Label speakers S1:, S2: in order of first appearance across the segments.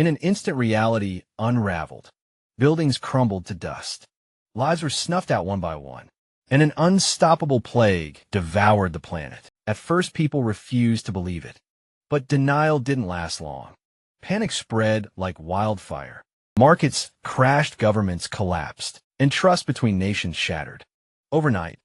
S1: In an instant, reality unraveled. Buildings crumbled to dust. Lives were snuffed out one by one. And an unstoppable plague devoured the planet. At first, people refused to believe it. But denial didn't last long. Panic spread like wildfire. Markets crashed, governments collapsed, and trust between nations shattered. Overnight,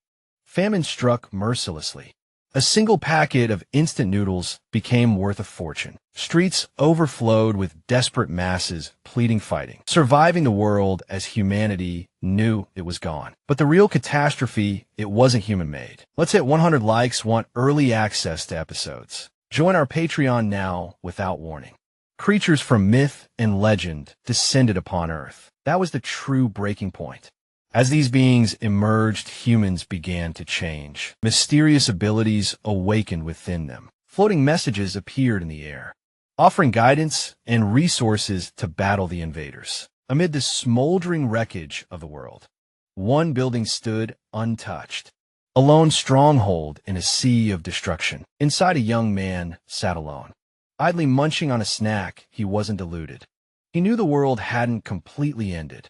S1: famine struck mercilessly. A single packet of instant noodles became worth a fortune. Streets overflowed with desperate masses pleading, fighting, surviving the world as humanity knew it was gone. But the real catastrophe, it wasn't human-made. Let's hit 100 likes, want early access to episodes. Join our Patreon now without warning. Creatures from myth and legend descended upon Earth. That was the true breaking point. As these beings emerged, humans began to change. Mysterious abilities awakened within them. Floating messages appeared in the air, offering guidance and resources to battle the invaders. Amid the smoldering wreckage of the world, one building stood untouched, a lone stronghold in a sea of destruction. Inside, a young man sat alone. Idly munching on a snack, he wasn't deluded. He knew the world hadn't completely ended.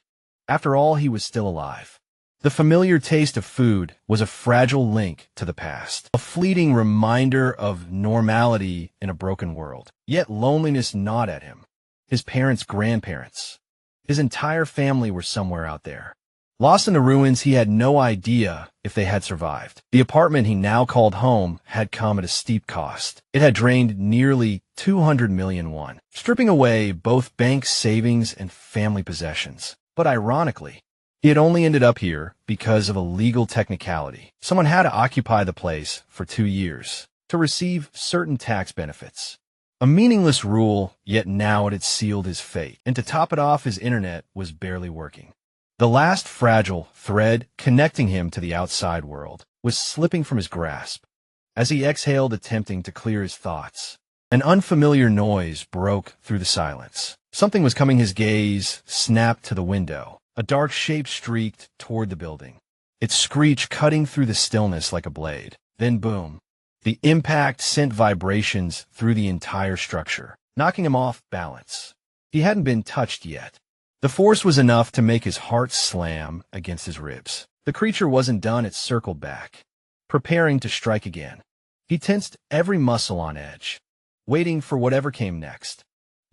S1: After all, he was still alive. The familiar taste of food was a fragile link to the past, a fleeting reminder of normality in a broken world. Yet loneliness gnawed at him. His parents, grandparents, his entire family were somewhere out there. Lost in the ruins, he had no idea if they had survived. The apartment he now called home had come at a steep cost. It had drained nearly 200 million won, stripping away both bank savings and family possessions. But ironically, he had only ended up here because of a legal technicality. Someone had to occupy the place for 2 years to receive certain tax benefits. A meaningless rule, yet now it had sealed his fate. And to top it off, his internet was barely working. The last fragile thread connecting him to the outside world was slipping from his grasp. As he exhaled, attempting to clear his thoughts, an unfamiliar noise broke through the silence. Something was coming. His gaze snapped to the window. A dark shape streaked toward the building, its screech cutting through the stillness like a blade. Then boom. The impact sent vibrations through the entire structure, knocking him off balance. He hadn't been touched yet. The force was enough to make his heart slam against his ribs. The creature wasn't done. It circled back, preparing to strike again. He tensed every muscle on edge, waiting for whatever came next.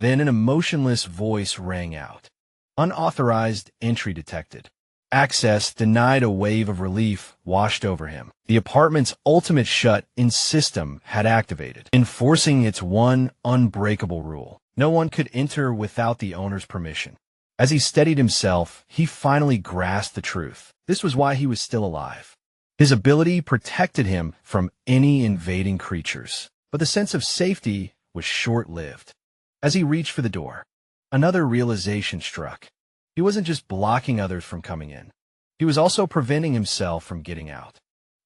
S1: Then an emotionless voice rang out. Unauthorized entry detected. Access denied. A wave of relief washed over him. The apartment's ultimate shut-in system had activated, enforcing its one unbreakable rule. No one could enter without the owner's permission. As he steadied himself, he finally grasped the truth. This was why he was still alive. His ability protected him from any invading creatures. But the sense of safety was short-lived. As he reached for the door, another realization struck. He wasn't just blocking others from coming in. He was also preventing himself from getting out.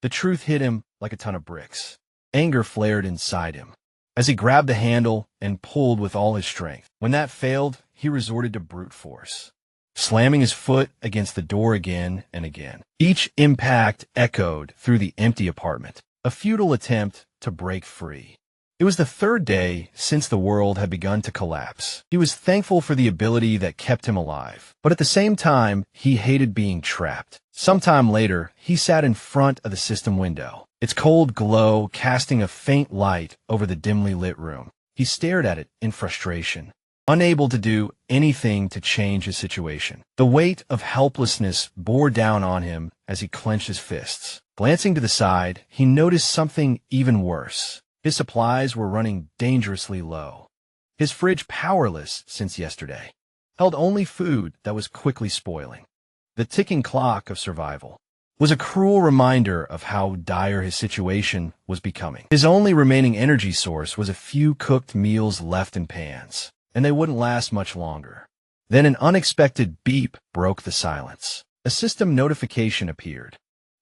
S1: The truth hit him like a ton of bricks. Anger flared inside him as he grabbed the handle and pulled with all his strength. When that failed, he resorted to brute force, slamming his foot against the door again and again. Each impact echoed through the empty apartment, a futile attempt to break free. It was the third day since the world had begun to collapse. He was thankful for the ability that kept him alive, but at the same time, he hated being trapped. Sometime later, he sat in front of the system window, its cold glow casting a faint light over the dimly lit room. He stared at it in frustration, unable to do anything to change his situation. The weight of helplessness bore down on him as he clenched his fists. Glancing to the side, he noticed something even worse. His supplies were running dangerously low. His fridge, powerless since yesterday, held only food that was quickly spoiling. The ticking clock of survival was a cruel reminder of how dire his situation was becoming. His only remaining energy source was a few cooked meals left in pans, and they wouldn't last much longer. Then an unexpected beep broke the silence. A system notification appeared.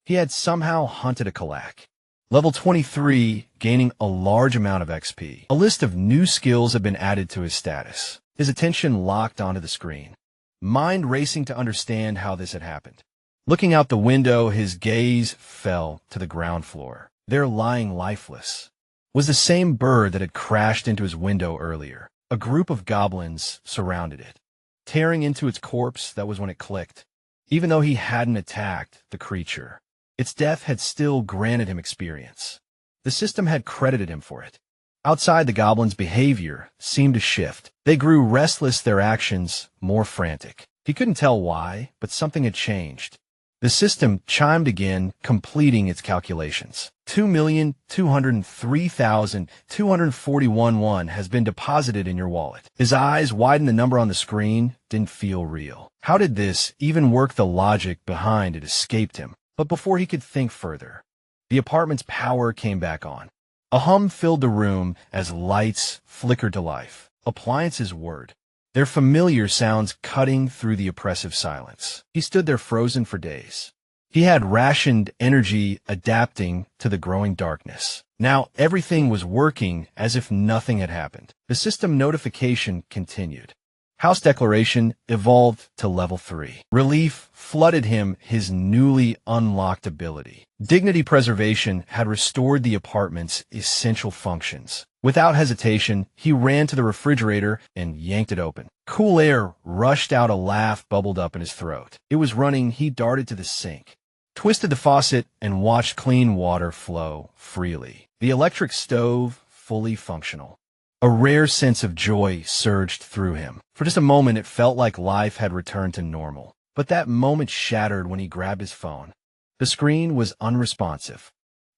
S1: He had somehow hunted a Kalak. Level 23, gaining a large amount of XP. A list of new skills had been added to his status. His attention locked onto the screen, mind racing to understand how this had happened. Looking out the window, his gaze fell to the ground floor. There, lying lifeless, was the same bird that had crashed into his window earlier. A group of goblins surrounded it, tearing into its corpse. That was when it clicked. Even though he hadn't attacked the creature, its death had still granted him experience. The system had credited him for it. Outside, the goblins' behavior seemed to shift. They grew restless, their actions more frantic. He couldn't tell why, but something had changed. The system chimed again, completing its calculations. 2,203,241 won has been deposited in your wallet. His eyes widened. The number on the screen didn't feel real. How did this even work? The logic behind it escaped him. But before he could think further, the apartment's power came back on. A hum filled the room as lights flickered to life. Appliances whirred, their familiar sounds cutting through the oppressive silence. He stood there frozen for days. He had rationed energy, adapting to the growing darkness. Now everything was working as if nothing had happened. The system notification continued. House declaration evolved to level 3. Relief flooded him, his newly unlocked ability. Dignity preservation had restored the apartment's essential functions. Without hesitation, he ran to the refrigerator and yanked it open. Cool air rushed out. A laugh bubbled up in his throat. It was running. He darted to the sink, twisted the faucet, and watched clean water flow freely. The electric stove fully functional. A rare sense of joy surged through him. For just a moment, it felt like life had returned to normal. But that moment shattered when he grabbed his phone. The screen was unresponsive.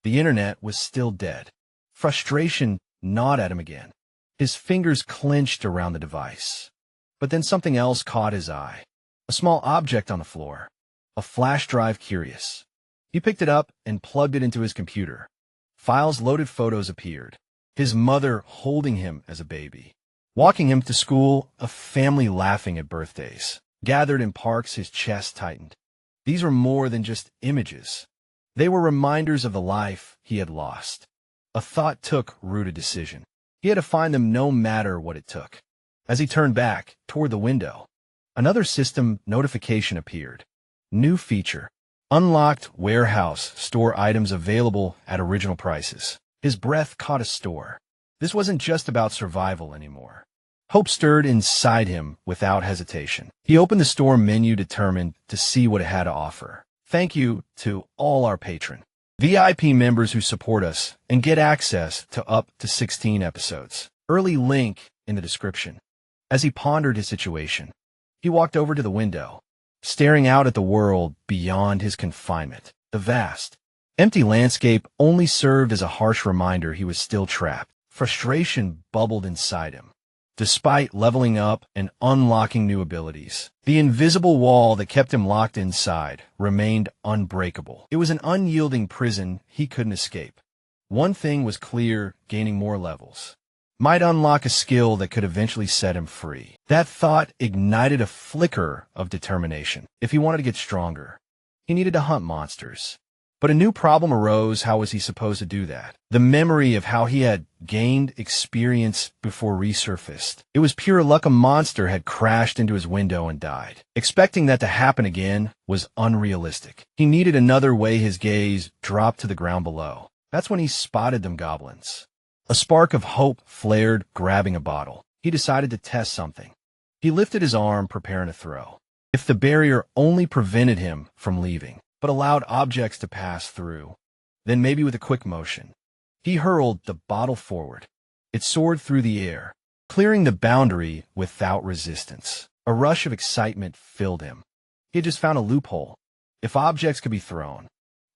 S1: The internet was still dead. Frustration gnawed at him again. His fingers clenched around the device. But then something else caught his eye. A small object on the floor. A flash drive. Curious. He picked it up and plugged it into his computer. Files loaded. Photos appeared. His mother holding him as a baby, walking him to school, a family laughing at birthdays, gathered in parks. His chest tightened. These were more than just images. They were reminders of the life he had lost. A thought took root. A decision. He had to find them no matter what it took. As he turned back toward the window, another system notification appeared. New feature. Unlocked warehouse. Store items available at original prices. His breath caught a store. This wasn't just about survival anymore. Hope stirred inside him without hesitation. He opened the store menu, determined to see what it had to offer. Thank you to all our patron VIP members who support us and get access to up to 16 episodes. Early link in the description. As he pondered his situation, he walked over to the window, staring out at the world beyond his confinement. The vast, empty landscape only served as a harsh reminder he was still trapped. Frustration bubbled inside him. Despite leveling up and unlocking new abilities, the invisible wall that kept him locked inside remained unbreakable. It was an unyielding prison he couldn't escape. One thing was clear: gaining more levels might unlock a skill that could eventually set him free. That thought ignited a flicker of determination. If he wanted to get stronger, he needed to hunt monsters. But a new problem arose. How was he supposed to do that? The memory of how he had gained experience before resurfaced. It was pure luck. A monster had crashed into his window and died. Expecting that to happen again was unrealistic. He needed another way. His gaze dropped to the ground below. That's when he spotted them goblins. A spark of hope flared, grabbing a bottle. He decided to test something. He lifted his arm, preparing to throw. If the barrier only prevented him from leaving, but allowed objects to pass through, then maybe with a quick motion, he hurled the bottle forward. It soared through the air, clearing the boundary without resistance. A rush of excitement filled him. He had just found a loophole. If objects could be thrown,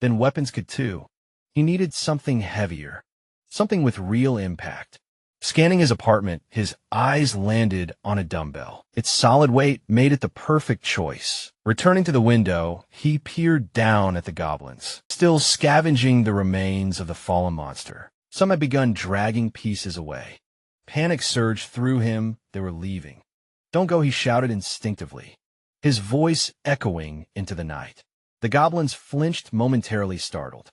S1: then weapons could too. He needed something heavier, something with real impact. Scanning his apartment, his eyes landed on a dumbbell. Its solid weight made it the perfect choice. Returning to the window, he peered down at the goblins, still scavenging the remains of the fallen monster. Some had begun dragging pieces away. Panic surged through him. They were leaving. "Don't go," he shouted instinctively, his voice echoing into the night. The goblins flinched, momentarily startled.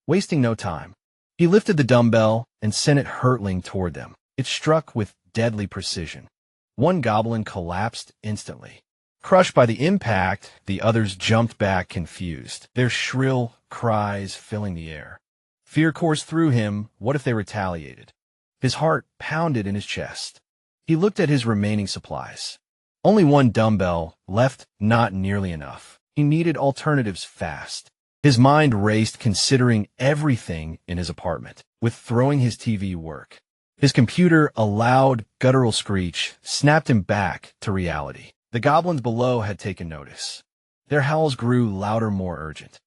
S1: Wasting no time, he lifted the dumbbell and sent it hurtling toward them. It struck with deadly precision. One goblin collapsed instantly. Crushed by the impact, the others jumped back, confused, their shrill cries filling the air. Fear coursed through him. What if they retaliated? His heart pounded in his chest. He looked at his remaining supplies. Only one dumbbell left, not nearly enough. He needed alternatives fast. His mind raced considering everything in his apartment. With throwing his TV work. His computer, a loud, guttural screech, snapped him back to reality. The goblins below had taken notice. Their howls grew louder, more urgent.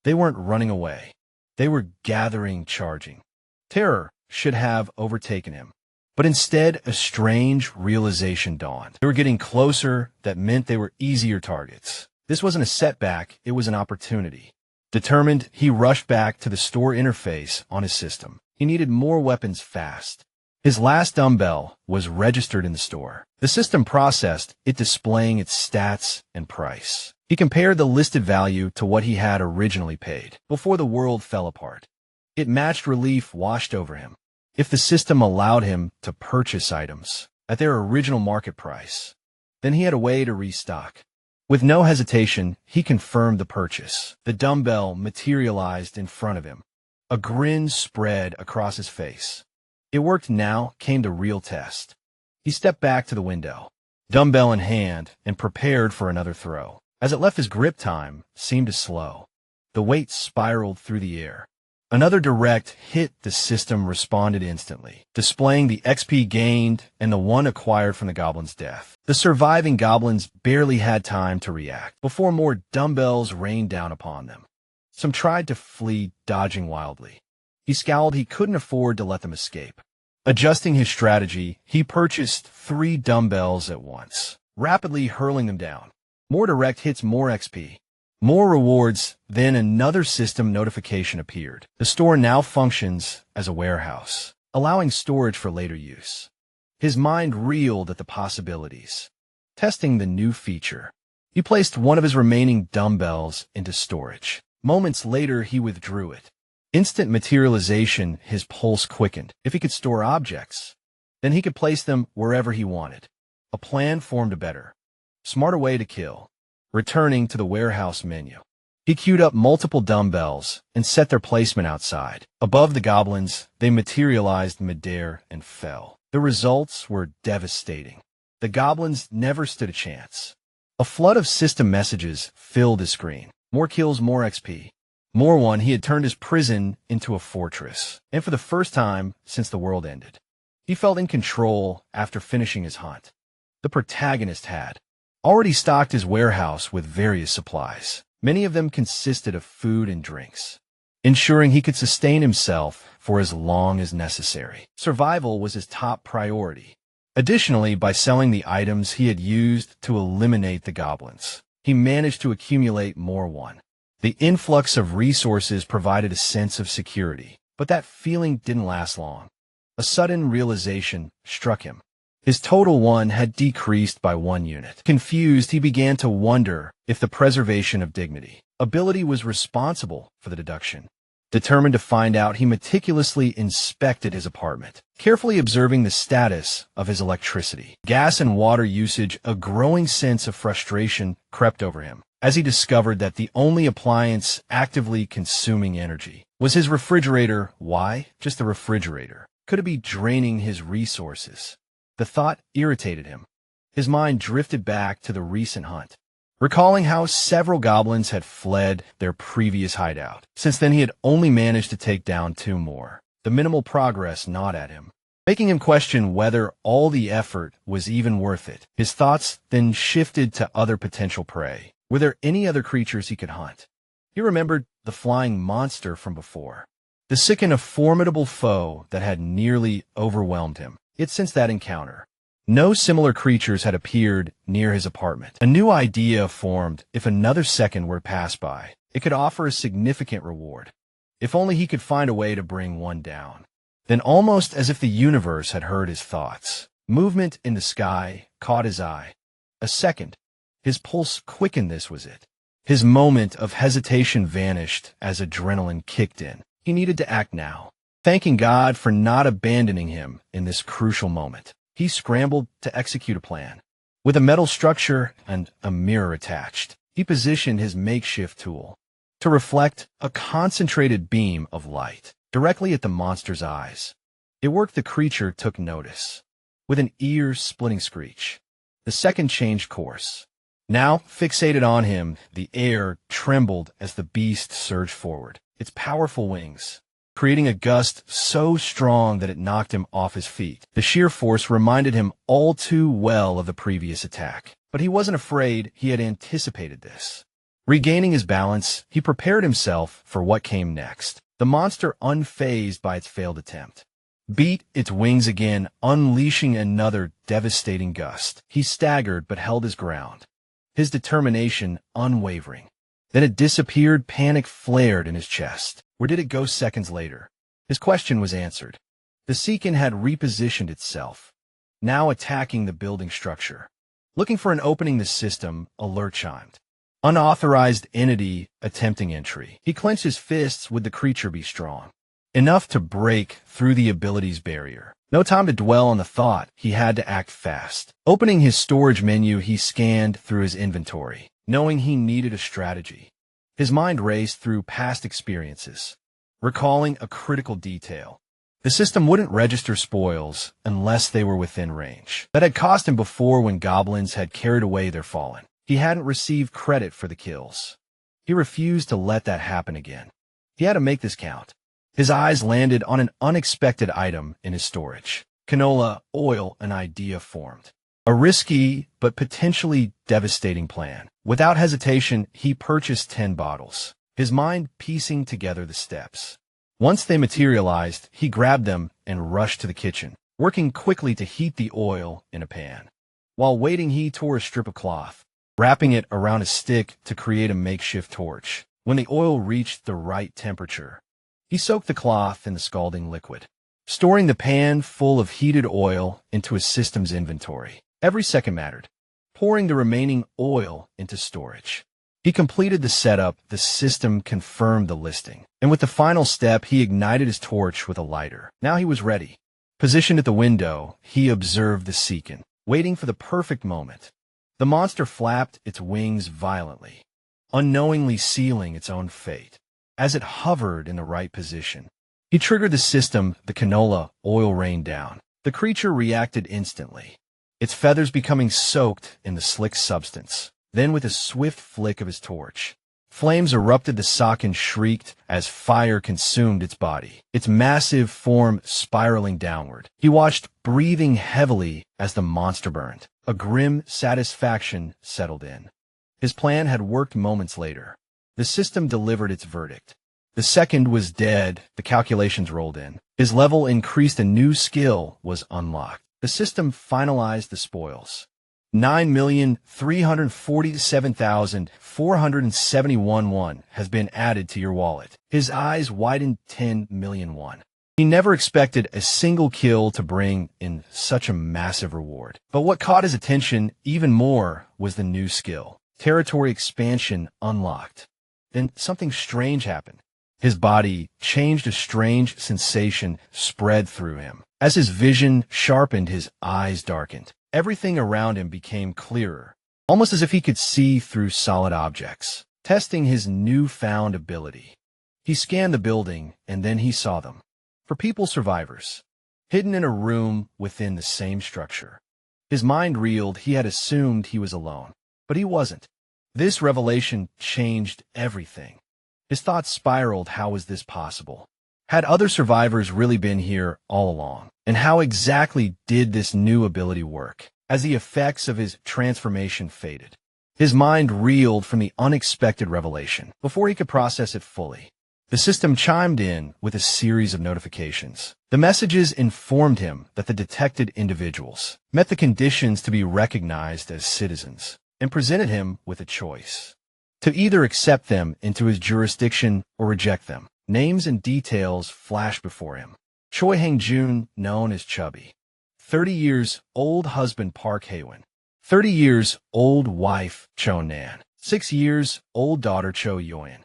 S1: They weren't running away. They were gathering, charging. Terror should have overtaken him. But instead, a strange realization dawned. They were getting closer. That meant they were easier targets. This wasn't a setback, it was an opportunity. Determined, he rushed back to the store interface on his system. He needed more weapons fast. His last dumbbell was registered in the store. The system processed it, displaying its stats and price. He compared the listed value to what he had originally paid before the world fell apart. It matched. Relief washed over him. If the system allowed him to purchase items at their original market price, then he had a way to restock. With no hesitation, he confirmed the purchase. The dumbbell materialized in front of him. A grin spread across his face. It worked. Now came the real test. He stepped back to the window, dumbbell in hand, and prepared for another throw. As it left, his grip time seemed to slow. The weight spiraled through the air. Another direct hit. The system responded instantly, displaying the XP gained and the one acquired from the goblin's death. The surviving goblins barely had time to react before more dumbbells rained down upon them. Some tried to flee, dodging wildly. He scowled. He couldn't afford to let them escape. Adjusting his strategy, he purchased 3 dumbbells at once, rapidly hurling them down. More direct hits, more XP. More rewards. Then another system notification appeared. The store now functions as a warehouse, allowing storage for later use. His mind reeled at the possibilities. Testing the new feature, he placed one of his remaining dumbbells into storage. Moments later, he withdrew it. Instant materialization. His pulse quickened. If he could store objects, then he could place them wherever he wanted. A plan formed. A better, smarter way to kill. Returning to the warehouse menu, he queued up multiple dumbbells and set their placement outside. Above the goblins, they materialized midair and fell. The results were devastating. The goblins never stood a chance. A flood of system messages filled his screen. More kills, more XP. More one. He had turned his prison into a fortress. And for the first time since the world ended, he felt in control after finishing his hunt. The protagonist had already stocked his warehouse with various supplies. Many of them consisted of food and drinks, ensuring he could sustain himself for as long as necessary. Survival was his top priority. Additionally, by selling the items he had used to eliminate the goblins, he managed to accumulate more one. The influx of resources provided a sense of security, but that feeling didn't last long. A sudden realization struck him. His total one had decreased by 1 unit. Confused, he began to wonder if the preservation of dignity ability was responsible for the deduction. Determined to find out, he meticulously inspected his apartment, carefully observing the status of his electricity, gas, and water usage. A growing sense of frustration crept over him as he discovered that the only appliance actively consuming energy was his refrigerator. Why just the refrigerator? Could it be draining his resources? The thought irritated him. His mind drifted back to the recent hunt, recalling how several goblins had fled their previous hideout. Since then, he had only managed to take down 2 more. The minimal progress gnawed at him, making him question whether all the effort was even worth it. His thoughts then shifted to other potential prey. Were there any other creatures he could hunt? He remembered the flying monster from before, the sick and a formidable foe that had nearly overwhelmed him. Yet since that encounter, no similar creatures had appeared near his apartment. A new idea formed. If another second were to pass by, it could offer a significant reward. If only he could find a way to bring one down. Then, almost as if the universe had heard his thoughts, movement in the sky caught his eye. A second. His pulse quickened. This was it. His moment of hesitation vanished as adrenaline kicked in. He needed to act now. Thanking God for not abandoning him in this crucial moment, he scrambled to execute a plan. With a metal structure and a mirror attached, he positioned his makeshift tool to reflect a concentrated beam of light directly at the monster's eyes. It worked. The creature took notice. with an ear-splitting screech. The second changed course. Now, fixated on him, the air trembled as the beast surged forward, its powerful wings creating a gust so strong that it knocked him off his feet. The sheer force reminded him all too well of the previous attack. But he wasn't afraid, he had anticipated this. Regaining his balance, he prepared himself for what came next. The monster, unfazed by its failed attempt, beat its wings again, unleashing another devastating gust. He staggered but held his ground, his determination unwavering. Then it disappeared, panic flared in his chest. Where did it go seconds later? His question was answered. The Seekin had repositioned itself, now attacking the building structure. Looking for an opening, the system alert chimed. Unauthorized entity attempting entry. He clenched his fists. Would the creature be strong enough to break through the ability's barrier? No time to dwell on the thought. He had to act fast. Opening his storage menu, he scanned through his inventory, knowing he needed a strategy. His mind raced through past experiences, recalling a critical detail. The system wouldn't register spoils unless they were within range. That had cost him before when goblins had carried away their fallen. He hadn't received credit for the kills. He refused to let that happen again. He had to make this count. His eyes landed on an unexpected item in his storage. Canola oil, an idea formed. A risky but potentially devastating plan. Without hesitation, he purchased 10 bottles, his mind piecing together the steps. Once they materialized, he grabbed them and rushed to the kitchen, working quickly to heat the oil in a pan. While waiting, he tore a strip of cloth, wrapping it around a stick to create a makeshift torch. When the oil reached the right temperature, he soaked the cloth in the scalding liquid, storing the pan full of heated oil into his system's inventory. Every second mattered, pouring the remaining oil into storage. He completed the setup, the system confirmed the listing, and with the final step, he ignited his torch with a lighter. Now he was ready. Positioned at the window, he observed the Seekin, waiting for the perfect moment. The monster flapped its wings violently, unknowingly sealing its own fate. As it hovered in the right position, he triggered the system. The canola oil rained down. The creature reacted instantly, its feathers becoming soaked in the slick substance. Then with a swift flick of his torch, flames erupted. The Seekin shrieked as fire consumed its body, its massive form spiraling downward. He watched, breathing heavily as the monster burned. A grim satisfaction settled in. His plan had worked. Moments later, the system delivered its verdict. The second was dead. The calculations rolled in. His level increased. A new skill was unlocked. The system finalized the spoils. 9,347,471 won has been added to your wallet. His eyes widened. 10 million won. He never expected a single kill to bring in such a massive reward. But what caught his attention even more was the new skill. Territory expansion unlocked. Then something strange happened. His body changed. A strange sensation spread through him. As his vision sharpened, his eyes darkened. Everything around him became clearer, almost as if he could see through solid objects. Testing his newfound ability, he scanned the building, and then he saw them. For people survivors, hidden in a room within the same structure. His mind reeled. He had assumed he was alone, but he wasn't. This revelation changed everything. His thoughts spiraled. How was this possible? Had other survivors really been here all along? And how exactly did this new ability work? As the effects of his transformation faded, his mind reeled from the unexpected revelation. Before he could process it fully, the system chimed in with a series of notifications. The messages informed him that the detected individuals met the conditions to be recognized as citizens and presented him with a choice: to either accept them into his jurisdiction or reject them. Names and details flashed before him. Choi Hang-jun, known as Chubby. 30 years old husband Park Hae-won. 30 years old wife Cho Nan. 6 years old daughter Cho Yoan.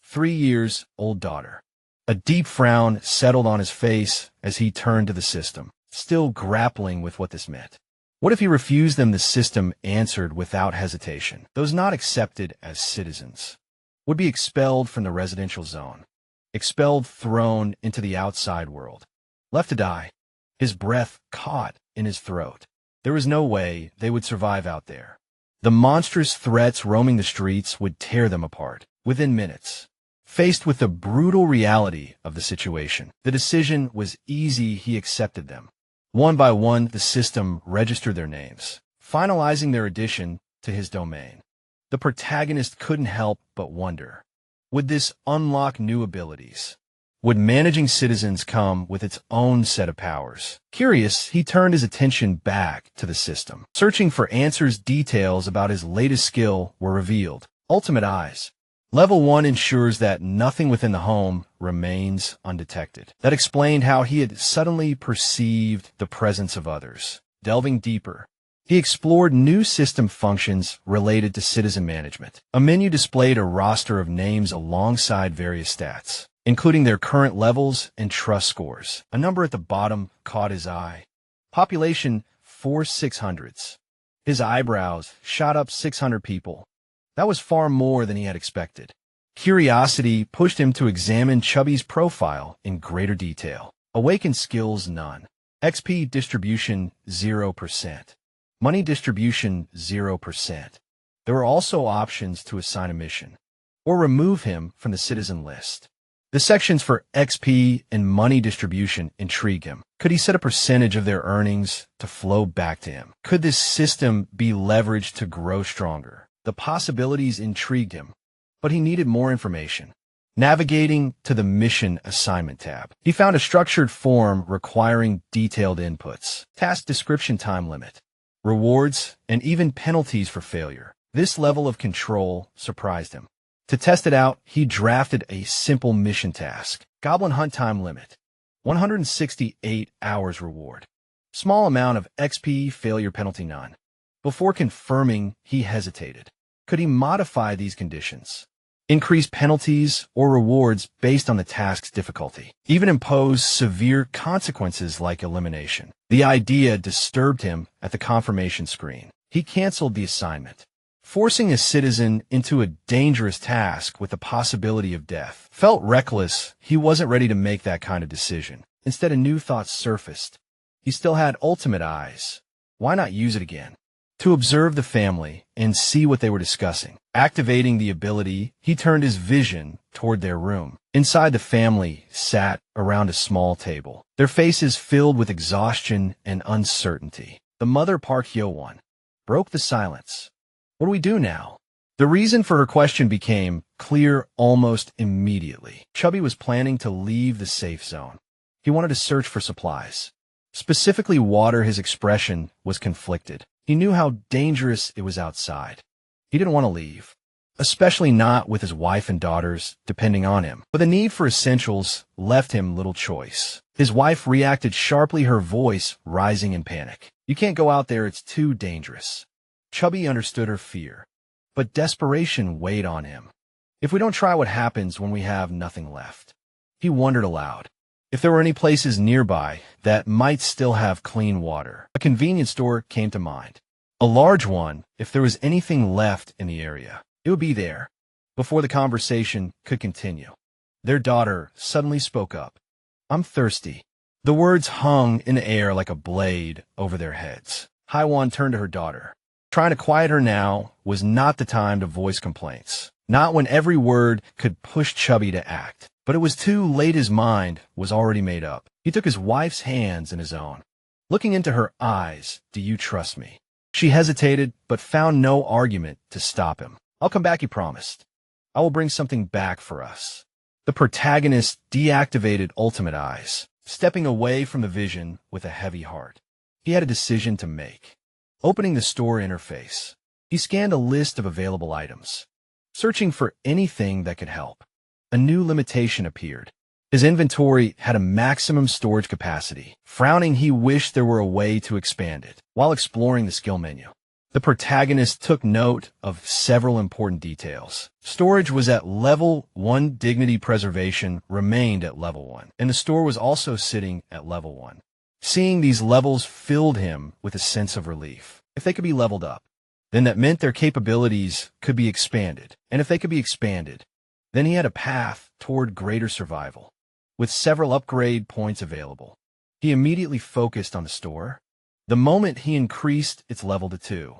S1: 3 years old daughter. A deep frown settled on his face as he turned to the system, still grappling with what this meant. What if he refused them? The system answered without hesitation. Those not accepted as citizens would be expelled from the residential zone. Expelled, thrown into the outside world, left to die. his breath caught in his throat. There was no way they would survive out there. The monstrous threats roaming the streets would tear them apart within minutes. Faced with the brutal reality of the situation, the decision was easy. He accepted them. One by one, the system registered their names, finalizing their addition to his domain. The protagonist couldn't help but wonder, would this unlock new abilities? Would managing citizens come with its own set of powers? Curious, he turned his attention back to the system. Searching for answers, details about his latest skill were revealed. Ultimate Eyes. Level 1 ensures that nothing within the home remains undetected. That explained how he had suddenly perceived the presence of others. Delving deeper, he explored new system functions related to citizen management. A menu displayed a roster of names alongside various stats, including their current levels and trust scores. A number at the bottom caught his eye. Population 4,600s. His eyebrows shot up. 600 people. That was far more than he had expected. Curiosity pushed him to examine Chubby's profile in greater detail. Awakened skills, none. XP distribution, 0%. Money distribution, 0%. There were also options to assign a mission or remove him from the citizen list. The sections for XP and money distribution intrigued him. Could he set a percentage of their earnings to flow back to him? Could this system be leveraged to grow stronger? The possibilities intrigued him, but he needed more information. Navigating to the Mission Assignment tab, he found a structured form requiring detailed inputs, task description, time limit, rewards, and even penalties for failure. This level of control surprised him. To test it out, he drafted a simple mission task. Goblin Hunt, time limit, 168 hours, reward. Small amount of XP, failure penalty, none. Before confirming, he hesitated. Could he modify these conditions? Increase penalties or rewards based on the task's difficulty? Even impose severe consequences like elimination? The idea disturbed him at the confirmation screen. He canceled the assignment. Forcing a citizen into a dangerous task with the possibility of death felt reckless. He wasn't ready to make that kind of decision. Instead, a new thought surfaced. He still had Ultimate Eyes. Why not use it again? To observe the family and see what they were discussing. Activating the ability, he turned his vision toward their room. Inside, the family sat around a small table, their faces filled with exhaustion and uncertainty. The mother, Park Hyo-won, broke the silence. What do we do now? The reason for her question became clear almost immediately. Chubby was planning to leave the safe zone. He wanted to search for supplies, specifically water. His expression was conflicted. He knew how dangerous it was outside. He didn't want to leave, especially not with his wife and daughters depending on him. But the need for essentials left him little choice. His wife reacted sharply, her voice rising in panic. You can't go out there, it's too dangerous. Chubby understood her fear, but desperation weighed on him. If we don't try, what happens when we have nothing left? He wondered aloud. If there were any places nearby that might still have clean water. A convenience store came to mind. A large one, if there was anything left in the area. It would be there. Before the conversation could continue, their daughter suddenly spoke up. I'm thirsty. The words hung in the air like a blade over their heads. Haiwan turned to her daughter. Trying to quiet her now was not the time to voice complaints. Not when every word could push Chubby to act. But it was too late. His mind was already made up. He took his wife's hands in his own. Looking into her eyes, do you trust me? She hesitated, but found no argument to stop him. I'll come back, he promised. I will bring something back for us. The protagonist deactivated Ultimate Eyes, stepping away from the vision with a heavy heart. He had a decision to make. Opening the store interface, he scanned a list of available items, searching for anything that could help. A new limitation appeared. His inventory had a maximum storage capacity. Frowning, he wished there were a way to expand it. While exploring the skill menu, the protagonist took note of several important details. Storage was at level 1, dignity preservation remained at level 1, and the store was also sitting at level 1. Seeing these levels filled him with a sense of relief. If they could be leveled up, then that meant their capabilities could be expanded. And if they could be expanded, then he had a path toward greater survival. With several upgrade points available, He immediately focused on the store. The moment he increased its level to 2,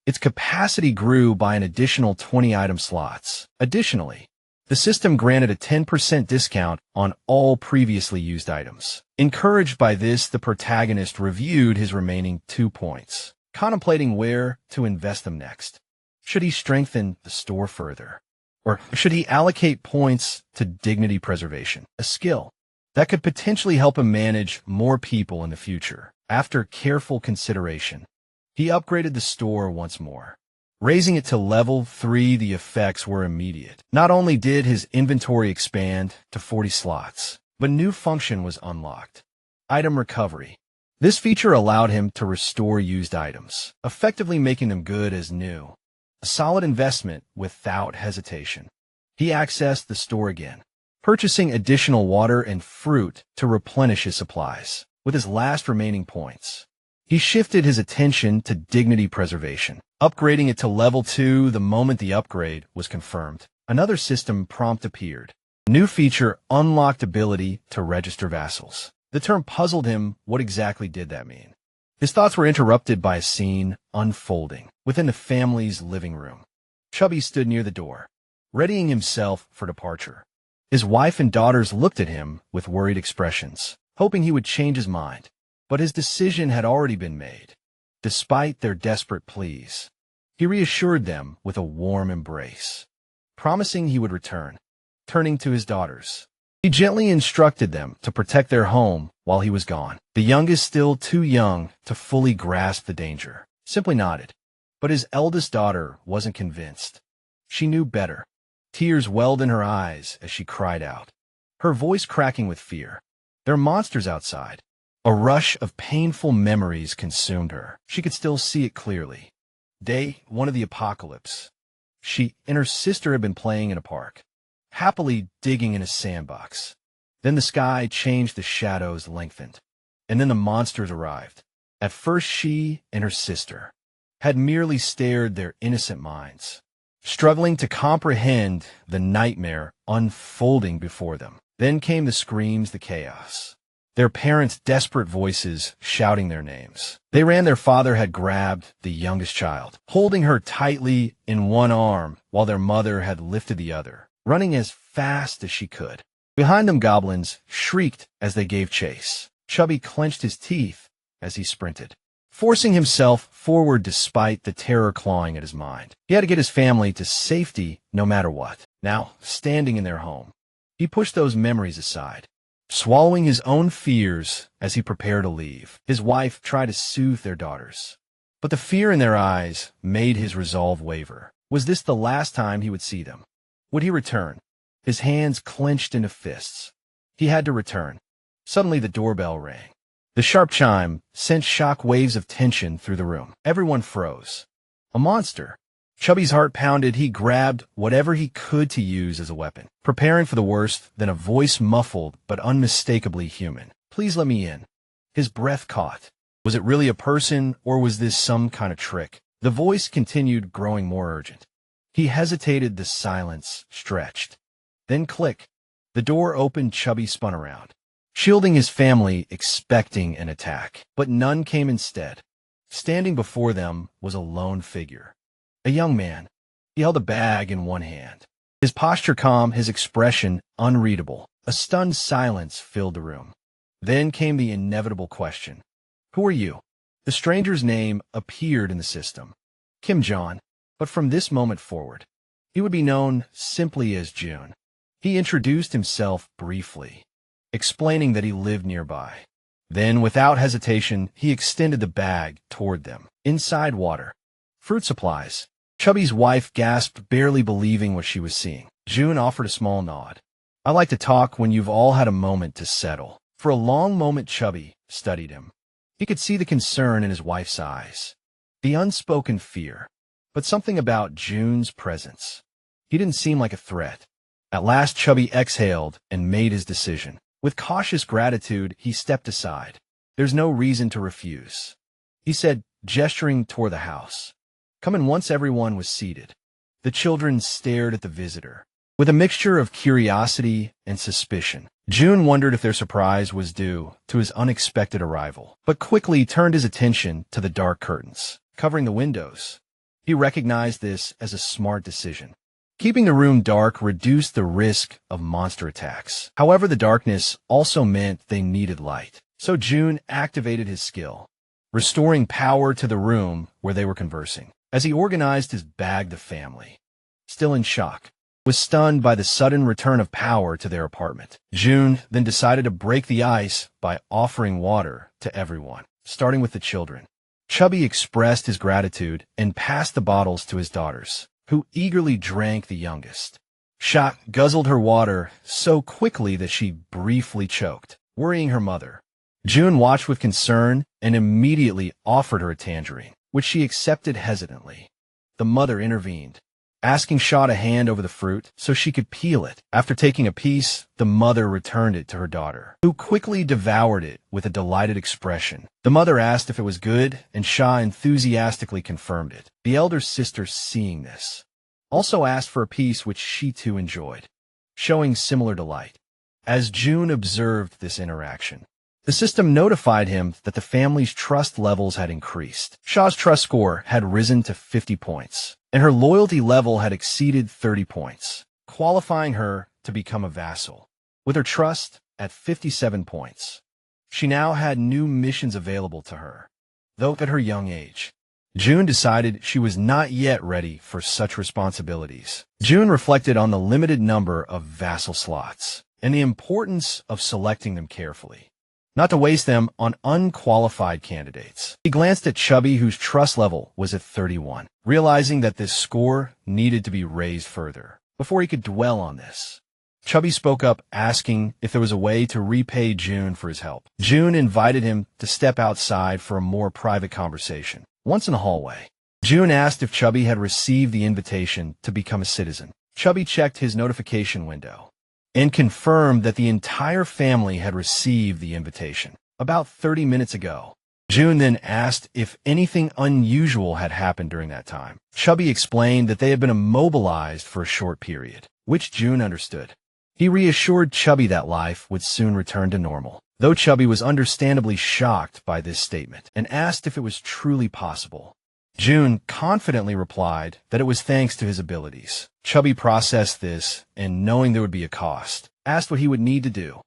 S1: its capacity grew by an additional 20 item slots. Additionally, the system granted a 10% discount on all previously used items. Encouraged by this, the protagonist reviewed his remaining 2 points, contemplating where to invest them next. Should he strengthen the store further? Or should he allocate points to dignity preservation, a skill that could potentially help him manage more people in the future? After careful consideration, he upgraded the store once more. Raising it to level 3, the effects were immediate. Not only did his inventory expand to 40 slots, but a new function was unlocked: item recovery. This feature allowed him to restore used items, effectively making them good as new. A solid investment without hesitation. He accessed the store again, purchasing additional water and fruit to replenish his supplies. With his last remaining points, he shifted his attention to dignity preservation, upgrading it to level 2 the moment the upgrade was confirmed. Another system prompt appeared. A new feature unlocked ability to register vassals. The term puzzled him. What exactly did that mean? His thoughts were interrupted by a scene unfolding within the family's living room. Chubby stood near the door, readying himself for departure. His wife and daughters looked at him with worried expressions, hoping he would change his mind. But his decision had already been made. Despite their desperate pleas, he reassured them with a warm embrace, promising he would return. Turning to his daughters, he gently instructed them to protect their home while he was gone. The youngest, still too young to fully grasp the danger, simply nodded. But his eldest daughter wasn't convinced. She knew better. Tears welled in her eyes as she cried out, her voice cracking with fear. There are monsters outside. A rush of painful memories consumed her. She could still see it clearly. Day 1 of the apocalypse. She and her sister had been playing in a park, happily digging in a sandbox. Then the sky changed, the shadows lengthened, and then the monsters arrived. At first she and her sister had merely stared their innocent minds, struggling to comprehend the nightmare unfolding before them. Then came the screams, the chaos. Their parents' desperate voices shouting their names. They ran. Their father had grabbed the youngest child, holding her tightly in one arm while their mother had lifted the other, running as fast as she could. Behind them, goblins shrieked as they gave chase. Chubby clenched his teeth as he sprinted, forcing himself forward despite the terror clawing at his mind. He had to get his family to safety no matter what. Now, standing in their home, he pushed those memories aside, swallowing his own fears as he prepared to leave. His wife tried to soothe their daughters, but the fear in their eyes made his resolve waver. Was this the last time he would see them? Would he return? His hands clenched into fists. He had to return. Suddenly the doorbell rang. The sharp chime sent shock waves of tension through the room. Everyone froze. A monster. Chubby's heart pounded. He grabbed whatever he could to use as a weapon, preparing for the worst. Then a voice, muffled but unmistakably human. "Please let me in." His breath caught. Was it really a person, or was this some kind of trick? The voice continued, growing more urgent. He hesitated. The silence stretched. Then click. The door opened. Chubby spun around, shielding his family, expecting an attack. But none came. Instead, standing before them was a lone figure. A young man. He held a bag in one hand, his posture calm, his expression unreadable. A stunned silence filled the room. Then came the inevitable question. "Who are you?" The stranger's name appeared in the system. Kim John. But from this moment forward, he would be known simply as June. He introduced himself briefly, explaining that he lived nearby. Then, without hesitation, he extended the bag toward them. Inside, water, fruit supplies. Chubby's wife gasped, barely believing what she was seeing. June offered a small nod. "I like to talk when you've all had a moment to settle." For a long moment, Chubby studied him. He could see the concern in his wife's eyes, the unspoken fear, but something about June's presence. He didn't seem like a threat. At last, Chubby exhaled and made his decision. With cautious gratitude, he stepped aside. "There's no reason to refuse," he said, gesturing toward the house. "Come in." Once everyone was seated, the children stared at the visitor With a mixture of curiosity and suspicion, June wondered if their surprise was due to his unexpected arrival, but quickly turned his attention to the dark curtains covering the windows. He recognized this as a smart decision. Keeping the room dark reduced the risk of monster attacks. However, the darkness also meant they needed light, so June activated his skill, restoring power to the room where they were conversing. As he organized his bag, the family, still in shock, was stunned by the sudden return of power to their apartment. June then decided to break the ice by offering water to everyone, starting with the children. Chubby expressed his gratitude and passed the bottles to his daughters, who eagerly drank the youngest. Sha guzzled her water so quickly that she briefly choked, worrying her mother. June watched with concern and immediately offered her a tangerine, which she accepted hesitantly. The mother intervened, asking Sha to hand over the fruit so she could peel it. After taking a piece, the mother returned it to her daughter, who quickly devoured it with a delighted expression. The mother asked if it was good, and Sha enthusiastically confirmed it. The elder sister, seeing this, also asked for a piece which she too enjoyed, showing similar delight. As June observed this interaction, the system notified him that the family's trust levels had increased. Sha's trust score had risen to 50 points, and her loyalty level had exceeded 30 points, qualifying her to become a vassal. With her trust at 57 points, she now had new missions available to her, though at her young age. June decided she was not yet ready for such responsibilities. June reflected on the limited number of vassal slots and the importance of selecting them carefully, not to waste them on unqualified candidates. He glanced at Chubby, whose trust level was at 31, realizing that this score needed to be raised further before he could dwell on this. Chubby spoke up, asking if there was a way to repay June for his help. June invited him to step outside for a more private conversation. Once in the hallway, June asked if Chubby had received the invitation to become a citizen. Chubby checked his notification window and confirmed that the entire family had received the invitation about 30 minutes ago. June then asked if anything unusual had happened during that time. Chubby explained that they had been immobilized for a short period, which June understood. He reassured Chubby that life would soon return to normal, though Chubby was understandably shocked by this statement and asked if it was truly possible. June confidently replied that it was thanks to his abilities. Chubby processed this, and knowing there would be a cost, asked what he would need to do.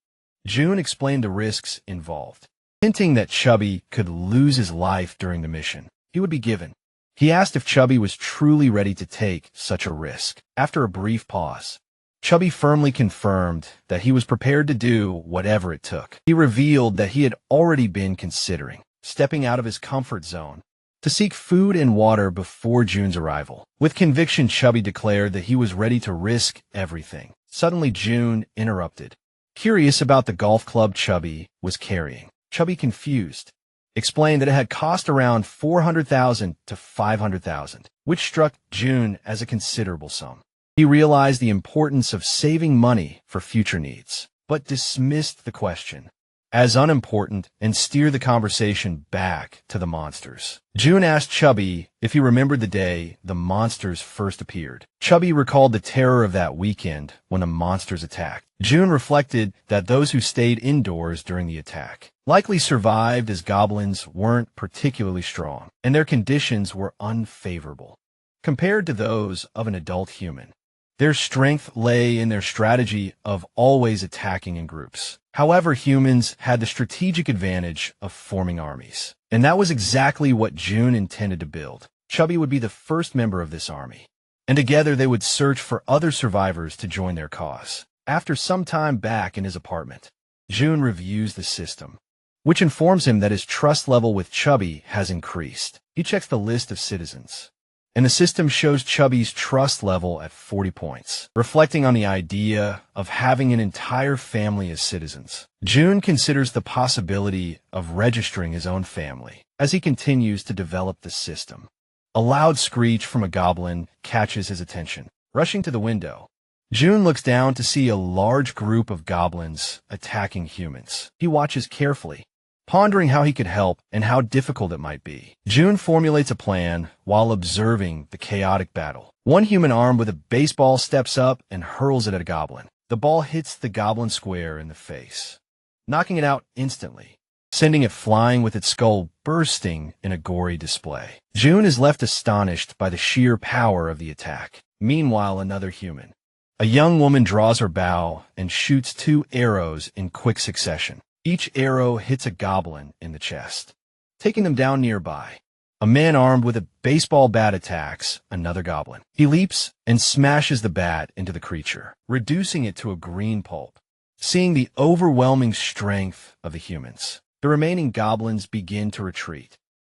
S1: June explained the risks involved, hinting that Chubby could lose his life during the mission he would be given. He asked if Chubby was truly ready to take such a risk. After a brief pause, Chubby firmly confirmed that he was prepared to do whatever it took. He revealed that he had already been considering stepping out of his comfort zone to seek food and water before June's arrival. With conviction, Chubby declared that he was ready to risk everything. Suddenly, June interrupted, curious about the golf club Chubby was carrying. Chubby, confused, explained that it had cost around 400,000 to 500,000, which struck June as a considerable sum. He realized the importance of saving money for future needs, but dismissed the question as unimportant and steered the conversation back to the monsters. June asked Chubby if he remembered the day the monsters first appeared. Chubby recalled the terror of that weekend when the monsters attacked. June reflected that those who stayed indoors during the attack likely survived, as goblins weren't particularly strong, and their conditions were unfavorable compared to those of an adult human. Their strength lay in their strategy of always attacking in groups. However, humans had the strategic advantage of forming armies, and that was exactly what June intended to build. Chubby would be the first member of this army, and together they would search for other survivors to join their cause. After some time back in his apartment, June reviews the system, which informs him that his trust level with Chubby has increased. He checks the list of citizens, and the system shows Chubby's trust level at 40 points, reflecting on the idea of having an entire family as citizens. June considers the possibility of registering his own family as he continues to develop the system. A loud screech from a goblin catches his attention. Rushing to the window, June looks down to see a large group of goblins attacking humans. He watches carefully, pondering how he could help and how difficult it might be. June formulates a plan while observing the chaotic battle. One human armed with a baseball steps up and hurls it at a goblin. The ball hits the goblin square in the face, knocking it out instantly, sending it flying with its skull bursting in a gory display. June is left astonished by the sheer power of the attack. Meanwhile, another human, a young woman, draws her bow and shoots 2 arrows in quick succession. Each arrow hits a goblin in the chest, taking them down nearby. A man armed with a baseball bat attacks another goblin. He leaps and smashes the bat into the creature, reducing it to a green pulp. Seeing the overwhelming strength of the humans, the remaining goblins begin to retreat.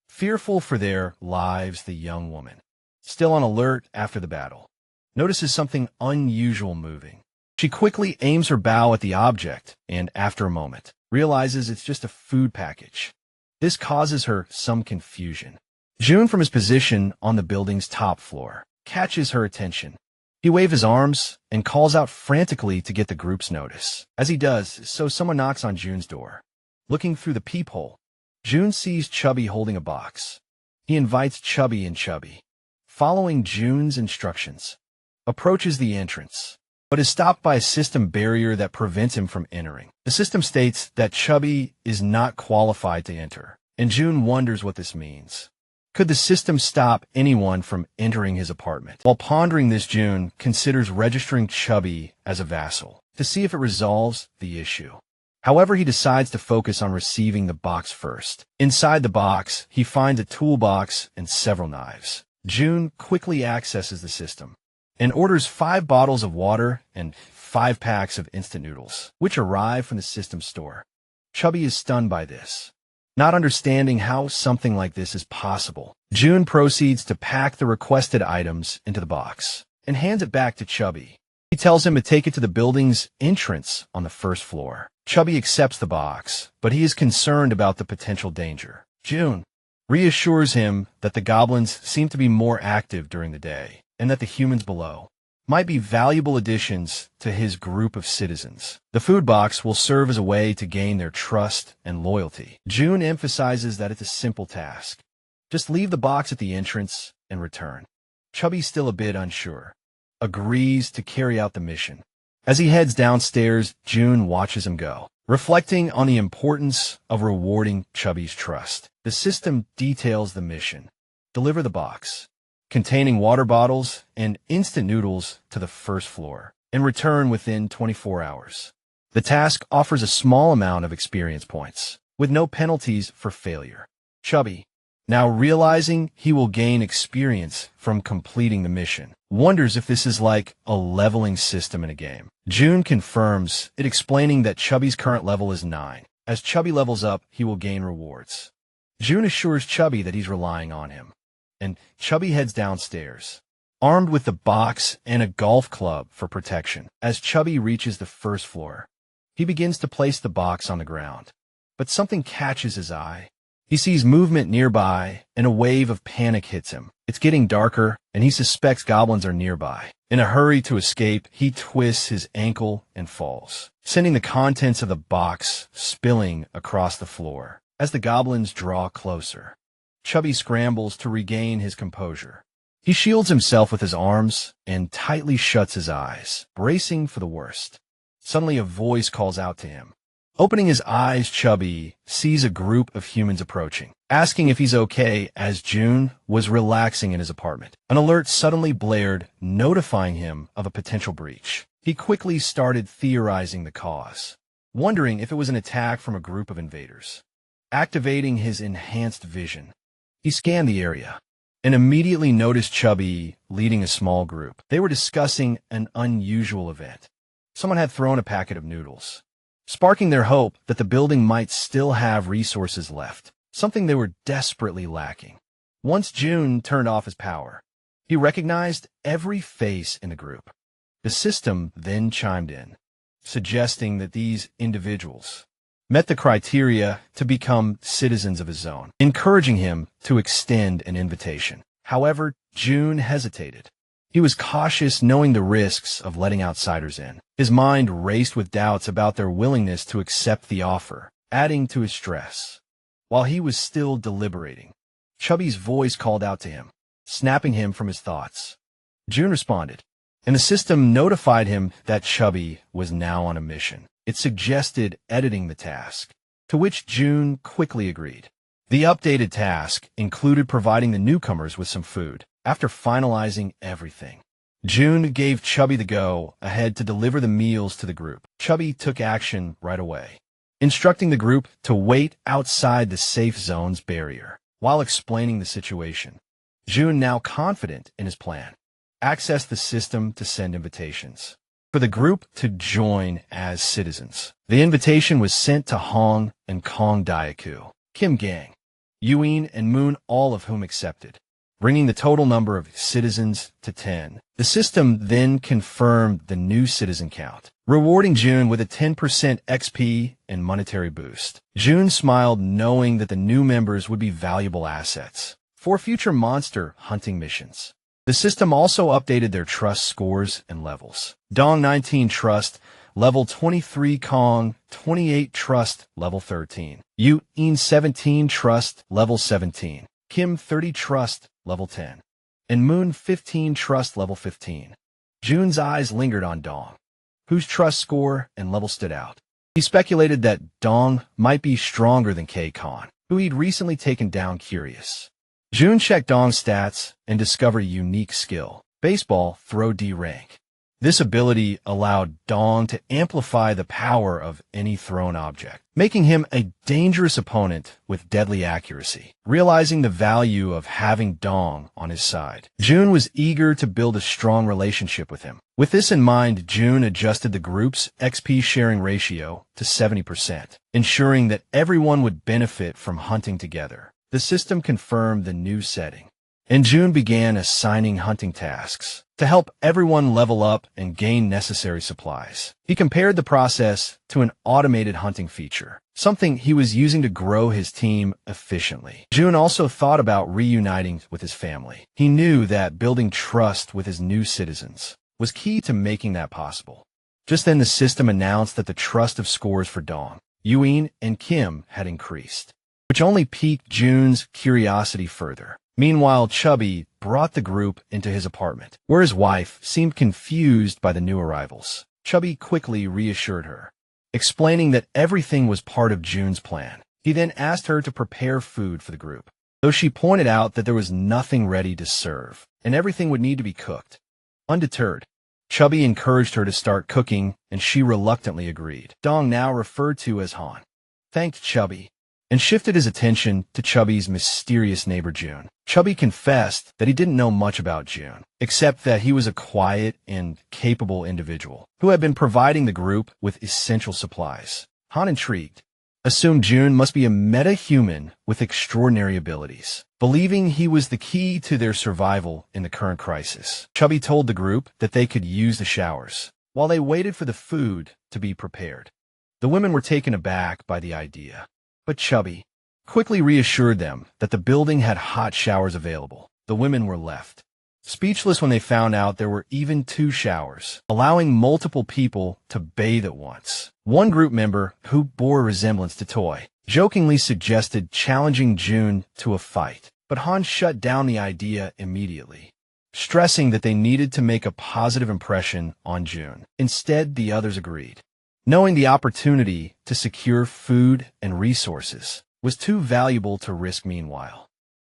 S1: Fearful for their lives, the young woman, still on alert after the battle, notices something unusual moving. She quickly aims her bow at the object and, after a moment, realizes it's just a food package. This causes her some confusion. June, from his position on the building's top floor, catches her attention. He waves his arms and calls out frantically to get the group's notice. As he does so, someone knocks on June's door. Looking through the peephole, June sees Chubby holding a box. He invites Chubby, and Chubby, following June's instructions, approaches the entrance, but is stopped by a system barrier that prevents him from entering. The system states that Chubby is not qualified to enter, and June wonders what this means. Could the system stop anyone from entering his apartment? While pondering this, June considers registering Chubby as a vassal to see if it resolves the issue. However, he decides to focus on receiving the box first. Inside the box, he finds a toolbox and several knives. June quickly accesses the system and orders 5 bottles of water and 5 packs of instant noodles, which arrive from the system store. Chubby is stunned by this, not understanding how something like this is possible. June proceeds to pack the requested items into the box and hands it back to Chubby. He tells him to take it to the building's entrance on the 1st floor. Chubby accepts the box, but he is concerned about the potential danger. June reassures him that the goblins seem to be more active during the day and that the humans below might be valuable additions to his group of citizens. The food box will serve as a way to gain their trust and loyalty. June emphasizes that it's a simple task. Just leave the box at the entrance and return. Chubby, still a bit unsure, agrees to carry out the mission. As he heads downstairs, June watches him go, reflecting on the importance of rewarding Chubby's trust. The system details the mission: deliver the box containing water bottles and instant noodles to the 1st floor and return within 24 hours. The task offers a small amount of experience points, with no penalties for failure. Chubby, now realizing he will gain experience from completing the mission, wonders if this is like a leveling system in a game. June confirms it, explaining that Chubby's current level is 9. As Chubby levels up, he will gain rewards. June assures Chubby that he's relying on him, and Chubby heads downstairs, armed with the box and a golf club for protection. As Chubby reaches the 1st floor, he begins to place the box on the ground, but something catches his eye. He sees movement nearby, and a wave of panic hits him. It's getting darker, and he suspects goblins are nearby. In a hurry to escape, he twists his ankle and falls, sending the contents of the box spilling across the floor. As the goblins draw closer, Chubby scrambles to regain his composure. He shields himself with his arms and tightly shuts his eyes, bracing for the worst. Suddenly, a voice calls out to him. Opening his eyes, Chubby sees a group of humans approaching, asking if he's okay, as June was relaxing in his apartment. An alert suddenly blared, notifying him of a potential breach. He quickly started theorizing the cause, wondering if it was an attack from a group of invaders. Activating his enhanced vision, he scanned the area and immediately noticed Chubby leading a small group. They were discussing an unusual event. Someone had thrown a packet of noodles, sparking their hope that the building might still have resources left, something they were desperately lacking. Once June turned off his power, he recognized every face in the group. The system then chimed in, suggesting that these individuals met the criteria to become citizens of his zone, encouraging him to extend an invitation. However, June hesitated. He was cautious, knowing the risks of letting outsiders in. His mind raced with doubts about their willingness to accept the offer. adding to his stress. While he was still deliberating, Chubby's voice called out to him, snapping him from his thoughts. June responded, and the system notified him that Chubby was now on a mission. It suggested editing the task, to which June quickly agreed. The updated task included providing the newcomers with some food. After finalizing everything, June gave Chubby the go-ahead to deliver the meals to the group. Chubby took action right away, instructing the group to wait outside the safe zone's barrier. While explaining the situation, June, now confident in his plan, accessed the system to send invitations for the group to join as citizens. The invitation was sent to Hong and Kong Dayaku, Kim Gang, Yuin, and Moon, all of whom accepted, bringing the total number of citizens to 10. The system then confirmed the new citizen count, rewarding June with a 10% XP and monetary boost. June smiled, knowing that the new members would be valuable assets for future monster hunting missions. The system also updated their trust scores and levels. Dong 19 trust, level 23. Kong 28 trust, level 13. Yu 17 trust, level 17. Kim 30 trust, level 10. And Moon 15 trust, level 15. June's eyes lingered on Dong, whose trust score and level stood out. He speculated that Dong might be stronger than K-Kon, who he'd recently taken down. Curious, June checked Dong's stats and discovered a unique skill: baseball throw D rank. This ability allowed Dong to amplify the power of any thrown object, making him a dangerous opponent with deadly accuracy. Realizing the value of having Dong on his side, June was eager to build a strong relationship with him. With this in mind, June adjusted the group's XP sharing ratio to 70%, ensuring that everyone would benefit from hunting together. The system confirmed the new setting, and June began assigning hunting tasks to help everyone level up and gain necessary supplies. He compared the process to an automated hunting feature, something he was using to grow his team efficiently. June also thought about reuniting with his family. He knew that building trust with his new citizens was key to making that possible. Just then, the system announced that the trust of scores for Dong, Yuin, and Kim had increased, which only piqued June's curiosity further. Meanwhile, Chubby brought the group into his apartment, where his wife seemed confused by the new arrivals. Chubby quickly reassured her, explaining that everything was part of June's plan. He then asked her to prepare food for the group, though she pointed out that there was nothing ready to serve, and everything would need to be cooked. Undeterred, Chubby encouraged her to start cooking, and she reluctantly agreed. Dong, now referred to as Han, thanked Chubby and shifted his attention to Chubby's mysterious neighbor June. Chubby confessed that he didn't know much about June, except that he was a quiet and capable individual who had been providing the group with essential supplies. Han, intrigued, assumed June must be a meta-human with extraordinary abilities, believing he was the key to their survival in the current crisis. Chubby told the group that they could use the showers while they waited for the food to be prepared. The women were taken aback by the idea, but Chubby quickly reassured them that the building had hot showers available. The women were left speechless when they found out there were even 2 showers, allowing multiple people to bathe at once. One group member, who bore a resemblance to Toy, jokingly suggested challenging June to a fight, but Han shut down the idea immediately, stressing that they needed to make a positive impression on June. Instead, the others agreed, knowing the opportunity to secure food and resources was too valuable to risk. Meanwhile,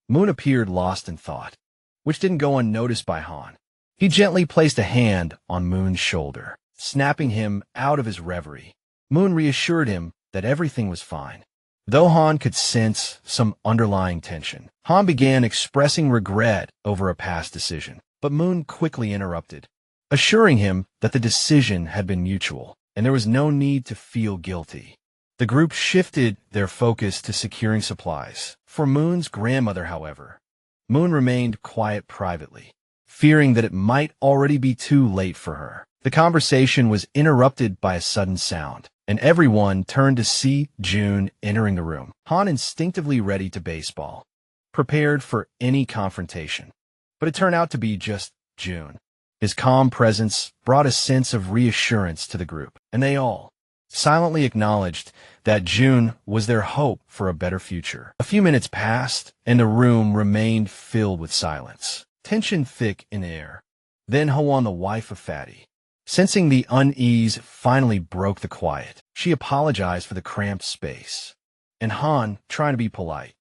S1: Moon appeared lost in thought, which didn't go unnoticed by Han. He gently placed a hand on Moon's shoulder, snapping him out of his reverie. Moon reassured him that everything was fine, though Han could sense some underlying tension. Han began expressing regret over a past decision, but Moon quickly interrupted, assuring him that the decision had been mutual, and there was no need to feel guilty. The group shifted their focus to securing supplies. For Moon's grandmother, however, Moon remained quiet privately, fearing that it might already be too late for her. The conversation was interrupted by a sudden sound, and everyone turned to see June entering the room. Han instinctively ready to baseball, prepared for any confrontation, but it turned out to be just June. His calm presence brought a sense of reassurance to the group, and they all silently acknowledged that June was their hope for a better future. A few minutes passed, and the room remained filled with silence, tension thick in the air. Then Hwan, the wife of Fatty, sensing the unease, finally broke the quiet. She apologized for the cramped space, and Han, trying to be polite,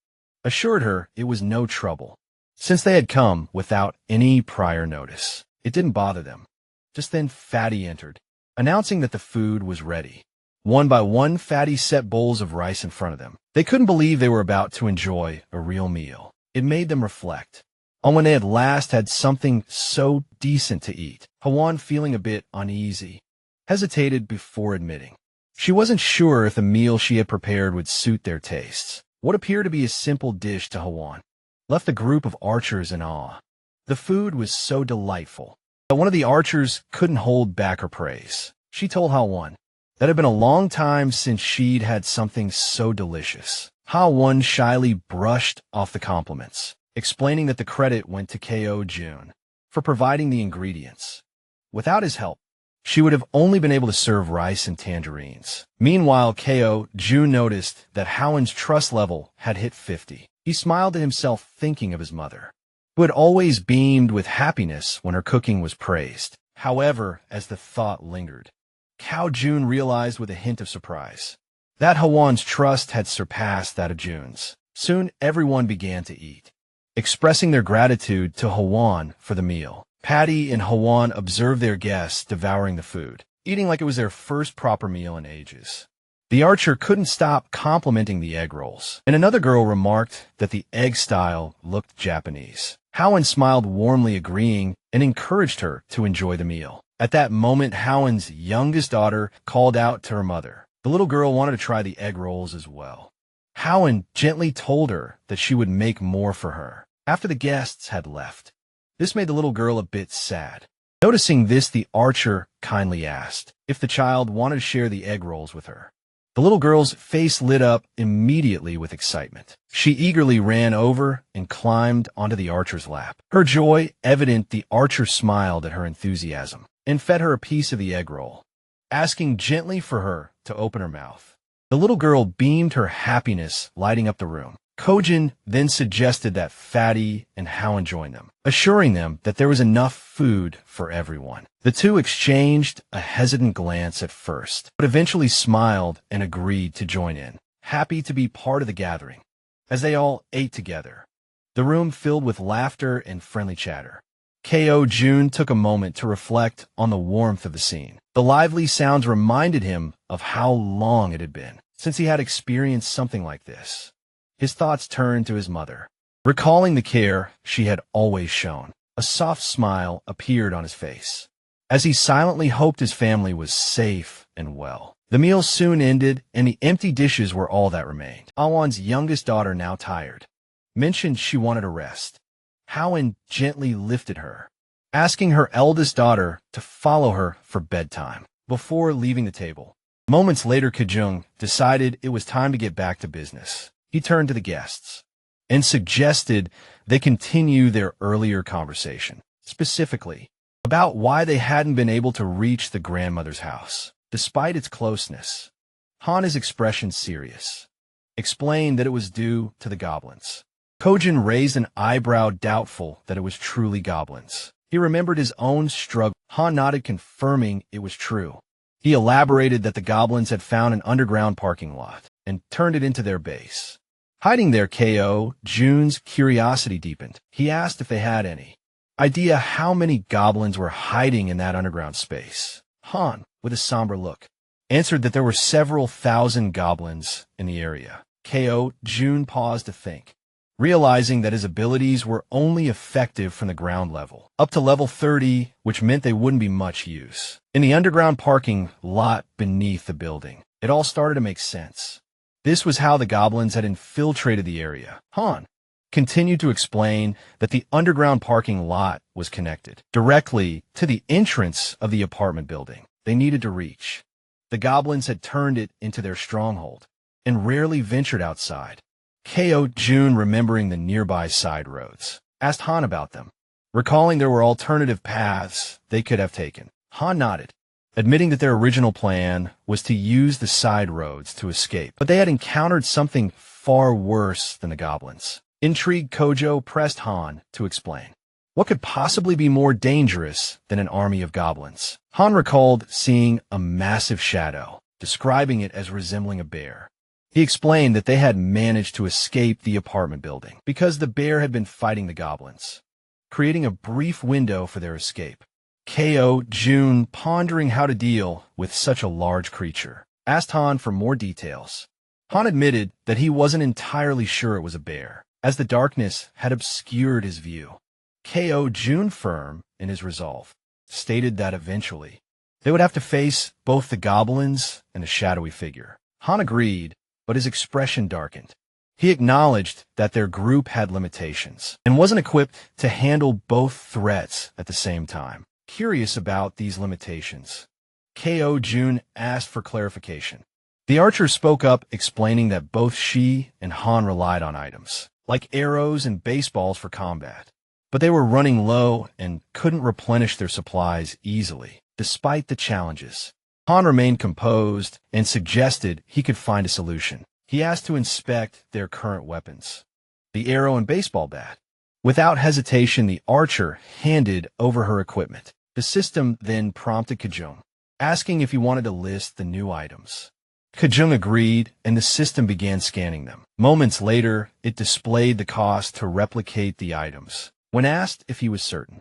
S1: assured her it was no trouble, since they had come without any prior notice. It didn't bother them. Just then Fatty entered, announcing that the food was ready. One by one, Fatty set bowls of rice in front of them. They couldn't believe they were about to enjoy a real meal. It made them reflect on when they at last had something so decent to eat. Hwan, feeling a bit uneasy, hesitated before admitting she wasn't sure if the meal she had prepared would suit their tastes. What appeared to be a simple dish to Hwan left the group of archers in awe. The food was so delightful that one of the archers couldn't hold back her praise. She told Hwan that it had been a long time since she'd had something so delicious. Hwan shyly brushed off the compliments, explaining that the credit went to Ko Jun for providing the ingredients. Without his help, she would have only been able to serve rice and tangerines. Meanwhile, Ko Jun noticed that Hwan's trust level had hit 50. He smiled to himself, thinking of his mother, who had always beamed with happiness when her cooking was praised. However, as the thought lingered, Ko Jun realized with a hint of surprise that Hwan's trust had surpassed that of Jun's. Soon everyone began to eat, expressing their gratitude to Hwan for the meal. Patty and Hwan observed their guests devouring the food, eating like it was their first proper meal in ages. The archer couldn't stop complimenting the egg rolls, and another girl remarked that the egg style looked Japanese. Hwan smiled warmly, agreeing, and encouraged her to enjoy the meal. At that moment, Hwan's youngest daughter called out to her mother. The little girl wanted to try the egg rolls as well. Hwan gently told her that she would make more for her after the guests had left. This made the little girl a bit sad. Noticing this, the archer kindly asked if the child wanted to share the egg rolls with her. The little girl's face lit up immediately with excitement. She eagerly ran over and climbed onto the archer's lap. Her joy evident, the archer smiled at her enthusiasm and fed her a piece of the egg roll, asking gently for her to open her mouth. The little girl beamed, her happiness lighting up the room. Kojin then suggested that Fatty and Hwan join them, assuring them that there was enough food for everyone. The two exchanged a hesitant glance at first, but eventually smiled and agreed to join in, happy to be part of the gathering. As they all ate together, the room filled with laughter and friendly chatter. Ko Jun took a moment to reflect on the warmth of the scene. The lively sounds reminded him of how long it had been since he had experienced something like this. His thoughts turned to his mother, recalling the care she had always shown. A soft smile appeared on his face, as he silently hoped his family was safe and well. The meal soon ended, and the empty dishes were all that remained. Hwan's youngest daughter, now tired, mentioned she wanted a rest. Hwan gently lifted her, asking her eldest daughter to follow her for bedtime before leaving the table. Moments later, Kajung decided it was time to get back to business. He turned to the guests and suggested they continue their earlier conversation, specifically about why they hadn't been able to reach the grandmother's house, despite its closeness. Hana's expression serious, explained that it was due to the goblins. Kojin raised an eyebrow, doubtful that it was truly goblins. He remembered his own struggle. Han nodded, confirming it was true. He elaborated that the goblins had found an underground parking lot and turned it into their base. Hiding there, Ko Jun's curiosity deepened. He asked if they had any idea how many goblins were hiding in that underground space. Han, with a somber look, answered that there were several thousand goblins in the area. Ko Jun paused to think, realizing that his abilities were only effective from the ground level, up to level 30, which meant they wouldn't be much use. In the underground parking lot beneath the building, it all started to make sense. This was how the goblins had infiltrated the area. Han continued to explain that the underground parking lot was connected directly to the entrance of the apartment building they needed to reach. The goblins had turned it into their stronghold and rarely ventured outside. Ko Jun, remembering the nearby side roads, asked Han about them, recalling there were alternative paths they could have taken. Han nodded, admitting that their original plan was to use the side roads to escape. But they had encountered something far worse than the goblins. Intrigued, Kojo pressed Han to explain. What could possibly be more dangerous than an army of goblins? Han recalled seeing a massive shadow, describing it as resembling a bear. He explained that they had managed to escape the apartment building because the bear had been fighting the goblins, creating a brief window for their escape. Ko Jun, pondering how to deal with such a large creature, asked Han for more details. Han admitted that he wasn't entirely sure it was a bear, as the darkness had obscured his view. Ko Jun, firm in his resolve, stated that eventually they would have to face both the goblins and the shadowy figure. Han agreed, but his expression darkened. He acknowledged that their group had limitations and wasn't equipped to handle both threats at the same time. Curious about these limitations, Ko Jun asked for clarification. The archer spoke up, explaining that both she and Han relied on items, like arrows and baseballs for combat, but they were running low and couldn't replenish their supplies easily, despite the challenges. Han remained composed and suggested he could find a solution. He asked to inspect their current weapons, the arrow and baseball bat. Without hesitation, the archer handed over her equipment. The system then prompted Kajung, asking if he wanted to list the new items. Kajung agreed, and the system began scanning them. Moments later, it displayed the cost to replicate the items. When asked if he was certain,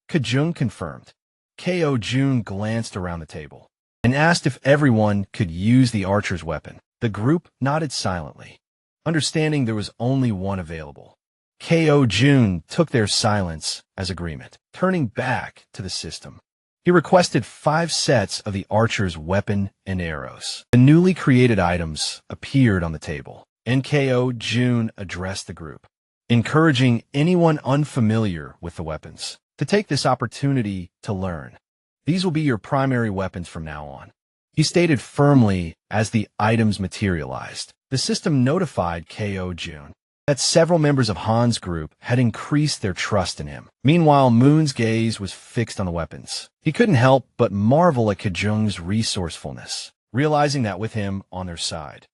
S1: Kajung confirmed. Ko Jun glanced around the table and asked if everyone could use the archer's weapon. The group nodded silently, understanding there was only one available. Ko Jun took their silence as agreement. Turning back to the system, he requested 5 sets of the archer's weapon and arrows. The newly created items appeared on the table, and Ko Jun addressed the group, encouraging anyone unfamiliar with the weapons to take this opportunity to learn. These will be your primary weapons from now on, he stated firmly as the items materialized. The system notified Ko Jun that several members of Han's group had increased their trust in him. Meanwhile, Moon's gaze was fixed on the weapons. He couldn't help but marvel at Kajung's resourcefulness, realizing that with him on their side,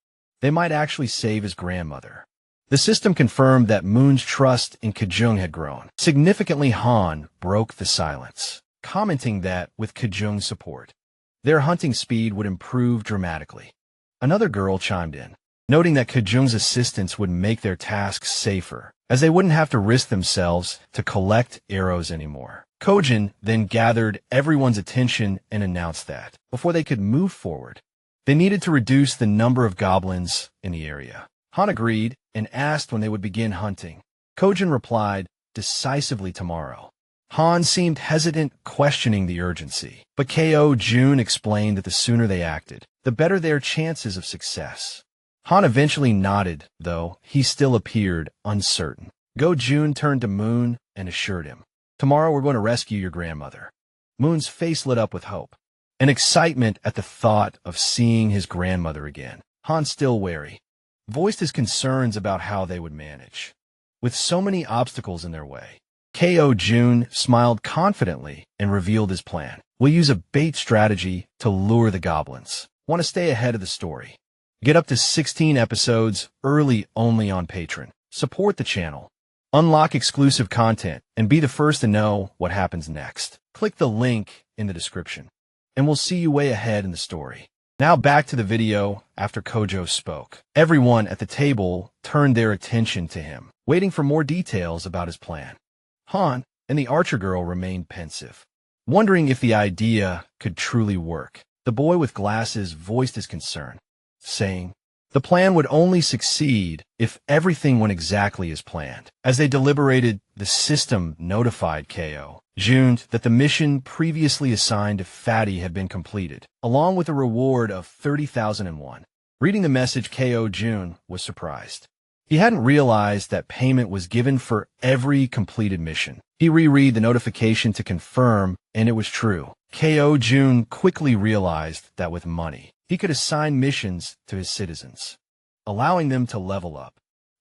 S1: they might actually save his grandmother. The system confirmed that Moon's trust in Kajung had grown. Significantly, Han broke the silence, commenting that with Kajung's support, their hunting speed would improve dramatically. Another girl chimed in, noting that Kajung's assistance would make their tasks safer, as they wouldn't have to risk themselves to collect arrows anymore. Kojin then gathered everyone's attention and announced that, before they could move forward, they needed to reduce the number of goblins in the area. Han agreed and asked when they would begin hunting. Kojin replied, decisively tomorrow. Han seemed hesitant, questioning the urgency, but Ko Jun explained that the sooner they acted, the better their chances of success. Han eventually nodded, though he still appeared uncertain. Go Jun turned to Moon and assured him, tomorrow we're going to rescue your grandmother. Moon's face lit up with hope and excitement at the thought of seeing his grandmother again. Han, still wary, voiced his concerns about how they would manage, with so many obstacles in their way. Ko Jun smiled confidently and revealed his plan. We'll use a bait strategy to lure the goblins. Want to stay ahead of the story? Get up to 16 episodes early only on Patreon. Support the channel. Unlock exclusive content and be the first to know what happens next. Click the link in the description, and we'll see you way ahead in the story. Now back to the video. After Kojo spoke, everyone at the table turned their attention to him, waiting for more details about his plan. Han and the archer girl remained pensive, wondering if the idea could truly work. The boy with glasses voiced his concern, saying the plan would only succeed if everything went exactly as planned. As they deliberated, the system notified Ko Jun that the mission previously assigned to Fatty had been completed, along with a reward of 30,001. Reading the message, Ko Jun was surprised. He hadn't realized that payment was given for every completed mission. He reread the notification to confirm, and it was true. Ko Jun quickly realized that with money, he could assign missions to his citizens, allowing them to level up.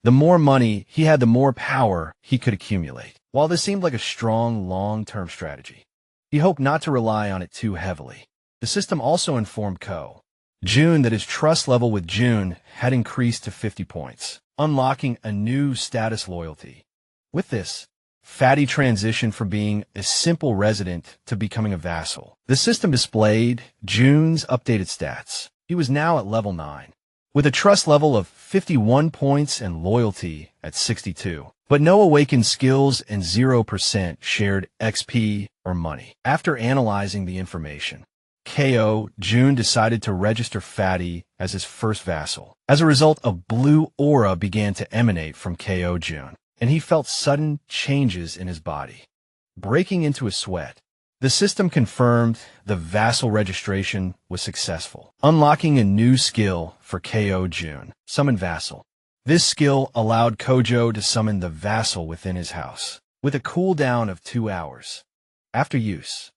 S1: The more money he had, the more power he could accumulate. While this seemed like a strong, long-term strategy, he hoped not to rely on it too heavily. The system also informed June that his trust level with June had increased to 50 points, unlocking a new status loyalty. With this, Fatty transitioned from being a simple resident to becoming a vassal. The system displayed June's updated stats. He was now at level 9, with a trust level of 51 points and loyalty at 62, but no awakened skills and 0% shared XP or money. After analyzing the information, June decided to register Fatty as his first vassal. As a result, a blue aura began to emanate from June, and he felt sudden changes in his body. Breaking into a sweat, the system confirmed the vassal registration was successful, unlocking a new skill for June, Summon Vassal. This skill allowed Kojo to summon the vassal within his house, with a cooldown of 2 hours. After use,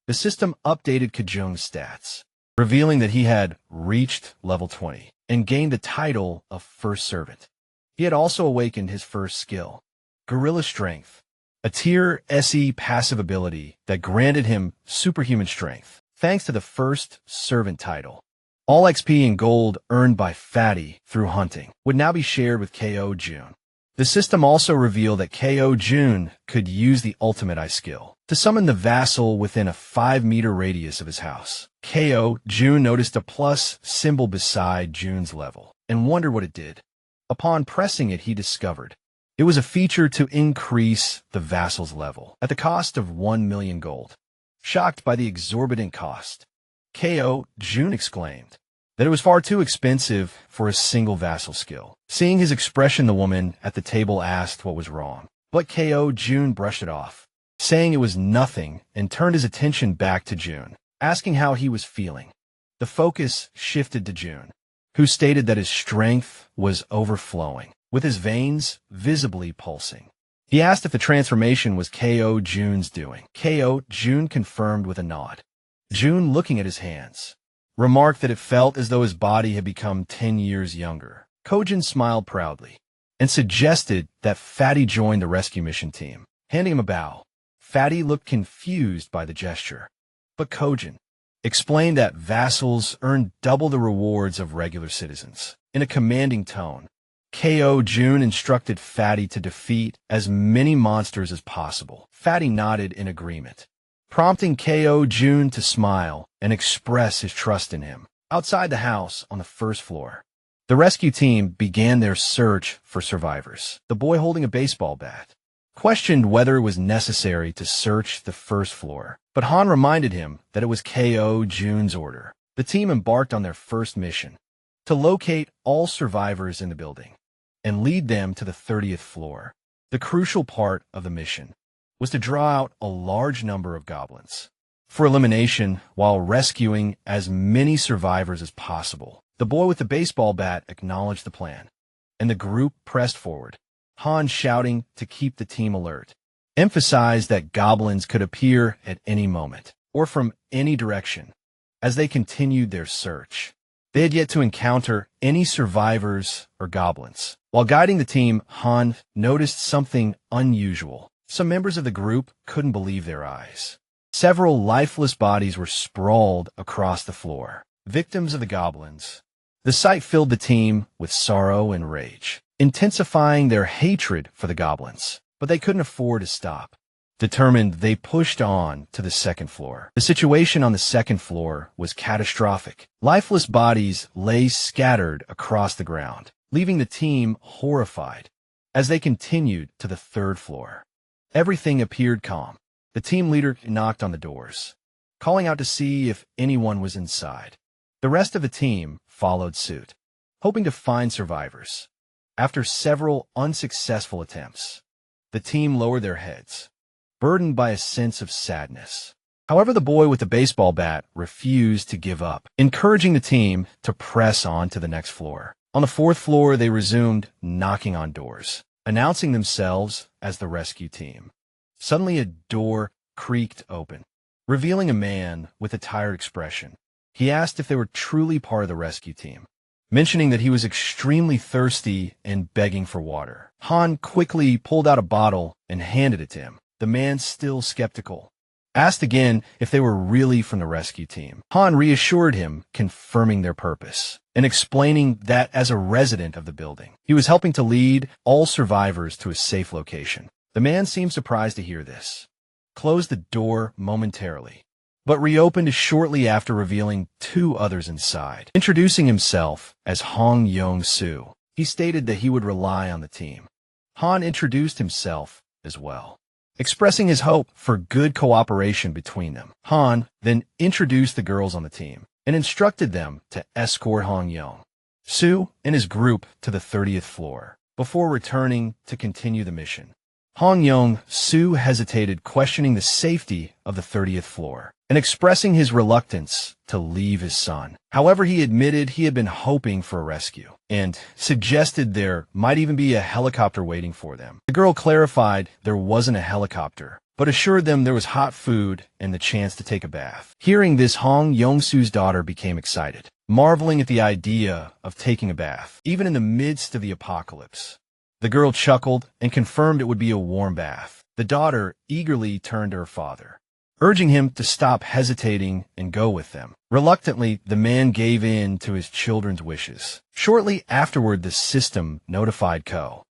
S1: the system updated Kojung's stats, revealing that he had reached level 20 and gained the title of First Servant. He had also awakened his first skill, Gorilla Strength, a tier SE passive ability that granted him superhuman strength. Thanks to the First Servant title, all XP and gold earned by Fatty through hunting would now be shared with June. The system also revealed that June could use the Ultimate Eye skill to summon the vassal within a 5-meter radius of his house. June noticed a plus symbol beside June's level and wondered what it did. Upon pressing it, he discovered it was a feature to increase the vassal's level at the cost of 1 million gold. Shocked by the exorbitant cost, June exclaimed that it was far too expensive for a single vassal skill. Seeing his expression, the woman at the table asked what was wrong, but June brushed it off, saying it was nothing, and turned his attention back to June, asking how he was feeling. The focus shifted to June, who stated that his strength was overflowing, with his veins visibly pulsing. He asked if the transformation was June's doing. June confirmed with a nod. June, looking at his hands, remarked that it felt as though his body had become 10 years younger. Kojun smiled proudly and suggested that Fatty join the rescue mission team. Handing him a bow, Fatty looked confused by the gesture, but Kojun explained that vassals earn double the rewards of regular citizens. In a commanding tone, June instructed Fatty to defeat as many monsters as possible. Fatty nodded in agreement, prompting June to smile and express his trust in him. Outside the house on the first floor, the rescue team began their search for survivors. The boy holding a baseball bat questioned whether it was necessary to search the first floor, but Han reminded him that it was June's order. The team embarked on their first mission to locate all survivors in the building and lead them to the 30th floor. The crucial part of the mission was to draw out a large number of goblins for elimination while rescuing as many survivors as possible. The boy with the baseball bat acknowledged the plan, and the group pressed forward. Han, shouting to keep the team alert, emphasized that goblins could appear at any moment or from any direction. As they continued their search, they had yet to encounter any survivors or goblins. While guiding the team, Han noticed something unusual. Some members of the group couldn't believe their eyes. Several lifeless bodies were sprawled across the floor, victims of the goblins. The sight filled the team with sorrow and rage, intensifying their hatred for the goblins. But they couldn't afford to stop. Determined, they pushed on to the second floor. The situation on the second floor was catastrophic. Lifeless bodies lay scattered across the ground, leaving the team horrified. As they continued to the third floor, everything appeared calm. The team leader knocked on the doors, calling out to see if anyone was inside. The rest of the team followed suit, hoping to find survivors. After several unsuccessful attempts, the team lowered their heads, burdened by a sense of sadness. However, the boy with the baseball bat refused to give up, encouraging the team to press on to the next floor. On the fourth floor, they resumed knocking on doors, announcing themselves as the rescue team. Suddenly, a door creaked open, revealing a man with a tired expression. He asked if they were truly part of the rescue team, mentioning that he was extremely thirsty and begging for water. Han quickly pulled out a bottle and handed it to him. The man, still skeptical, asked again if they were really from the rescue team. Han reassured him, confirming their purpose, and explaining that as a resident of the building, he was helping to lead all survivors to a safe location. The man seemed surprised to hear this, closed the door momentarily, but reopened shortly after revealing two others inside. Introducing himself as Hong Yong-soo, he stated that he would rely on the team. Han introduced himself as well, expressing his hope for good cooperation between them. Han then introduced the girls on the team and instructed them to escort Hong Yong-soo and his group to the 30th floor before returning to continue the mission. Hong Yong-soo hesitated, questioning the safety of the 30th floor and expressing his reluctance to leave his son. However, he admitted he had been hoping for a rescue and suggested there might even be a helicopter waiting for them. The girl clarified there wasn't a helicopter, but assured them there was hot food and the chance to take a bath. Hearing this, Hong Yong-soo's daughter became excited, marveling at the idea of taking a bath, even in the midst of the apocalypse. The girl chuckled and confirmed it would be a warm bath. The daughter eagerly turned to her father, urging him to stop hesitating and go with them. Reluctantly, the man gave in to his children's wishes. Shortly afterward, the system notified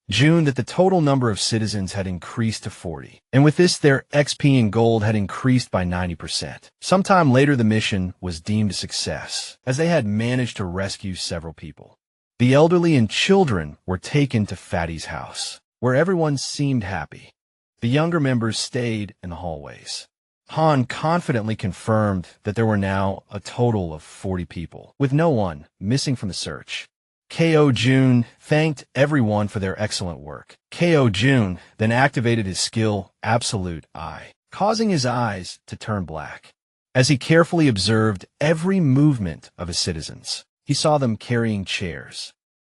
S1: June that the total number of citizens had increased to 40, and with this, their XP and gold had increased by 90%. Sometime later, the mission was deemed a success, as they had managed to rescue several people. The elderly and children were taken to Fatty's house, where everyone seemed happy. The younger members stayed in the hallways. Han confidently confirmed that there were now a total of 40 people, with no one missing from the search. June thanked everyone for their excellent work. June then activated his skill, Absolute Eye, causing his eyes to turn black. As he carefully observed every movement of his citizens, he saw them carrying chairs,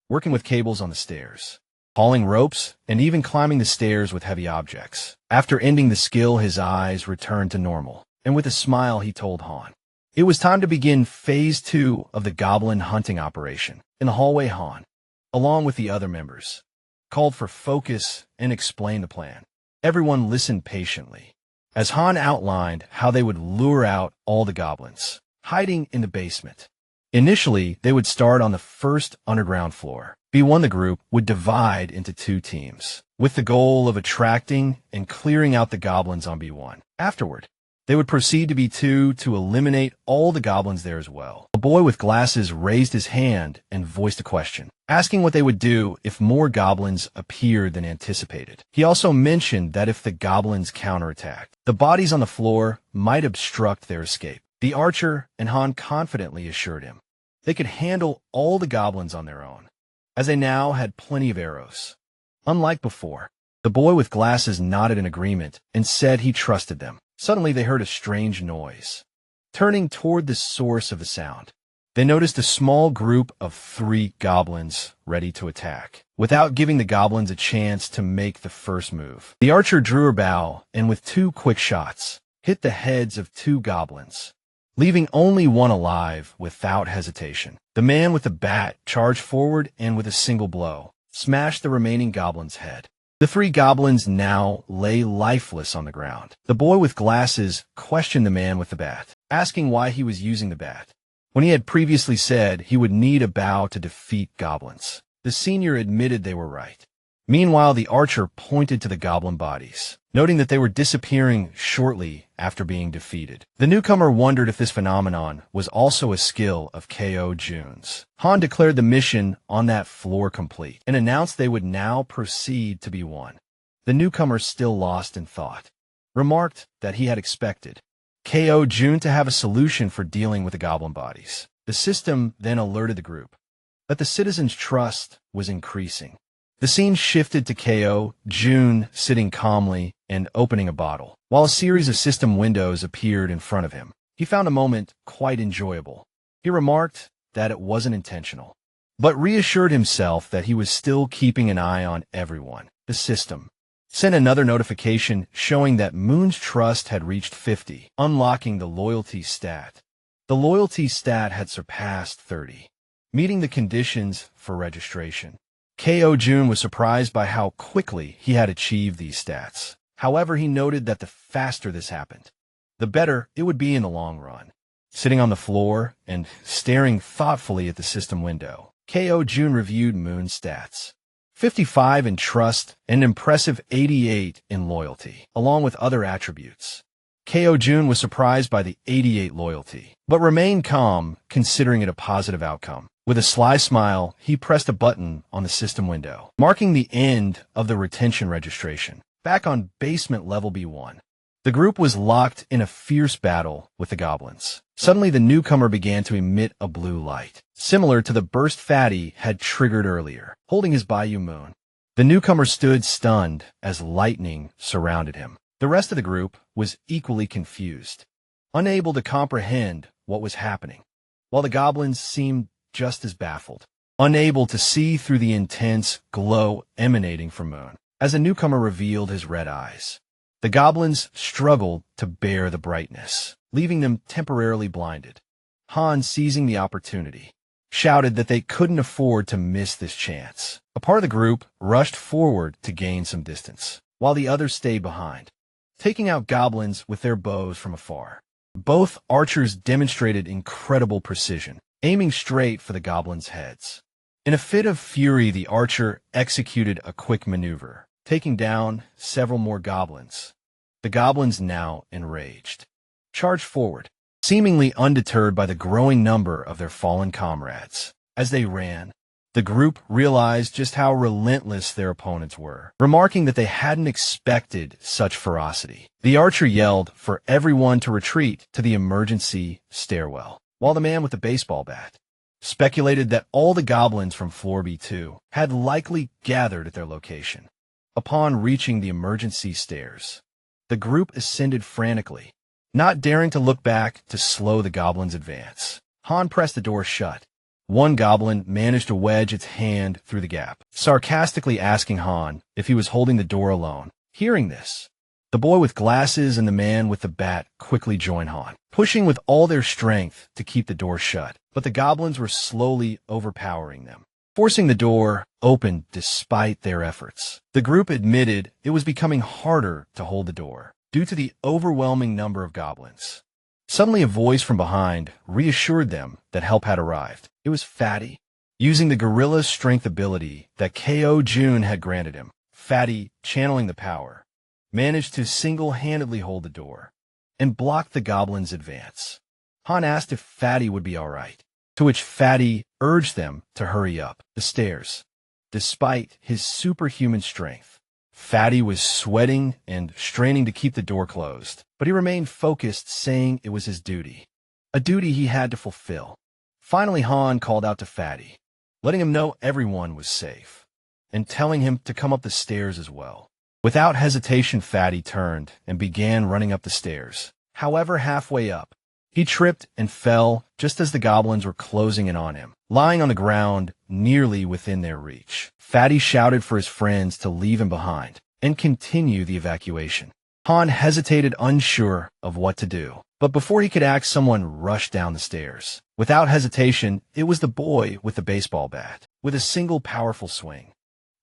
S1: working with cables on the stairs, hauling ropes, and even climbing the stairs with heavy objects. After ending the skill, his eyes returned to normal, and with a smile he told Han it was time to begin Phase 2 of the Goblin hunting operation. In the hallway, Han, along with the other members, called for focus and explained the plan. Everyone listened patiently, as Han outlined how they would lure out all the goblins hiding in the basement. Initially, they would start on the first underground floor. B1, the group, would divide into two teams, with the goal of attracting and clearing out the goblins on B1. Afterward, they would proceed to B2 to eliminate all the goblins there as well. A boy with glasses raised his hand and voiced a question, asking what they would do if more goblins appeared than anticipated. He also mentioned that if the goblins counterattacked, the bodies on the floor might obstruct their escape. The archer and Han confidently assured him they could handle all the goblins on their own, as they now had plenty of arrows. Unlike before, the boy with glasses nodded in agreement and said he trusted them. Suddenly, they heard a strange noise. Turning toward the source of the sound, they noticed a small group of 3 goblins ready to attack. Without giving the goblins a chance to make the first move, the archer drew her bow and with 2 quick shots, hit the heads of 2 goblins, leaving only one alive without hesitation. The man with the bat charged forward and with a single blow, smashed the remaining goblin's head. The 3 goblins now lay lifeless on the ground. The boy with glasses questioned the man with the bat, asking why he was using the bat, when he had previously said he would need a bow to defeat goblins. The senior admitted they were right. Meanwhile, the archer pointed to the goblin bodies, noting that they were disappearing shortly after being defeated. The newcomer wondered if this phenomenon was also a skill of June's. Han declared the mission on that floor complete and announced they would now proceed to B1. The newcomer, still lost in thought, remarked that he had expected June to have a solution for dealing with the goblin bodies. The system then alerted the group that the citizens' trust was increasing. The scene shifted to June sitting calmly and opening a bottle, while a series of system windows appeared in front of him. He found a moment quite enjoyable. He remarked that it wasn't intentional, but reassured himself that he was still keeping an eye on everyone. The system sent another notification showing that Moon's trust had reached 50, unlocking the loyalty stat. The loyalty stat had surpassed 30, meeting the conditions for registration. June was surprised by how quickly he had achieved these stats. However, he noted that the faster this happened, the better it would be in the long run. Sitting on the floor and staring thoughtfully at the system window, Ko Jun reviewed Moon's stats. 55 in trust and an impressive 88 in loyalty, along with other attributes. Ko Jun was surprised by the 88 loyalty, but remained calm, considering it a positive outcome. With a sly smile, he pressed a button on the system window, marking the end of the retention registration. Back on basement level B1. The group was locked in a fierce battle with the goblins. Suddenly, the newcomer began to emit a blue light, similar to the burst Fatty had triggered earlier, holding his Bayou Moon. The newcomer stood stunned as lightning surrounded him. The rest of the group was equally confused, unable to comprehend what was happening, while the goblins seemed just as baffled, unable to see through the intense glow emanating from Moon. As the newcomer revealed his red eyes, the goblins struggled to bear the brightness, leaving them temporarily blinded. Han, seizing the opportunity, shouted that they couldn't afford to miss this chance. A part of the group rushed forward to gain some distance, while the others stayed behind, taking out goblins with their bows from afar. Both archers demonstrated incredible precision, aiming straight for the goblins' heads. In a fit of fury, the archer executed a quick maneuver, taking down several more goblins. The goblins, now enraged, charged forward, seemingly undeterred by the growing number of their fallen comrades. As they ran, the group realized just how relentless their opponents were, remarking that they hadn't expected such ferocity. The archer yelled for everyone to retreat to the emergency stairwell, while the man with the baseball bat speculated that all the goblins from floor B2 had likely gathered at their location. Upon reaching the emergency stairs, the group ascended frantically, not daring to look back to slow the goblins' advance. Han pressed the door shut. One goblin managed to wedge its hand through the gap, sarcastically asking Han if he was holding the door alone. Hearing this, the boy with glasses and the man with the bat quickly joined Han, pushing with all their strength to keep the door shut. But the goblins were slowly overpowering them, forcing the door open despite their efforts. The group admitted it was becoming harder to hold the door due to the overwhelming number of goblins. Suddenly, a voice from behind reassured them that help had arrived. It was Fatty. Using the gorilla strength ability that Ko Jun had granted him, Fatty, channeling the power, managed to single-handedly hold the door and block the goblins' advance. Han asked if Fatty would be all right, to which Fatty urged them to hurry up the stairs. Despite his superhuman strength, Fatty was sweating and straining to keep the door closed, but he remained focused, saying it was his duty, a duty he had to fulfill. Finally, Han called out to Fatty, letting him know everyone was safe, and telling him to come up the stairs as well. Without hesitation, Fatty turned and began running up the stairs. However, halfway up, he tripped and fell just as the goblins were closing in on him, lying on the ground nearly within their reach. Fatty shouted for his friends to leave him behind and continue the evacuation. Han hesitated, unsure of what to do, but before he could act, someone rushed down the stairs. Without hesitation, it was the boy with the baseball bat. With a single powerful swing,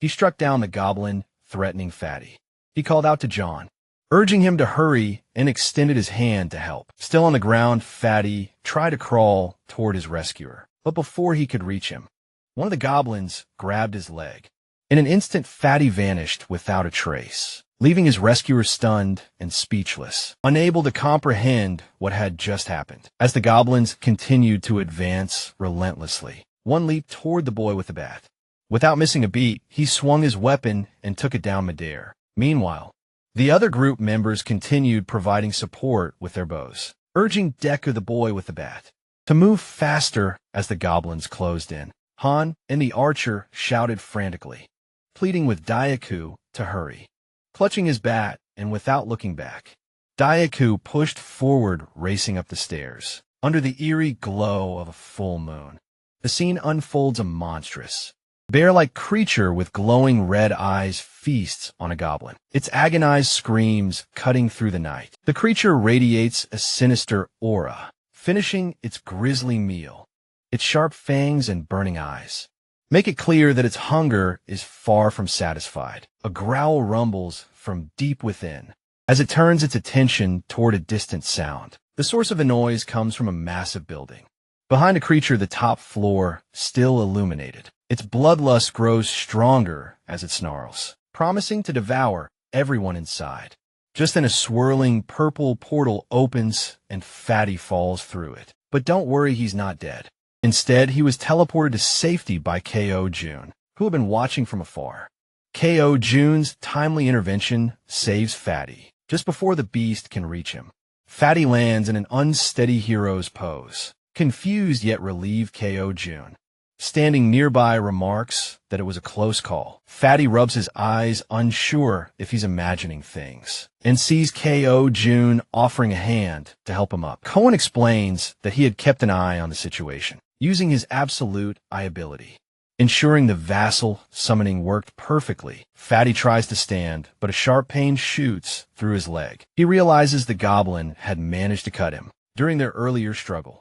S1: he struck down the goblin, threatening Fatty. He called out to John, urging him to hurry, and extended his hand to help. Still on the ground, Fatty tried to crawl toward his rescuer, but before he could reach him, one of the goblins grabbed his leg. In an instant, Fatty vanished without a trace, leaving his rescuer stunned and speechless, unable to comprehend what had just happened. As the goblins continued to advance relentlessly, one leaped toward the boy with the bat. Without missing a beat, he swung his weapon and took it down midair. Meanwhile, the other group members continued providing support with their bows, urging Decker, the boy with the bat, to move faster as the goblins closed in. Han and the archer shouted frantically, pleading with Daiku to hurry. Clutching his bat and without looking back, Daiku pushed forward, racing up the stairs. Under the eerie glow of a full moon, the scene unfolds. A monstrous, bear-like creature with glowing red eyes feasts on a goblin, its agonized screams cutting through the night. The creature radiates a sinister aura, finishing its grisly meal. Its sharp fangs and burning eyes make it clear that its hunger is far from satisfied. A growl rumbles from deep within, as it turns its attention toward a distant sound. The source of the noise comes from a massive building. Behind a creature, the top floor still illuminated. Its bloodlust grows stronger as it snarls, promising to devour everyone inside. Just then, a swirling purple portal opens and Fatty falls through it. But don't worry, he's not dead. Instead, he was teleported to safety by Ko Jun, who had been watching from afar. Ko Jun's timely intervention saves Fatty just before the beast can reach him. Fatty lands in an unsteady hero's pose. Confused yet relieved, Ko Jun, standing nearby, remarks that it was a close call. Fatty rubs his eyes, unsure if he's imagining things, and sees Ko Jun offering a hand to help him up. Cohen explains that he had kept an eye on the situation, using his absolute eye ability, ensuring the vassal summoning worked perfectly. Fatty tries to stand, but a sharp pain shoots through his leg. He realizes the goblin had managed to cut him during their earlier struggle.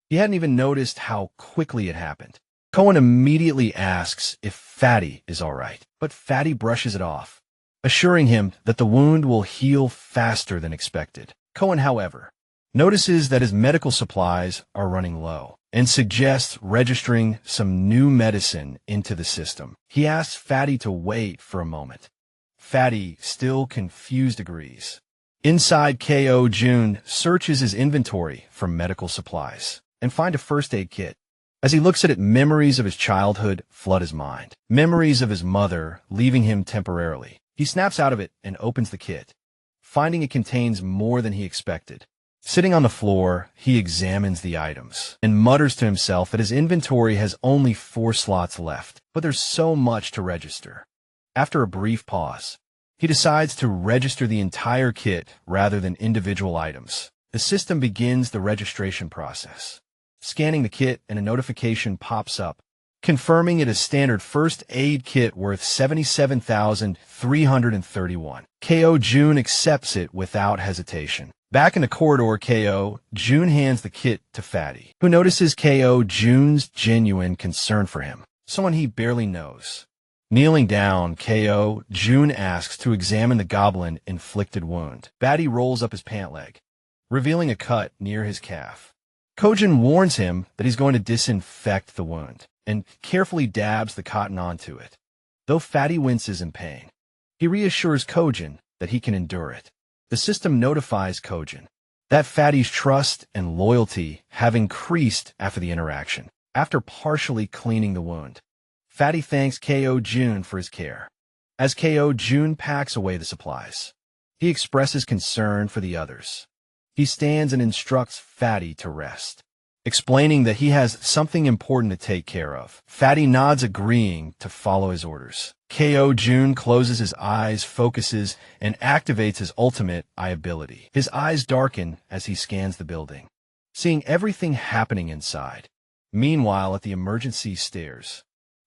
S1: He hadn't even noticed how quickly it happened. Cohen immediately asks if Fatty is all right, but Fatty brushes it off, assuring him that the wound will heal faster than expected. Cohen, however, notices that his medical supplies are running low and suggests registering some new medicine into the system. He asks Fatty to wait for a moment. Fatty, still confused, agrees. Inside, Ko Jun searches his inventory for medical supplies and finds a first aid kit. As he looks at it, memories of his childhood flood his mind. Memories of his mother leaving him temporarily. He snaps out of it and opens the kit, finding it contains more than he expected. Sitting on the floor, he examines the items and mutters to himself that his inventory has only 4 slots left, but there's so much to register. After a brief pause, he decides to register the entire kit rather than individual items. The system begins the registration process, scanning the kit, and a notification pops up, confirming it is standard first aid kit worth 77,331. Ko Jun accepts it without hesitation. Back in the corridor, Ko Jun hands the kit to Fatty, who notices Ko Jun's genuine concern for him, someone he barely knows. Kneeling down, Ko Jun asks to examine the goblin-inflicted wound. Fatty rolls up his pant leg, revealing a cut near his calf. Kojin warns him that he's going to disinfect the wound and carefully dabs the cotton onto it. Though Fatty winces in pain, he reassures Kojin that he can endure it. The system notifies Kojin that Fatty's trust and loyalty have increased after the interaction. After partially cleaning the wound, Fatty thanks Ko Jun for his care. As Ko Jun packs away the supplies, he expresses concern for the others. He stands and instructs Fatty to rest, explaining that he has something important to take care of. Fatty nods, agreeing to follow his orders. Ko Jun closes his eyes, focuses, and activates his ultimate eye ability. His eyes darken as he scans the building, seeing everything happening inside. Meanwhile, at the emergency stairs,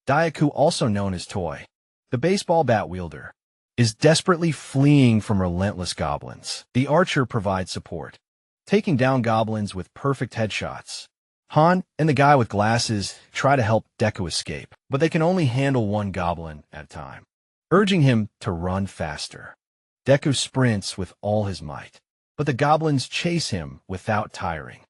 S1: Daiku, also known as Toy, the baseball bat wielder, is desperately fleeing from relentless goblins. The archer provides support, taking down goblins with perfect headshots. Han and the guy with glasses try to help Deku escape, but they can only handle one goblin at a time, urging him to run faster. Deku sprints with all his might, but the goblins chase him without tiring.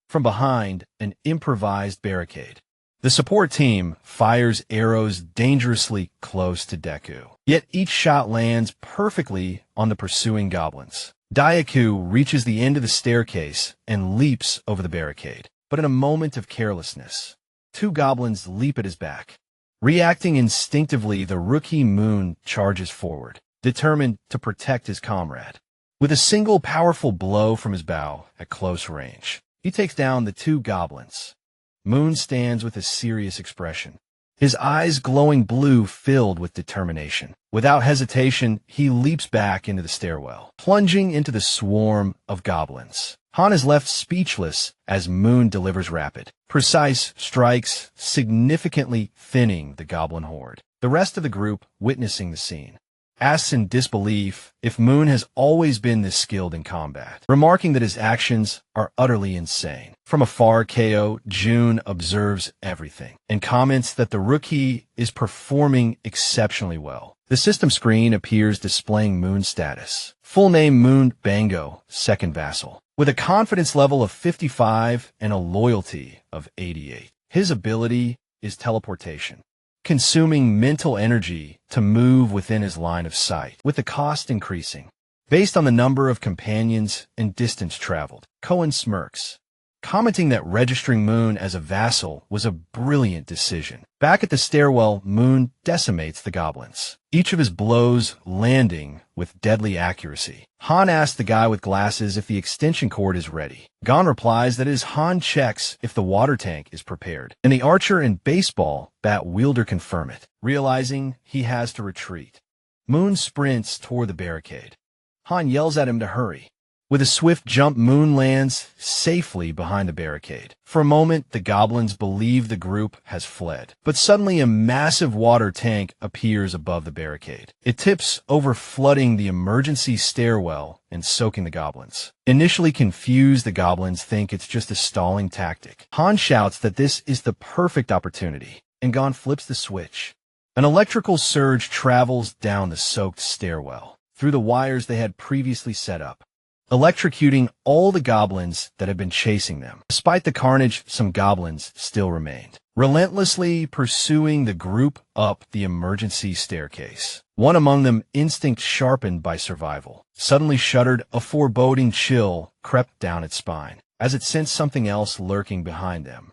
S1: From behind, an improvised barricade. The support team fires arrows dangerously close to Deku, yet each shot lands perfectly on the pursuing goblins. Daiku reaches the end of the staircase and leaps over the barricade, but in a moment of carelessness, 2 goblins leap at his back. Reacting instinctively, the rookie Moon charges forward, determined to protect his comrade. With a single powerful blow from his bow at close range, he takes down the 2 goblins. Moon stands with a serious expression, his eyes glowing blue, filled with determination. Without hesitation, he leaps back into the stairwell, plunging into the swarm of goblins. Han is left speechless as Moon delivers rapid, precise strikes, significantly thinning the goblin horde. The rest of the group witnessing the scene asks in disbelief if Moon has always been this skilled in combat, remarking that his actions are utterly insane. From afar, KO, June observes everything and comments that the rookie is performing exceptionally well. The system screen appears displaying Moon's status. Full name Moon Bango, second vassal, with a confidence level of 55 and a loyalty of 88. His ability is teleportation, consuming mental energy to move within his line of sight, with the cost increasing based on the number of companions and distance traveled. Cohen smirks, commenting that registering Moon as a vassal was a brilliant decision. Back at the stairwell, Moon decimates the goblins, each of his blows landing with deadly accuracy. Han asks the guy with glasses if the extension cord is ready. Gon replies that as Han checks if the water tank is prepared, and the archer and baseball bat wielder confirm it, realizing he has to retreat. Moon sprints toward the barricade. Han yells at him to hurry. With a swift jump, Moon lands safely behind the barricade. For a moment, the goblins believe the group has fled, but suddenly a massive water tank appears above the barricade. It tips over, flooding the emergency stairwell and soaking the goblins. Initially confused, the goblins think it's just a stalling tactic. Han shouts that this is the perfect opportunity, and Gon flips the switch. An electrical surge travels down the soaked stairwell, through the wires they had previously set up, electrocuting all the goblins that had been chasing them. Despite the carnage, some goblins still remained, relentlessly pursuing the group up the emergency staircase. One among them, instinct sharpened by survival, suddenly shuddered. A foreboding chill crept down its spine as it sensed something else lurking behind them.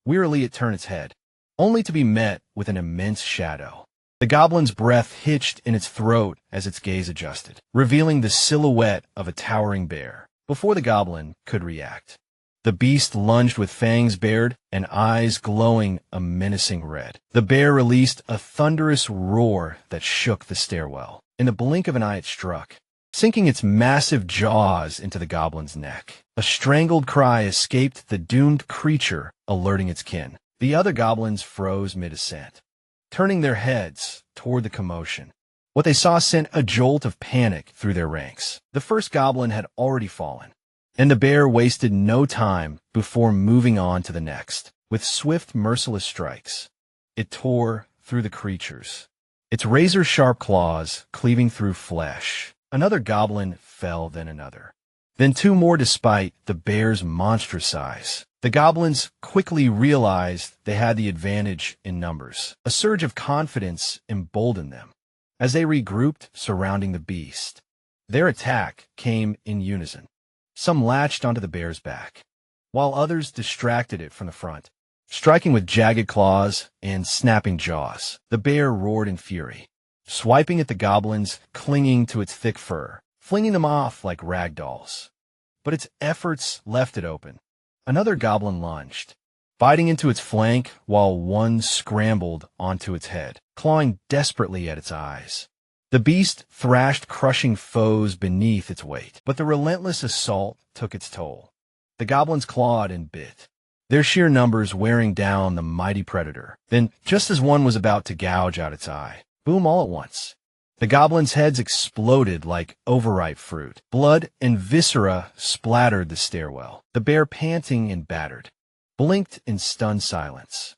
S1: Wearily, it turned its head, only to be met with an immense shadow. The goblin's breath hitched in its throat as its gaze adjusted, revealing the silhouette of a towering bear. Before the goblin could react, the beast lunged with fangs bared and eyes glowing a menacing red. The bear released a thunderous roar that shook the stairwell. In the blink of an eye, it struck, sinking its massive jaws into the goblin's neck. A strangled cry escaped the doomed creature, alerting its kin. The other goblins froze mid-ascent, turning their heads toward the commotion. What they saw sent a jolt of panic through their ranks. The first goblin had already fallen, and the bear wasted no time before moving on to the next. With swift, merciless strikes, it tore through the creatures, its razor-sharp claws cleaving through flesh. Another goblin fell, then another, then two more. Despite the bear's monstrous size, the goblins quickly realized they had the advantage in numbers. A surge of confidence emboldened them as they regrouped surrounding the beast. Their attack came in unison. Some latched onto the bear's back, while others distracted it from the front, striking with jagged claws and snapping jaws. The bear roared in fury, swiping at the goblins clinging to its thick fur, flinging them off like rag dolls. But its efforts left it open. Another goblin lunged, biting into its flank while one scrambled onto its head, clawing desperately at its eyes. The beast thrashed, crushing foes beneath its weight, but the relentless assault took its toll. The goblins clawed and bit, their sheer numbers wearing down the mighty predator. Then, just as one was about to gouge out its eye, boom, all at once, the goblins' heads exploded like overripe fruit. Blood and viscera splattered the stairwell. The bear, panting and battered, blinked in stunned silence.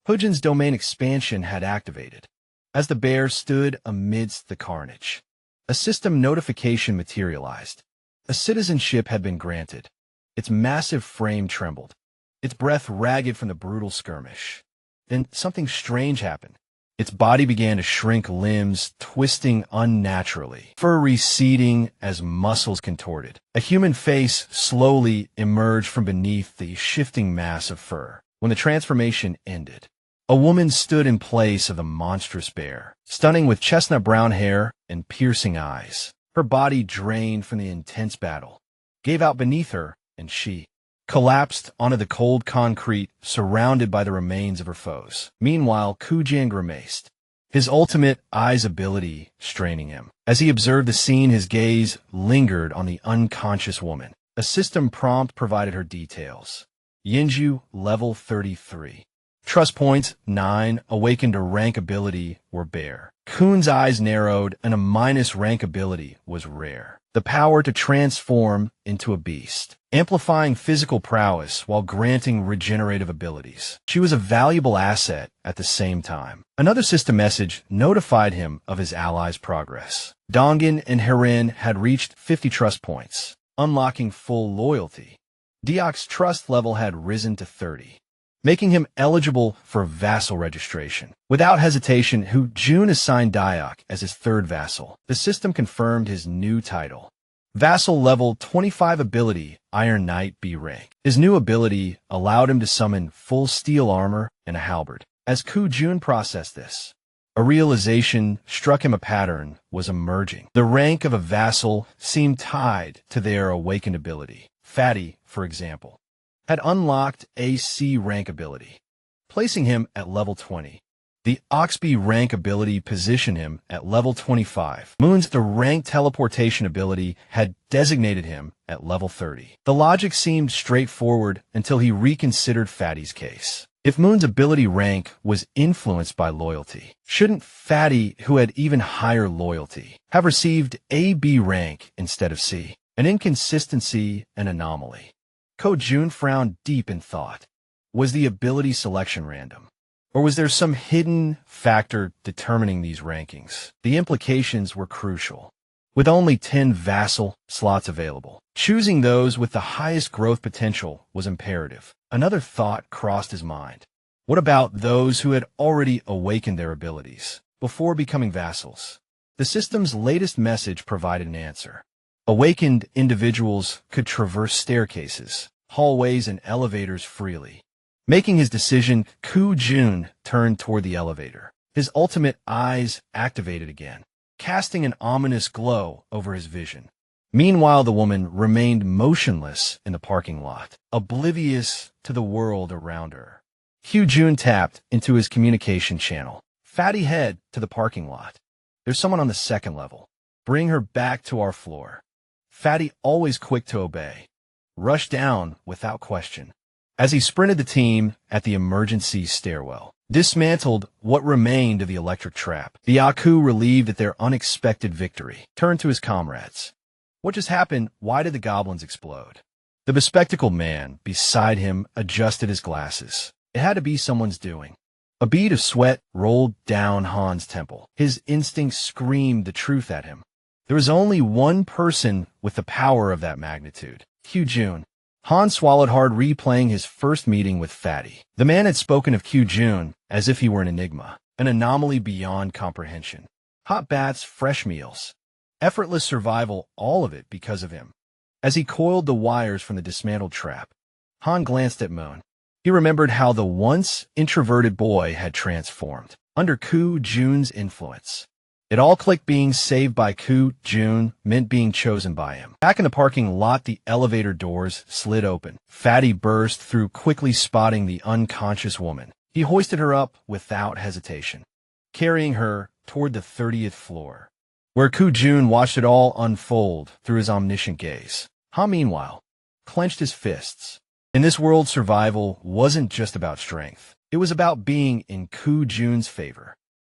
S1: Hujin's domain expansion had activated. As the bear stood amidst the carnage, a system notification materialized. A citizenship had been granted. Its massive frame trembled, its breath ragged from the brutal skirmish. Then something strange happened. Its body began to shrink, limbs twisting unnaturally, fur receding as muscles contorted. A human face slowly emerged from beneath the shifting mass of fur. When the transformation ended, a woman stood in place of the monstrous bear, stunning with chestnut brown hair and piercing eyes. Her body, drained from the intense battle, gave out beneath her, and she collapsed onto the cold concrete, surrounded by the remains of her foes. Meanwhile, Kujan grimaced, his ultimate eyes ability straining him. As he observed the scene, his gaze lingered on the unconscious woman. A system prompt provided her details. Yinju, level 33. Trust points 9, awakened to rank ability, were bare. Kuhn's eyes narrowed, and a minus rank ability was rare. The power to transform into a beast, amplifying physical prowess while granting regenerative abilities. She was a valuable asset at the same time. Another system message notified him of his allies' progress. Dongan and Herin had reached 50 trust points, unlocking full loyalty. Diok's trust level had risen to 30. Making him eligible for vassal registration. Without hesitation, Hu Jun assigned Diok as his third vassal. The system confirmed his new title. Vassal level 25 ability, Iron Knight B rank. His new ability allowed him to summon full steel armor and a halberd. As Ku Jun processed this, a realization struck him. A pattern was emerging. The rank of a vassal seemed tied to their awakened ability. Fatty, for example, had unlocked a C rank ability, placing him at level 20. The Oxby rank ability positioned him at level 25. Moon's the rank teleportation ability had designated him at level 30. The logic seemed straightforward until he reconsidered Fatty's case. If Moon's ability rank was influenced by loyalty, shouldn't Fatty, who had even higher loyalty, have received a B rank instead of C? An inconsistency, an anomaly. Ko Jun frowned deep in thought. Was the ability selection random? Or was there some hidden factor determining these rankings? The implications were crucial. With only 10 vassal slots available, choosing those with the highest growth potential was imperative. Another thought crossed his mind. What about those who had already awakened their abilities before becoming vassals? The system's latest message provided an answer. Awakened individuals could traverse staircases, hallways, and elevators freely. Making his decision, Ku Jun turned toward the elevator. His ultimate eyes activated again, casting an ominous glow over his vision. Meanwhile, the woman remained motionless in the parking lot, oblivious to the world around her. Ku Jun tapped into his communication channel. Fatty, head to the parking lot. There's someone on the second level. Bring her back to our floor. Fatty, always quick to obey, rushed down without question. As he sprinted, the team at the emergency stairwell dismantled what remained of the electric trap. The Aku, relieved at their unexpected victory, turned to his comrades. What just happened? Why did the goblins explode? The bespectacled man beside him adjusted his glasses. It had to be someone's doing. A bead of sweat rolled down Han's temple. His instincts screamed the truth at him. There was only one person with the power of that magnitude. Ku Jun. Han swallowed hard, replaying his first meeting with Fatty. The man had spoken of Ku Jun as if he were an enigma, an anomaly beyond comprehension. Hot baths, fresh meals, effortless survival, all of it because of him. As he coiled the wires from the dismantled trap, Han glanced at Moon. He remembered how the once introverted boy had transformed under Ku Jun's influence. It all clicked. Being saved by Ku Jun meant being chosen by him. Back in the parking lot, the elevator doors slid open. Fatty burst through, quickly spotting the unconscious woman. He hoisted her up without hesitation, carrying her toward the 30th floor, where Ku Jun watched it all unfold through his omniscient gaze. Ha, meanwhile, clenched his fists. In this world, survival wasn't just about strength. It was about being in Ku Jun's favor.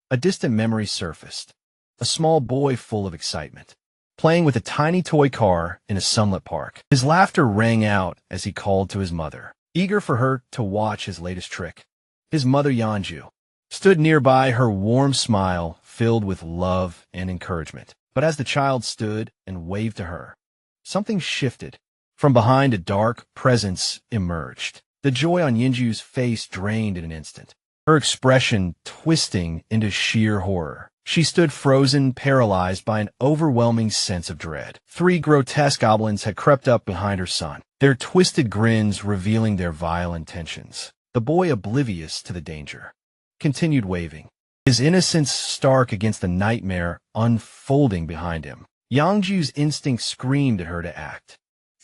S1: A distant memory surfaced. A small boy full of excitement, playing with a tiny toy car in a sunlit park. His laughter rang out as he called to his mother, eager for her to watch his latest trick. His mother, Yanju, stood nearby, her warm smile filled with love and encouragement. But as the child stood and waved to her, something shifted. From behind, a dark presence emerged. The joy on Yanju's face drained in an instant, her expression twisting into sheer horror. She stood frozen, paralyzed by an overwhelming sense of dread. 3 grotesque goblins had crept up behind her son, their twisted grins revealing their vile intentions. The boy, oblivious to the danger, continued waving, his innocence stark against the nightmare unfolding behind him. Yangju's instinct screamed at her to act.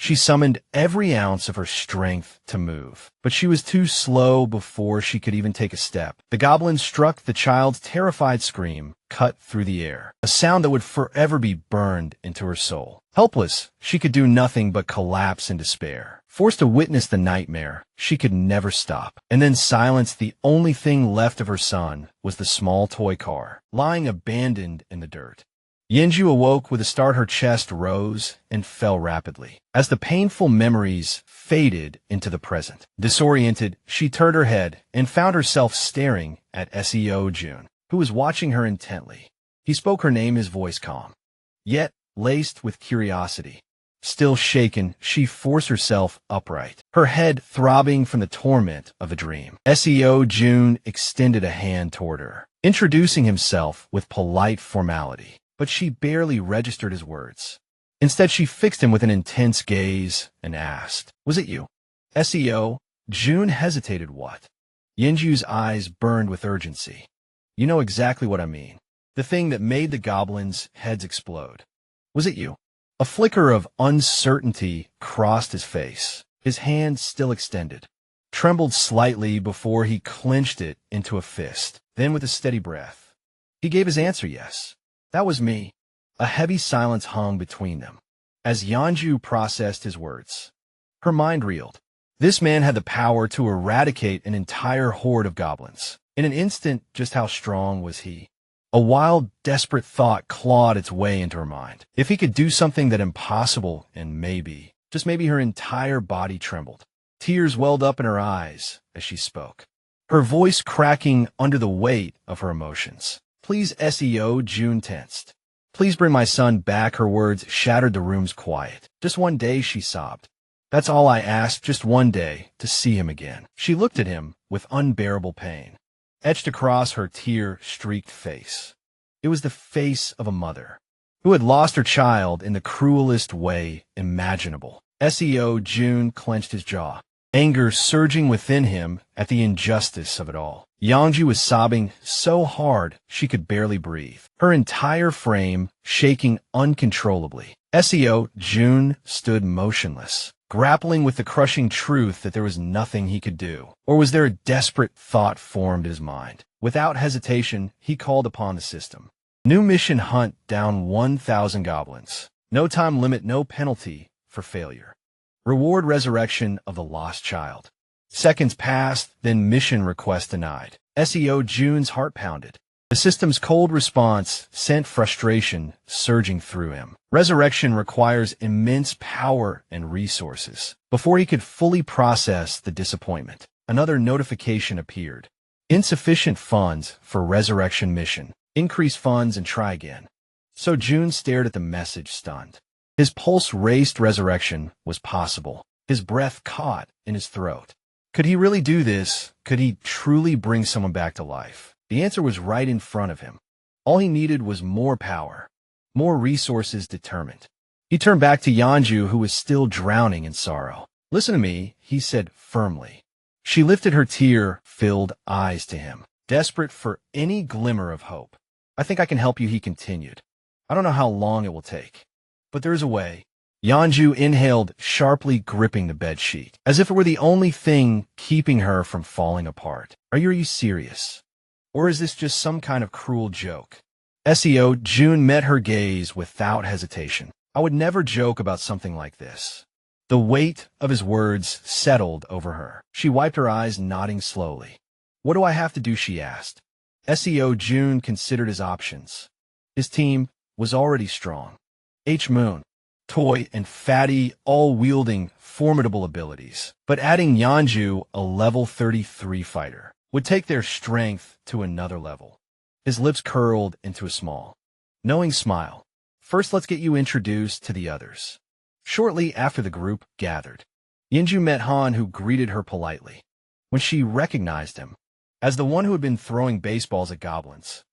S1: She summoned every ounce of her strength to move, but she was too slow before she could even take a step. The goblin struck. The child's terrified scream cut through the air, a sound that would forever be burned into her soul. Helpless, she could do nothing but collapse in despair. Forced to witness the nightmare, she could never stop. And then silence. The only thing left of her son was the small toy car, lying abandoned in the dirt. Yenju awoke with a start. Her chest rose and fell rapidly as the painful memories faded into the present. Disoriented, she turned her head and found herself staring at Seo Jun, who was watching her intently. He spoke her name, his voice calm, yet laced with curiosity. Still shaken, she forced herself upright, her head throbbing from the torment of a dream. Seo Jun extended a hand toward her, introducing himself with polite formality, but she barely registered his words. Instead, she fixed him with an intense gaze and asked, "Was it you?" Seo Jun hesitated. What? Yenju's eyes burned with urgency. "You know exactly what I mean. The thing that made the goblins' heads explode. Was it you?" A flicker of uncertainty crossed his face. His hand, still extended, trembled slightly before he clenched it into a fist. Then, with a steady breath, he gave his answer, "Yes. That was me." A heavy silence hung between them as Yanju processed his words. Her mind reeled. This man had the power to eradicate an entire horde of goblins. In an instant, just how strong was he? A wild, desperate thought clawed its way into her mind. If he could do something that impossible, and maybe, just maybe, her entire body trembled. Tears welled up in her eyes as she spoke, her voice cracking under the weight of her emotions. "Please," Seo Jun tensed. "Please bring my son back." Her words shattered the room's quiet. "Just one day," she sobbed. "That's all I asked, just one day, to see him again." She looked at him with unbearable pain etched across her tear-streaked face. It was the face of a mother who had lost her child in the cruelest way imaginable. Seo Jun clenched his jaw, anger surging within him at the injustice of it all. Yangju was sobbing so hard she could barely breathe, her entire frame shaking uncontrollably. Seo Jun stood motionless, grappling with the crushing truth that there was nothing he could do. Or was there a desperate thought formed in his mind? Without hesitation, he called upon the system. New mission: hunt down 1,000 goblins. No time limit, no penalty for failure. Reward: resurrection of the lost child. Seconds passed, then mission request denied. Seo Jun's heart pounded. The system's cold response sent frustration surging through him. Resurrection requires immense power and resources. Before he could fully process the disappointment, another notification appeared. Insufficient funds for resurrection mission. Increase funds and try again. So Jun stared at the message, stunned. His pulse raced. Resurrection was possible. His breath caught in his throat. Could he really do this? Could he truly bring someone back to life? The answer was right in front of him. All he needed was more power, more resources, determined. He turned back to Yanju, who was still drowning in sorrow. "Listen to me," he said firmly. She lifted her tear-filled eyes to him, desperate for any glimmer of hope. "I think I can help you," he continued. "I don't know how long it will take, but there is a way." Yanju inhaled sharply, gripping the bedsheet, as if it were the only thing keeping her from falling apart. Are you serious? Or is this just some kind of cruel joke?" Seo Jun met her gaze without hesitation. "I would never joke about something like this." The weight of his words settled over her. She wiped her eyes, nodding slowly. "What do I have to do?" she asked. Seo Jun considered his options. His team was already strong. Moon, Toy, and Fatty, all wielding formidable abilities. But adding Yanju, a level 33 fighter, would take their strength to another level. His lips curled into a small, knowing smile. "First, let's get you introduced to the others." Shortly after the group gathered, Yenju met Han, who greeted her politely. When she recognized him as the one who had been throwing baseballs at goblins,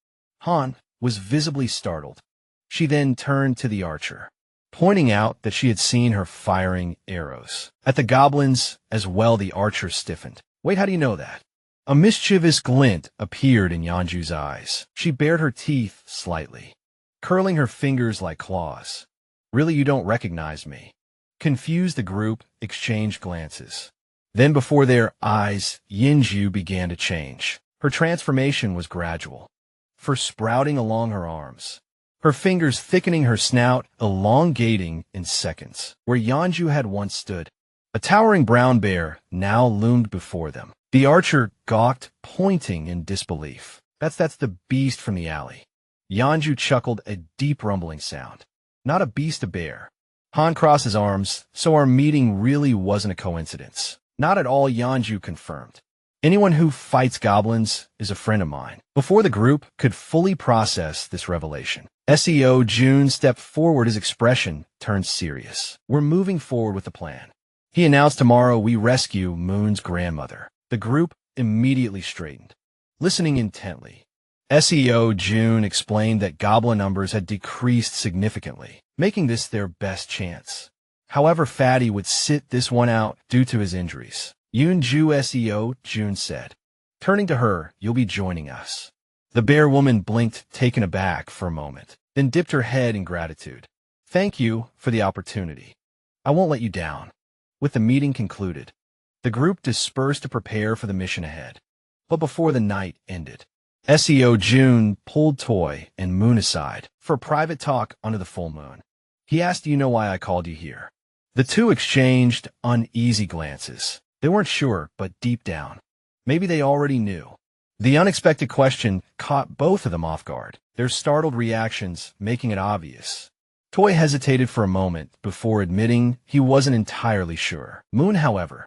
S1: Han was visibly startled. She then turned to the archer, pointing out that she had seen her firing arrows at the goblins as well. The archer stiffened. "Wait, how do you know that?" A mischievous glint appeared in Yanju's eyes. She bared her teeth slightly, curling her fingers like claws. "Really, you don't recognize me?" Confused, the group exchanged glances. Then before their eyes, Yinju began to change. Her transformation was gradual, first sprouting along her arms, her fingers thickening, her snout elongating in seconds. Where Yanju had once stood, a towering brown bear now loomed before them. The archer gawked, pointing in disbelief. That's the beast from the alley. Yanju chuckled, a deep rumbling sound. Not a beast, a bear. Han crossed his arms, so our meeting really wasn't a coincidence. Not at all, Yanju confirmed. Anyone who fights goblins is a friend of mine. Before the group could fully process this revelation, SEO June stepped forward, his expression turned serious. We're moving forward with the plan. He announced tomorrow we rescue Moon's grandmother. The group immediately straightened, listening intently. SEO June explained that goblin numbers had decreased significantly, making this their best chance. However, Fatty would sit this one out due to his injuries. Yunju, SEO June said. Turning to her, you'll be joining us. The bear woman blinked, taken aback for a moment, then dipped her head in gratitude. Thank you for the opportunity. I won't let you down. With the meeting concluded, the group dispersed to prepare for the mission ahead. But before the night ended, SEO June pulled Toy and Moon aside for a private talk under the full moon. He asked, "Do you know why I called you here?" The two exchanged uneasy glances. They weren't sure, but deep down, maybe they already knew. The unexpected question caught both of them off guard, their startled reactions making it obvious. Toy hesitated for a moment before admitting he wasn't entirely sure. Moon, however,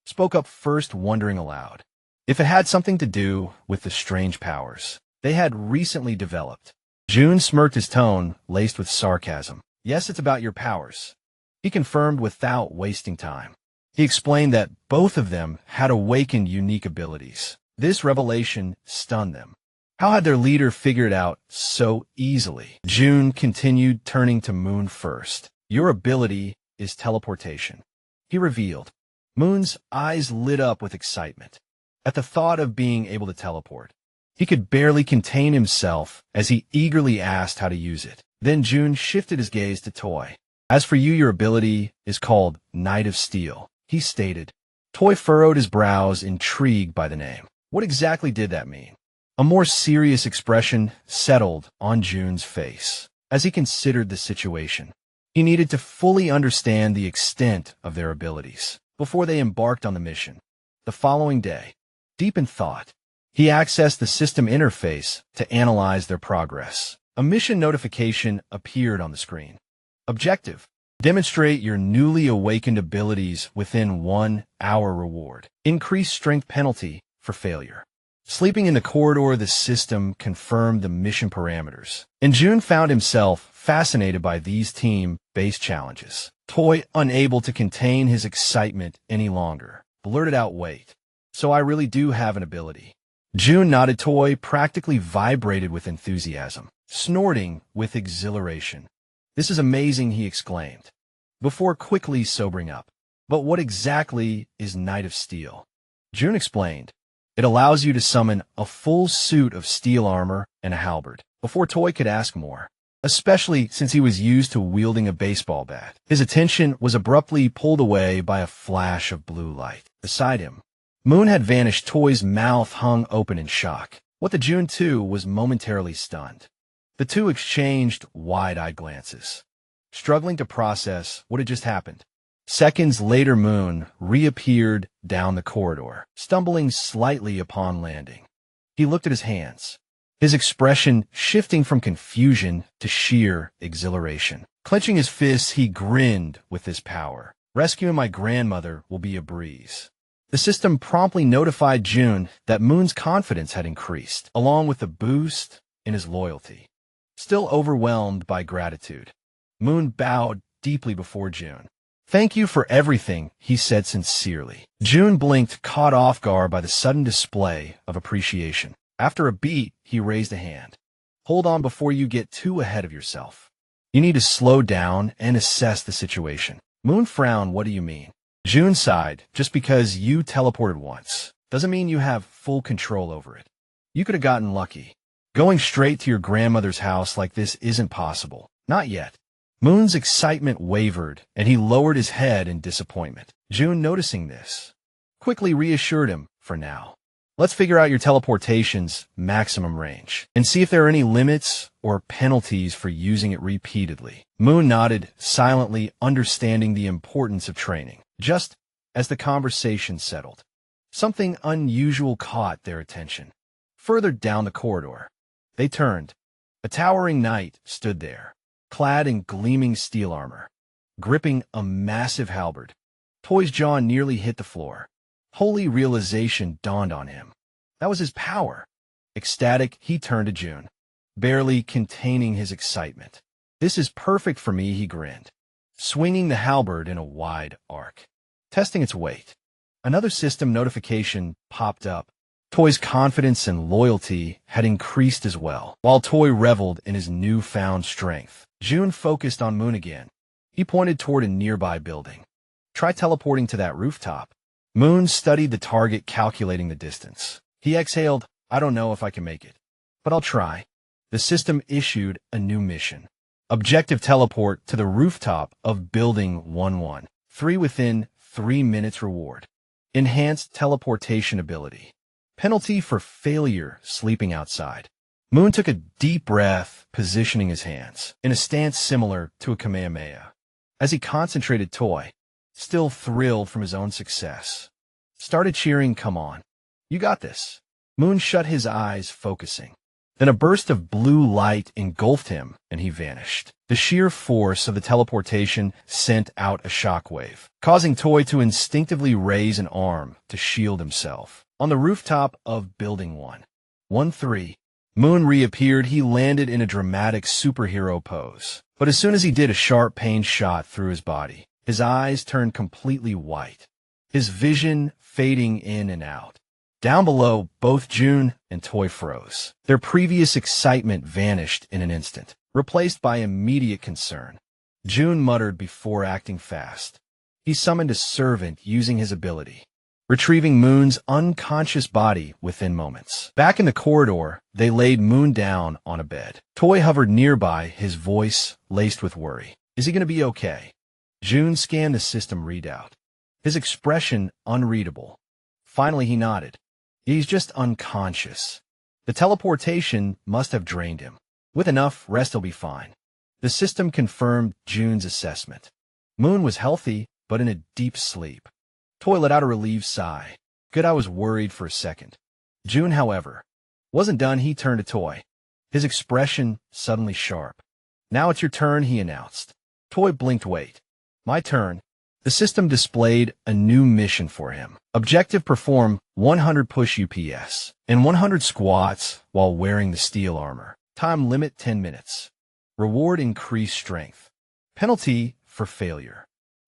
S1: spoke up first, wondering aloud if it had something to do with the strange powers they had recently developed. June smirked, his tone laced with sarcasm. Yes, it's about your powers, he confirmed without wasting time. He explained that both of them had awakened unique abilities. This revelation stunned them. How had their leader figured it out so easily? June continued, turning to Moon first. Your ability is teleportation, he revealed. Moon's eyes lit up with excitement at the thought of being able to teleport. He could barely contain himself as he eagerly asked how to use it. Then June shifted his gaze to Toy. As for you, your ability is called Knight of Steel, he stated. Toy furrowed his brows, intrigued by the name. What exactly did that mean? A more serious expression settled on June's face as he considered the situation. He needed to fully understand the extent of their abilities before they embarked on the mission. The following day, deep in thought, he accessed the system interface to analyze their progress. A mission notification appeared on the screen. Objective: demonstrate your newly awakened abilities within 1 hour. Reward: increased strength penalty for failure. Sleeping in the corridor, the system confirmed the mission parameters, and June found himself fascinated by these team-based challenges. Toy, unable to contain his excitement any longer, blurted out, "Wait, so I really do have an ability?" June nodded. Toy practically vibrated with enthusiasm, snorting with exhilaration. "This is amazing," he exclaimed, before quickly sobering up. "But what exactly is Knight of Steel?" June explained. It allows you to summon a full suit of steel armor and a halberd. Before Toy could ask more, especially since he was used to wielding a baseball bat, his attention was abruptly pulled away by a flash of blue light. Beside him, Moon had vanished. Toy's mouth hung open in shock. What the June too was momentarily stunned. The two exchanged wide-eyed glances, struggling to process what had just happened. Seconds later, Moon reappeared down the corridor, stumbling slightly upon landing. He looked at his hands, his expression shifting from confusion to sheer exhilaration. Clenching his fists, he grinned with his power. "Rescuing my grandmother will be a breeze." The system promptly notified June that Moon's confidence had increased, along with a boost in his loyalty. Still overwhelmed by gratitude, Moon bowed deeply before June. "Thank you for everything," he said sincerely. June blinked, caught off guard by the sudden display of appreciation. After a beat, he raised a hand. "Hold on before you get too ahead of yourself. You need to slow down and assess the situation." Moon frowned. "What do you mean?" June sighed. "Just because you teleported once doesn't mean you have full control over it. You could have gotten lucky. Going straight to your grandmother's house like this isn't possible. Not yet. Moon's excitement wavered, and he lowered his head in disappointment. June, noticing this, quickly reassured him, for now. Let's figure out your teleportation's maximum range, and see if there are any limits or penalties for using it repeatedly. Moon nodded, silently understanding the importance of training. Just as the conversation settled, something unusual caught their attention. Further down the corridor, they turned. A towering knight stood there, clad in gleaming steel armor, gripping a massive halberd. Toy's jaw nearly hit the floor. Holy realization dawned on him. That was his power. Ecstatic, he turned to June, barely containing his excitement. This is perfect for me, he grinned, swinging the halberd in a wide arc. Testing its weight. Another system notification popped up. Toy's confidence and loyalty had increased as well. While Toy reveled in his newfound strength, June focused on Moon again. He pointed toward a nearby building. Try teleporting to that rooftop. Moon studied the target, calculating the distance. He exhaled, I don't know if I can make it, but I'll try. The system issued a new mission. Objective: teleport to the rooftop of Building 1-1. 3 within 3 minutes. Reward: enhanced teleportation ability. Penalty for failure: sleeping outside. Moon took a deep breath, positioning his hands in a stance similar to a Kamehameha. As he concentrated, Toy, still thrilled from his own success, started cheering, come on, you got this. Moon shut his eyes, focusing. Then a burst of blue light engulfed him, and he vanished. The sheer force of the teleportation sent out a shockwave, causing Toy to instinctively raise an arm to shield himself. On the rooftop of Building 1-1-3, Moon reappeared. He landed in a dramatic superhero pose. But as soon as he did, a sharp pain shot through his body. His eyes turned completely white, his vision fading in and out. Down below, both June and Toy froze. Their previous excitement vanished in an instant, replaced by immediate concern. June muttered before acting fast. He summoned a servant using his ability, retrieving Moon's unconscious body within moments. Back in the corridor, they laid Moon down on a bed. Toy hovered nearby, his voice laced with worry. Is he going to be okay? June scanned the system readout, his expression unreadable. Finally, he nodded. He's just unconscious. The teleportation must have drained him. With enough rest, he'll be fine. The system confirmed June's assessment. Moon was healthy, but in a deep sleep. Toy let out a relieved sigh. Good, I was worried for a second. June, however, wasn't done. He turned to Toy, his expression suddenly sharp. Now it's your turn, he announced. Toy blinked. Wait. My turn. The system displayed a new mission for him. Objective: perform 100 push UPS and 100 squats while wearing the steel armor. Time limit 10 minutes. Reward: increased strength. Penalty for failure: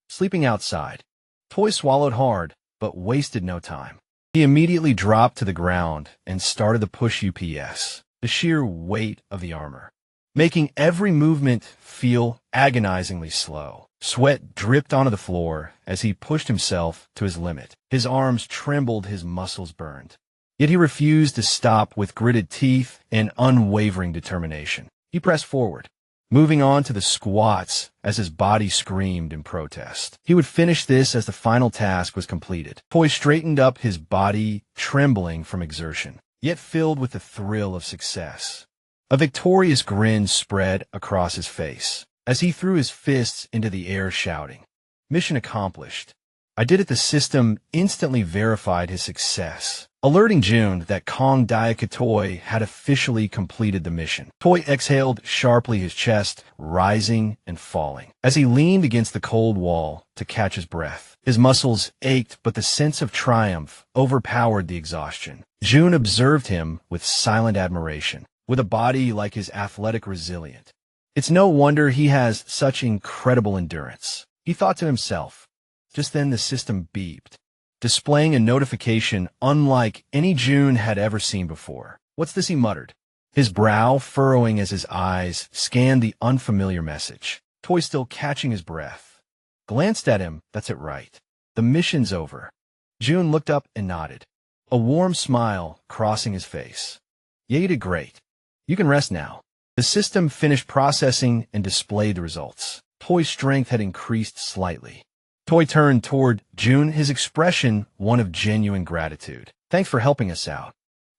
S1: sleeping outside. Toy swallowed hard, but wasted no time. He immediately dropped to the ground and started the push UPS, the sheer weight of the armor, making every movement feel agonizingly slow. Sweat dripped onto the floor as he pushed himself to his limit. His arms trembled, his muscles burned. Yet he refused to stop. With gritted teeth and unwavering determination, he pressed forward, moving on to the squats as his body screamed in protest. He would finish this as the final task was completed. Toy straightened up, his body trembling from exertion, yet filled with the thrill of success. A victorious grin spread across his face as he threw his fists into the air, shouting, "Mission accomplished." I did it. The system instantly verified his success, alerting June that Kong Toy had officially completed the mission. Toy exhaled sharply, his chest rising and falling as he leaned against the cold wall to catch his breath. His muscles ached, but the sense of triumph overpowered the exhaustion. June observed him with silent admiration. With a body like his, athletic, resilient, it's no wonder he has such incredible endurance, he thought to himself. Just then the system beeped, displaying a notification unlike any June had ever seen before. What's this, he muttered, his brow furrowing as his eyes scanned the unfamiliar message. Toy, still catching his breath, glanced at him. That's it, right? The mission's over. June looked up and nodded, a warm smile crossing his face. Yeah, you did great. You can rest now. The system finished processing and displayed the results. Toy's strength had increased slightly. Toy turned toward June, his expression one of genuine gratitude. Thanks for helping us out.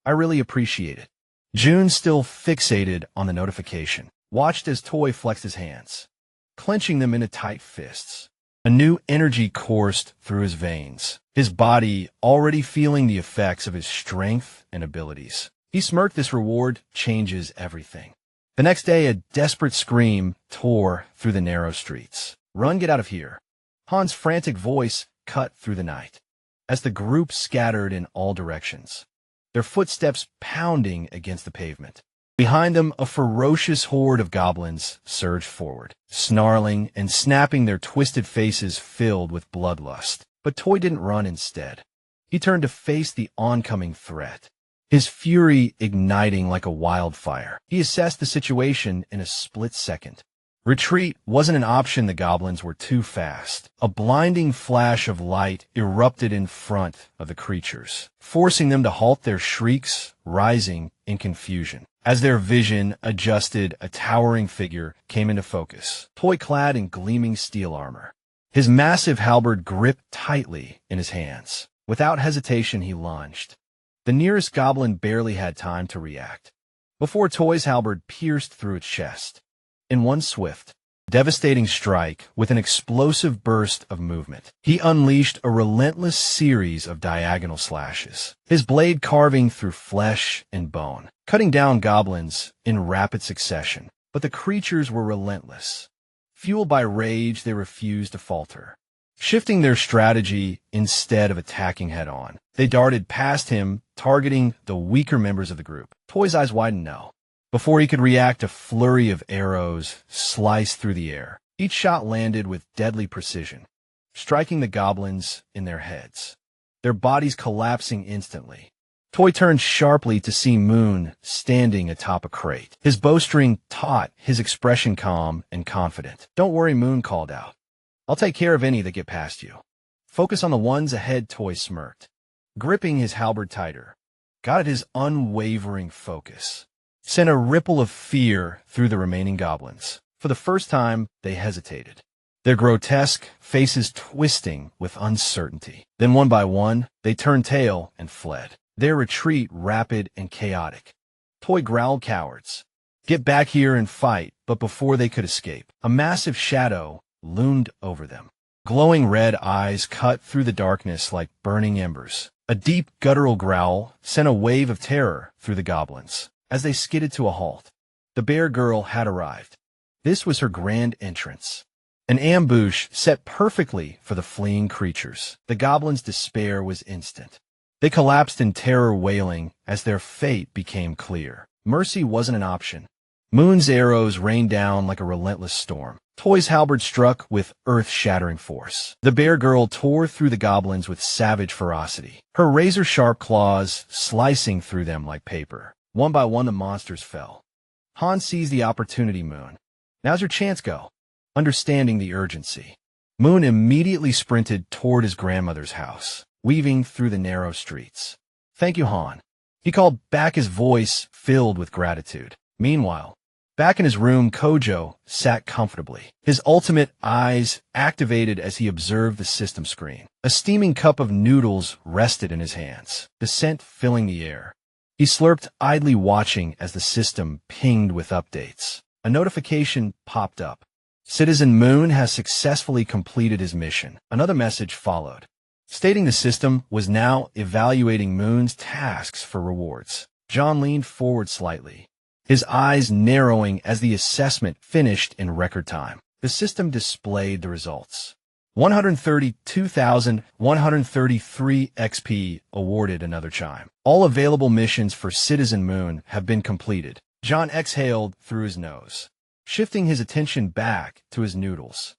S1: I really appreciate it. June, still fixated on the notification, watched as Toy flexed his hands, clenching them into tight fists. A new energy coursed through his veins, his body already feeling the effects of his strength and abilities. He smirked. This reward changes everything. The next day, a desperate scream tore through the narrow streets. Run, get out of here. Han's frantic voice cut through the night as the group scattered in all directions, their footsteps pounding against the pavement. Behind them, a ferocious horde of goblins surged forward, snarling and snapping, their twisted faces filled with bloodlust. But Toy didn't run. Instead, he turned to face the oncoming threat, his fury igniting like a wildfire. He assessed the situation in a split second. Retreat wasn't an option. The goblins were too fast. A blinding flash of light erupted in front of the creatures, forcing them to halt, their shrieks rising in confusion. As their vision adjusted, a towering figure came into focus, Toy clad in gleaming steel armor, his massive halberd gripped tightly in his hands. Without hesitation, he lunged. The nearest goblin barely had time to react before Toy's halberd pierced through its chest. In one swift, devastating strike, with an explosive burst of movement, he unleashed a relentless series of diagonal slashes, his blade carving through flesh and bone, cutting down goblins in rapid succession. But the creatures were relentless. Fueled by rage, they refused to falter. Shifting their strategy, instead of attacking head-on, they darted past him, targeting the weaker members of the group. Toy's eyes widened now. Before he could react, a flurry of arrows sliced through the air. Each shot landed with deadly precision, striking the goblins in their heads, their bodies collapsing instantly. Toy turned sharply to see Moon standing atop a crate, his bowstring taut, his expression calm and confident. "Don't worry," Moon called out. "I'll take care of any that get past you. Focus on the ones ahead." Toy smirked, gripping his halberd tighter. Got it. His unwavering focus sent a ripple of fear through the remaining goblins. For the first time, they hesitated, their grotesque faces twisting with uncertainty. Then one by one, they turned tail and fled, their retreat rapid and chaotic. Toy growled, "Cowards, get back here and fight." But before they could escape, a massive shadow loomed over them. Glowing red eyes cut through the darkness like burning embers. A deep guttural growl sent a wave of terror through the goblins. As they skidded to a halt, the bear girl had arrived. This was her grand entrance, an ambush set perfectly for the fleeing creatures. The goblins' despair was instant. They collapsed in terror, wailing as their fate became clear. Mercy wasn't an option. Moon's arrows rained down like a relentless storm. Toy's halberd struck with earth-shattering force. The bear girl tore through the goblins with savage ferocity, her razor-sharp claws slicing through them like paper. One by one, the monsters fell. Han seized the opportunity. "Moon, now's your chance, go." Understanding the urgency, Moon immediately sprinted toward his grandmother's house, weaving through the narrow streets. "Thank you, Han," he called back, his voice filled with gratitude. Meanwhile, back in his room, Kojo sat comfortably, his ultimate eyes activated as he observed the system screen. A steaming cup of noodles rested in his hands, the scent filling the air. He slurped, idly watching as the system pinged with updates. A notification popped up. "Citizen Moon has successfully completed his mission." Another message followed, stating the system was now evaluating Moon's tasks for rewards. John leaned forward slightly, his eyes narrowing as the assessment finished in record time. The system displayed the results. 132,133 XP awarded. Another chime. All available missions for Citizen Moon have been completed. John exhaled through his nose, shifting his attention back to his noodles.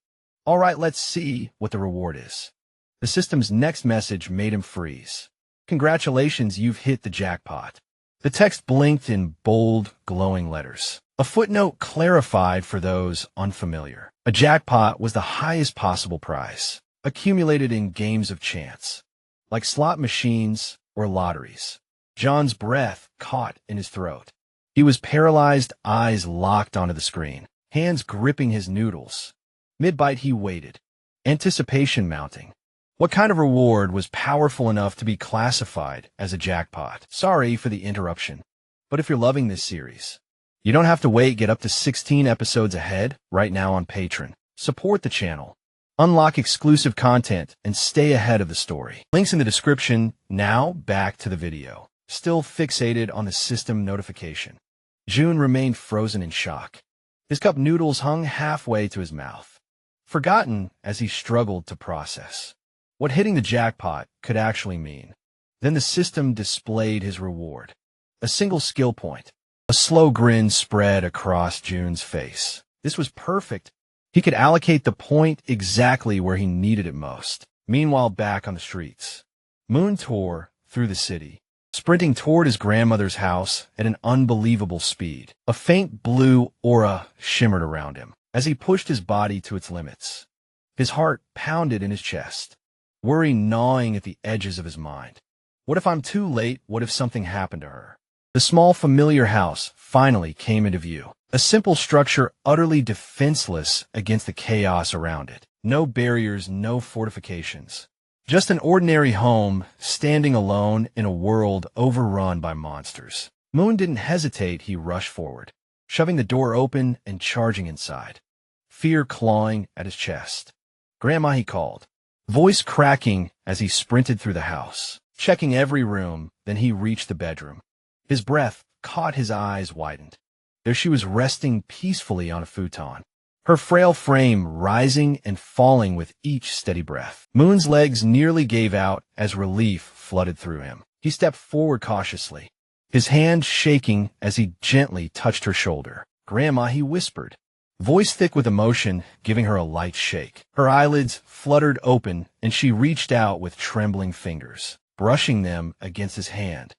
S1: "All right, let's see what the reward is." The system's next message made him freeze. "Congratulations, you've hit the jackpot." The text blinked in bold, glowing letters. A footnote clarified for those unfamiliar. A jackpot was the highest possible prize, accumulated in games of chance, like slot machines or lotteries. John's breath caught in his throat. He was paralyzed, eyes locked onto the screen, hands gripping his noodles. Mid-bite he waited, anticipation mounting. What kind of reward was powerful enough to be classified as a jackpot? Sorry for the interruption, but if you're loving this series, you don't have to wait. Get up to 16 episodes ahead right now on Patreon. Support the channel, unlock exclusive content, and stay ahead of the story. Links in the description. Now back to the video. Still fixated on the system notification, June remained frozen in shock. His cup noodles hung halfway to his mouth, forgotten as he struggled to process what hitting the jackpot could actually mean. Then the system displayed his reward. A single skill point. A slow grin spread across June's face. This was perfect. He could allocate the point exactly where he needed it most. Meanwhile, back on the streets, Moon tore through the city, sprinting toward his grandmother's house at an unbelievable speed. A faint blue aura shimmered around him as he pushed his body to its limits. His heart pounded in his chest, worry gnawing at the edges of his mind. What if I'm too late? What if something happened to her? The small familiar house finally came into view. A simple structure utterly defenseless against the chaos around it. No barriers, no fortifications. Just an ordinary home standing alone in a world overrun by monsters. Moon didn't hesitate. He rushed forward, shoving the door open and charging inside, fear clawing at his chest. "Grandma," he called, voice cracking as he sprinted through the house, checking every room. Then he reached the bedroom. His breath caught, his eyes widened. There she was, resting peacefully on a futon, her frail frame rising and falling with each steady breath. Moon's legs nearly gave out as relief flooded through him. He stepped forward cautiously, his hand shaking as he gently touched her shoulder. "Grandma," he whispered, voice thick with emotion, giving her a light shake. Her eyelids fluttered open, and she reached out with trembling fingers, brushing them against his hand.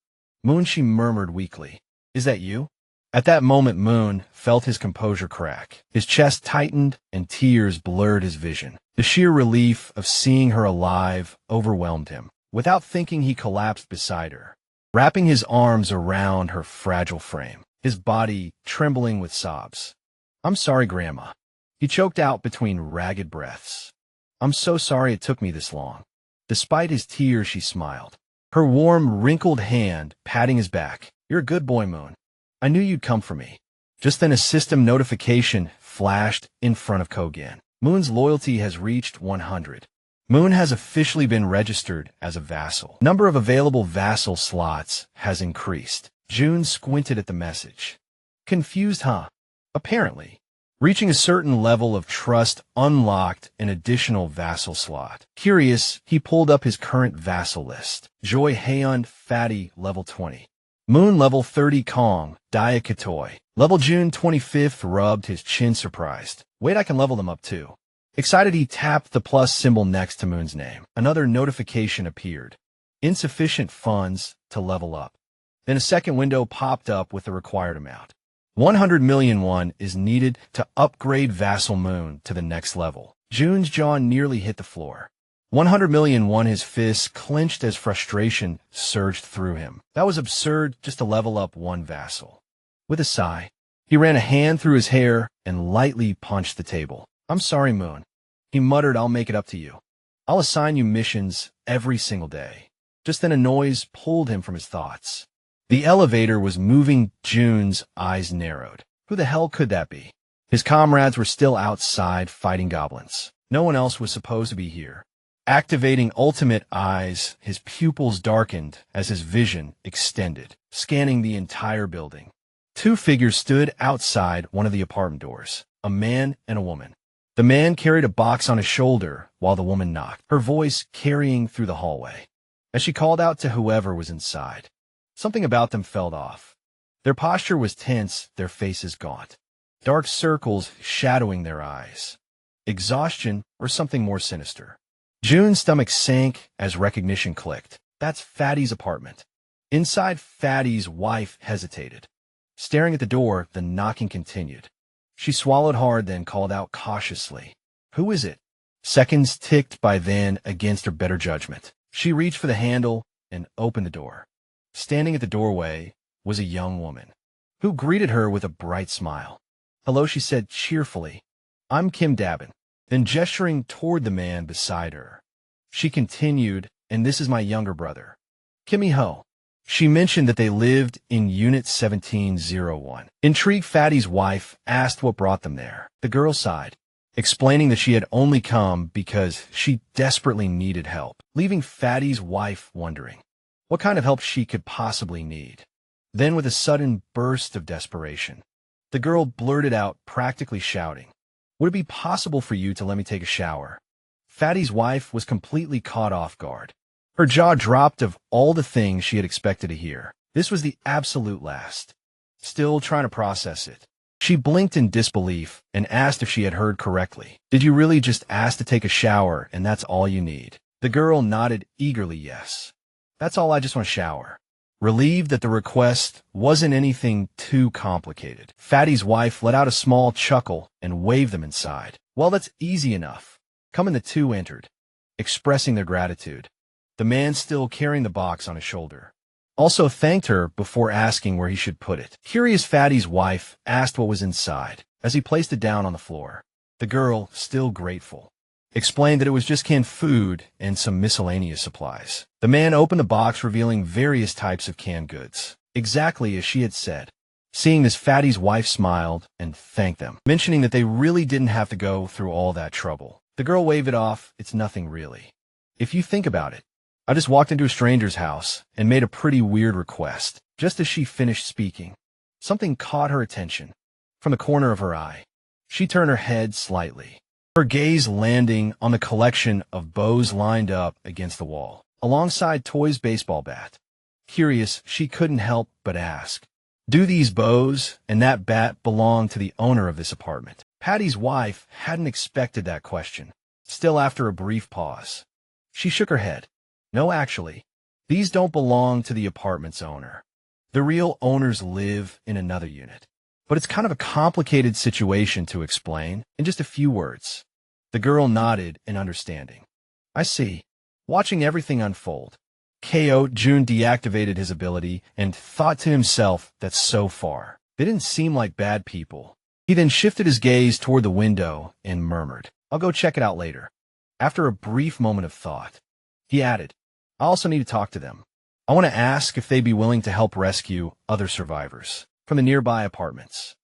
S1: "Moon," she murmured weakly, "is that you?" At that moment, Moon felt his composure crack. His chest tightened, and tears blurred his vision. The sheer relief of seeing her alive overwhelmed him. Without thinking, he collapsed beside her, wrapping his arms around her fragile frame, his body trembling with sobs. "I'm sorry, Grandma," he choked out between ragged breaths. "I'm so sorry it took me this long." Despite his tears, she smiled, her warm, wrinkled hand patting his back. "You're a good boy, Moon. I knew you'd come for me." Just then a system notification flashed in front of Kogan. Moon's loyalty has reached 100. Moon has officially been registered as a vassal. Number of available vassal slots has increased. June squinted at the message. Confused, huh? Apparently, reaching a certain level of trust unlocked an additional vassal slot. Curious, he pulled up his current vassal list. Joy Haeun, Fatty, level 20. Moon, level 30, Kong, Diakatoy. Level June 25th, rubbed his chin, surprised. "Wait, I can level them up too." Excited, he tapped the plus symbol next to Moon's name. Another notification appeared. Insufficient funds to level up. Then a second window popped up with the required amount. 100 million won is needed to upgrade Vassal Moon to the next level. June's jaw nearly hit the floor. 100 million won, his fists clenched as frustration surged through him. That was absurd, just to level up one vassal. With a sigh, he ran a hand through his hair and lightly punched the table. "I'm sorry, Moon," he muttered. "I'll make it up to you. I'll assign you missions every single day." Just then a noise pulled him from his thoughts. The elevator was moving. June's eyes narrowed. Who the hell could that be? His comrades were still outside fighting goblins. No one else was supposed to be here. Activating ultimate eyes, his pupils darkened as his vision extended, scanning the entire building. Two figures stood outside one of the apartment doors, a man and a woman. The man carried a box on his shoulder while the woman knocked, her voice carrying through the hallway. As she called out to whoever was inside, something about them felt off. Their posture was tense, their faces gaunt, dark circles shadowing their eyes. Exhaustion or something more sinister. June's stomach sank as recognition clicked. That's Fatty's apartment. Inside, Fatty's wife hesitated. Staring at the door, the knocking continued. She swallowed hard, then called out cautiously, "Who is it?" Seconds ticked by then against her better judgment. She reached for the handle and opened the door. Standing at the doorway was a young woman, who greeted her with a bright smile. "Hello," she said cheerfully. "I'm Kim Dabin. then gesturing toward the man beside her. She continued, "And this is my younger brother, Kim-Ho." She mentioned that they lived in Unit 1701. Intrigued, Fatty's wife asked what brought them there. The girl sighed, explaining that she had only come because she desperately needed help, leaving Fatty's wife wondering what kind of help she could possibly need. Then, with a sudden burst of desperation, the girl blurted out, practically shouting, "Would it be possible for you to let me take a shower?" Fatty's wife was completely caught off guard. Her jaw dropped of all the things she had expected to hear. This was the absolute last. Still trying to process it, she blinked in disbelief and asked if she had heard correctly. "Did you really just ask to take a shower and that's all you need?" The girl nodded eagerly, "Yes. That's all, I just want to shower." Relieved that the request wasn't anything too complicated, Fatty's wife let out a small chuckle and waved them inside. "Well, that's easy enough." Come, and the two entered, expressing their gratitude. The man, still carrying the box on his shoulder, also thanked her before asking where he should put it. Curious, Fatty's wife asked what was inside as he placed it down on the floor. The girl, still grateful, explained that it was just canned food and some miscellaneous supplies. The man opened the box, revealing various types of canned goods, exactly as she had said. Seeing this, Fatty's wife smiled and thanked them, mentioning that they really didn't have to go through all that trouble. The girl waved it off. "It's nothing really. If you think about it, I just walked into a stranger's house and made a pretty weird request." Just as she finished speaking, something caught her attention. From the corner of her eye, she turned her head slightly, her gaze landing on the collection of bows lined up against the wall, alongside Toy's baseball bat. Curious, she couldn't help but ask, "Do these bows and that bat belong to the owner of this apartment?" Patty's wife hadn't expected that question. Still, after a brief pause, she shook her head. "No, actually, these don't belong to the apartment's owner. The real owners live in another unit. But it's kind of a complicated situation to explain in just a few words." The girl nodded in understanding. "I see." Watching everything unfold, Jun deactivated his ability and thought to himself that so far, they didn't seem like bad people. He then shifted his gaze toward the window and murmured, "I'll go check it out later." After a brief moment of thought, he added, "I also need to talk to them. I want to ask if they'd be willing to help rescue other survivors from the nearby apartments."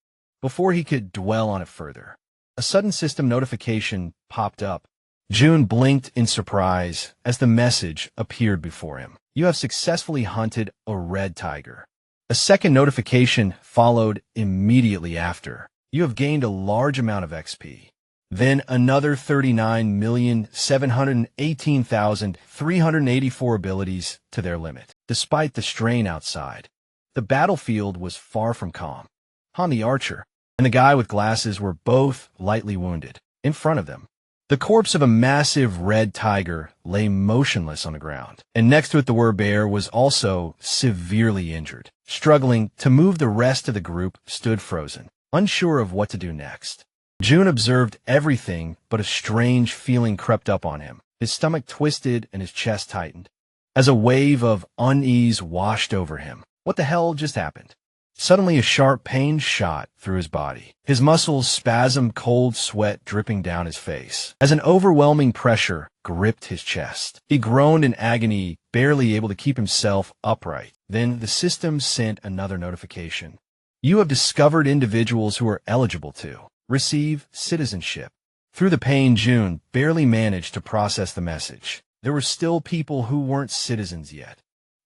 S1: Before he could dwell on it further, a sudden system notification popped up. Jun blinked in surprise as the message appeared before him. "You have successfully hunted a red tiger." A second notification followed immediately after. "You have gained a large amount of XP." Then another 39,718,384 abilities to their limit. Despite the strain outside, the battlefield was far from calm. Han, the archer, and the guy with glasses were both lightly wounded. In front of them, the corpse of a massive red tiger lay motionless on the ground, and next to it the bear was also severely injured. Struggling to move, the rest of the group stood frozen, unsure of what to do next. Jun observed everything, but a strange feeling crept up on him. His stomach twisted and his chest tightened, as a wave of unease washed over him. What the hell just happened? Suddenly, a sharp pain shot through his body. His muscles spasmed, cold sweat dripping down his face, as an overwhelming pressure gripped his chest. He groaned in agony, barely able to keep himself upright. Then the system sent another notification. "You have discovered individuals who are eligible to receive citizenship." Through the pain, Jun barely managed to process the message. There were still people who weren't citizens yet.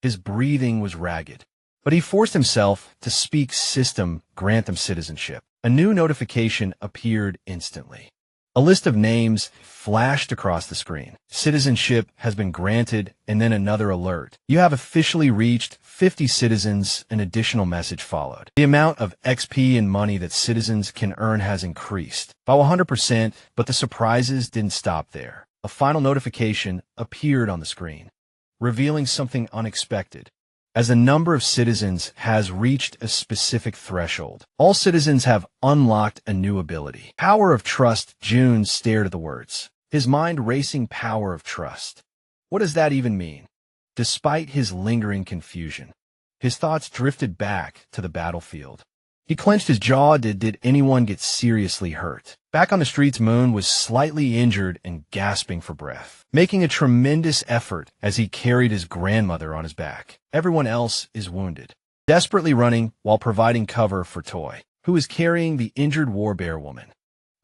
S1: His breathing was ragged, but he forced himself to speak, "System, grant them citizenship." A new notification appeared instantly. A list of names flashed across the screen. "Citizenship has been granted," and then another alert. "You have officially reached 50 citizens." An additional message followed. The amount of XP and money that citizens can earn has increased by 100%, but the surprises didn't stop there. A final notification appeared on the screen, revealing something unexpected. As the number of citizens has reached a specific threshold, all citizens have unlocked a new ability. Power of Trust. Jun stared at the words, his mind racing. Power of Trust. What does that even mean? Despite his lingering confusion, his thoughts drifted back to the battlefield. He clenched his jaw. Did anyone get seriously hurt? Back on the streets, Moon was slightly injured and gasping for breath, making a tremendous effort as he carried his grandmother on his back. Everyone else is wounded, desperately running while providing cover for Toy, who is carrying the injured war bear woman.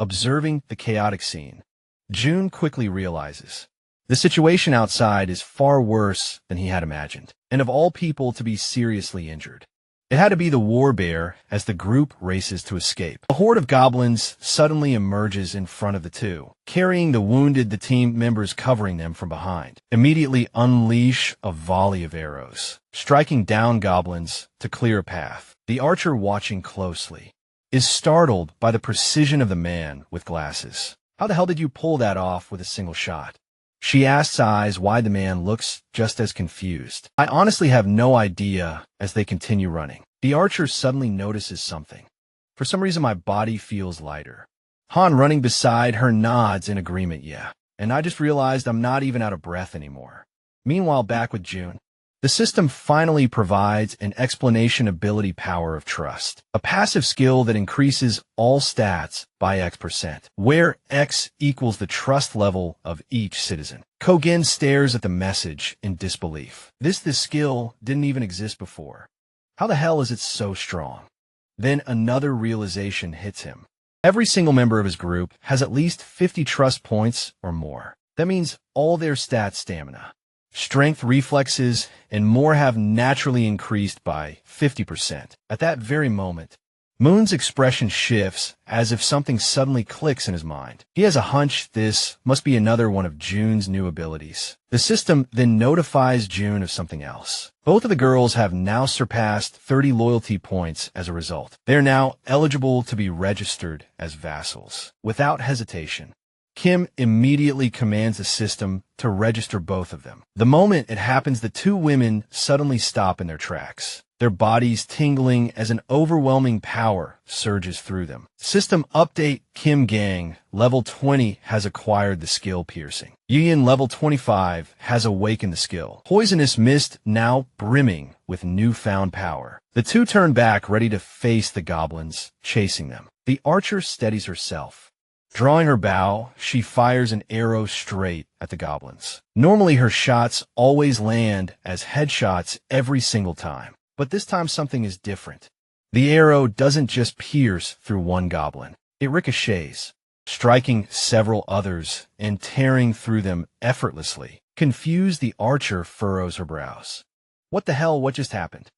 S1: Observing the chaotic scene, June quickly realizes the situation outside is far worse than he had imagined, and of all people to be seriously injured, it had to be the war bear as the group races to escape. A horde of goblins suddenly emerges in front of the two, carrying the wounded, the team members covering them from behind. Immediately unleash a volley of arrows, striking down goblins to clear a path. The archer, watching closely, is startled by the precision of the man with glasses. How the hell did you pull that off with a single shot? She asks, eyes wide. The man looks just as confused. I honestly have no idea. As they continue running, the archer suddenly notices something. For some reason, my body feels lighter. Han, running beside her, nods in agreement. Yeah. And I just realized I'm not even out of breath anymore. Meanwhile, back with June, the system finally provides an explanation ability, Power of Trust, a passive skill that increases all stats by X%, where X equals the trust level of each citizen. Kogen stares at the message in disbelief. This skill didn't even exist before. How the hell is it so strong? Then another realization hits him. Every single member of his group has at least 50 trust points or more. That means all their stats, stamina, strength, reflexes, and more have naturally increased by 50%. At that very moment, Moon's expression shifts as if something suddenly clicks in his mind. He has a hunch this must be another one of June's new abilities. The system then notifies June of something else. Both of the girls have now surpassed 30 loyalty points as a result. They are now eligible to be registered as vassals. Without hesitation, Kim immediately commands the system to register both of them. The moment it happens, the two women suddenly stop in their tracks, their bodies tingling as an overwhelming power surges through them. System update: Kim Gang, level 20, has acquired the skill Piercing. Yuyin, level 25, has awakened the skill Poisonous Mist, now brimming with newfound power. The two turn back, ready to face the goblins chasing them. The archer steadies herself. Drawing her bow, she fires an arrow straight at the goblins. Normally, her shots always land as headshots every single time, but this time something is different. The arrow doesn't just pierce through one goblin. It ricochets, striking several others and tearing through them effortlessly. Confused, the archer furrows her brows. What the hell? What just happened?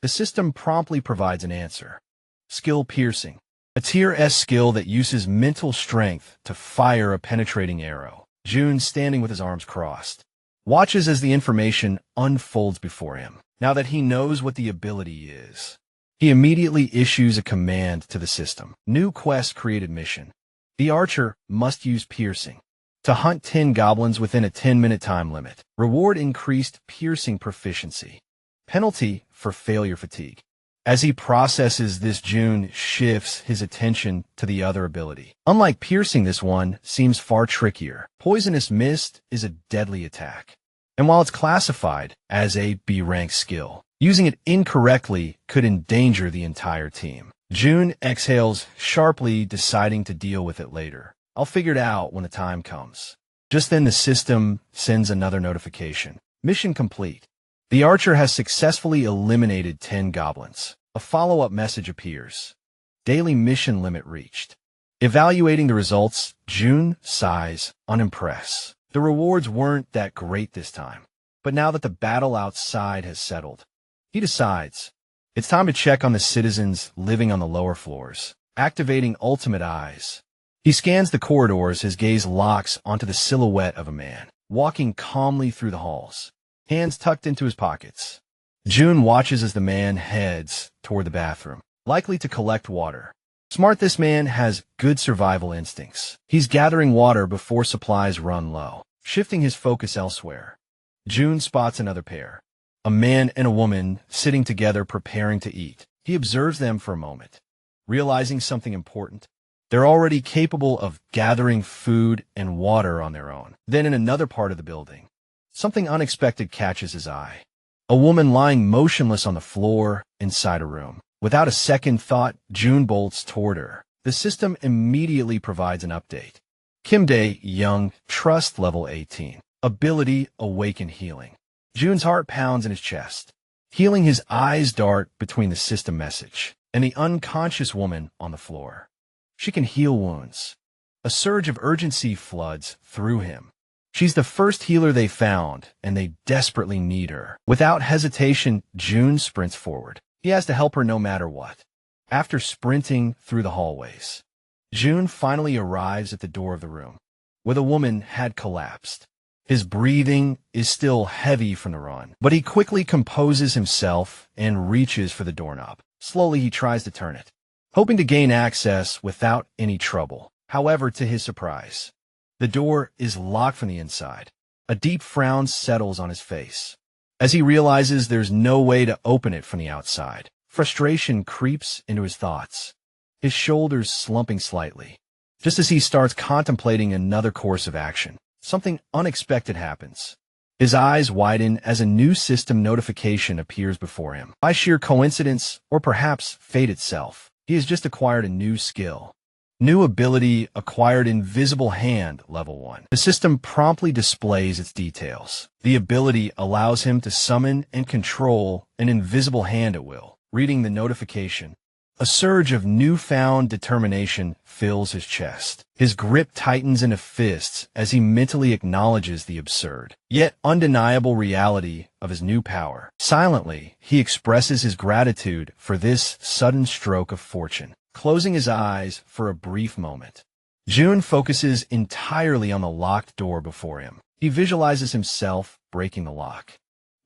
S1: The system promptly provides an answer. Skill Piercing, a tier S skill that uses mental strength to fire a penetrating arrow. June, standing with his arms crossed, watches as the information unfolds before him. Now that he knows what the ability is, he immediately issues a command to the system. New quest created mission. The archer must use piercing to hunt 10 goblins within a 10-minute time limit. Reward: increased piercing proficiency. Penalty for failure fatigue. As he processes this, June shifts his attention to the other ability. Unlike piercing, this one seems far trickier. Poisonous Mist is a deadly attack, and while it's classified as a B-rank skill, using it incorrectly could endanger the entire team. June exhales sharply, deciding to deal with it later. I'll figure it out when the time comes. Just then, the system sends another notification. Mission complete. The archer has successfully eliminated 10 goblins. A follow-up message appears. Daily mission limit reached. Evaluating the results, June sighs, unimpressed. The rewards weren't that great this time. But now that the battle outside has settled, he decides it's time to check on the citizens living on the lower floors. Activating Ultimate Eyes, he scans the corridors. His gaze locks onto the silhouette of a man, walking calmly through the halls, hands tucked into his pockets. June watches as the man heads toward the bathroom, likely to collect water. Smart, this man has good survival instincts. He's gathering water before supplies run low. Shifting his focus elsewhere, June spots another pair, a man and a woman sitting together preparing to eat. He observes them for a moment, realizing something important. They're already capable of gathering food and water on their own. Then in another part of the building, something unexpected catches his eye. A woman lying motionless on the floor inside a room. Without a second thought, June bolts toward her. The system immediately provides an update. Kimdae, young, trust level 18. Ability, awaken healing. June's heart pounds in his chest. Healing, his eyes dart between the system message and the unconscious woman on the floor. She can heal wounds. A surge of urgency floods through him. She's the first healer they found, and they desperately need her. Without hesitation, June sprints forward. He has to help her no matter what. After sprinting through the hallways, June finally arrives at the door of the room, where the woman had collapsed. His breathing is still heavy from the run, but he quickly composes himself and reaches for the doorknob. Slowly, he tries to turn it, hoping to gain access without any trouble. However, to his surprise, the door is locked from the inside. A deep frown settles on his face as he realizes there's no way to open it from the outside. Frustration creeps into his thoughts, his shoulders slumping slightly. Just as he starts contemplating another course of action, something unexpected happens. His eyes widen as a new system notification appears before him. By sheer coincidence, or perhaps fate itself, he has just acquired a new skill. New ability acquired, Invisible Hand, level 1. The system promptly displays its details. The ability allows him to summon and control an invisible hand at will. Reading the notification, a surge of newfound determination fills his chest. His grip tightens into fists as he mentally acknowledges the absurd, yet undeniable reality of his new power. Silently, he expresses his gratitude for this sudden stroke of fortune. Closing his eyes for a brief moment, June focuses entirely on the locked door before him. He visualizes himself breaking the lock,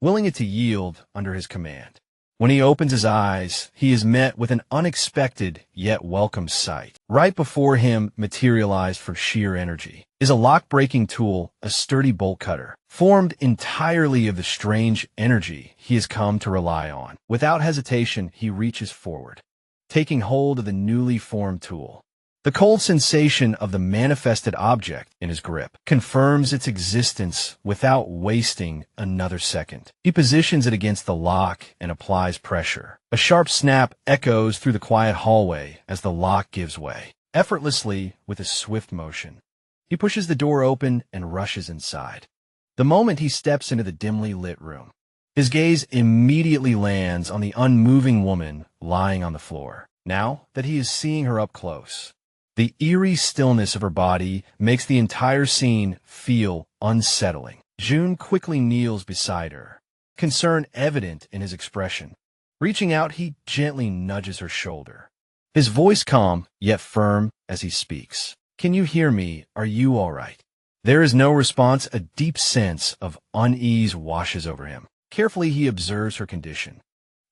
S1: willing it to yield under his command. When he opens his eyes, he is met with an unexpected yet welcome sight. Right before him, materialized from sheer energy, is a lock-breaking tool, a sturdy bolt cutter, formed entirely of the strange energy he has come to rely on. Without hesitation, he reaches forward, taking hold of the newly formed tool. The cold sensation of the manifested object in his grip confirms its existence without wasting another second. He positions it against the lock and applies pressure. A sharp snap echoes through the quiet hallway as the lock gives way. Effortlessly, with a swift motion, he pushes the door open and rushes inside. The moment he steps into the dimly lit room, his gaze immediately lands on the unmoving woman lying on the floor. Now that he is seeing her up close, the eerie stillness of her body makes the entire scene feel unsettling. June quickly kneels beside her, concern evident in his expression. Reaching out, he gently nudges her shoulder, his voice calm yet firm as he speaks. "Can you hear me? Are you all right?" There is no response. A deep sense of unease washes over him. Carefully, he observes her condition,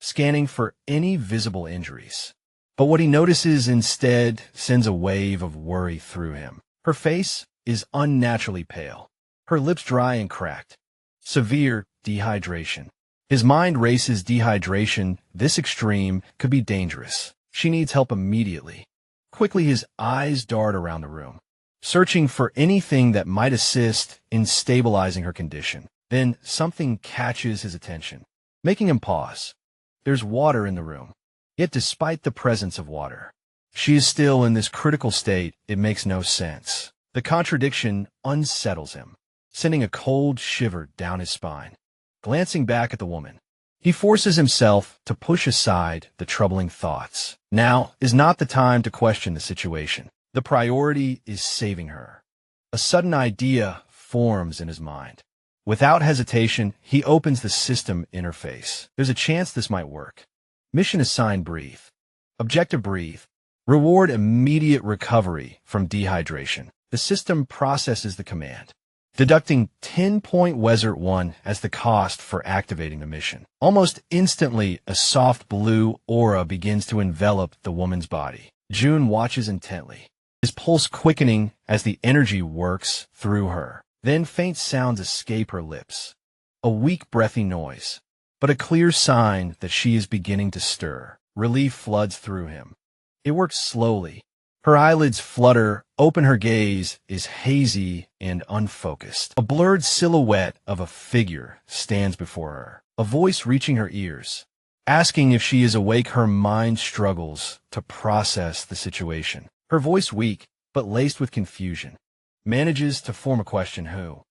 S1: scanning for any visible injuries. But what he notices instead sends a wave of worry through him. Her face is unnaturally pale, her lips dry and cracked. Severe dehydration. His mind races. Dehydration, this extreme, could be dangerous. She needs help immediately. Quickly, his eyes dart around the room, searching for anything that might assist in stabilizing her condition. Then something catches his attention, making him pause. There's water in the room. Yet despite the presence of water, she is still in this critical state. It makes no sense. The contradiction unsettles him, sending a cold shiver down his spine. Glancing back at the woman, he forces himself to push aside the troubling thoughts. Now is not the time to question the situation. The priority is saving her. A sudden idea forms in his mind. Without hesitation, he opens the system interface. There's a chance this might work. Mission assigned: breathe. Objective: breathe. Reward: immediate recovery from dehydration. The system processes the command, deducting 10-point Wizard 1 as the cost for activating the mission. Almost instantly, a soft blue aura begins to envelop the woman's body. June watches intently, his pulse quickening as the energy works through her. Then faint sounds escape her lips. A weak, breathy noise, but a clear sign that she is beginning to stir. Relief floods through him. It works slowly. Her eyelids flutter open. Her gaze is hazy and unfocused. A blurred silhouette of a figure stands before her, a voice reaching her ears. Asking if she is awake, her mind struggles to process the situation. Her voice weak, but laced with confusion, manages to form a question. Who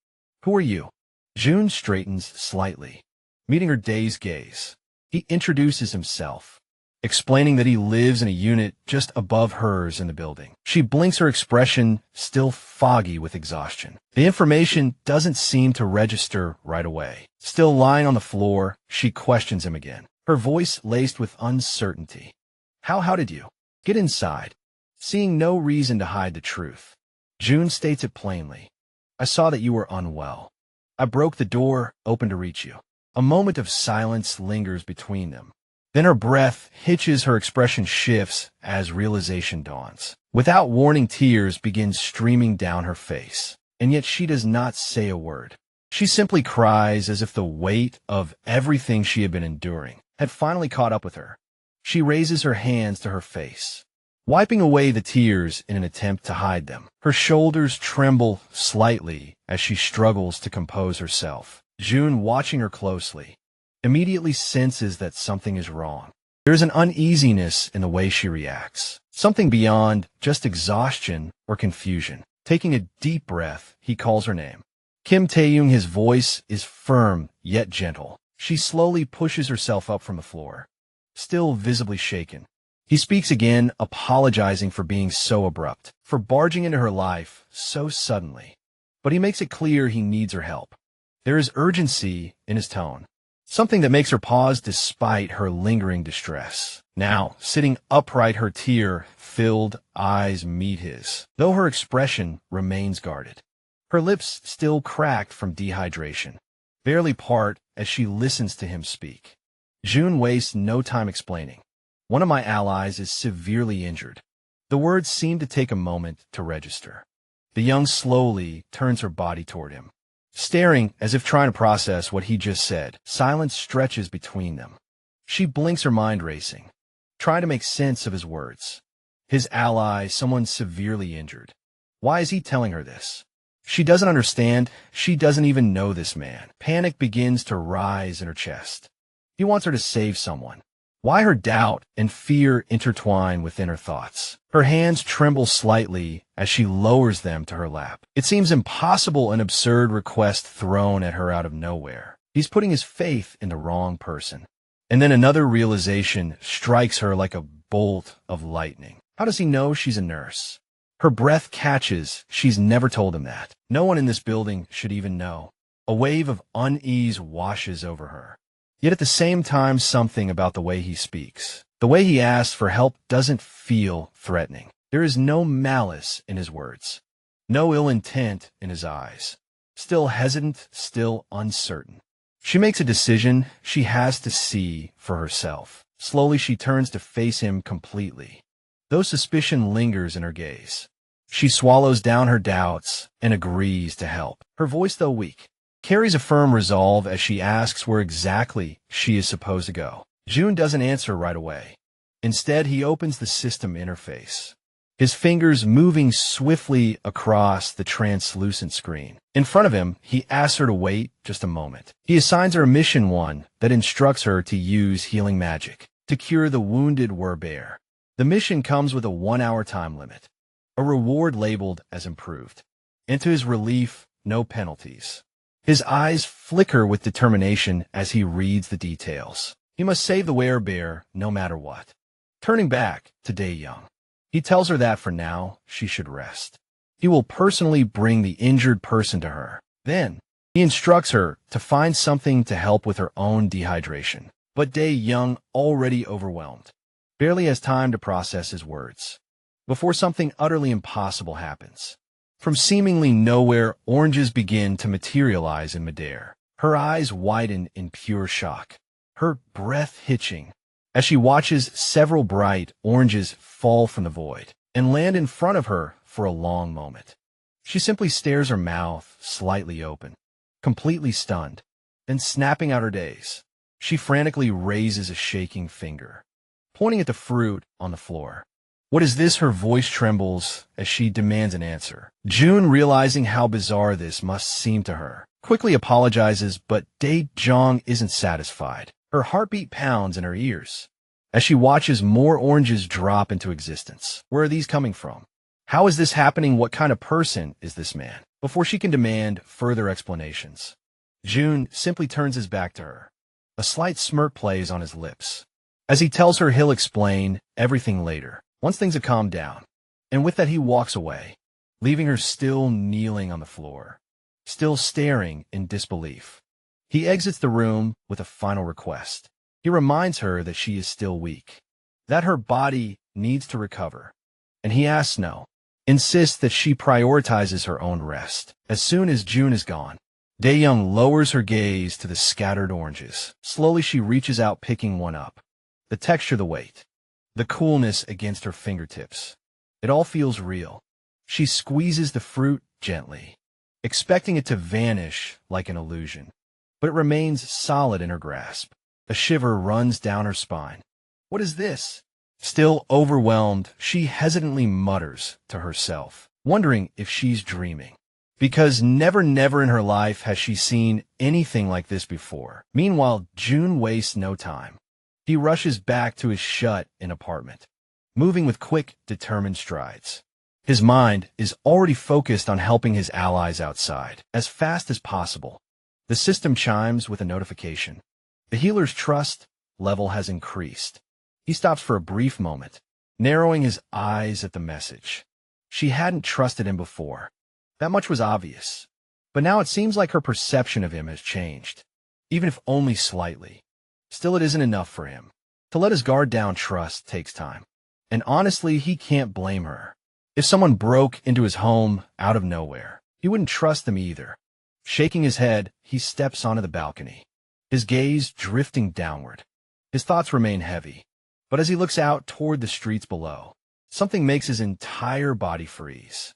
S1: are you? June straightens slightly, meeting her dazed gaze. He introduces himself, explaining that he lives in a unit just above hers in the building. She blinks, her expression still foggy with exhaustion. The information doesn't seem to register right away. Still lying on the floor, she questions him again, her voice laced with uncertainty. How did you get inside? Seeing no reason to hide the truth, June states it plainly. I saw that you were unwell. I broke the door open to reach you. A moment of silence lingers between them. Then her breath hitches, her expression shifts as realization dawns. Without warning, tears begin streaming down her face, and yet she does not say a word. She simply cries as if the weight of everything she had been enduring had finally caught up with her. She raises her hands to her face, wiping away the tears in an attempt to hide them. Her shoulders tremble slightly as she struggles to compose herself. June, watching her closely, immediately senses that something is wrong. There is an uneasiness in the way she reacts, something beyond just exhaustion or confusion. Taking a deep breath, he calls her name. Kim Taeyong, his voice is firm yet gentle. She slowly pushes herself up from the floor, still visibly shaken. He speaks again, apologizing for being so abrupt, for barging into her life so suddenly. But he makes it clear he needs her help. There is urgency in his tone, something that makes her pause despite her lingering distress. Now, sitting upright, her tear-filled eyes meet his, though her expression remains guarded. Her lips still cracked from dehydration, barely part as she listens to him speak. June wastes no time explaining. One of my allies is severely injured. The words seem to take a moment to register. The young slowly turns her body toward him, staring as if trying to process what he just said. Silence stretches between them. She blinks, her mind racing, trying to make sense of his words. His ally, someone severely injured. Why is he telling her this? She doesn't understand. She doesn't even know this man. Panic begins to rise in her chest. He wants her to save someone. Why her doubt and fear intertwine within her thoughts? Her hands tremble slightly as she lowers them to her lap. It seems impossible, an absurd request thrown at her out of nowhere. He's putting his faith in the wrong person. And then another realization strikes her like a bolt of lightning. How does he know she's a nurse? Her breath catches. She's never told him that. No one in this building should even know. A wave of unease washes over her. Yet at the same time, something about the way he speaks, the way he asks for help, doesn't feel threatening. There is no malice in his words, no ill intent in his eyes. Still hesitant, still uncertain. She makes a decision she has to see for herself. Slowly she turns to face him completely, though suspicion lingers in her gaze. She swallows down her doubts and agrees to help. Her voice, though weak, carries a firm resolve as she asks where exactly she is supposed to go. June doesn't answer right away. Instead, he opens the system interface, his fingers moving swiftly across the translucent screen. In front of him, he asks her to wait just a moment. He assigns her a mission, one that instructs her to use healing magic to cure the wounded werbear. The mission comes with a 1-hour time limit, a reward labeled as improved, and to his relief, no penalties. His eyes flicker with determination as he reads the details. He must save the werebear no matter what. Turning back to Dae-young, he tells her that for now, she should rest. He will personally bring the injured person to her. Then, he instructs her to find something to help with her own dehydration. But Dae-young, already overwhelmed, barely has time to process his words before something utterly impossible happens. From seemingly nowhere, oranges begin to materialize in midair. Her eyes widen in pure shock, her breath hitching, as she watches several bright oranges fall from the void and land in front of her for a long moment. She simply stares, her mouth slightly open, completely stunned. Then, snapping out her daze, she frantically raises a shaking finger, pointing at the fruit on the floor. What is this? Her voice trembles as she demands an answer. June, realizing how bizarre this must seem to her, quickly apologizes, but Dae-jong isn't satisfied. Her heartbeat pounds in her ears as she watches more oranges drop into existence. Where are these coming from? How is this happening? What kind of person is this man? Before she can demand further explanations, June simply turns his back to her. A slight smirk plays on his lips as he tells her he'll explain everything later, once things have calmed down. And with that, he walks away, leaving her still kneeling on the floor, still staring in disbelief. He exits the room with a final request. He reminds her that she is still weak, that her body needs to recover, and he asks no, insists that she prioritizes her own rest. As soon as June is gone, Daeyoung lowers her gaze to the scattered oranges. Slowly she reaches out, picking one up. The texture, the weight, the coolness against her fingertips. It all feels real. She squeezes the fruit gently, expecting it to vanish like an illusion, but it remains solid in her grasp. A shiver runs down her spine. What is this? Still overwhelmed, she hesitantly mutters to herself, wondering if she's dreaming. Because never in her life has she seen anything like this before. Meanwhile, June wastes no time. He rushes back to his shut-in apartment, moving with quick, determined strides. His mind is already focused on helping his allies outside. As fast as possible, the system chimes with a notification. The healer's trust level has increased. He stops for a brief moment, narrowing his eyes at the message. She hadn't trusted him before. That much was obvious. But now it seems like her perception of him has changed, even if only slightly. Still, it isn't enough for him. To let his guard down, trust takes time. And honestly, he can't blame her. If someone broke into his home out of nowhere, he wouldn't trust them either. Shaking his head, he steps onto the balcony, his gaze drifting downward. His thoughts remain heavy, but as he looks out toward the streets below, something makes his entire body freeze.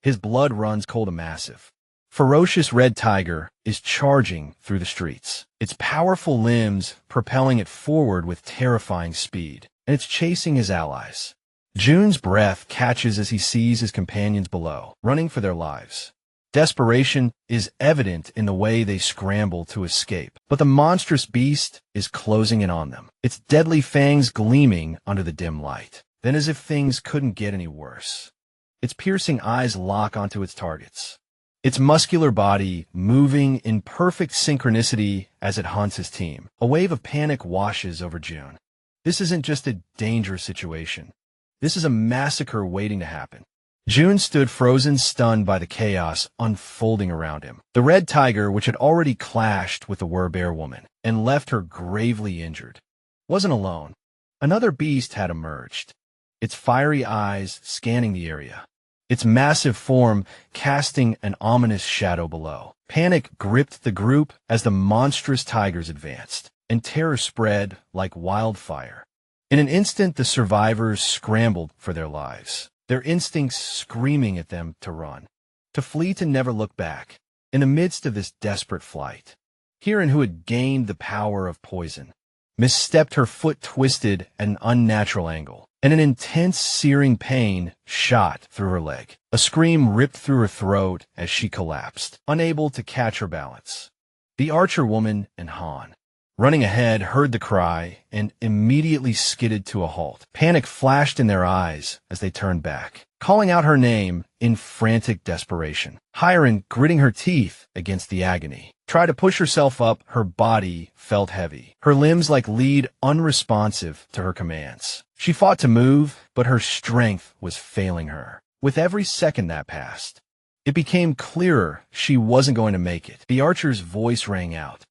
S1: His blood runs cold. A massive, ferocious red tiger is charging through the streets, its powerful limbs propelling it forward with terrifying speed, and it's chasing his allies. June's breath catches as he sees his companions below, running for their lives. Desperation is evident in the way they scramble to escape, but the monstrous beast is closing in on them, its deadly fangs gleaming under the dim light. Then, as if things couldn't get any worse, its piercing eyes lock onto its targets, its muscular body moving in perfect synchronicity as it hunts his team. A wave of panic washes over June. This isn't just a dangerous situation. This is a massacre waiting to happen. June stood frozen, stunned by the chaos unfolding around him. The red tiger, which had already clashed with the were-bear woman and left her gravely injured, wasn't alone. Another beast had emerged, its fiery eyes scanning the area, its massive form casting an ominous shadow below. Panic gripped the group as the monstrous tigers advanced, and terror spread like wildfire. In an instant, the survivors scrambled for their lives, their instincts screaming at them to run, to flee, to never look back. In the midst of this desperate flight, Kieran, who had gained the power of poison, misstepped. Her foot twisted at an unnatural angle, and an intense, searing pain shot through her leg. A scream ripped through her throat as she collapsed, unable to catch her balance. The archer woman and Han, running ahead, heard the cry and immediately skidded to a halt. Panic flashed in their eyes as they turned back, calling out her name in frantic desperation. Hiren, gritting her teeth against the agony, tried to push herself up. Her body felt heavy, her limbs like lead, unresponsive to her commands. She fought to move, but her strength was failing her. With every second that passed, it became clearer she wasn't going to make it. The archer's voice rang out,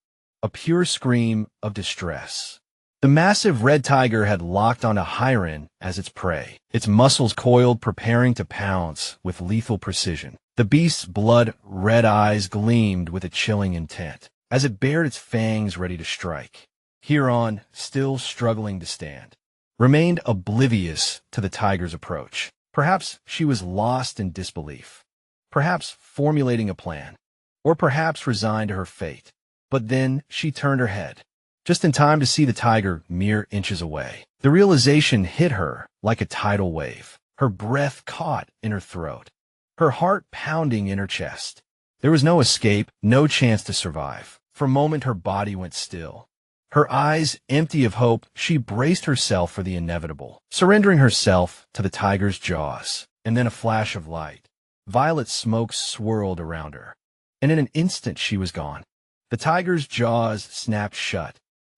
S1: a pure scream of distress. The massive red tiger had locked onto Hiren as its prey, its muscles coiled, preparing to pounce with lethal precision. The beast's blood-red eyes gleamed with a chilling intent as it bared its fangs ready to strike. Huron, still struggling to stand, remained oblivious to the tiger's approach. Perhaps she was lost in disbelief, perhaps formulating a plan, or perhaps resigned to her fate. But then she turned her head, just in time to see the tiger mere inches away. The realization hit her like a tidal wave, her breath caught in her throat, her heart pounding in her chest. There was no escape, no chance to survive. For a moment her body went still, Her eyes empty of hope, she braced herself for the inevitable, surrendering herself to the tiger's jaws. And then a flash of light. Violet smoke swirled around her, and in an instant she was gone. The tiger's jaws snapped shut,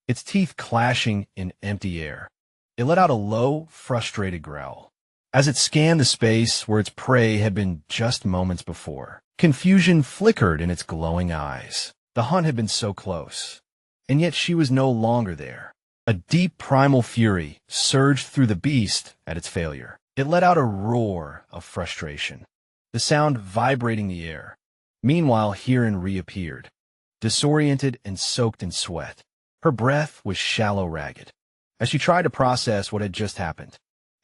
S1: its teeth clashing in empty air. It let out a low, frustrated growl. As it scanned the space where its prey had been just moments before, confusion flickered in its glowing eyes. The hunt had been so close, and yet she was no longer there. A deep primal fury surged through the beast at its failure. It let out a roar of frustration, the sound vibrating the air. Meanwhile, Hirin reappeared, disoriented and soaked in sweat. Her breath was shallow, ragged, as she tried to process what had just happened.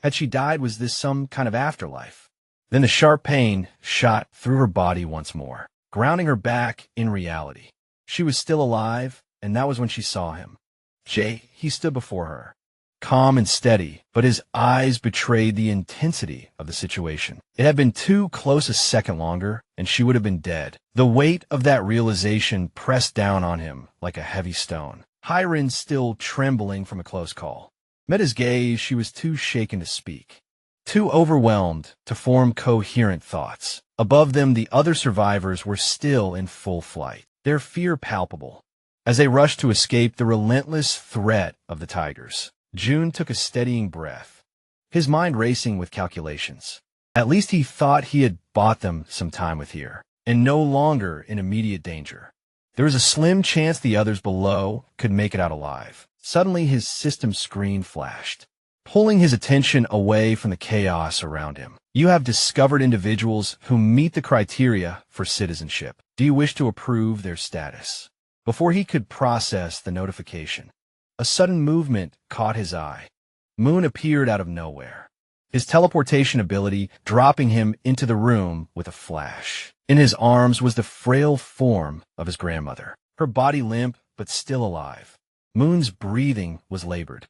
S1: Had she died? Was this some kind of afterlife? Then the sharp pain shot through her body once more, grounding her back in reality. She was still alive, and that was when she saw him. He stood before her, calm and steady, but his eyes betrayed the intensity of the situation. It had been too close a second longer, and she would have been dead. The weight of that realization pressed down on him like a heavy stone. Hirin, still trembling from a close call, met his gaze. She was too shaken to speak, too overwhelmed to form coherent thoughts. Above them, the other survivors were still in full flight, their fear palpable, as they rushed to escape the relentless threat of the tigers. June took a steadying breath, his mind racing with calculations. At least he thought he had bought them some time with here, and no longer in immediate danger. There was a slim chance the others below could make it out alive. Suddenly his system screen flashed, pulling his attention away from the chaos around him. You have discovered individuals who meet the criteria for citizenship. Do you wish to approve their status? Before he could process the notification, a sudden movement caught his eye. Moon appeared out of nowhere, his teleportation ability dropping him into the room with a flash. In his arms was the frail form of his grandmother, her body limp but still alive. Moon's breathing was labored,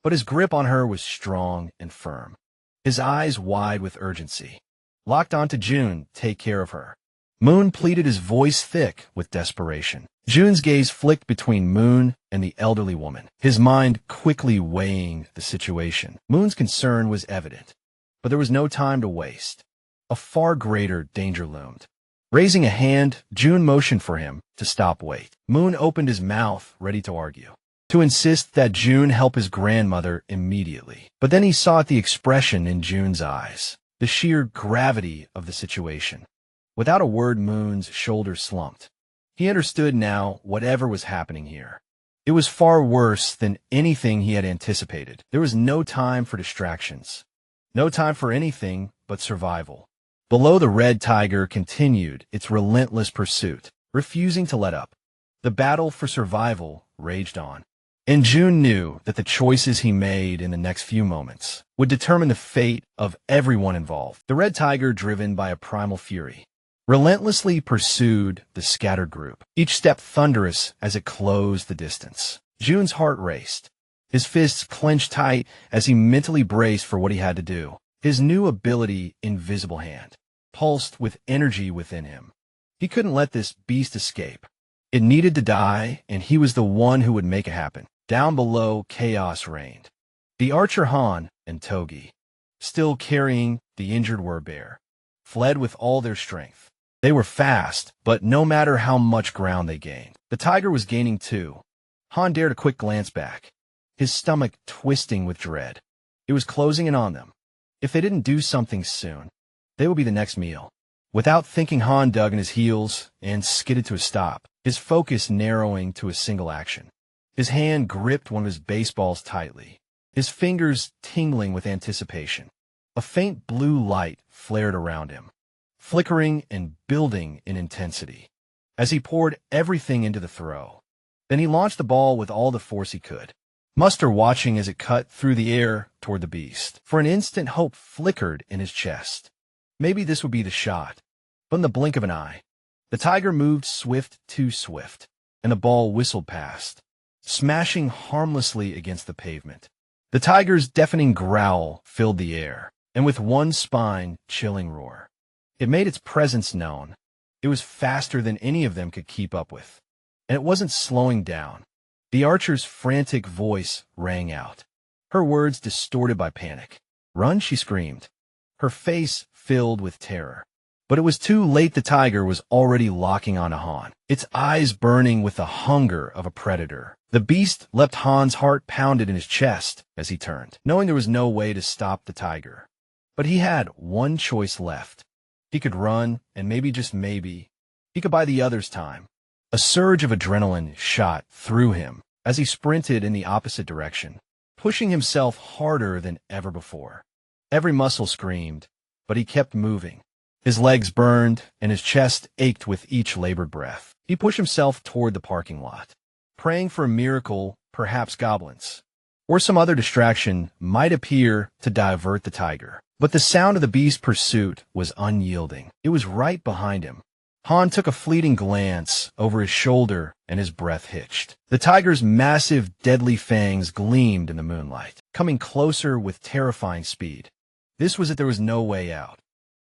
S1: but his grip on her was strong and firm, his eyes wide with urgency. Locked onto June, take care of her. Moon pleaded, his voice thick with desperation. June's gaze flicked between Moon and the elderly woman, his mind quickly weighing the situation. Moon's concern was evident, but there was no time to waste. A far greater danger loomed. Raising a hand, June motioned for him to stop. Wait. Moon opened his mouth, ready to argue, to insist that June help his grandmother immediately. But then he saw the expression in June's eyes, the sheer gravity of the situation. Without a word, Moon's shoulders slumped. He understood now whatever was happening here. It was far worse than anything he had anticipated. There was no time for distractions, no time for anything but survival. Below, the red tiger continued its relentless pursuit, refusing to let up. The battle for survival raged on, and June knew that the choices he made in the next few moments would determine the fate of everyone involved. The red tiger, driven by a primal fury, relentlessly pursued the scattered group, each step thunderous as it closed the distance. June's heart raced, his fists clenched tight as he mentally braced for what he had to do. His new ability, Invisible Hand, pulsed with energy within him. He couldn't let this beast escape. It needed to die, and he was the one who would make it happen. Down below, chaos reigned. The archer Han and Togi, still carrying the injured Werbear, fled with all their strength. They were fast, but no matter how much ground they gained, the tiger was gaining too. Han dared a quick glance back, his stomach twisting with dread. It was closing in on them. If they didn't do something soon, they would be the next meal. Without thinking, Han dug in his heels and skidded to a stop, his focus narrowing to a single action. His hand gripped one of his baseballs tightly, his fingers tingling with anticipation. A faint blue light flared around him, flickering and building in intensity, as he poured everything into the throw. Then he launched the ball with all the force he could, Muster watching as it cut through the air toward the beast. For an instant, hope flickered in his chest. Maybe this would be the shot. But in the blink of an eye, the tiger moved too swift, and the ball whistled past, smashing harmlessly against the pavement. The tiger's deafening growl filled the air, and with one spine-chilling roar, it made its presence known. It was faster than any of them could keep up with, and it wasn't slowing down. The archer's frantic voice rang out, her words distorted by panic. "Run," she screamed, her face filled with terror. But it was too late. The tiger was already locking onto Han, its eyes burning with the hunger of a predator. The beast leapt. Han's heart pounded in his chest as he turned, knowing there was no way to stop the tiger. But he had one choice left. He could run, and maybe, just maybe, he could buy the others time. A surge of adrenaline shot through him as he sprinted in the opposite direction, pushing himself harder than ever before. Every muscle screamed, but he kept moving. His legs burned, and his chest ached with each labored breath. He pushed himself toward the parking lot, praying for a miracle, perhaps goblins, or some other distraction might appear to divert the tiger. But the sound of the beast's pursuit was unyielding. It was right behind him. Han took a fleeting glance over his shoulder, and his breath hitched. The tiger's massive, deadly fangs gleamed in the moonlight, coming closer with terrifying speed. This was it. There was no way out.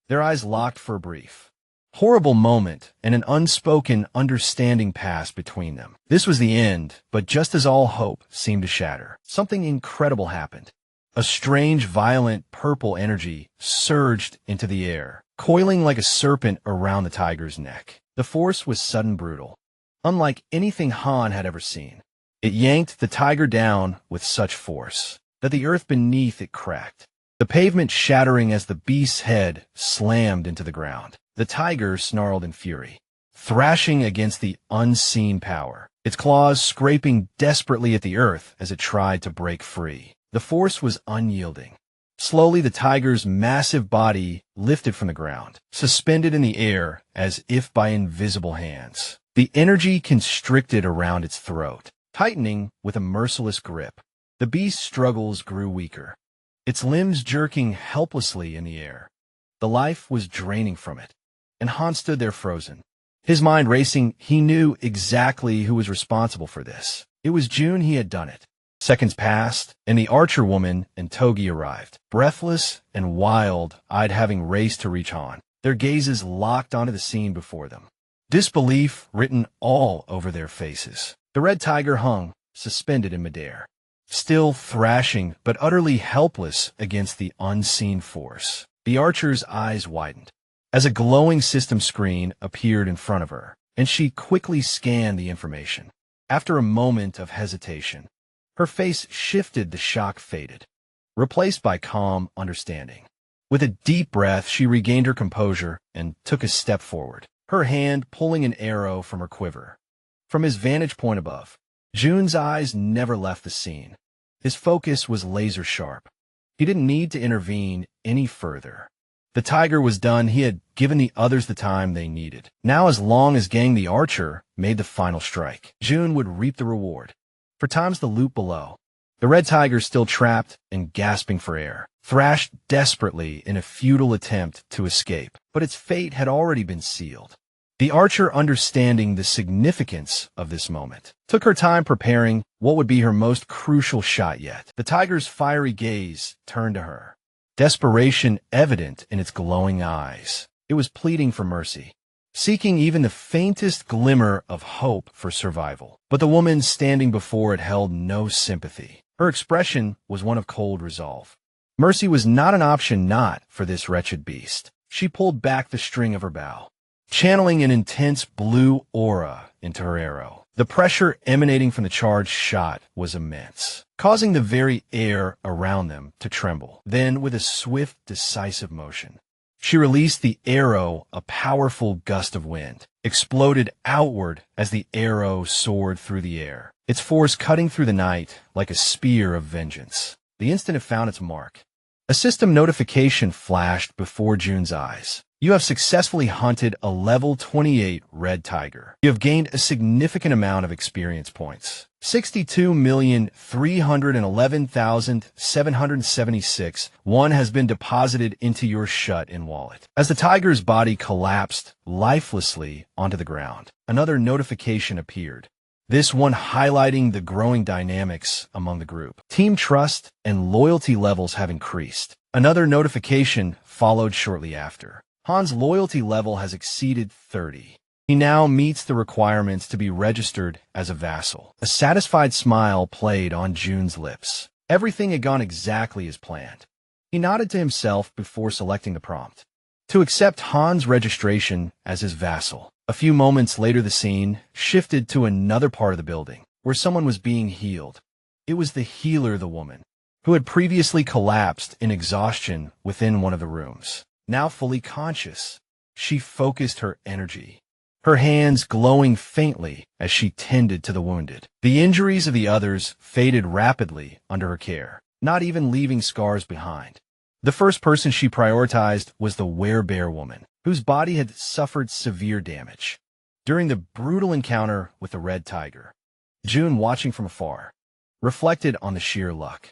S1: Their eyes locked for a brief, horrible moment, and an unspoken understanding passed between them. This was the end, but just as all hope seemed to shatter, something incredible happened. A strange, violent purple energy surged into the air, coiling like a serpent around the tiger's neck. The force was sudden, brutal, unlike anything Han had ever seen. It yanked the tiger down with such force that the earth beneath it cracked, the pavement shattering as the beast's head slammed into the ground. The tiger snarled in fury, thrashing against the unseen power, its claws scraping desperately at the earth as it tried to break free. The force was unyielding. Slowly, the tiger's massive body lifted from the ground, suspended in the air as if by invisible hands. The energy constricted around its throat, tightening with a merciless grip. The beast's struggles grew weaker, its limbs jerking helplessly in the air. The life was draining from it, and Han stood there frozen, his mind racing. He knew exactly who was responsible for this. It was June. He had done it. Seconds passed, and the archer woman and Togi arrived, breathless and wild-eyed, having raced to reach Han, their gazes locked onto the scene before them, disbelief written all over their faces. The red tiger hung, suspended in midair, still thrashing but utterly helpless against the unseen force. The archer's eyes widened as a glowing system screen appeared in front of her, and she quickly scanned the information. After a moment of hesitation, her face shifted. The shock faded, replaced by calm understanding. With a deep breath, she regained her composure and took a step forward, her hand pulling an arrow from her quiver. From his vantage point above, June's eyes never left the scene. His focus was laser sharp. He didn't need to intervene any further. The tiger was done. He had given the others the time they needed. Now, as long as Gang the archer made the final strike, June would reap the reward. For times the loop below, the red tiger, still trapped and gasping for air, thrashed desperately in a futile attempt to escape. But its fate had already been sealed. The archer, understanding the significance of this moment, took her time preparing what would be her most crucial shot yet. The tiger's fiery gaze turned to her, desperation evident in its glowing eyes. It was pleading for mercy, seeking even the faintest glimmer of hope for survival. But the woman standing before it held no sympathy. Her expression was one of cold resolve. Mercy was not an option, not for this wretched beast. She pulled back the string of her bow, channeling an intense blue aura into her arrow. The pressure emanating from the charged shot was immense, causing the very air around them to tremble. Then, with a swift, decisive motion, she released the arrow. A powerful gust of wind exploded outward as the arrow soared through the air, its force cutting through the night like a spear of vengeance. The instant it found its mark, a system notification flashed before June's eyes. You have successfully hunted a level 28 red tiger. You have gained a significant amount of experience points. 62,311,776. One has been deposited into your shut-in wallet. As the tiger's body collapsed lifelessly onto the ground, another notification appeared, this one highlighting the growing dynamics among the group. Team trust and loyalty levels have increased. Another notification followed shortly after. Han's loyalty level has exceeded 30. He now meets the requirements to be registered as a vassal. A satisfied smile played on Jun's lips. Everything had gone exactly as planned. He nodded to himself before selecting the prompt to accept Han's registration as his vassal. A few moments later, the scene shifted to another part of the building where someone was being healed. It was the healer, the woman, who had previously collapsed in exhaustion within one of the rooms. Now fully conscious, she focused her energy, her hands glowing faintly as she tended to the wounded. The injuries of the others faded rapidly under her care, not even leaving scars behind. The first person she prioritized was the werebear woman, whose body had suffered severe damage during the brutal encounter with the red tiger. Jun, watching from afar, reflected on the sheer luck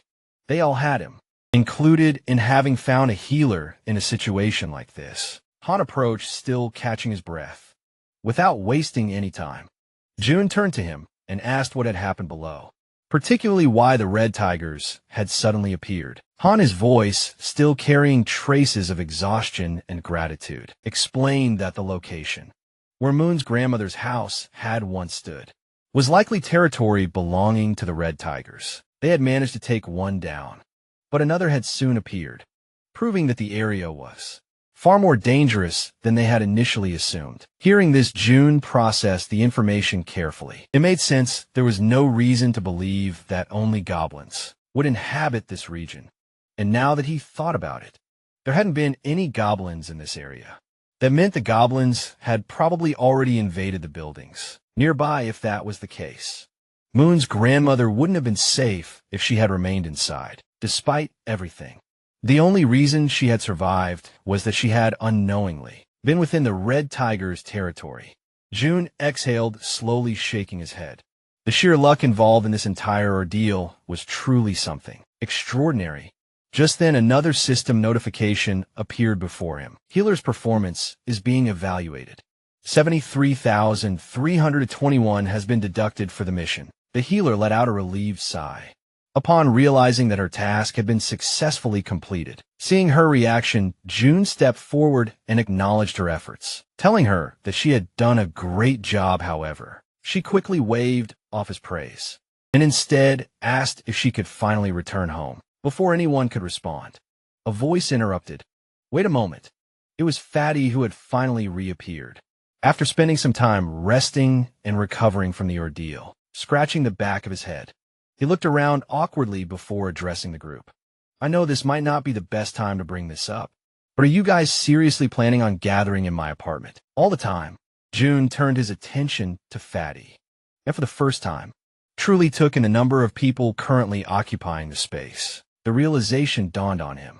S1: they all had him, included in having found a healer in a situation like this. Han approached, still catching his breath. Without wasting any time, Jun turned to him and asked what had happened below, particularly why the red tigers had suddenly appeared. Han, his voice still carrying traces of exhaustion and gratitude, explained that the location where Moon's grandmother's house had once stood was likely territory belonging to the red tigers. They had managed to take one down, but another had soon appeared, proving that the area was far more dangerous than they had initially assumed. Hearing this, Jun processed the information carefully. It made sense. There was no reason to believe that only goblins would inhabit this region. And now that he thought about it, there hadn't been any goblins in this area. That meant the goblins had probably already invaded the buildings nearby. If that was the case, Moon's grandmother wouldn't have been safe if she had remained inside. Despite everything, the only reason she had survived was that she had unknowingly been within the red tiger's territory. Jun exhaled, slowly shaking his head. The sheer luck involved in this entire ordeal was truly something extraordinary. Just then, another system notification appeared before him. Healer's performance is being evaluated. 73,321 has been deducted for the mission. The healer let out a relieved sigh upon realizing that her task had been successfully completed. Seeing her reaction, Jun stepped forward and acknowledged her efforts, telling her that she had done a great job. However, she quickly waved off his praise and instead asked if she could finally return home. Before anyone could respond, a voice interrupted. Wait a moment. It was Fatty, who had finally reappeared. After spending some time resting and recovering from the ordeal, scratching the back of his head, he looked around awkwardly before addressing the group. I know this might not be the best time to bring this up, but are you guys seriously planning on gathering in my apartment all the time? Jun turned his attention to Fatty, and for the first time, truly took in the number of people currently occupying the space. The realization dawned on him,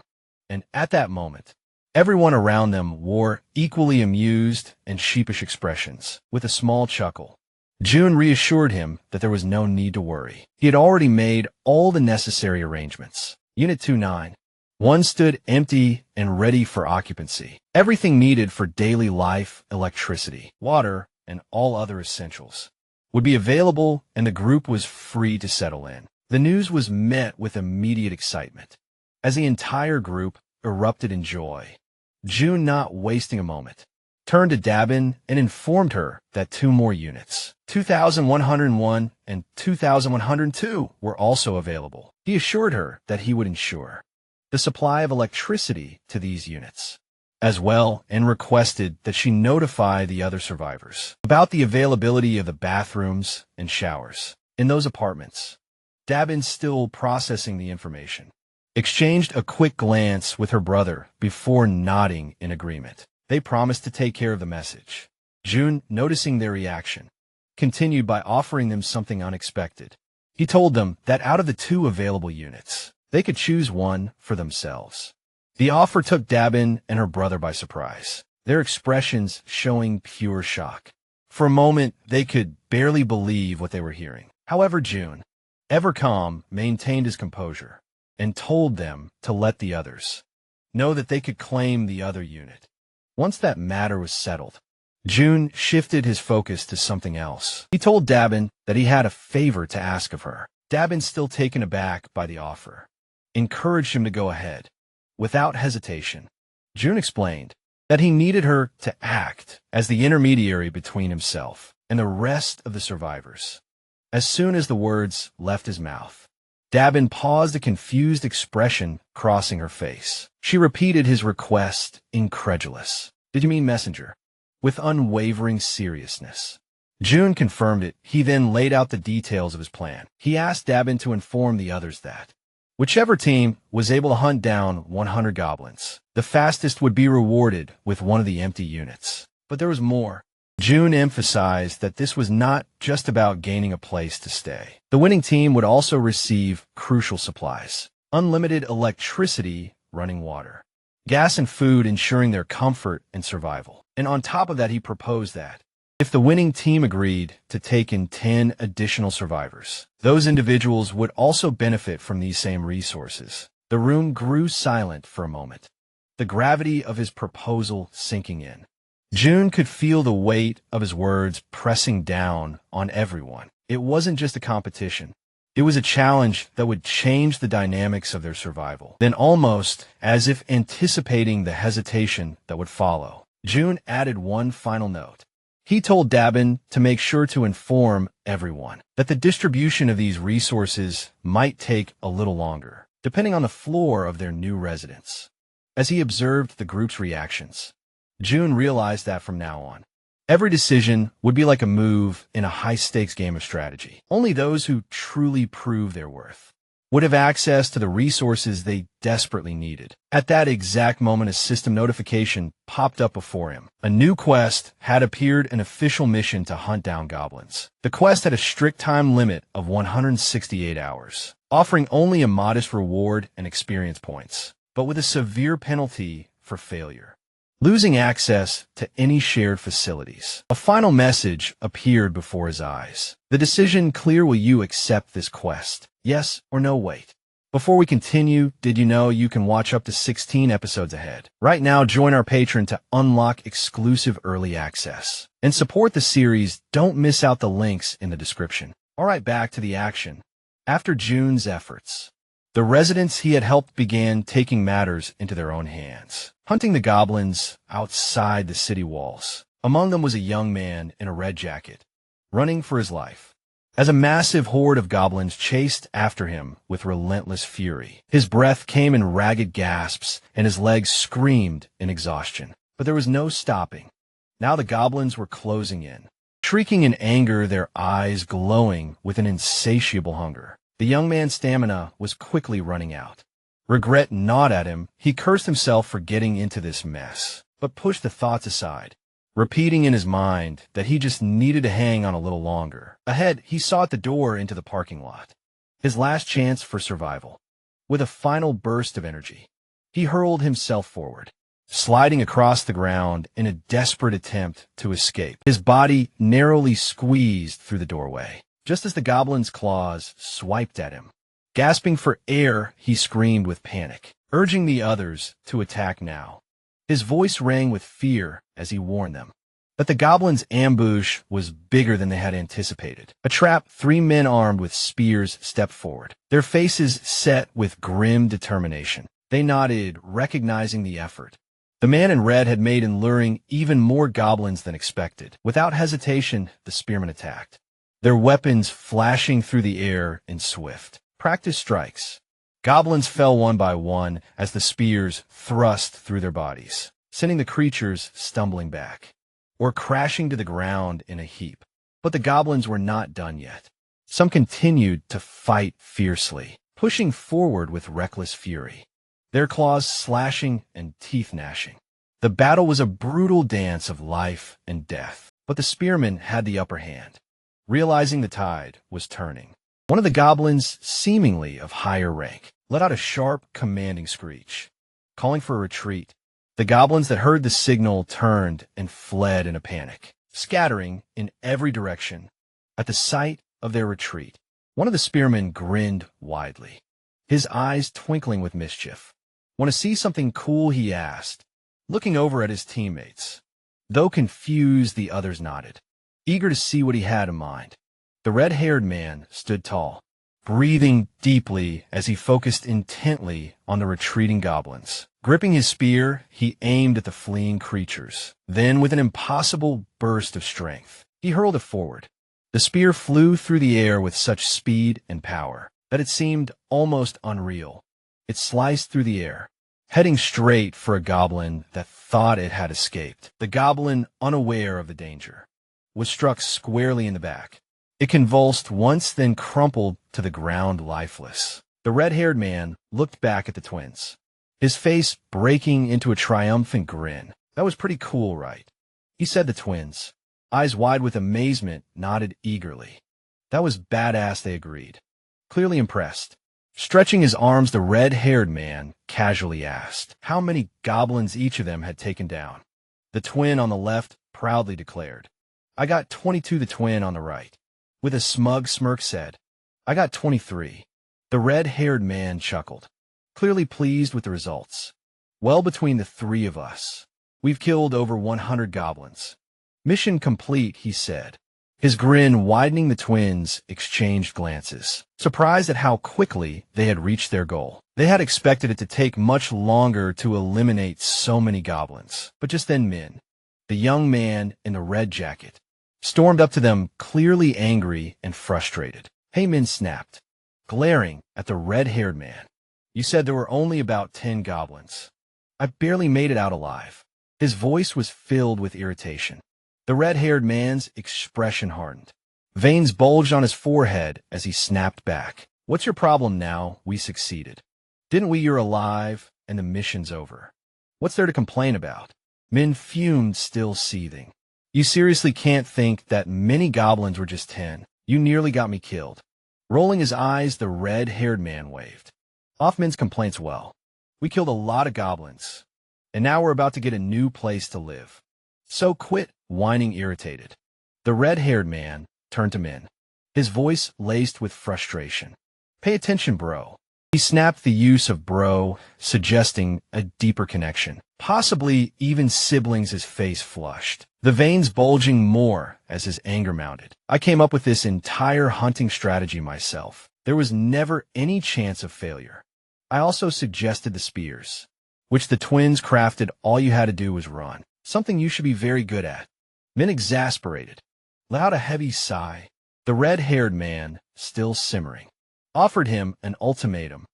S1: and at that moment, everyone around them wore equally amused and sheepish expressions. With a small chuckle, Jun reassured him that there was no need to worry. He had already made all the necessary arrangements. Unit 291 stood empty and ready for occupancy. Everything needed for daily life, electricity, water, and all other essentials would be available, and the group was free to settle in. The news was met with immediate excitement as the entire group erupted in joy. Jun, not wasting a moment, turned to Dabin and informed her that 2 more units, 2,101 and 2,102, were also available. He assured her that he would ensure the supply of electricity to these units as well, and requested that she notify the other survivors about the availability of the bathrooms and showers in those apartments. Dabin, still processing the information, exchanged a quick glance with her brother before nodding in agreement. They promised to take care of the message. Jun, noticing their reaction, continued by offering them something unexpected. He told them that out of the 2 available units, they could choose one for themselves. The offer took Dabin and her brother by surprise, their expressions showing pure shock. For a moment, they could barely believe what they were hearing. However, Jun, ever calm, maintained his composure and told them to let the others know that they could claim the other unit. Once that matter was settled, Jun shifted his focus to something else. He told Dabin that he had a favor to ask of her. Dabin, still taken aback by the offer, encouraged him to go ahead. Without hesitation, Jun explained that he needed her to act as the intermediary between himself and the rest of the survivors. As soon as the words left his mouth, Dabin paused, a confused expression crossing her face. She repeated his request, incredulous. "Did you mean messenger?" With unwavering seriousness. June confirmed it. He then laid out the details of his plan. He asked Dabin to inform the others that whichever team was able to hunt down 100 goblins, the fastest would be rewarded with one of the empty units. But there was more. June emphasized that this was not just about gaining a place to stay. The winning team would also receive crucial supplies: unlimited electricity, running water, gas and food, ensuring their comfort and survival. And on top of that, he proposed that if the winning team agreed to take in 10 additional survivors, those individuals would also benefit from these same resources. The room grew silent for a moment, the gravity of his proposal sinking in. June could feel the weight of his words pressing down on everyone. It wasn't just a competition. It was a challenge that would change the dynamics of their survival. Then, almost as if anticipating the hesitation that would follow, June added one final note. He told Dabin to make sure to inform everyone that the distribution of these resources might take a little longer, depending on the floor of their new residence. As he observed the group's reactions, June realized that from now on, every decision would be like a move in a high-stakes game of strategy. Only those who truly prove their worth would have access to the resources they desperately needed. At that exact moment, a system notification popped up before him. A new quest had appeared, an official mission to hunt down goblins. The quest had a strict time limit of 168 hours, offering only a modest reward and experience points, but with a severe penalty for failure: losing access to any shared facilities. A final message appeared before his eyes. The decision clear: will you accept this quest? Yes or no? Wait. Before we continue, did you know you can watch up to 16 episodes ahead? Right now, join our Patreon to unlock exclusive early access and support the series. Don't miss out the links in the description. All right, back to the action. After June's efforts, the residents he had helped began taking matters into their own hands, hunting the goblins outside the city walls. Among them was a young man in a red jacket, running for his life, as a massive horde of goblins chased after him with relentless fury. His breath came in ragged gasps, and his legs screamed in exhaustion. But there was no stopping. Now the goblins were closing in, shrieking in anger, their eyes glowing with an insatiable hunger. The young man's stamina was quickly running out. Regret gnawed at him. He cursed himself for getting into this mess, but pushed the thoughts aside, repeating in his mind that he just needed to hang on a little longer. Ahead, he sought the door into the parking lot, his last chance for survival. With a final burst of energy, he hurled himself forward, sliding across the ground in a desperate attempt to escape, his body narrowly squeezed through the doorway. Just as the goblin's claws swiped at him, gasping for air, he screamed with panic, urging the others to attack now. His voice rang with fear as he warned them that the goblin's ambush was bigger than they had anticipated. A trap. 3 men armed with spears stepped forward, their faces set with grim determination. They nodded, recognizing the effort the man in red had made in luring even more goblins than expected. Without hesitation, the spearmen attacked, their weapons flashing through the air in swift, practice strikes. Goblins fell one by one as the spears thrust through their bodies, sending the creatures stumbling back or crashing to the ground in a heap. But the goblins were not done yet. Some continued to fight fiercely, pushing forward with reckless fury, their claws slashing and teeth gnashing. The battle was a brutal dance of life and death, but the spearmen had the upper hand. Realizing the tide was turning, one of the goblins, seemingly of higher rank, let out a sharp, commanding screech, calling for a retreat. The goblins that heard the signal turned and fled in a panic, scattering in every direction. At the sight of their retreat, one of the spearmen grinned widely, his eyes twinkling with mischief. "Want to see something cool?" he asked, looking over at his teammates. Though confused, the others nodded, eager to see what he had in mind. The red-haired man stood tall, breathing deeply as he focused intently on the retreating goblins. Gripping his spear, he aimed at the fleeing creatures. Then, with an impossible burst of strength, he hurled it forward. The spear flew through the air with such speed and power that it seemed almost unreal. It sliced through the air, heading straight for a goblin that thought it had escaped. The goblin, unaware of the danger, was struck squarely in the back. It convulsed once, then crumpled to the ground lifeless. The red-haired man looked back at the twins, his face breaking into a triumphant grin. That was pretty cool, right? He said. The twins, eyes wide with amazement, nodded eagerly. That was badass, they agreed, clearly impressed. Stretching his arms, the red-haired man casually asked how many goblins each of them had taken down. The twin on the left proudly declared, "I got 22." The twin on the right, with a smug smirk, said, "I got 23. The red-haired man chuckled, clearly pleased with the results. "Well, between the three of us, we've killed over 100 goblins. Mission complete," he said. His grin widening, the twins exchanged glances, surprised at how quickly they had reached their goal. They had expected it to take much longer to eliminate so many goblins. But just then Min, the young man in the red jacket, stormed up to them, clearly angry and frustrated. "Hey," Min snapped, glaring at the red-haired man. "You said there were only about 10 goblins. I barely made it out alive." His voice was filled with irritation. The red-haired man's expression hardened. Veins bulged on his forehead as he snapped back. "What's your problem now? We succeeded. Didn't we? You're alive, and the mission's over. What's there to complain about?" Min fumed, still seething. "You seriously can't think that many goblins were just 10. You nearly got me killed." Rolling his eyes, the red-haired man waved off Min's complaints. "Well, we killed a lot of goblins, and now we're about to get a new place to live. So quit whining." Irritated, the red-haired man turned to Min, his voice laced with frustration. "Pay attention, bro." He snapped, the use of bro suggesting a deeper connection, possibly even siblings. His face flushed, the veins bulging more as his anger mounted. "I came up with this entire hunting strategy myself. There was never any chance of failure. I also suggested the spears, which the twins crafted. All you had to do was run. Something you should be very good at." Min, exasperated, let out a heavy sigh. The red-haired man, still simmering, offered him an ultimatum.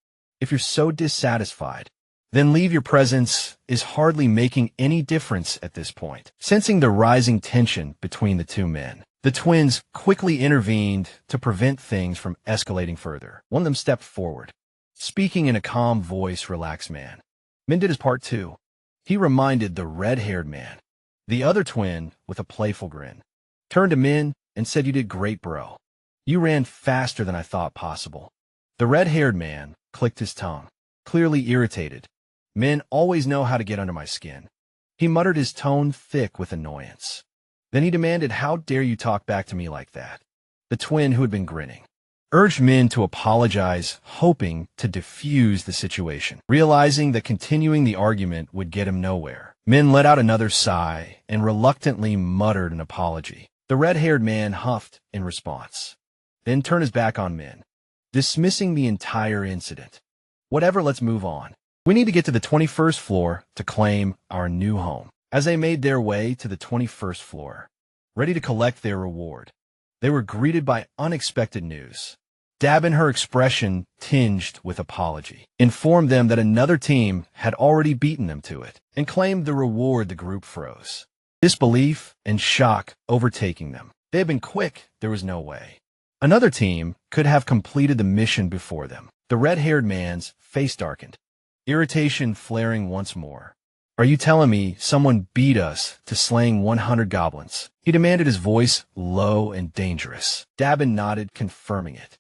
S1: "If you're so dissatisfied, then leave. Your presence is hardly making any difference at this point." Sensing the rising tension between the two men, the twins quickly intervened to prevent things from escalating further. One of them stepped forward, speaking in a calm voice. "Relax, man. Min did his part too," he reminded the red-haired man. The other twin, with a playful grin, turned to Min and said, "You did great, bro. You ran faster than I thought possible." The red-haired man clicked his tongue, clearly irritated. "Men always know how to get under my skin." He muttered, his tone thick with annoyance. Then he demanded, "How dare you talk back to me like that?" The twin, who had been grinning, urged Min to apologize, hoping to defuse the situation. Realizing that continuing the argument would get him nowhere, Min let out another sigh and reluctantly muttered an apology. The red-haired man huffed in response, then turned his back on Min, dismissing the entire incident. "Whatever, let's move on. We need to get to the 21st floor to claim our new home." As they made their way to the 21st floor, ready to collect their reward, they were greeted by unexpected news. Dabin, her expression tinged with apology, informed them that another team had already beaten them to it and claimed the reward. The group froze, disbelief and shock overtaking them. They had been quick. There was no way another team could have completed the mission before them. The red-haired man's face darkened, irritation flaring once more. "Are you telling me someone beat us to slaying 100 goblins?" he demanded, his voice low and dangerous. Dabin nodded, confirming it.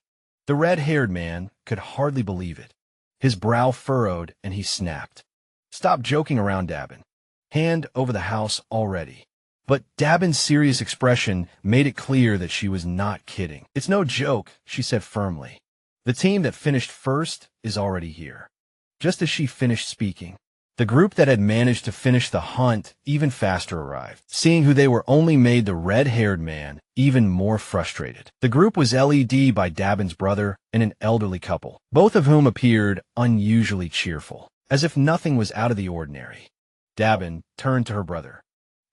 S1: The red-haired man could hardly believe it. His brow furrowed, and he snapped, "Stop joking around, Dabin. Hand over the house already." But Dabin's serious expression made it clear that she was not kidding. "It's no joke," she said firmly. "The team that finished first is already here." Just as she finished speaking, The group that had managed to finish the hunt even faster arrived. Seeing who they were only made the red-haired man even more frustrated. The group was led by Dabin's brother and an elderly couple, both of whom appeared unusually cheerful, as if nothing was out of the ordinary. Dabin turned to her brother,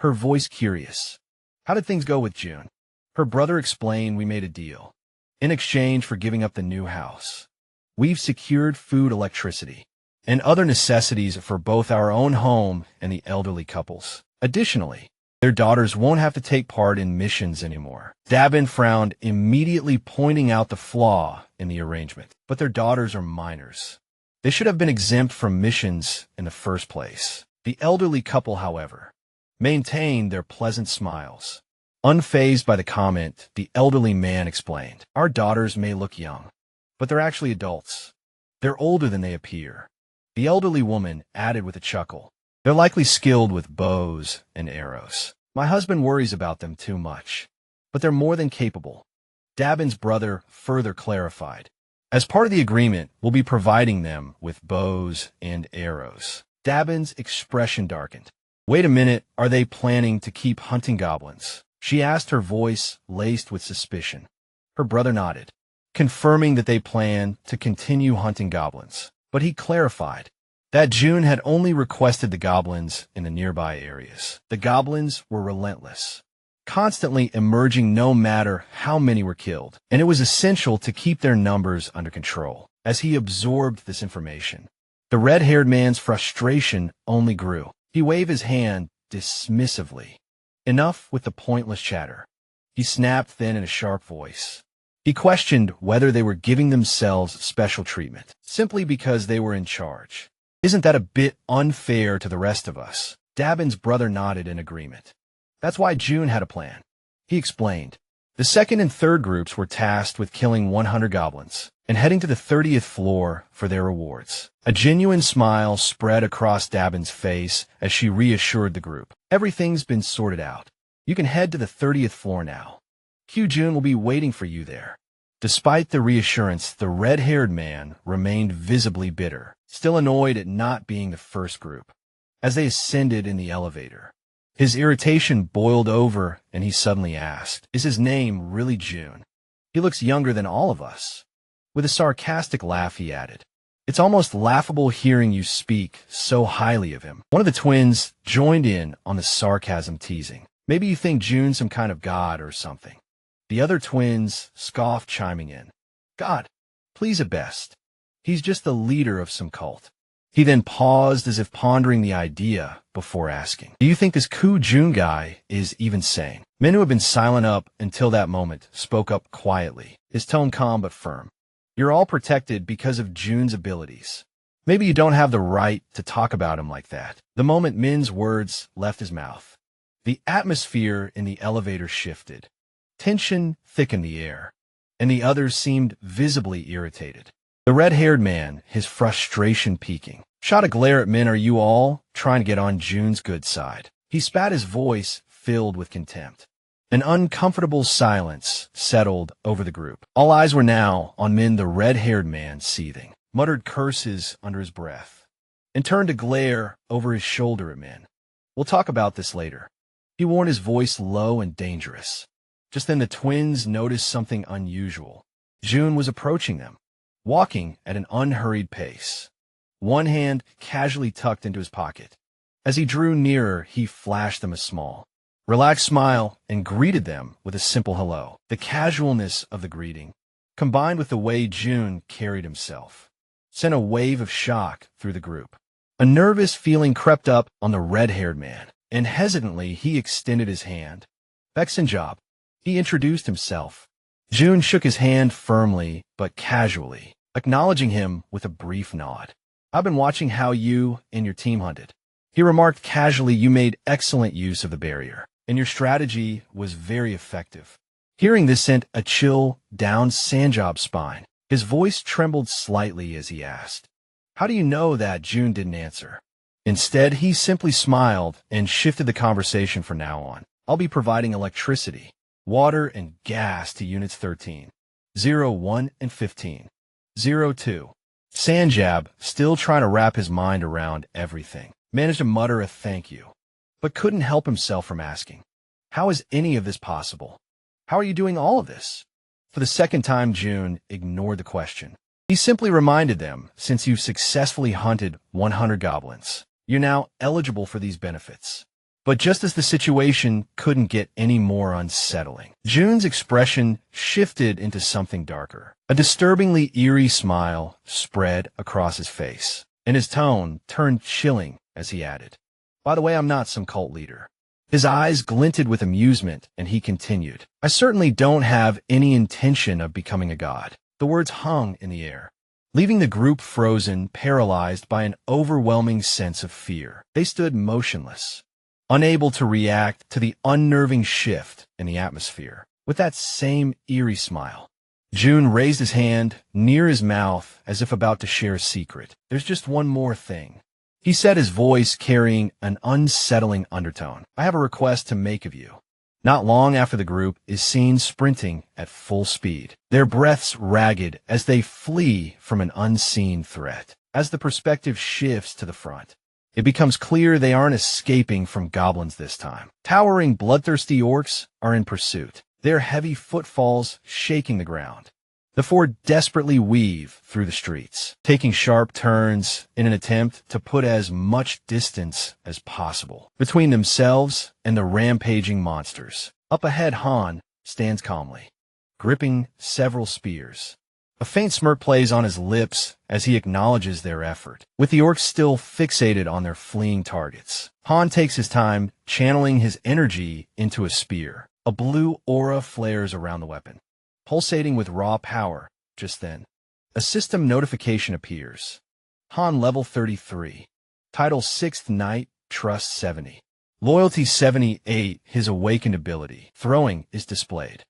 S1: her voice curious. "How did things go with June?" Her brother explained, "We made a deal. In exchange for giving up the new house, we've secured food, electricity, and other necessities for both our own home and the elderly couples. Additionally, their daughters won't have to take part in missions anymore." Dabin frowned, immediately pointing out the flaw in the arrangement. "But their daughters are minors. They should have been exempt from missions in the first place." The elderly couple, however, maintained their pleasant smiles. Unfazed by the comment, the elderly man explained, "Our daughters may look young, but they're actually adults. They're older than they appear." The elderly woman added with a chuckle, "They're likely skilled with bows and arrows. My husband worries about them too much, but they're more than capable." Dabin's brother further clarified, "As part of the agreement, we'll be providing them with bows and arrows." Dabin's expression darkened. "Wait a minute, are they planning to keep hunting goblins?" she asked, her voice laced with suspicion. Her brother nodded, confirming that they plan to continue hunting goblins. But he clarified that June had only requested the goblins in the nearby areas. The goblins were relentless, constantly emerging no matter how many were killed, and it was essential to keep their numbers under control. As he absorbed this information, the red-haired man's frustration only grew. He waved his hand dismissively. "Enough with the pointless chatter," he snapped then in a sharp voice. He questioned whether they were giving themselves special treatment simply because they were in charge. "Isn't that a bit unfair to the rest of us?" Dabin's brother nodded in agreement. "That's why June had a plan," he explained. The second and third groups were tasked with killing 100 goblins and heading to the 30th floor for their rewards. A genuine smile spread across Dabin's face as she reassured the group. "Everything's been sorted out. You can head to the 30th floor now. June will be waiting for you there." Despite the reassurance, the red-haired man remained visibly bitter, still annoyed at not being the first group. As they ascended in the elevator, his irritation boiled over and he suddenly asked, "Is his name really June? He looks younger than all of us." With a sarcastic laugh, he added, "It's almost laughable hearing you speak so highly of him." One of the twins joined in on the sarcasm, teasing, "Maybe you think June's some kind of god or something." The other twins scoffed, chiming in, "God, please at best. He's just the leader of some cult." He then paused as if pondering the idea before asking, "Do you think this June guy is even sane?" Men who had been silent up until that moment spoke up quietly, his tone calm but firm. "You're all protected because of June's abilities. Maybe you don't have the right to talk about him like that." The moment Min's words left his mouth, the atmosphere in the elevator shifted. Tension thickened the air, and the others seemed visibly irritated. The red-haired man, his frustration peaking, shot a glare at Min. "Are you all trying to get on June's good side?" He spat, his voice filled with contempt. An uncomfortable silence settled over the group. All eyes were now on Min, the red-haired man, seething, muttered curses under his breath, and turned to glare over his shoulder at Min. "We'll talk about this later," he warned, his voice low and dangerous. Just then the twins noticed something unusual. June was approaching them, walking at an unhurried pace, one hand casually tucked into his pocket. As he drew nearer, he flashed them a small, relaxed smile and greeted them with a simple hello. The casualness of the greeting, combined with the way June carried himself, sent a wave of shock through the group. A nervous feeling crept up on the red-haired man, and hesitantly he extended his hand. "Beksinjob," he introduced himself. June shook his hand firmly but casually, acknowledging him with a brief nod. "I've been watching how you and your team hunted," he remarked casually. "You made excellent use of the barrier, and your strategy was very effective." Hearing this sent a chill down Sanjob's spine. His voice trembled slightly as he asked, "How do you know that?" June didn't answer. Instead, he simply smiled and shifted the conversation from now on. "I'll be providing electricity, water, and gas to Units 13, 01, and 15, 02. Sanjab, still trying to wrap his mind around everything, managed to mutter a thank you, but couldn't help himself from asking, "How is any of this possible? How are you doing all of this?" For the second time, June ignored the question. He simply reminded them, since you've successfully hunted 100 goblins, you're now eligible for these benefits. But just as the situation couldn't get any more unsettling, June's expression shifted into something darker. A disturbingly eerie smile spread across his face, and his tone turned chilling as he added, "By the way, I'm not some cult leader." His eyes glinted with amusement, and he continued, "I certainly don't have any intention of becoming a god." The words hung in the air, leaving the group frozen, paralyzed by an overwhelming sense of fear. They stood motionless, unable to react to the unnerving shift in the atmosphere. With that same eerie smile, June raised his hand near his mouth as if about to share a secret. "There's just one more thing," he said, his voice carrying an unsettling undertone. "I have a request to make of you." Not long after, the group is seen sprinting at full speed, their breaths ragged as they flee from an unseen threat. As the perspective shifts to the front, it becomes clear they aren't escaping from goblins this time. Towering, bloodthirsty orcs are in pursuit, their heavy footfalls shaking the ground. The four desperately weave through the streets, taking sharp turns in an attempt to put as much distance as possible between themselves and the rampaging monsters. Up ahead, Han stands calmly, gripping several spears. A faint smirk plays on his lips as he acknowledges their effort. With the orcs still fixated on their fleeing targets, Han takes his time, channeling his energy into a spear. A blue aura flares around the weapon, pulsating with raw power. Just then, a system notification appears. Han level 33. Title 6th Knight, Trust 70. Loyalty 78, his awakened ability. Throwing is displayed.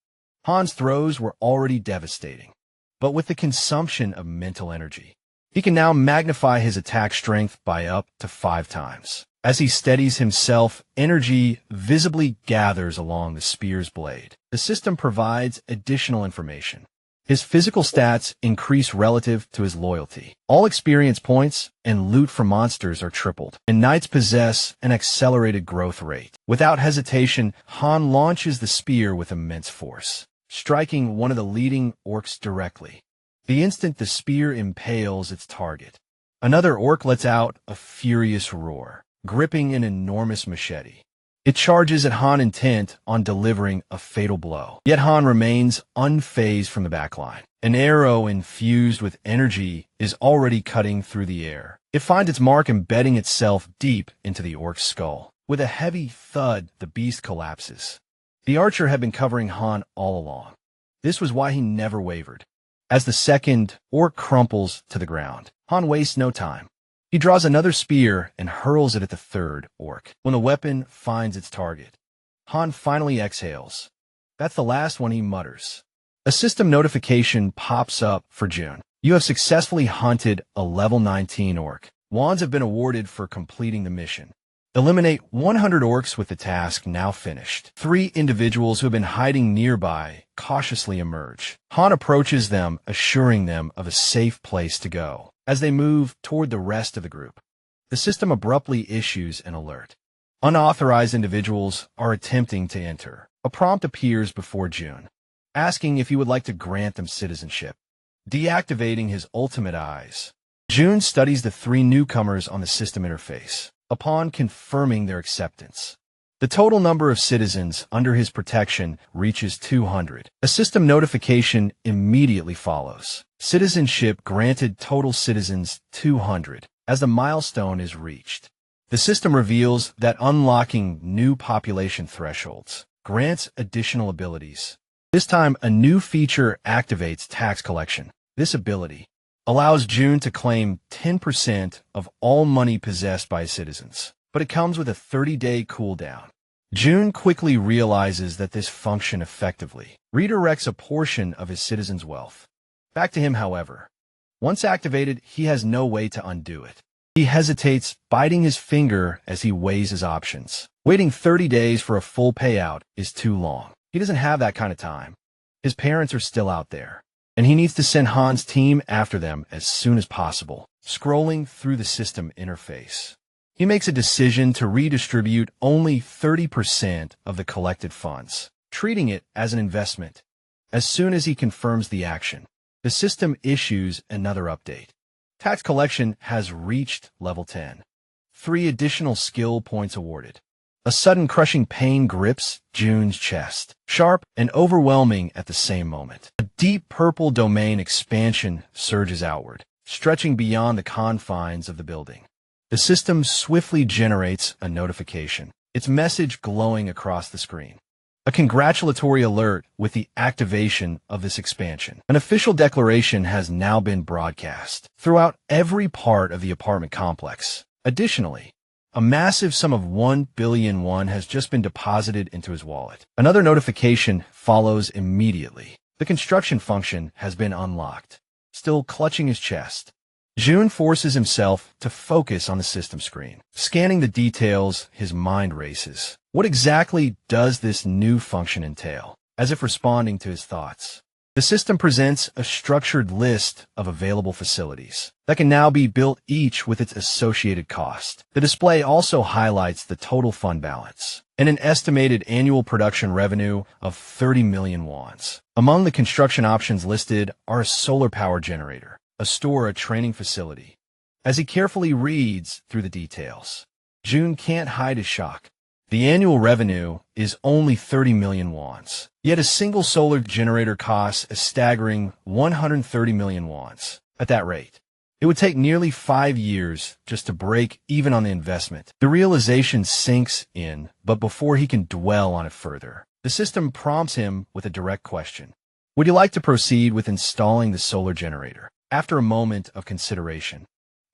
S1: Han's throws were already devastating, but with the consumption of mental energy, he can now magnify his attack strength by up to 5 times. As he steadies himself, energy visibly gathers along the spear's blade. The system provides additional information. His physical stats increase relative to his loyalty. All experience points and loot from monsters are tripled, and knights possess an accelerated growth rate. Without hesitation, Han launches the spear with immense force, striking one of the leading orcs directly. The instant the spear impales its target, another orc lets out a furious roar, gripping an enormous machete. It charges at Han, intent on delivering a fatal blow. Yet Han remains unfazed from the backline. An arrow infused with energy is already cutting through the air. It finds its mark, embedding itself deep into the orc's skull. With a heavy thud, the beast collapses. The archer had been covering Han all along. This was why he never wavered. As the second orc crumples to the ground, Han wastes no time. He draws another spear and hurls it at the third orc. When the weapon finds its target, Han finally exhales. "That's the last one," he mutters. A system notification pops up for June. "You have successfully hunted a level 19 orc. Wands have been awarded for completing the mission. Eliminate 100 orcs with the task now finished." 3 individuals who have been hiding nearby cautiously emerge. Han approaches them, assuring them of a safe place to go. As they move toward the rest of the group, the system abruptly issues an alert. Unauthorized individuals are attempting to enter. A prompt appears before June, asking if he would like to grant them citizenship. Deactivating his ultimate eyes, June studies the 3 newcomers on the system interface. Upon confirming their acceptance, the total number of citizens under his protection reaches 200. A system notification immediately follows. Citizenship granted, total citizens 200. As the milestone is reached, the system reveals that unlocking new population thresholds grants additional abilities. This time, a new feature activates tax collection. This ability allows June to claim 10% of all money possessed by citizens, but it comes with a 30-day cooldown. June quickly realizes that this function effectively redirects a portion of his citizens' wealth back to him. However, once activated, he has no way to undo it. He hesitates, biting his finger as he weighs his options. Waiting 30 days for a full payout is too long. He doesn't have that kind of time. His parents are still out there, and he needs to send Han's team after them as soon as possible. Scrolling through the system interface, he makes a decision to redistribute only 30% of the collected funds, treating it as an investment. As soon as he confirms the action, the system issues another update. Tax collection has reached level 10. 3 additional skill points awarded. A sudden crushing pain grips June's chest, sharp and overwhelming at the same moment. A deep purple domain expansion surges outward, stretching beyond the confines of the building. The system swiftly generates a notification, its message glowing across the screen. A congratulatory alert with the activation of this expansion. An official declaration has now been broadcast throughout every part of the apartment complex. Additionally, a massive sum of 1 billion won has just been deposited into his wallet. Another notification follows immediately. The construction function has been unlocked. Still clutching his chest, June forces himself to focus on the system screen. Scanning the details, his mind races. What exactly does this new function entail? As if responding to his thoughts, the system presents a structured list of available facilities that can now be built, each with its associated cost. The display also highlights the total fund balance and an estimated annual production revenue of 30 million wons. Among the construction options listed are a solar power generator, a store, a training facility. As he carefully reads through the details, June can't hide his shock. The annual revenue is only 30 million wons, yet a single solar generator costs a staggering 130 million wons. At that rate, it would take nearly 5 years just to break even on the investment. The realization sinks in, but before he can dwell on it further, the system prompts him with a direct question. Would you like to proceed with installing the solar generator? After a moment of consideration,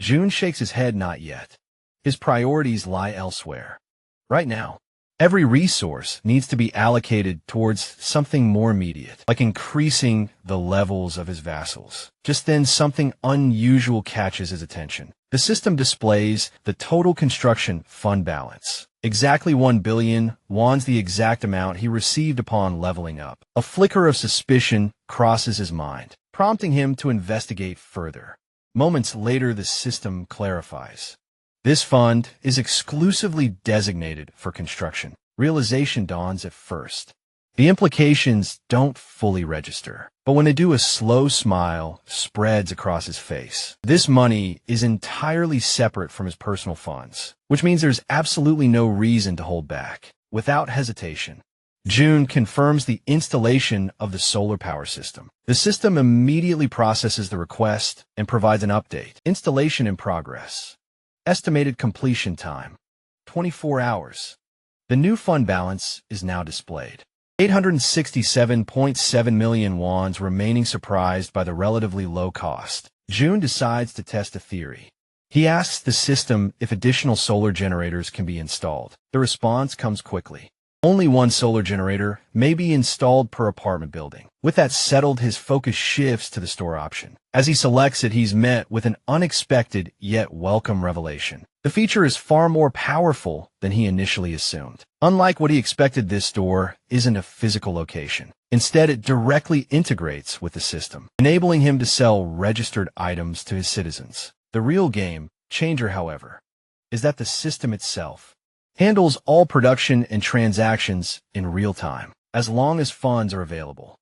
S1: June shakes his head. Not yet. His priorities lie elsewhere. Right now, every resource needs to be allocated towards something more immediate, like increasing the levels of his vassals. Just then, something unusual catches his attention. The system displays the total construction fund balance. Exactly 1 billion won's, the exact amount he received upon leveling up. A flicker of suspicion crosses his mind, prompting him to investigate further. Moments later, the system clarifies. This fund is exclusively designated for construction. Realization dawns at first. The implications don't fully register, but when they do, a slow smile spreads across his face. This money is entirely separate from his personal funds, which means there's absolutely no reason to hold back. Without hesitation, June confirms the installation of the solar power system. The system immediately processes the request and provides an update. Installation in progress. Estimated completion time, 24 hours. The new fund balance is now displayed. 867.7 million wons remaining. Surprised by the relatively low cost, June decides to test a theory. He asks the system if additional solar generators can be installed. The response comes quickly. Only 1 solar generator may be installed per apartment building. With that settled, his focus shifts to the store option. As he selects it, he's met with an unexpected yet welcome revelation. The feature is far more powerful than he initially assumed. Unlike what he expected, this store isn't a physical location. Instead, it directly integrates with the system, enabling him to sell registered items to his citizens. The real game changer, however, is that the system itself handles all production and transactions in real time, as long as funds are available.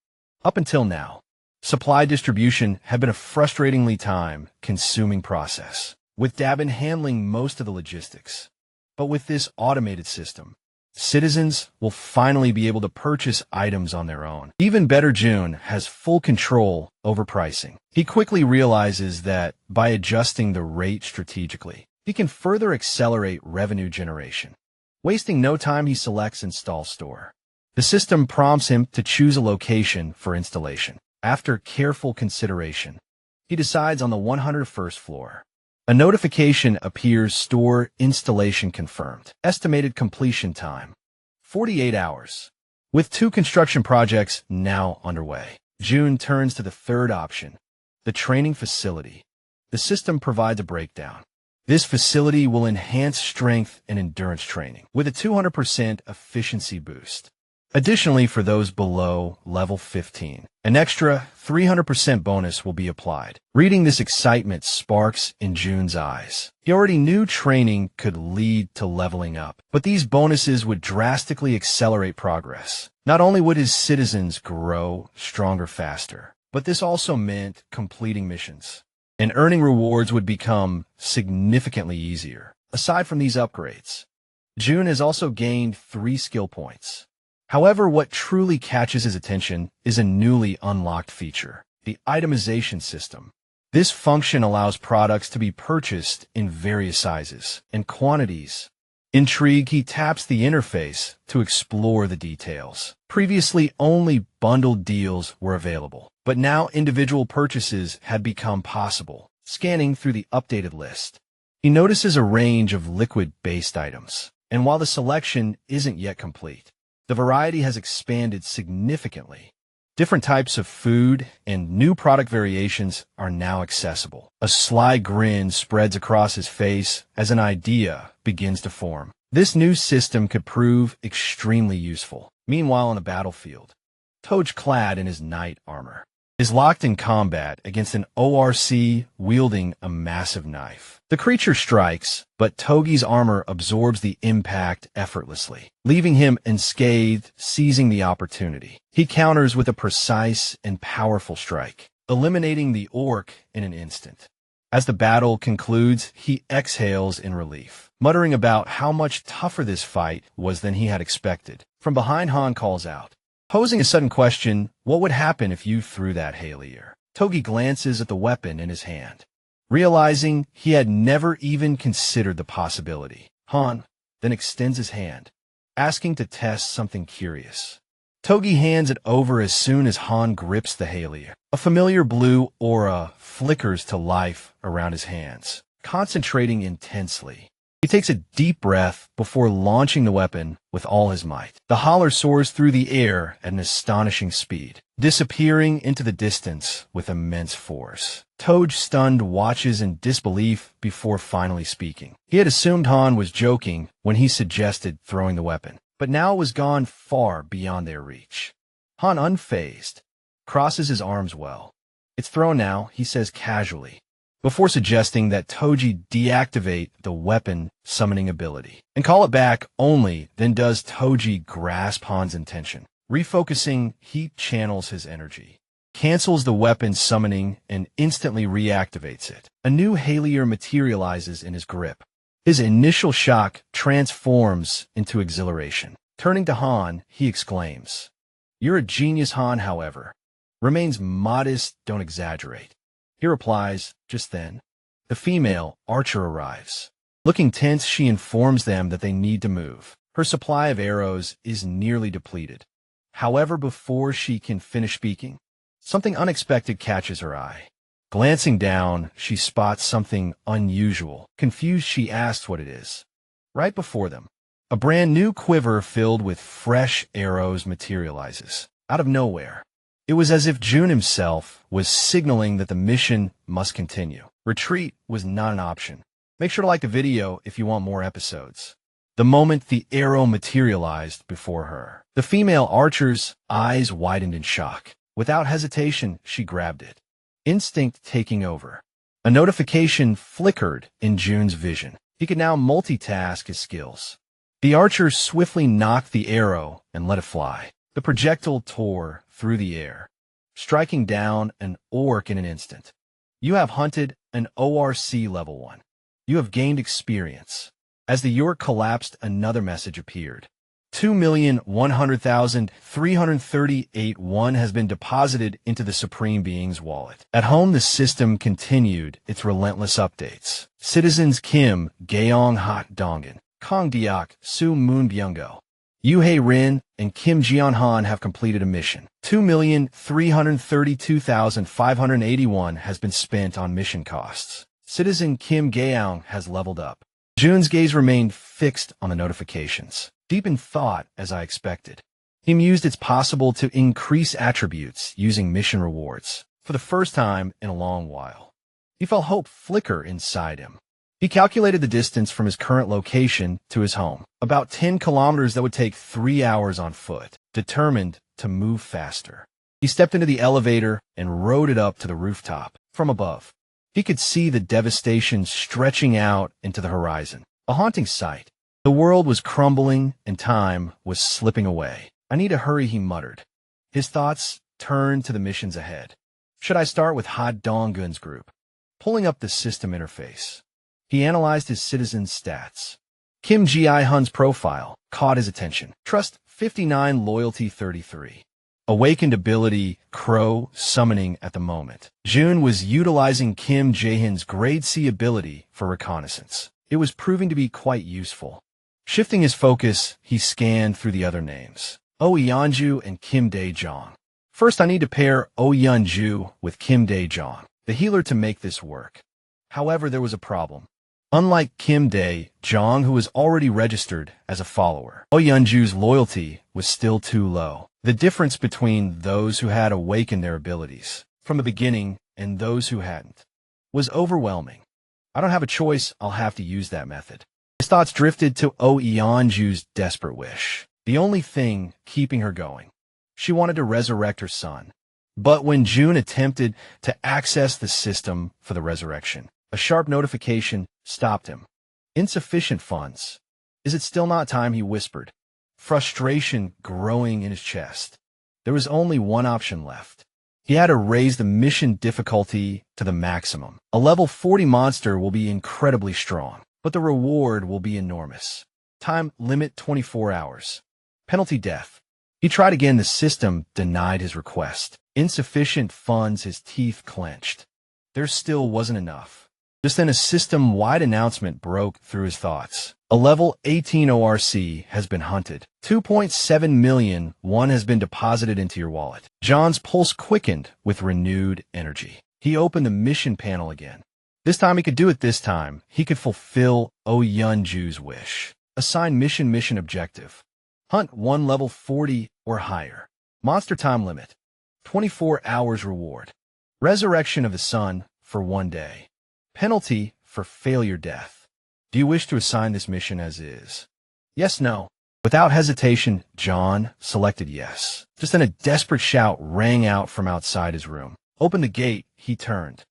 S1: Up until now, supply distribution had been a frustratingly time-consuming process, with Dabin handling most of the logistics. But with this automated system, citizens will finally be able to purchase items on their own. Even better, June has full control over pricing. He quickly realizes that by adjusting the rate strategically, he can further accelerate revenue generation. Wasting no time, he selects Install Store. The system prompts him to choose a location for installation. After careful consideration, he decides on the 101st floor. A notification appears: store installation confirmed. Estimated completion time, 48 hours. With 2 construction projects now underway, June turns to the third option, the training facility. The system provides a breakdown. This facility will enhance strength and endurance training with a 200% efficiency boost. Additionally, for those below level 15, an extra 300% bonus will be applied. Reading this excitement sparks in Jun's eyes. He already knew training could lead to leveling up, but these bonuses would drastically accelerate progress. Not only would his citizens grow stronger faster, but this also meant completing missions, and earning rewards would become significantly easier. Aside from these upgrades, Jun has also gained 3 skill points. However, what truly catches his attention is a newly unlocked feature, the itemization system. This function allows products to be purchased in various sizes and quantities. Intrigued, he taps the interface to explore the details. Previously, only bundled deals were available, but now individual purchases had become possible. Scanning through the updated list, he notices a range of liquid-based items, and while the selection isn't yet complete, the variety has expanded significantly. Different types of food and new product variations are now accessible. A sly grin spreads across his face as an idea begins to form. This new system could prove extremely useful. Meanwhile, on the battlefield, Toj, clad in his knight armor, is locked in combat against an ORC wielding a massive knife. The creature strikes, but Togi's armor absorbs the impact effortlessly, leaving him unscathed, seizing the opportunity. He counters with a precise and powerful strike, eliminating the orc in an instant. As the battle concludes, he exhales in relief, muttering about how much tougher this fight was than he had expected. From behind, Han calls out, posing a sudden question: what would happen if you threw that Yahello? Togi glances at the weapon in his hand, realizing he had never even considered the possibility. Han then extends his hand, asking to test something curious. Togi hands it over as soon as Han grips the Yahello. A familiar blue aura flickers to life around his hands, concentrating intensely. He takes a deep breath before launching the weapon with all his might. The holler soars through the air at an astonishing speed, disappearing into the distance with immense force. Toj, stunned, watches in disbelief before finally speaking. He had assumed Han was joking when he suggested throwing the weapon, but now it was gone far beyond their reach. Han, unfazed, crosses his arms well. It's thrown now, he says casually, before suggesting that Toji deactivate the weapon summoning ability and call it back. Only then does Toji grasp Han's intention. Refocusing, he channels his energy, cancels the weapon summoning, and instantly reactivates it. A new Yahello materializes in his grip. His initial shock transforms into exhilaration. Turning to Han, he exclaims, "You're a genius." Han, however, remains modest. "Don't exaggerate." He replies. Just then, the female archer arrives. Looking tense, she informs them that they need to move. Her supply of arrows is nearly depleted. However, before she can finish speaking, something unexpected catches her eye. Glancing down, she spots something unusual. Confused, she asks what it is. Right before them, a brand new quiver filled with fresh arrows materializes. Out of nowhere, it was as if Jun himself was signaling that the mission must continue. Retreat was not an option. Make sure to like the video if you want more episodes. The moment the arrow materialized before her, the female archer's eyes widened in shock. Without hesitation, she grabbed it, instinct taking over. A notification flickered in Jun's vision. He could now multitask his skills. The archer swiftly nocked the arrow and let it fly. The projectile tore through the air, striking down an orc in an instant. You have hunted an ORC level 1. You have gained experience. As the orc collapsed, another message appeared. 2,100,338 won has been deposited into the Supreme Being's wallet. At home, the system continued its relentless updates. Citizens Kim Gaeong Hot Dongan, Kong Diak, Su Moon Byunggo, Yuhei Rin, and Kim Jeon Han have completed a mission. 2,332,581 has been spent on mission costs. Citizen Kim Gaeong has leveled up. Jun's gaze remained fixed on the notifications, deep in thought as I expected. He mused it's possible to increase attributes using mission rewards. For the first time in a long while, he felt hope flicker inside him. He calculated the distance from his current location to his home, about 10 kilometers that would take 3 hours on foot. determined to move faster. He stepped into the elevator and rode it up to the rooftop. From above, he could see the devastation stretching out into the horizon. A haunting sight. The world was crumbling and time was slipping away. "I need to hurry," he muttered. His thoughts turned to the missions ahead. Should I start with Ha Donggun's group? Pulling up the system interface, he analyzed his citizens' stats. Kim Ji-hun's profile caught his attention. Trust 59, loyalty 33. Awakened ability, Crow, summoning at the moment. June was utilizing Kim Jae-hun's grade C ability for reconnaissance. It was proving to be quite useful. Shifting his focus, he scanned through the other names. Oh Yeonju and Kim Dae-jong. First, I need to pair Oh Yeonju with Kim Dae-jong, the healer, to make this work. However, there was a problem. Unlike Kim Dae-jong, who was already registered as a follower, Oh Yeonju's loyalty was still too low. The difference between those who had awakened their abilities from the beginning and those who hadn't was overwhelming. I don't have a choice, I'll have to use that method. His thoughts drifted to Oh Yeonju's desperate wish, the only thing keeping her going. She wanted to resurrect her son. But when June attempted to access the system for the resurrection, a sharp notification stopped him. Insufficient funds. Is it still not time? He whispered, frustration growing in his chest. There was only one option left. He had to raise the mission difficulty to the maximum. A level 40 monster will be incredibly strong, but the reward will be enormous. Time limit 24 hours. Penalty death. He tried again. The system denied his request. Insufficient funds. His teeth clenched. There still wasn't enough. Just then a system-wide announcement broke through his thoughts. A level 18 ORC has been hunted. 2.7 million has been deposited into your wallet. John's pulse quickened with renewed energy. He opened the mission panel again. This time he could do it. This time he could fulfill Oh Yeonju's wish. Assign mission objective. Hunt 1 level 40 or higher. Monster time limit. 24 hours reward. Resurrection of the sun for 1 day. Penalty for failure death. Do you wish to assign this mission as is? Yes, no. Without hesitation, John selected yes. Just then a desperate shout rang out from outside his room. Open the gate, he turned,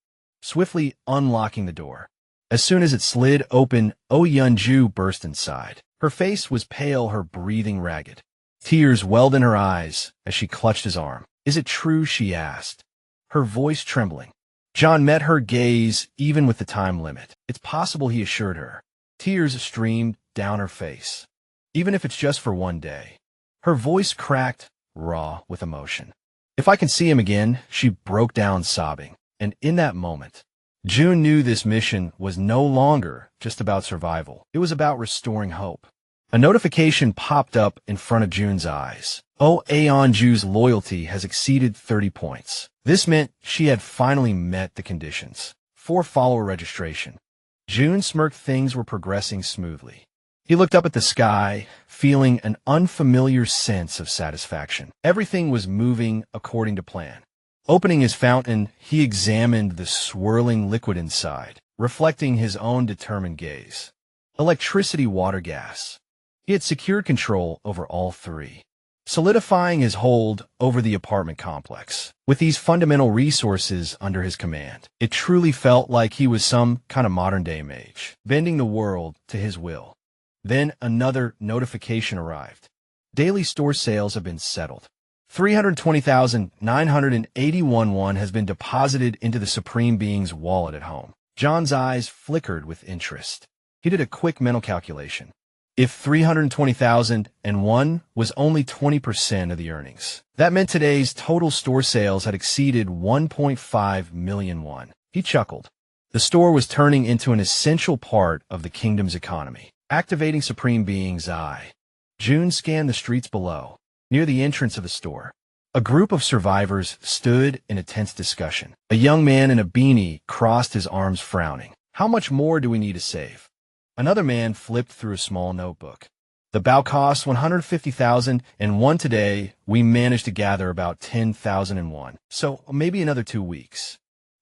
S1: swiftly unlocking the door. As soon as it slid open, Oh Yeonju burst inside. Her face was pale, her breathing ragged. Tears welled in her eyes as she clutched his arm. Is it true? She asked, her voice trembling. John met her gaze even with the time limit. It's possible, he assured her. Tears streamed down her face. Even if it's just for 1 day. Her voice cracked, raw with emotion. If I can see him again, she broke down sobbing. And in that moment, June knew this mission was no longer just about survival. It was about restoring hope. A notification popped up in front of June's eyes. Oh Yeonju's loyalty has exceeded 30 points. This meant she had finally met the conditions for follower registration. June smirked. Things were progressing smoothly. He looked up at the sky, feeling an unfamiliar sense of satisfaction. Everything was moving according to plan. Opening his fountain, he examined the swirling liquid inside, reflecting his own determined gaze. Electricity, water, gas. He had secured control over all three, solidifying his hold over the apartment complex. With these fundamental resources under his command, it truly felt like he was some kind of modern-day mage, bending the world to his will. Then another notification arrived. Daily store sales have been settled. 320,981 has been deposited into the Supreme Being's wallet at home. John's eyes flickered with interest. He did a quick mental calculation. If 320,001 was only 20% of the earnings, that meant today's total store sales had exceeded 1.5 million. He chuckled. The store was turning into an essential part of the kingdom's economy. Activating Supreme Being's eye, June scanned the streets below. Near the entrance of the store, a group of survivors stood in a tense discussion. A young man in a beanie crossed his arms, frowning. How much more do we need to save? Another man flipped through a small notebook. The bow cost 150,001 today. We managed to gather about 10,001. So maybe another 2 weeks.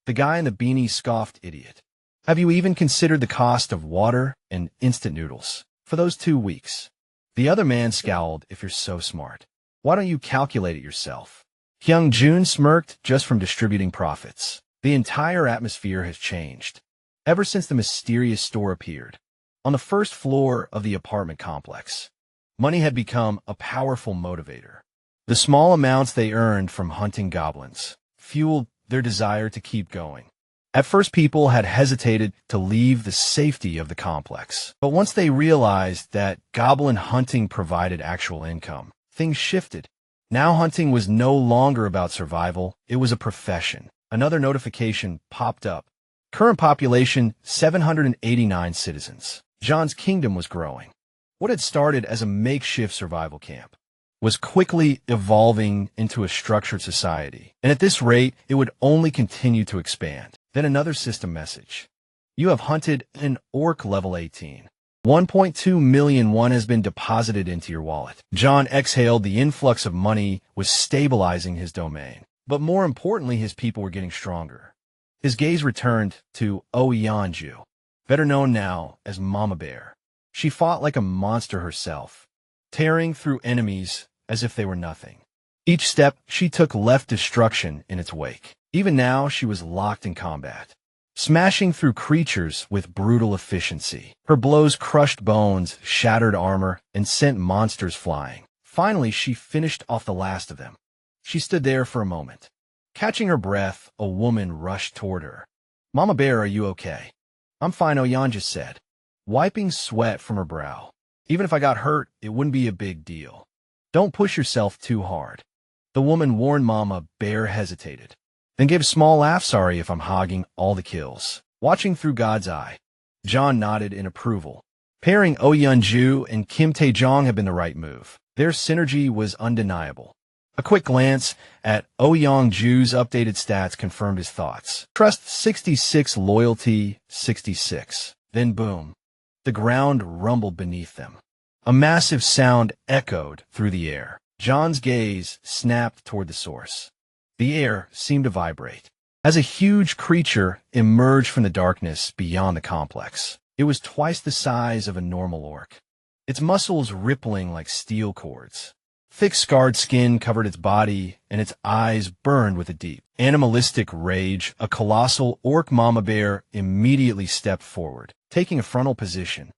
S1: The guy in the beanie scoffed. Idiot. Have you even considered the cost of water and instant noodles for those 2 weeks? The other man scowled. If you're so smart. Why don't you calculate it yourself? Hyung-jun smirked just from distributing profits. The entire atmosphere has changed. Ever since the mysterious store appeared, on the first floor of the apartment complex, money had become a powerful motivator. The small amounts they earned from hunting goblins fueled their desire to keep going. At first, people had hesitated to leave the safety of the complex. But once they realized that goblin hunting provided actual income, things shifted. Now hunting was no longer about survival, it was a profession. Another notification popped up. Current population, 789 citizens. John's kingdom was growing. What had started as a makeshift survival camp was quickly evolving into a structured society. And at this rate, it would only continue to expand. Then another system message. You have hunted an orc level 18. 1.2 million won has been deposited into your wallet. John exhaled. The influx of money was stabilizing his domain. But more importantly, his people were getting stronger. His gaze returned to Oyeonju, better known now as Mama Bear. She fought like a monster herself, tearing through enemies as if they were nothing. Each step she took left destruction in its wake. Even now, she was locked in combat, smashing through creatures with brutal efficiency. Her blows crushed bones, shattered armor, and sent monsters flying. Finally, she finished off the last of them. She stood there for a moment. Catching her breath, a woman rushed toward her. Mama Bear, are you okay? I'm fine, Oyeonju said, wiping sweat from her brow. Even if I got hurt, it wouldn't be a big deal. Don't push yourself too hard. The woman warned. Mama Bear hesitated, then gave a small laugh. Sorry if I'm hogging all the kills. Watching through God's eye, John nodded in approval. Pairing Oyeonju and Kim Taejong had been the right move. Their synergy was undeniable. A quick glance at Oyeonju's updated stats confirmed his thoughts. Trust 66, loyalty 66. Then boom, the ground rumbled beneath them. A massive sound echoed through the air. John's gaze snapped toward the source. The air seemed to vibrate as a huge creature emerged from the darkness beyond the complex. It was twice the size of a normal orc, its muscles rippling like steel cords. Thick scarred skin covered its body, and its eyes burned with a deep, animalistic rage. A colossal orc Mama Bear immediately stepped forward, taking a frontal position.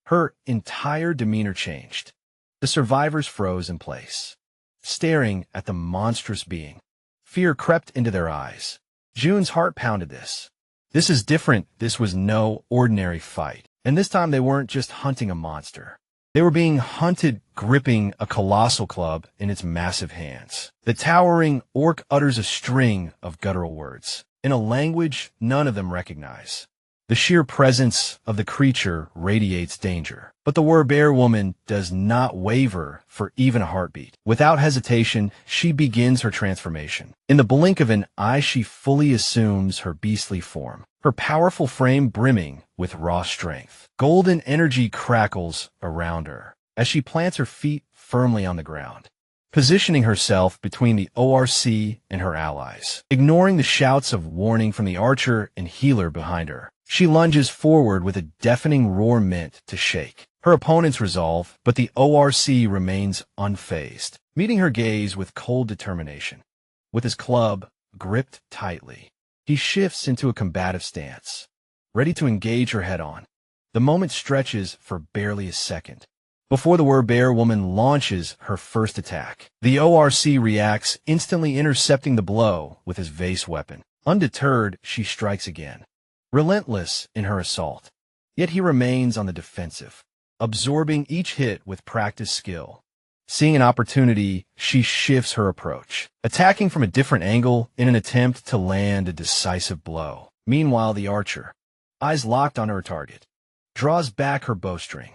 S1: Her entire demeanor changed. The survivors froze in place, staring at the monstrous being. Fear crept into their eyes. June's heart pounded. This is different. This was no ordinary fight. And this time they weren't just hunting a monster. They were being hunted, gripping a colossal club in its massive hands. The towering orc utters a string of guttural words, in a language none of them recognize. The sheer presence of the creature radiates danger. But the Werbear woman does not waver for even a heartbeat. Without hesitation, she begins her transformation. In the blink of an eye, she fully assumes her beastly form, her powerful frame brimming with raw strength. Golden energy crackles around her as she plants her feet firmly on the ground, positioning herself between the ORC and her allies. Ignoring the shouts of warning from the archer and healer behind her, she lunges forward with a deafening roar meant to shake her opponent's resolve, but the ORC remains unfazed, meeting her gaze with cold determination. With his club gripped tightly, he shifts into a combative stance, ready to engage her head-on. The moment stretches for barely a second before the Werbear woman launches her first attack. The ORC reacts, instantly intercepting the blow with his vase weapon. Undeterred, she strikes again, relentless in her assault. Yet he remains on the defensive, absorbing each hit with practiced skill. Seeing an opportunity, she shifts her approach, attacking from a different angle in an attempt to land a decisive blow. Meanwhile, the archer, eyes locked on her target, draws back her bowstring.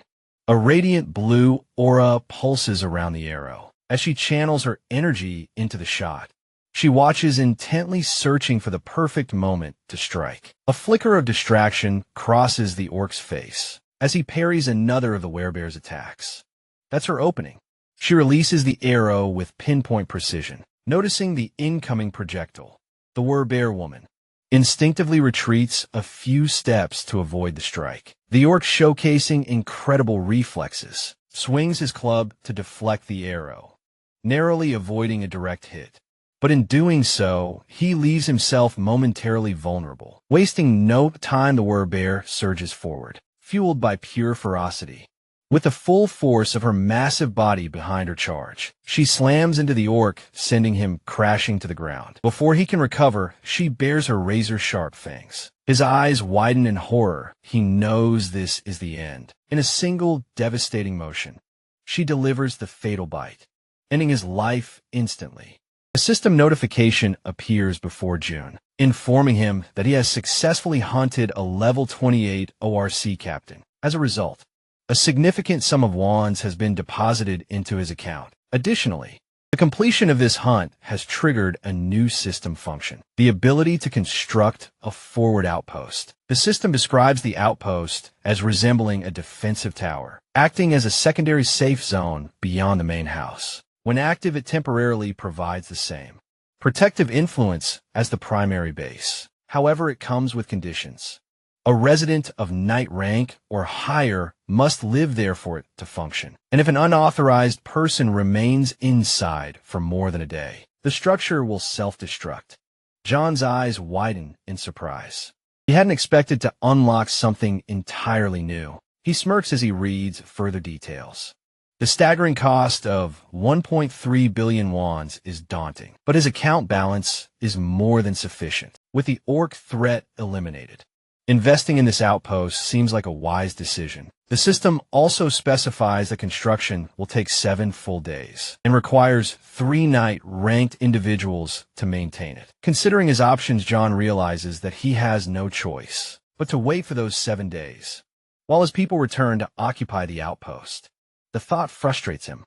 S1: A radiant blue aura pulses around the arrow as she channels her energy into the shot. She watches intently, searching for the perfect moment to strike. A flicker of distraction crosses the orc's face as he parries another of the Werbear's attacks. That's her opening. She releases the arrow with pinpoint precision, noticing the incoming projectile. The Werbear woman instinctively retreats a few steps to avoid the strike. The orc, showcasing incredible reflexes, swings his club to deflect the arrow, narrowly avoiding a direct hit. But in doing so, he leaves himself momentarily vulnerable. Wasting no time, the werbear surges forward, fueled by pure ferocity. With the full force of her massive body behind her charge, she slams into the orc, sending him crashing to the ground. Before he can recover, she bares her razor-sharp fangs. His eyes widen in horror. He knows this is the end. In a single, devastating motion, she delivers the fatal bite, ending his life instantly. A system notification appears before June, informing him that he has successfully hunted a level 28 ORC captain. As a result, a significant sum of wands has been deposited into his account. Additionally, the completion of this hunt has triggered a new system function, the ability to construct a forward outpost. The system describes the outpost as resembling a defensive tower, acting as a secondary safe zone beyond the main house. When active, it temporarily provides the same protective influence as the primary base. However, it comes with conditions. A resident of knight rank or higher must live there for it to function. And if an unauthorized person remains inside for more than a day, the structure will self-destruct. John's eyes widen in surprise. He hadn't expected to unlock something entirely new. He smirks as he reads further details. The staggering cost of 1.3 billion wands is daunting, but his account balance is more than sufficient. With the orc threat eliminated, investing in this outpost seems like a wise decision. The system also specifies that construction will take 7 full days and requires 3 knight-ranked individuals to maintain it. Considering his options, John realizes that he has no choice but to wait for those 7 days, while his people return to occupy the outpost. The thought frustrates him.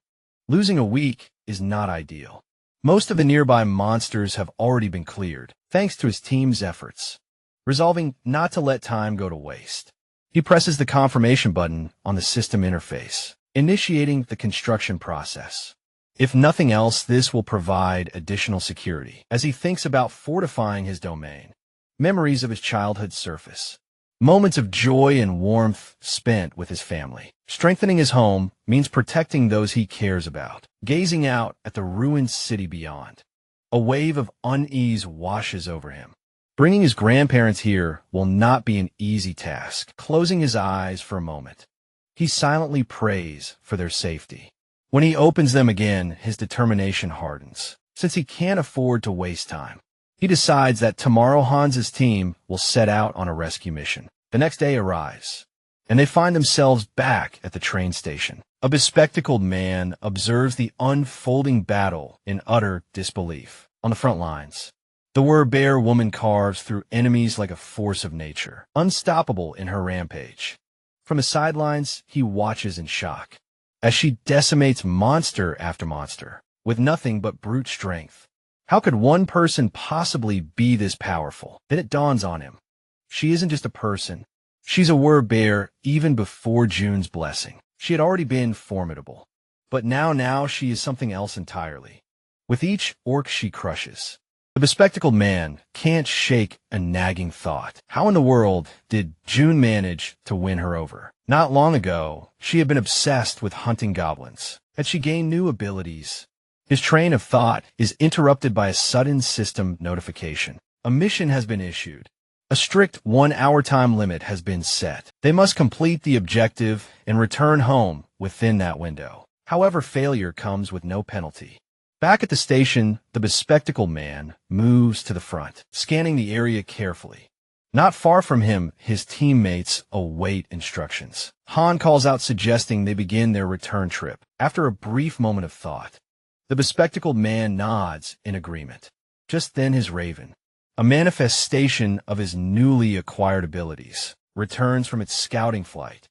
S1: Losing a week is not ideal. Most of the nearby monsters have already been cleared, thanks to his team's efforts. Resolving not to let time go to waste, he presses the confirmation button on the system interface, initiating the construction process. If nothing else, this will provide additional security as he thinks about fortifying his domain. Memories of his childhood surface. Moments of joy and warmth spent with his family. Strengthening his home means protecting those he cares about. Gazing out at the ruined city beyond, a wave of unease washes over him. Bringing his grandparents here will not be an easy task. Closing his eyes for a moment, he silently prays for their safety. When he opens them again, his determination hardens. Since he can't afford to waste time, he decides that tomorrow Hans's team will set out on a rescue mission. The next day arrives, and they find themselves back at the train station. A bespectacled man observes the unfolding battle in utter disbelief. On the front lines, the werbear woman carves through enemies like a force of nature, unstoppable in her rampage. From the sidelines, he watches in shock as she decimates monster after monster with nothing but brute strength. How could one person possibly be this powerful? Then it dawns on him. She isn't just a person. She's a werbear even before June's blessing. She had already been formidable. But now she is something else entirely. With each orc she crushes, the bespectacled man can't shake a nagging thought. How in the world did June manage to win her over? Not long ago, she had been obsessed with hunting goblins. Had she gained new abilities? His train of thought is interrupted by a sudden system notification. A mission has been issued. A strict 1-hour time limit has been set. They must complete the objective and return home within that window. However, failure comes with no penalty. Back at the station, the bespectacled man moves to the front, scanning the area carefully. Not far from him, his teammates await instructions. Han calls out, suggesting they begin their return trip. After a brief moment of thought, the bespectacled man nods in agreement. Just then his raven, a manifestation of his newly acquired abilities, returns from its scouting flight.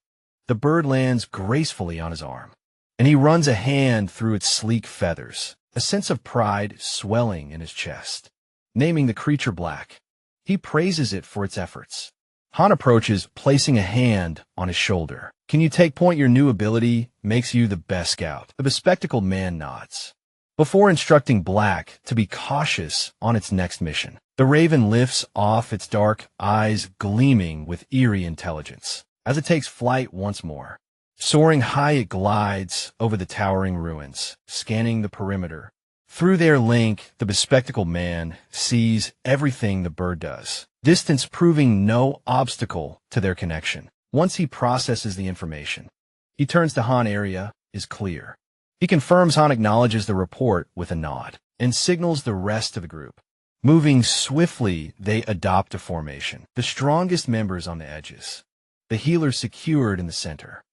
S1: The bird lands gracefully on his arm, and he runs a hand through its sleek feathers, a sense of pride swelling in his chest. Naming the creature Black, he praises it for its efforts. Han approaches, placing a hand on his shoulder. Can you take point? Your new ability makes you the best scout. The bespectacled man nods, before instructing Black to be cautious on its next mission. The raven lifts off, its dark eyes gleaming with eerie intelligence, as it takes flight once more. Soaring high, it glides over the towering ruins, scanning the perimeter. Through their link, the bespectacled man sees everything the bird does, distance proving no obstacle to their connection. Once he processes the information, he turns to Han. Area is clear. He confirms Han acknowledges the report with a nod and signals the rest of the group. Moving swiftly, they adopt a formation. The strongest members on the edges, the healers secured in the center.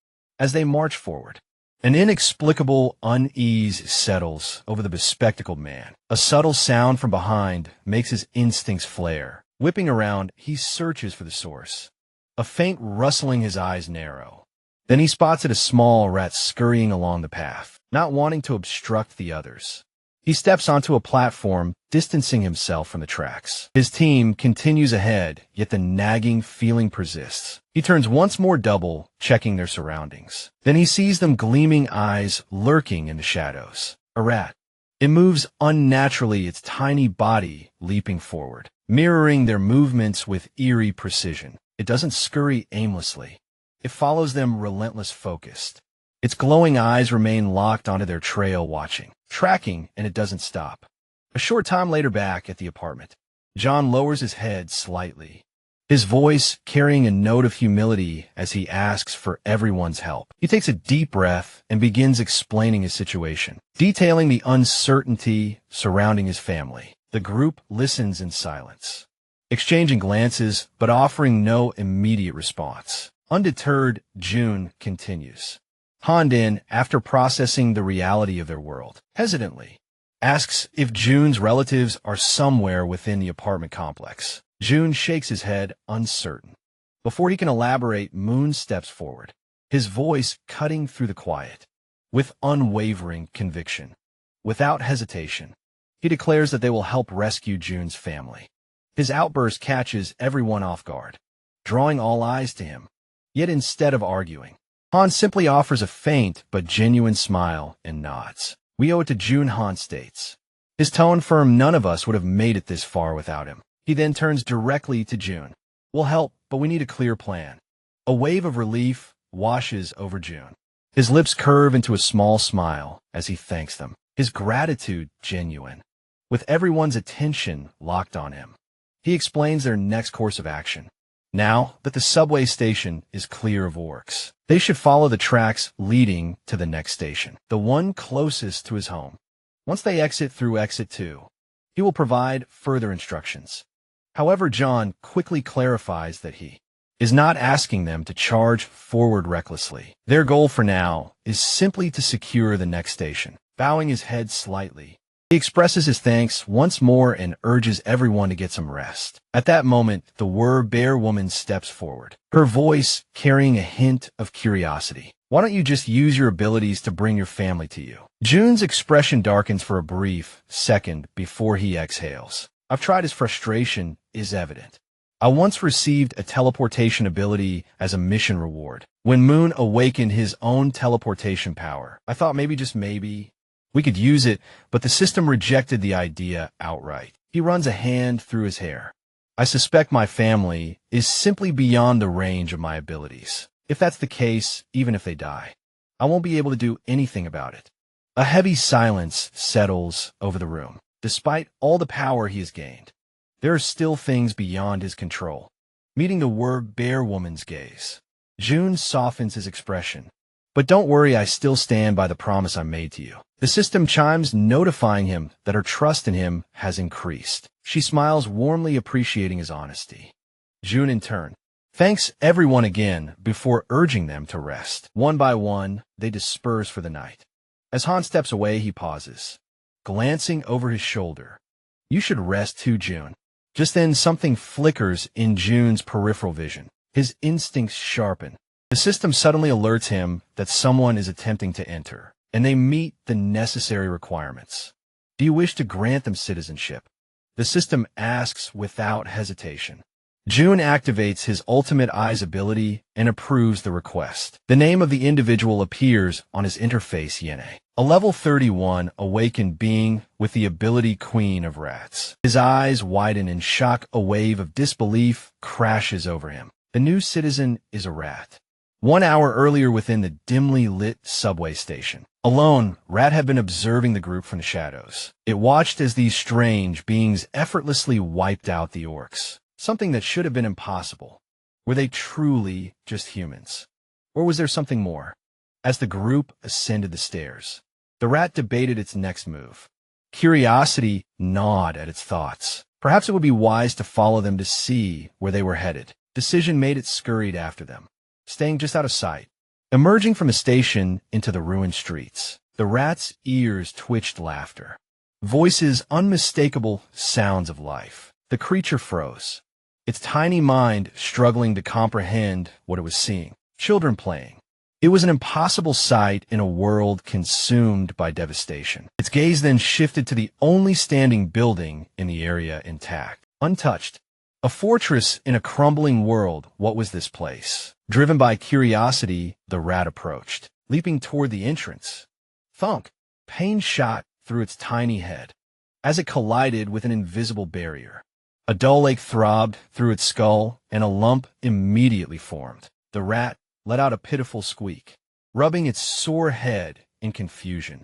S1: As they march forward, an inexplicable unease settles over the bespectacled man. A subtle sound from behind makes his instincts flare. Whipping around, he searches for the source. A faint rustling, his eyes narrow. Then he spots a small rat scurrying along the path, not wanting to obstruct the others. He steps onto a platform, distancing himself from the tracks. His team continues ahead, yet the nagging feeling persists. He turns once more double, checking their surroundings. Then he sees them gleaming eyes lurking in the shadows. A rat. It moves unnaturally, its tiny body leaping forward, mirroring their movements with eerie precision. It doesn't scurry aimlessly. It follows them relentless focused. Its glowing eyes remain locked onto their trail, watching, tracking, and it doesn't stop. A short time later, back at the apartment, John lowers his head slightly, his voice carrying a note of humility as he asks for everyone's help. He takes a deep breath and begins explaining his situation, detailing the uncertainty surrounding his family. The group listens in silence, exchanging glances but offering no immediate response. Undeterred, June continues. Han, after processing the reality of their world, hesitantly asks if June's relatives are somewhere within the apartment complex. June shakes his head, uncertain. Before he can elaborate, Moon steps forward, his voice cutting through the quiet. With unwavering conviction, without hesitation, he declares that they will help rescue June's family. His outburst catches everyone off guard, drawing all eyes to him. Yet instead of arguing, Han simply offers a faint but genuine smile and nods. We owe it to June, Han states, his tone firm. None of us would have made it this far without him. He then turns directly to June. We'll help, but we need a clear plan. A wave of relief washes over June. His lips curve into a small smile as he thanks them, his gratitude genuine. With everyone's attention locked on him, he explains their next course of action. Now that the subway station is clear of orcs, they should follow the tracks leading to the next station, the one closest to his home. Once they exit through exit 2, he will provide further instructions. However, John quickly clarifies that he is not asking them to charge forward recklessly. Their goal for now is simply to secure the next station. Bowing his head slightly, he expresses his thanks once more and urges everyone to get some rest. At that moment, the bear woman steps forward, her voice carrying a hint of curiosity. Why don't you just use your abilities to bring your family to you? June's expression darkens for a brief second before he exhales. I've tried. His frustration is evident. I once received a teleportation ability as a mission reward. When Moon awakened his own teleportation power, I thought maybe, just maybe, we could use it, but the system rejected the idea outright. He runs a hand through his hair. I suspect my family is simply beyond the range of my abilities. If that's the case, even if they die, I won't be able to do anything about it. A heavy silence settles over the room. Despite all the power he has gained, there are still things beyond his control. Meeting the bear woman's gaze, June softens his expression. But don't worry, I still stand by the promise I made to you. The system chimes, notifying him that her trust in him has increased. She smiles warmly, appreciating his honesty. June, in turn, thanks everyone again before urging them to rest. One by one, they disperse for the night. As Han steps away, he pauses, glancing over his shoulder. You should rest too, June. Just then, something flickers in June's peripheral vision. His instincts sharpen. The system suddenly alerts him that someone is attempting to enter, and they meet the necessary requirements. Do you wish to grant them citizenship? The system asks without hesitation. June activates his ultimate eyes ability and approves the request. The name of the individual appears on his interface, Yene, a level 31 awakened being with the ability Queen of Rats. His eyes widen in shock. A wave of disbelief crashes over him. The new citizen is a rat. 1 hour earlier within the dimly lit subway station. Alone, Rat had been observing the group from the shadows. It watched as these strange beings effortlessly wiped out the orcs, something that should have been impossible. Were they truly just humans? Or was there something more? As the group ascended the stairs, the rat debated its next move. Curiosity gnawed at its thoughts. Perhaps it would be wise to follow them to see where they were headed. Decision made, it scurried after them, staying just out of sight. Emerging from the station into the ruined streets, the rat's ears twitched laughter. Voices, unmistakable sounds of life. The creature froze, its tiny mind struggling to comprehend what it was seeing. Children playing. It was an impossible sight in a world consumed by devastation. Its gaze then shifted to the only standing building in the area intact, untouched. A fortress in a crumbling world. What was this place? Driven by curiosity, the rat approached, leaping toward the entrance. Thunk! Pain shot through its tiny head as it collided with an invisible barrier. A dull ache throbbed through its skull, and a lump immediately formed. The rat let out a pitiful squeak, rubbing its sore head in confusion.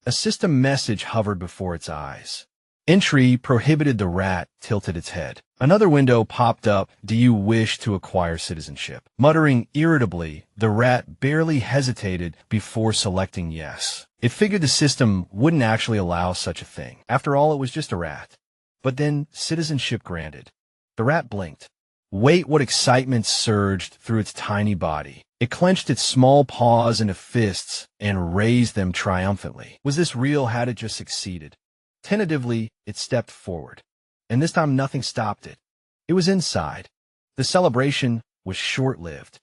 S1: A system message hovered before its eyes. Entry prohibited. The rat tilted its head. Another window popped up. Do you wish to acquire citizenship? Muttering irritably, the rat barely hesitated before selecting yes. It figured the system wouldn't actually allow such a thing. After all, it was just a rat. But then citizenship granted. The rat blinked. Wait, what excitement surged through its tiny body. It clenched its small paws into fists and raised them triumphantly. Was this real? Had it just succeeded? Tentatively, it stepped forward, and this time nothing stopped it. It was inside. The celebration was short-lived.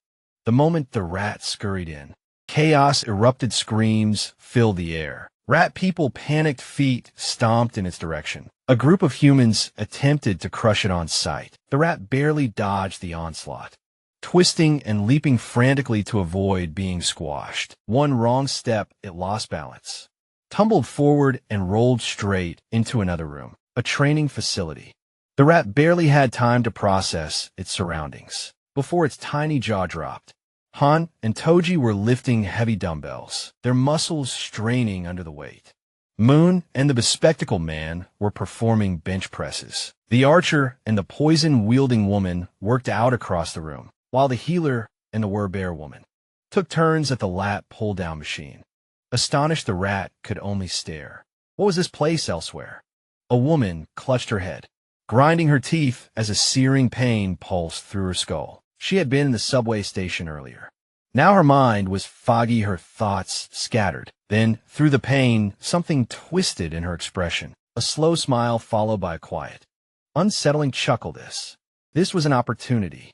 S1: The moment the rat scurried in, chaos erupted. Screams filled the air. Rat people panicked. Feet stomped in its direction. A group of humans attempted to crush it on sight. The rat barely dodged the onslaught, twisting and leaping frantically to avoid being squashed. One wrong step, it lost balance, tumbled forward, and rolled straight into another room, a training facility. The rat barely had time to process its surroundings before its tiny jaw dropped. Han and Toji were lifting heavy dumbbells, their muscles straining under the weight. Moon and the bespectacled man were performing bench presses. The archer and the poison-wielding woman worked out across the room, while the healer and the were-bear woman took turns at the lat pull-down machine. Astonished, the rat could only stare. What was this place elsewhere? A woman clutched her head, grinding her teeth as a searing pain pulsed through her skull. She had been in the subway station earlier. Now her mind was foggy, her thoughts scattered. Then, through the pain, something twisted in her expression. A slow smile followed by a quiet, unsettling chuckle. This was an opportunity.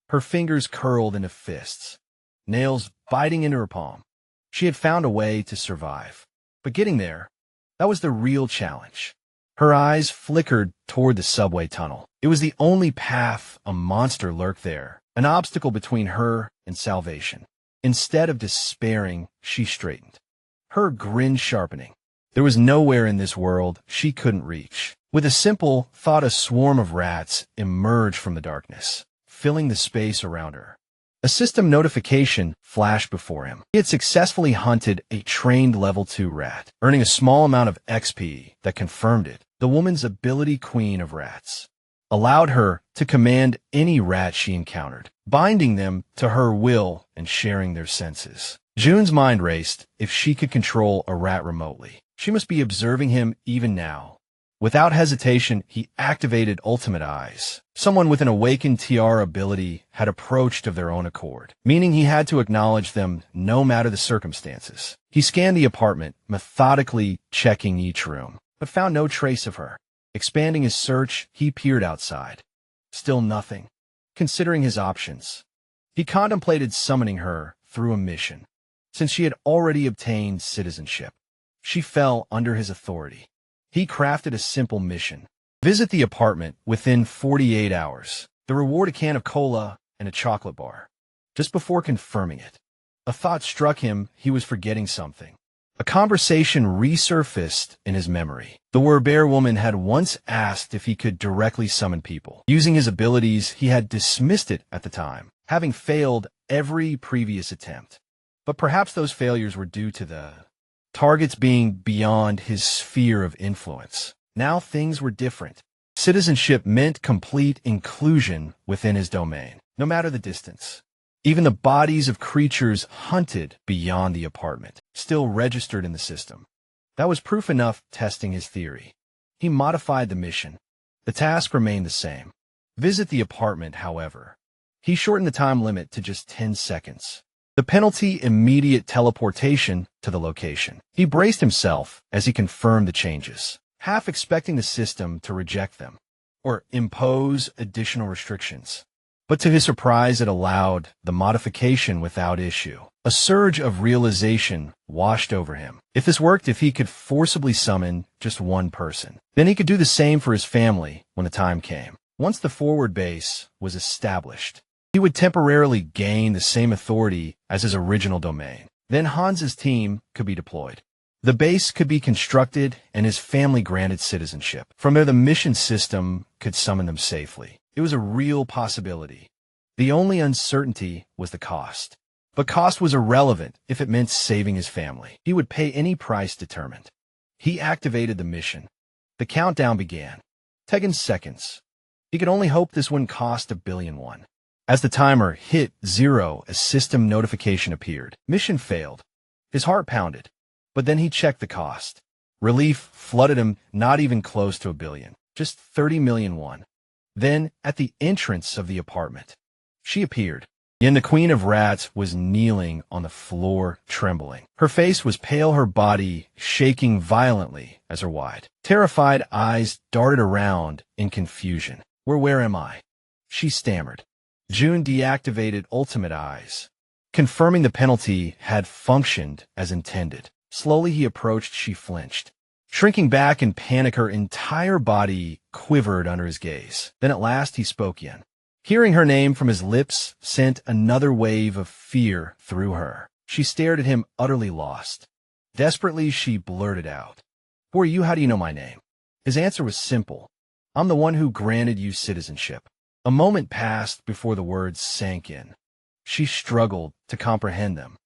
S1: Her fingers curled into fists, nails biting into her palm. She had found a way to survive. But getting there, that was the real challenge. Her eyes flickered toward the subway tunnel. It was the only path. A monster lurked there, an obstacle between her and salvation. Instead of despairing, she straightened, her grin sharpening. There was nowhere in this world she couldn't reach. With a simple thought, a swarm of rats emerged from the darkness, filling the space around her. A system notification flashed before him. He had successfully hunted a trained level 2 rat, earning a small amount of XP that confirmed it. The woman's ability, Queen of Rats, allowed her to command any rat she encountered, binding them to her will and sharing their senses. June's mind raced. If she could control a rat remotely, she must be observing him even now. Without hesitation, he activated Ultimate Eyes. Someone with an awakened TR ability had approached of their own accord, meaning he had to acknowledge them no matter the circumstances. He scanned the apartment, methodically checking each room, but found no trace of her. Expanding his search, he peered outside. Still nothing. Considering his options, he contemplated summoning her through a mission. Since she had already obtained citizenship, she fell under his authority. He crafted a simple mission. Visit the apartment within 48 hours. The reward: a can of cola and a chocolate bar. Just before confirming it, a thought struck him. He was forgetting something. A conversation resurfaced in his memory. The were-bear woman had once asked if he could directly summon people. Using his abilities, he had dismissed it at the time, having failed every previous attempt. But perhaps those failures were due to the targets being beyond his sphere of influence. Now things were different. Citizenship meant complete inclusion within his domain, no matter the distance. Even the bodies of creatures hunted beyond the apartment still registered in the system. That was proof enough testing his theory. He modified the mission. The task remained the same. Visit the apartment, however. He shortened the time limit to just 10 seconds. The penalty, immediate teleportation to the location. He braced himself as he confirmed the changes, half expecting the system to reject them or impose additional restrictions. But to his surprise, it allowed the modification without issue. A surge of realization washed over him. If this worked, if he could forcibly summon just one person, then he could do the same for his family when the time came. Once the forward base was established, he would temporarily gain the same authority as his original domain. Then Hans's team could be deployed. The base could be constructed and his family granted citizenship. From there, the mission system could summon them safely. It was a real possibility. The only uncertainty was the cost. But cost was irrelevant if it meant saving his family. He would pay any price determined. He activated the mission. The countdown began. 10 seconds. He could only hope this wouldn't cost $1 billion. As the timer hit 0, a system notification appeared. Mission failed. His heart pounded. But then he checked the cost. Relief flooded him, not even close to $1 billion. Just 30 million won. Then, at the entrance of the apartment, she appeared. Yen, the Queen of Rats, was kneeling on the floor, trembling. Her face was pale, her body shaking violently as her wide, terrified eyes darted around in confusion. Where am I? She stammered. June deactivated Ultimate Eyes, confirming the penalty had functioned as intended. Slowly he approached, she flinched. Shrinking back in panic, her entire body quivered under his gaze. Then at last he spoke Yen. Hearing her name from his lips sent another wave of fear through her. She stared at him, utterly lost. Desperately, she blurted out, "Who are you? How do you know my name?" His answer was simple. "I'm the one who granted you citizenship." A moment passed before the words sank in. She struggled to comprehend them,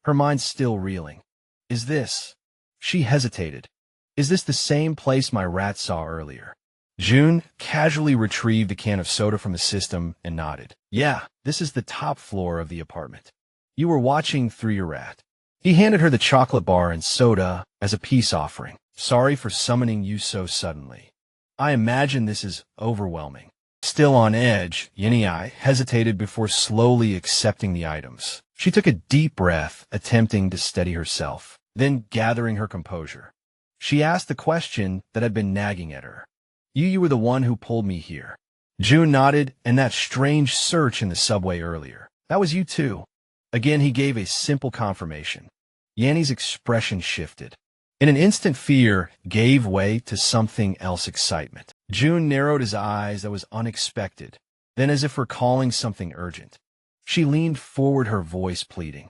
S1: her mind still reeling. Is this? She hesitated. Is this the same place my rat saw earlier? June casually retrieved a can of soda from the system and nodded. Yeah, this is the top floor of the apartment. You were watching through your rat. He handed her the chocolate bar and soda as a peace offering. Sorry for summoning you so suddenly. I imagine this is overwhelming. Still on edge, Yenai hesitated before slowly accepting the items. She took a deep breath, attempting to steady herself, then gathering her composure. She asked the question that had been nagging at her. You were the one who pulled me here. June nodded, and that strange search in the subway earlier. That was you too. Again, he gave a simple confirmation. Yanni's expression shifted. In an instant, fear gave way to something else, excitement. June narrowed his eyes, that was unexpected. Then, as if recalling something urgent, she leaned forward, her voice pleading.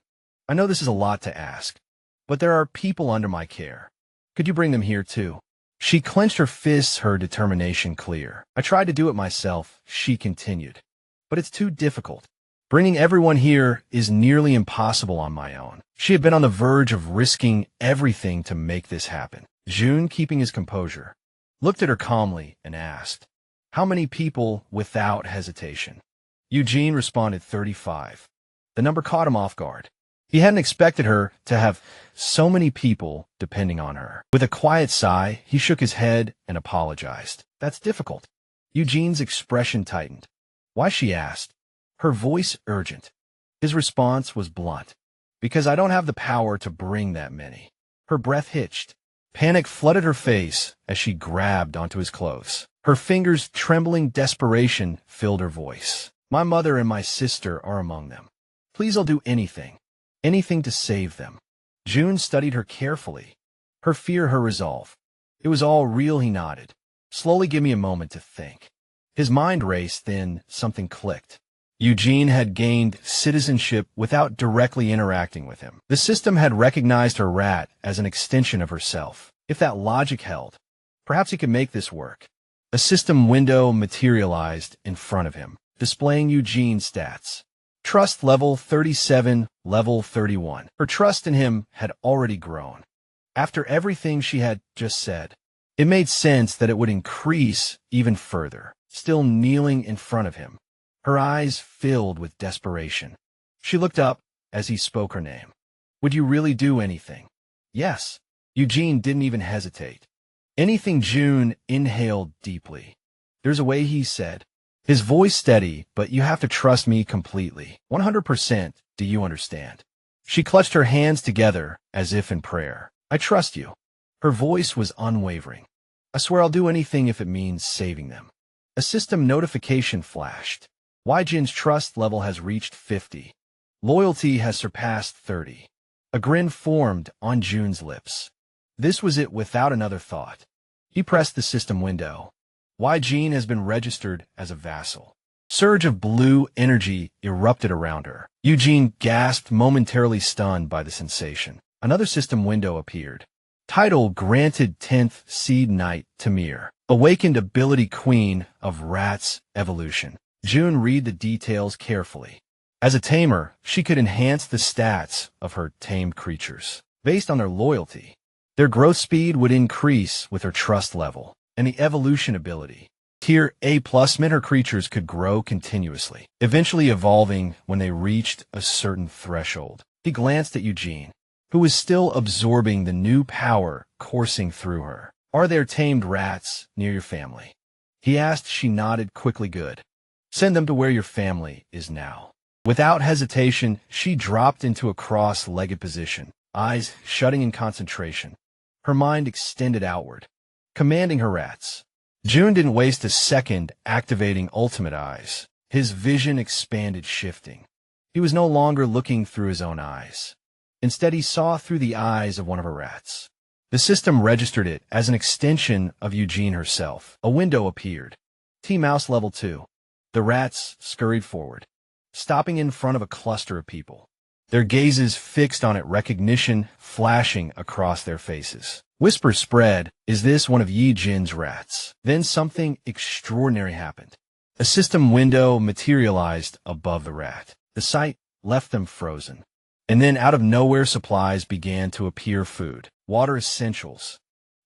S1: I know this is a lot to ask, but there are people under my care. Could you bring them here too? She clenched her fists, her determination clear. I tried to do it myself, she continued, but it's too difficult. Bringing everyone here is nearly impossible on my own. She had been on the verge of risking everything to make this happen. June, keeping his composure, looked at her calmly and asked, how many people? Without hesitation. Eugene responded, 35. The number caught him off guard. He hadn't expected her to have so many people depending on her. With a quiet sigh, he shook his head and apologized. That's difficult. Eugene's expression tightened. Why? She asked, her voice urgent. His response was blunt. Because I don't have the power to bring that many. Her breath hitched. Panic flooded her face as she grabbed onto his clothes. Her fingers trembling, desperation filled her voice. My mother and my sister are among them. Please, I'll do anything. Anything to save them. June studied her carefully. Her fear, her resolve. It was all real, he nodded. Slowly, give me a moment to think. His mind raced, then something clicked. Eugene had gained citizenship without directly interacting with him. The system had recognized her rat as an extension of herself. If that logic held, perhaps he could make this work. A system window materialized in front of him, displaying Eugene's stats. Trust level 37, level 31. Her trust in him had already grown. After everything she had just said, it made sense that it would increase even further. Still kneeling in front of him, her eyes filled with desperation. She looked up as he spoke her name. Would you really do anything? Yes. Eugene didn't even hesitate. Anything. June inhaled deeply. There's a way, he said, his voice steady, but you have to trust me completely. 100%. Do you understand? She clutched her hands together as if in prayer. I trust you. Her voice was unwavering. I swear I'll do anything if it means saving them. A system notification flashed. Jin's trust level has reached 50. Loyalty has surpassed 30. A grin formed on June's lips. This was it without another thought. He pressed the system window. Jin has been registered as a vassal. Surge of blue energy erupted around her. Eugene gasped, momentarily stunned by the sensation. Another system window appeared. Title granted 10th Seed Knight Tamir. Awakened ability Queen of Rats Evolution. June read the details carefully. As a tamer, she could enhance the stats of her tamed creatures. Based on their loyalty, their growth speed would increase with her trust level, and the evolution ability. Tier A+ meant her creatures could grow continuously, eventually evolving when they reached a certain threshold. He glanced at Eugene, who was still absorbing the new power coursing through her. Are there tamed rats near your family? He asked. She nodded quickly. Good. Send them to where your family is now. Without hesitation, she dropped into a cross-legged position, eyes shutting in concentration. Her mind extended outward, commanding her rats. June didn't waste a second activating Ultimate Eyes. His vision expanded, shifting. He was no longer looking through his own eyes. Instead, he saw through the eyes of one of her rats. The system registered it as an extension of Eugene herself. A window appeared. T-Mouse level 2. The rats scurried forward, stopping in front of a cluster of people, their gazes fixed on it, recognition flashing across their faces. Whispers spread, is this one of Jin's rats? Then something extraordinary happened. A system window materialized above the rat. The sight left them frozen. And then out of nowhere, supplies began to appear: food, water, essentials,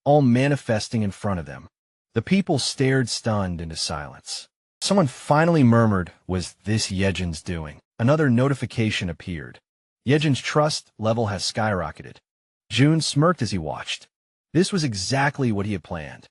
S1: all manifesting in front of them. The people stared stunned into silence. Someone finally murmured, was this Yejin's doing? Another notification appeared. Yejin's trust level has skyrocketed. June smirked as he watched. This was exactly what he had planned.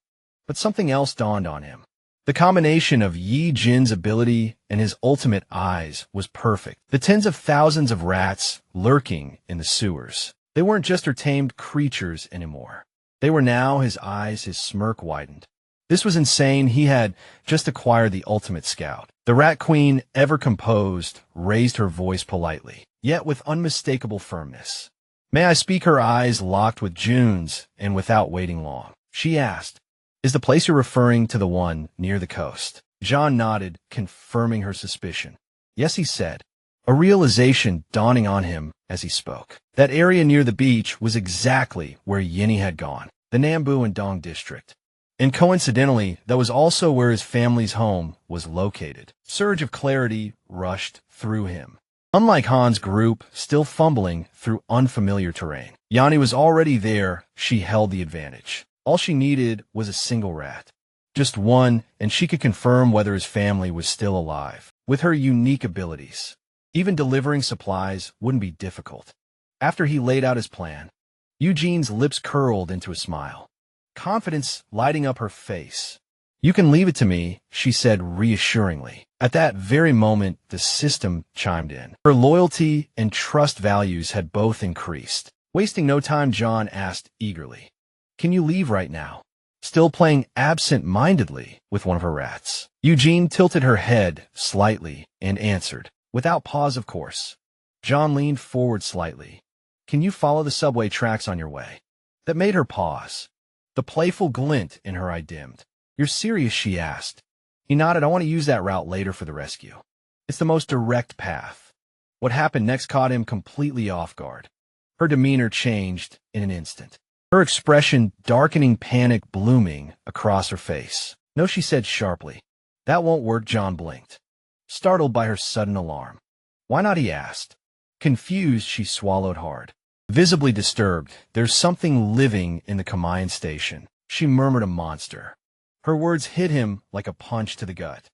S1: But something else dawned on him. The combination of Jin's ability and his ultimate eyes was perfect. The tens of thousands of rats lurking in the sewers. They weren't just her tamed creatures anymore. They were now his eyes. His smirk widened. This was insane. He had just acquired the ultimate scout. The Rat Queen, ever composed, raised her voice politely, yet with unmistakable firmness. May I speak? Her eyes locked with June's, and without waiting long, she asked, is the place you're referring to the one near the coast? John nodded, confirming her suspicion. Yes, he said, a realization dawning on him as he spoke. That area near the beach was exactly where Yinny had gone, the Nambu and Dong district. And coincidentally, that was also where his family's home was located. Surge of clarity rushed through him. Unlike Han's group, still fumbling through unfamiliar terrain, Yanni was already there. She held the advantage. All she needed was a single rat. Just one, and she could confirm whether his family was still alive. With her unique abilities, even delivering supplies wouldn't be difficult. After he laid out his plan, Eugene's lips curled into a smile, confidence lighting up her face. You can leave it to me, she said reassuringly. At that very moment, the system chimed in. Her loyalty and trust values had both increased. Wasting no time, John asked eagerly, can you leave right now? Still playing absent-mindedly with one of her rats. Eugene tilted her head slightly and answered, without pause, of course. John leaned forward slightly. Can you follow the subway tracks on your way? That made her pause. The playful glint in her eye dimmed. You're serious? She asked. He nodded. I want to use that route later for the rescue. It's the most direct path. What happened next caught him completely off guard. Her demeanor changed in an instant. Her expression darkening, panic blooming across her face. No, she said sharply. That won't work. John blinked, startled by her sudden alarm. Why not, he asked. Confused, she swallowed hard. Visibly disturbed, there's something living in the Kamayan station. She murmured a monster. Her words hit him like a punch to the gut.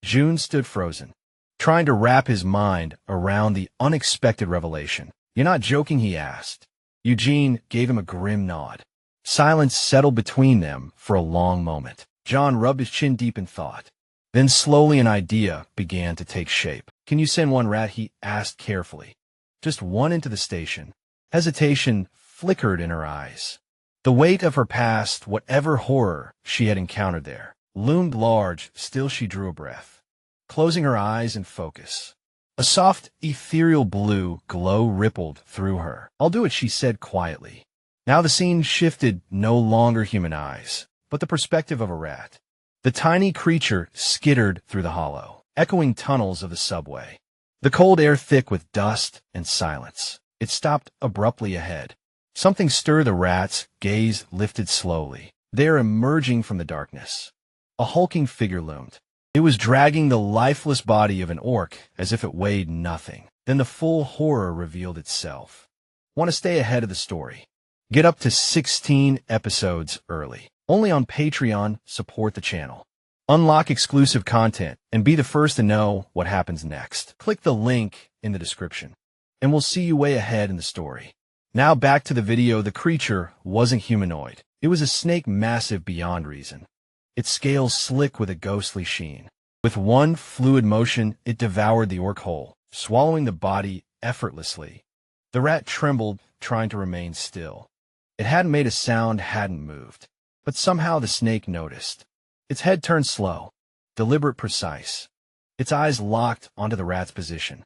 S1: June stood frozen, trying to wrap his mind around the unexpected revelation. You're not joking, he asked. Eugene gave him a grim nod. Silence settled between them for a long moment. John rubbed his chin deep in thought. Then slowly an idea began to take shape. Can you send one rat? He asked carefully. Just one into the station. Hesitation flickered in her eyes. The weight of her past, whatever horror she had encountered there, loomed large. Still she drew a breath, closing her eyes in focus. A soft, ethereal blue glow rippled through her. I'll do it, she said quietly. Now the scene shifted, no longer human eyes, but the perspective of a rat. The tiny creature skittered through the hollow, echoing tunnels of the subway. The cold air thick with dust and silence. It stopped abruptly ahead. Something stirred the rat's gaze, lifted slowly. There, emerging from the darkness, a hulking figure loomed. It was dragging the lifeless body of an orc as if it weighed nothing. Then the full horror revealed itself. Want to stay ahead of the story? Get up to 16 episodes early. Only on Patreon. Support the channel. Unlock exclusive content and be the first to know what happens next. Click the link in the description, and we'll see you way ahead in the story. Now back to the video. The creature wasn't humanoid. It was a snake, massive beyond reason. Its scales slick with a ghostly sheen. With one fluid motion, it devoured the orc whole, swallowing the body effortlessly. The rat trembled, trying to remain still. It hadn't made a sound, hadn't moved. But somehow the snake noticed. Its head turned slow, deliberate, precise. Its eyes locked onto the rat's position.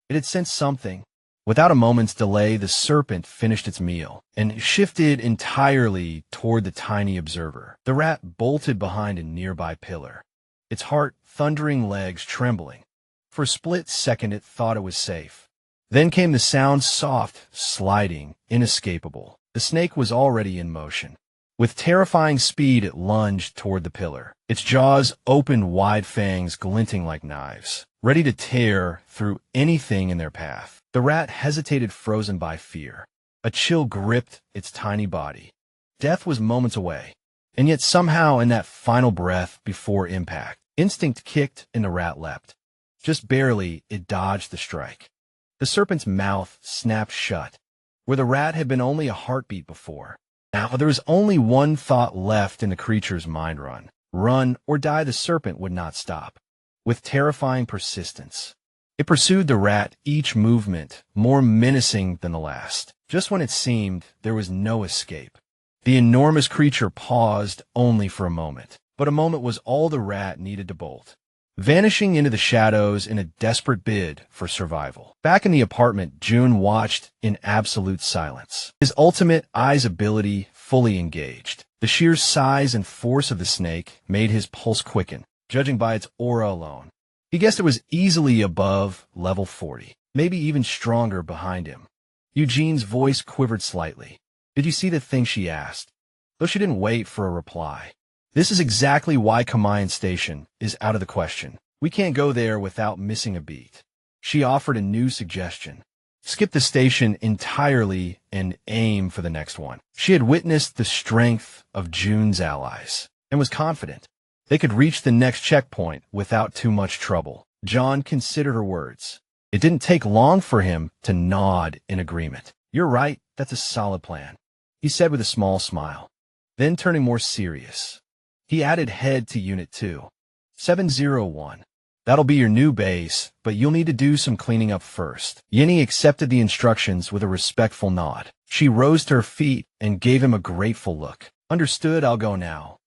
S1: It had sensed something. Without a moment's delay, the serpent finished its meal and shifted entirely toward the tiny observer. The rat bolted behind a nearby pillar, its heart thundering, legs trembling. For a split second, it thought it was safe. Then came the sound, soft, sliding, inescapable. The snake was already in motion. With terrifying speed, it lunged toward the pillar, its jaws opened wide, fangs glinting like knives, ready to tear through anything in their path. The rat hesitated, frozen by fear. A chill gripped its tiny body. Death was moments away, and yet somehow in that final breath before impact, instinct kicked and the rat leapt. Just barely, it dodged the strike. The serpent's mouth snapped shut, where the rat had been only a heartbeat before. Now there was only one thought left in the creature's mind: run. Run or die. The serpent would not stop. With terrifying persistence, it pursued the rat, each movement more menacing than the last. Just when it seemed there was no escape, the enormous creature paused only for a moment. But a moment was all the rat needed to bolt, vanishing into the shadows in a desperate bid for survival. Back in the apartment, June watched in absolute silence, his ultimate eyes ability fully engaged. The sheer size and force of the snake made his pulse quicken, judging by its aura alone. He guessed it was easily above level 40, maybe even stronger behind him. Eugene's voice quivered slightly. Did you see the thing? She asked, though she didn't wait for a reply. This is exactly why Kamayan Station is out of the question. We can't go there without missing a beat. She offered a new suggestion. Skip the station entirely and aim for the next one. She had witnessed the strength of June's allies and was confident they could reach the next checkpoint without too much trouble. John considered her words. It didn't take long for him to nod in agreement. You're right, that's a solid plan, he said with a small smile. Then turning more serious, he added, head to Unit 2. 701. That'll be your new base, but you'll need to do some cleaning up first. Yenny accepted the instructions with a respectful nod. She rose to her feet and gave him a grateful look. Understood, I'll go now,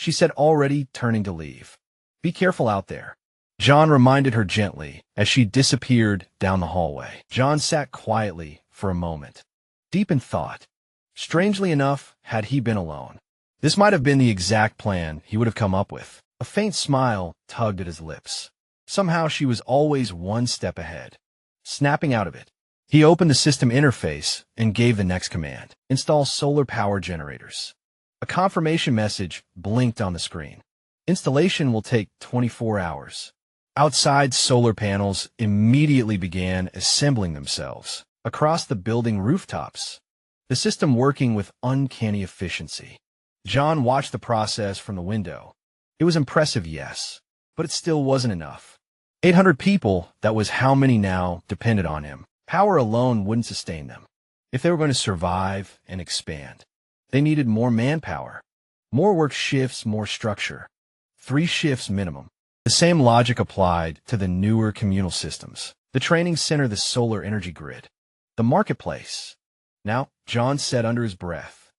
S1: she said, already turning to leave. Be careful out there, John reminded her gently as she disappeared down the hallway. John sat quietly for a moment, deep in thought. Strangely enough, had he been alone, this might have been the exact plan he would have come up with. A faint smile tugged at his lips. Somehow she was always one step ahead. Snapping out of it, he opened the system interface and gave the next command. Install solar power generators. A confirmation message blinked on the screen. Installation will take 24 hours. Outside, solar panels immediately began assembling themselves across the building rooftops, the system working with uncanny efficiency. John watched the process from the window. It was impressive, yes, but it still wasn't enough. 800 people, that was how many now, depended on him. Power alone wouldn't sustain them. If they were going to survive and expand, they needed more manpower, more work shifts, more structure. 3 shifts minimum. The same logic applied to the newer communal systems, the training center, the solar energy grid, the marketplace. Now, John said under his breath,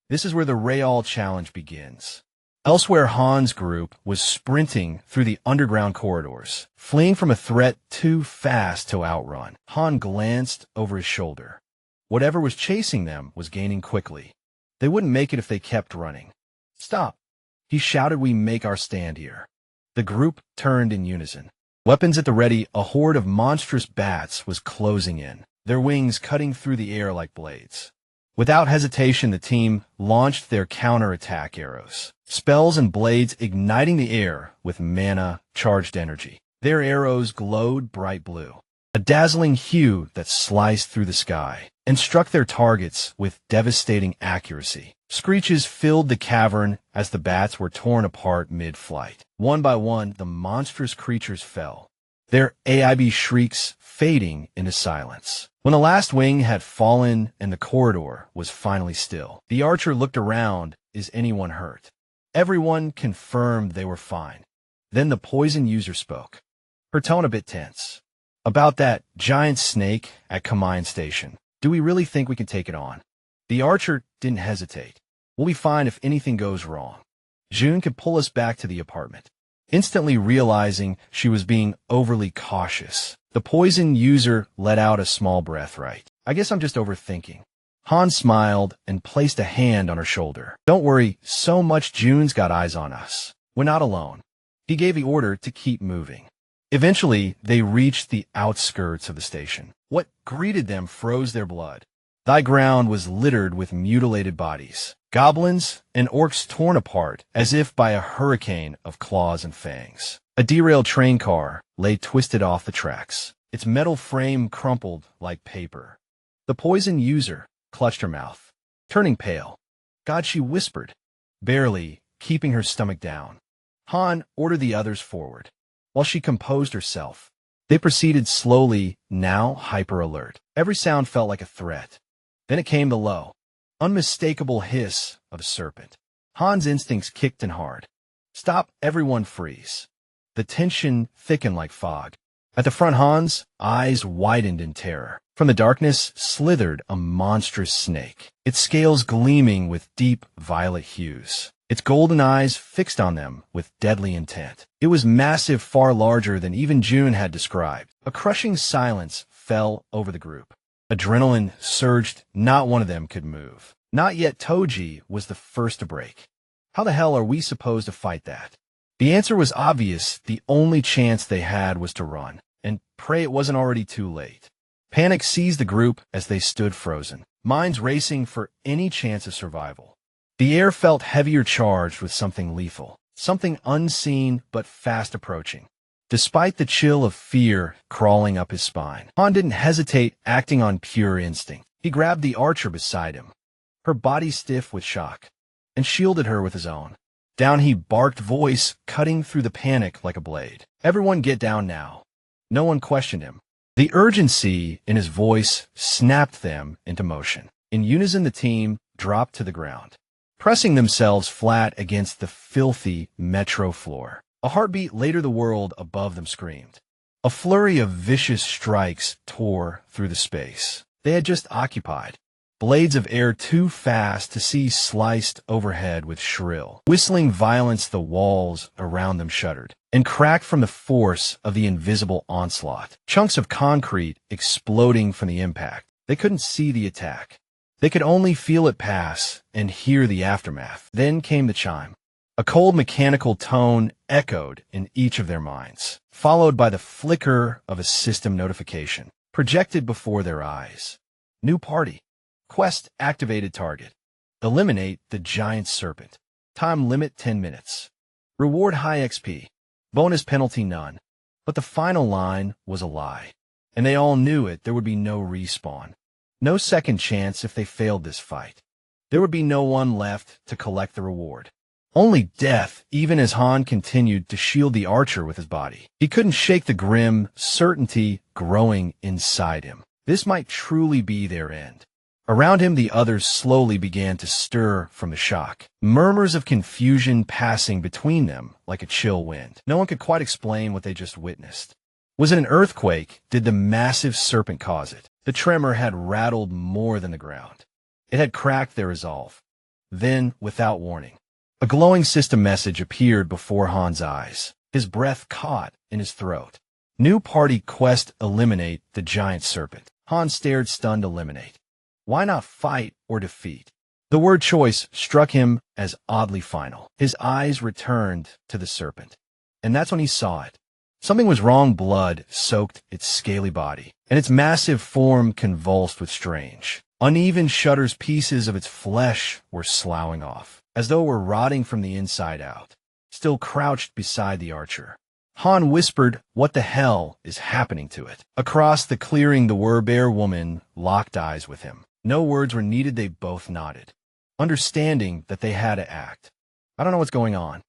S1: this is where the Real challenge begins. Elsewhere, Han's group was sprinting through the underground corridors, fleeing from a threat too fast to outrun. Han glanced over his shoulder. Whatever was chasing them was gaining quickly. They wouldn't make it if they kept running. Stop! He shouted, we make our stand here. The group turned in unison. Weapons at the ready, a horde of monstrous bats was closing in, their wings cutting through the air like blades. Without hesitation, the team launched their counterattack arrows, spells and blades igniting the air with mana-charged energy. Their arrows glowed bright blue, a dazzling hue that sliced through the sky and struck their targets with devastating accuracy. Screeches filled the cavern as the bats were torn apart mid-flight. One by one, the monstrous creatures fell, their AIB shrieks fading into silence. When the last wing had fallen and the corridor was finally still, the archer looked around. Is anyone hurt? Everyone confirmed they were fine. Then the poison user spoke, her tone a bit tense. About that giant snake at Command Station. Do we really think we can take it on? The archer didn't hesitate. We'll be fine if anything goes wrong. June could pull us back to the apartment. Instantly realizing she was being overly cautious, the poison user let out a small breath. Right. I guess I'm just overthinking. Han smiled and placed a hand on her shoulder. Don't worry so much, June's got eyes on us. We're not alone. He gave the order to keep moving. Eventually, they reached the outskirts of the station. What greeted them froze their blood. Thy ground was littered with mutilated bodies, goblins and orcs torn apart as if by a hurricane of claws and fangs. A derailed train car lay twisted off the tracks, its metal frame crumpled like paper. The poison user clutched her mouth, turning pale. God, she whispered, barely keeping her stomach down. Han ordered the others forward. While she composed herself, they proceeded slowly, now hyper-alert. Every sound felt like a threat. Then it came the low, unmistakable hiss of a serpent. Han's instincts kicked in hard. Stop, everyone freeze. The tension thickened like fog. At the front, Han's eyes widened in terror. From the darkness slithered a monstrous snake, its scales gleaming with deep violet hues, its golden eyes fixed on them with deadly intent. It was massive, far larger than even June had described. A crushing silence fell over the group. Adrenaline surged. Not one of them could move. Not yet. Toji was the first to break. How the hell are we supposed to fight that? The answer was obvious. The only chance they had was to run, and pray it wasn't already too late. Panic seized the group as they stood frozen, minds racing for any chance of survival. The air felt heavier, charged with something lethal, something unseen but fast approaching. Despite the chill of fear crawling up his spine, Han didn't hesitate, acting on pure instinct. He grabbed the archer beside him, her body stiff with shock, and shielded her with his own. Down he barked, voice cutting through the panic like a blade. Everyone get down now. No one questioned him. The urgency in his voice snapped them into motion. In unison, the team dropped to the ground, pressing themselves flat against the filthy metro floor. A heartbeat later, the world above them screamed. A flurry of vicious strikes tore through the space they had just occupied. Blades of air too fast to see sliced overhead with shrill, whistling violence. The walls around them shuddered and cracked from the force of the invisible onslaught. Chunks of concrete exploding from the impact. They couldn't see the attack. They could only feel it pass and hear the aftermath. Then came the chime. A cold mechanical tone echoed in each of their minds, followed by the flicker of a system notification projected before their eyes. New party. Quest activated. Target: eliminate the giant serpent. Time limit 10 minutes. Reward high XP. Bonus penalty none. But the final line was a lie. And they all knew it. There would be no respawn. No second chance if they failed this fight. There would be no one left to collect the reward. Only death, even as Han continued to shield the archer with his body. He couldn't shake the grim certainty growing inside him. This might truly be their end. Around him, the others slowly began to stir from the shock. Murmurs of confusion passing between them like a chill wind. No one could quite explain what they just witnessed. Was it an earthquake? Did the massive serpent cause it? The tremor had rattled more than the ground. It had cracked their resolve. Then, without warning, a glowing system message appeared before Han's eyes. His breath caught in his throat. New party quest: eliminate the giant serpent. Han stared, stunned. Eliminate. Why not fight or defeat? The word choice struck him as oddly final. His eyes returned to the serpent. And that's when he saw it. Something was wrong. Blood soaked its scaly body, and its massive form convulsed with strange, uneven shudders. Pieces of its flesh were sloughing off, as though it were rotting from the inside out. Still crouched beside the archer, Han whispered, "What the hell is happening to it?" Across the clearing, the Werbear woman locked eyes with him. No words were needed. They both nodded, understanding that they had to act. "I don't know what's going on,"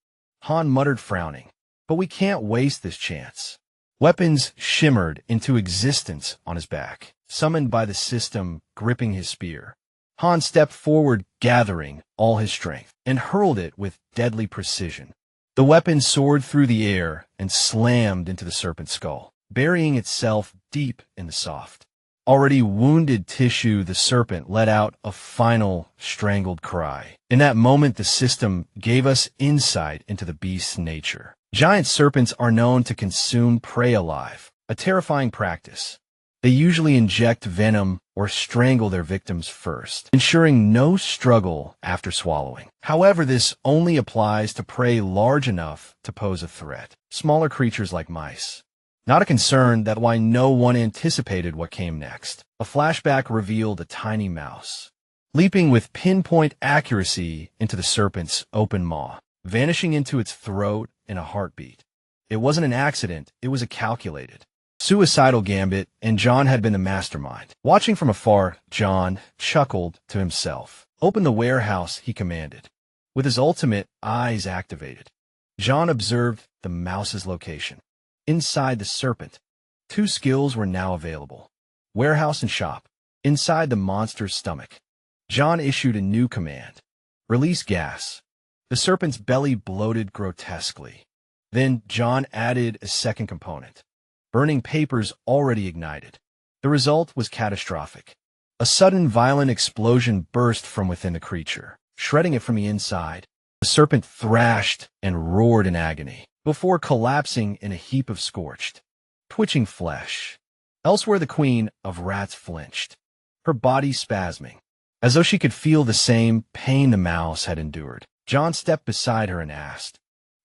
S1: Han muttered, frowning. "But we can't waste this chance." Weapons shimmered into existence on his back, summoned by the system gripping his spear. Han stepped forward, gathering all his strength, and hurled it with deadly precision. The weapon soared through the air and slammed into the serpent's skull, burying itself deep in the soft, already wounded tissue. The serpent let out a final, strangled cry. In that moment, the system gave us insight into the beast's nature. Giant serpents are known to consume prey alive, a terrifying practice. They usually inject venom or strangle their victims first, ensuring no struggle after swallowing. However, this only applies to prey large enough to pose a threat. Smaller creatures like mice. Not a concern. That's why no one anticipated what came next. A flashback revealed a tiny mouse, leaping with pinpoint accuracy into the serpent's open maw, vanishing into its throat in a heartbeat. It wasn't an accident. It was a calculated, suicidal gambit, and John had been the mastermind. Watching from afar, John chuckled to himself. "Open the warehouse," he commanded. With his ultimate eyes activated, John observed the mouse's location. Inside the serpent, two skills were now available: warehouse and shop. Inside the monster's stomach, John issued a new command: release gas. The serpent's belly bloated grotesquely. Then John added a second component: burning papers already ignited. The result was catastrophic. A sudden violent explosion burst from within the creature, shredding it from the inside. The serpent thrashed and roared in agony, before collapsing in a heap of scorched, twitching flesh. Elsewhere, the queen of rats flinched, her body spasming, as though she could feel the same pain the mouse had endured. John stepped beside her and asked,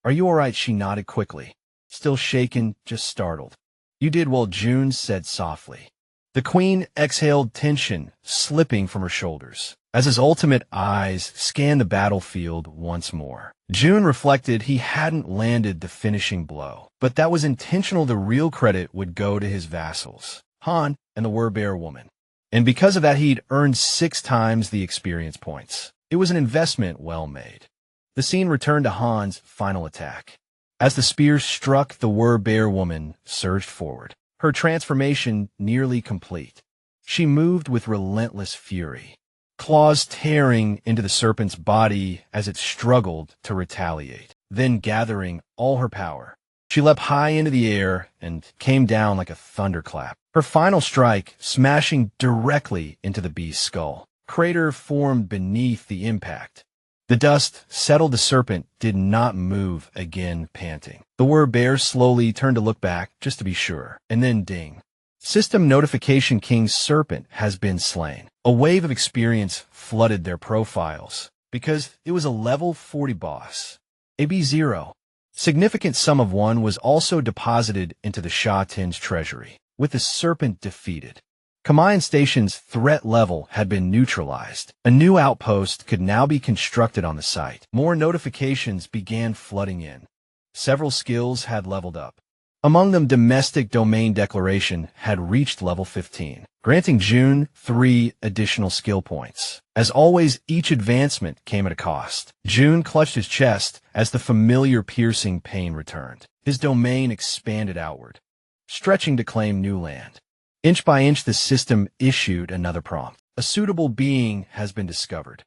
S1: "Are you all right?" She nodded quickly, still shaken, just startled. "You did well," June said softly. The queen exhaled, tension slipping from her shoulders, as his ultimate eyes scanned the battlefield once more. June reflected he hadn't landed the finishing blow, but that was intentional. The real credit would go to his vassals, Han and the Werbear woman. And because of that, he'd earned 6 times the experience points. It was an investment well made. The scene returned to Han's final attack. As the spear struck, the Werbear woman surged forward, her transformation nearly complete. She moved with relentless fury, claws tearing into the serpent's body as it struggled to retaliate. Then, gathering all her power, she leapt high into the air and came down like a thunderclap. Her final strike smashing directly into the beast's skull. Crater formed beneath the impact. The dust settled. The serpent did not move again, panting. The Werbear slowly turned to look back, just to be sure, and then ding. System notification: King's serpent has been slain. A wave of experience flooded their profiles, because it was a level 40 boss. AB0. Significant sum of 1 was also deposited into the Sha Tin's treasury, with the serpent defeated. Kamayan Station's threat level had been neutralized. A new outpost could now be constructed on the site. More notifications began flooding in. Several skills had leveled up. Among them, domestic domain declaration had reached level 15, granting June 3 additional skill points. As always, each advancement came at a cost. June clutched his chest as the familiar piercing pain returned. His domain expanded outward, stretching to claim new land. Inch by inch, the system issued another prompt. A suitable being has been discovered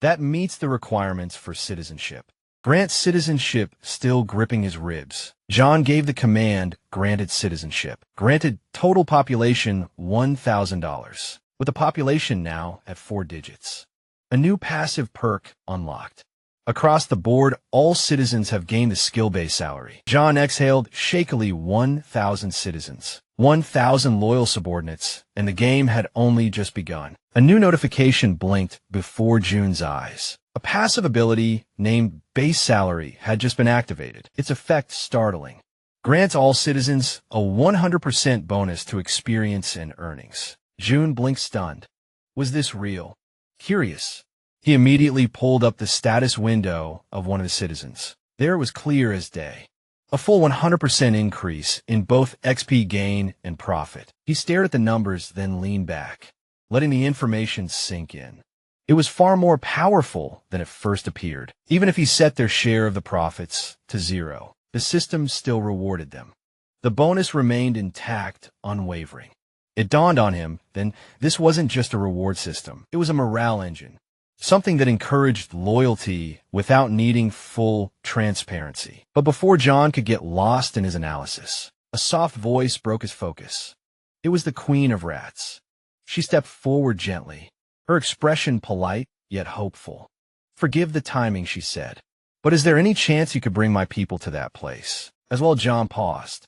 S1: that meets the requirements for citizenship. Grant citizenship, still gripping his ribs. John gave the command, granted citizenship. Granted total population $1,000, with the population now at 4 digits. A new passive perk unlocked. Across the board, all citizens have gained the skill-based salary. John exhaled shakily. 1,000 citizens, 1,000 loyal subordinates, and the game had only just begun. A new notification blinked before June's eyes. A passive ability named Base Salary had just been activated, its effect startling. Grants all citizens a 100% bonus to experience and earnings. June blinked stunned. Was this real? Curious. He immediately pulled up the status window of one of the citizens. There it was clear as day. A full 100% increase in both XP gain and profit. He stared at the numbers, then leaned back, letting the information sink in. It was far more powerful than it first appeared. Even if he set their share of the profits to 0, the system still rewarded them. The bonus remained intact, unwavering. It dawned on him, then, this wasn't just a reward system. It was a morale engine. Something that encouraged loyalty without needing full transparency. But before John could get lost in his analysis, a soft voice broke his focus. It was the Queen of Rats. She stepped forward gently, her expression polite yet hopeful. "Forgive the timing," she said, "but is there any chance you could bring my people to that place?" As well, John paused,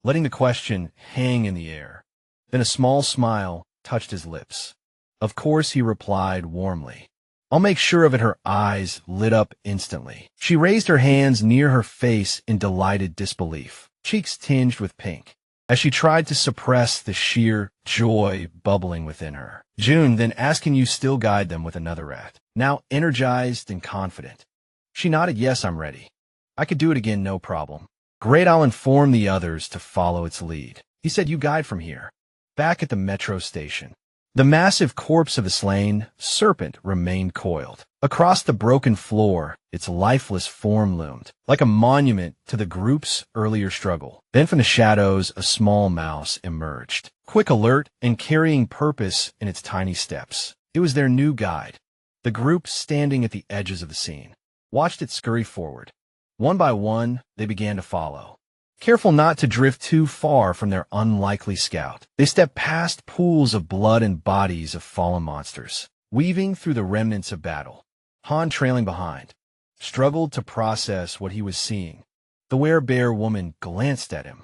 S1: letting the question hang in the air. Then a small smile touched his lips. "Of course," he replied warmly. "I'll make sure of it." Her eyes lit up instantly. She raised her hands near her face in delighted disbelief, cheeks tinged with pink, as she tried to suppress the sheer joy bubbling within her. June, then, asking you still guide them with another rat, now energized and confident. She nodded. "Yes, I'm ready. I could do it again, no problem." "Great, I'll inform the others to follow its lead." He said, "You guide from here." Back at the metro station, the massive corpse of the slain serpent remained coiled. Across the broken floor, its lifeless form loomed, like a monument to the group's earlier struggle. Then from the shadows, a small mouse emerged, quick, alert, and carrying purpose in its tiny steps. It was their new guide. The group, standing at the edges of the scene, watched it scurry forward. One by one, they began to follow, careful not to drift too far from their unlikely scout. They stepped past pools of blood and bodies of fallen monsters, weaving through the remnants of battle. Han, trailing behind, struggled to process what he was seeing. The werebear woman glanced at him.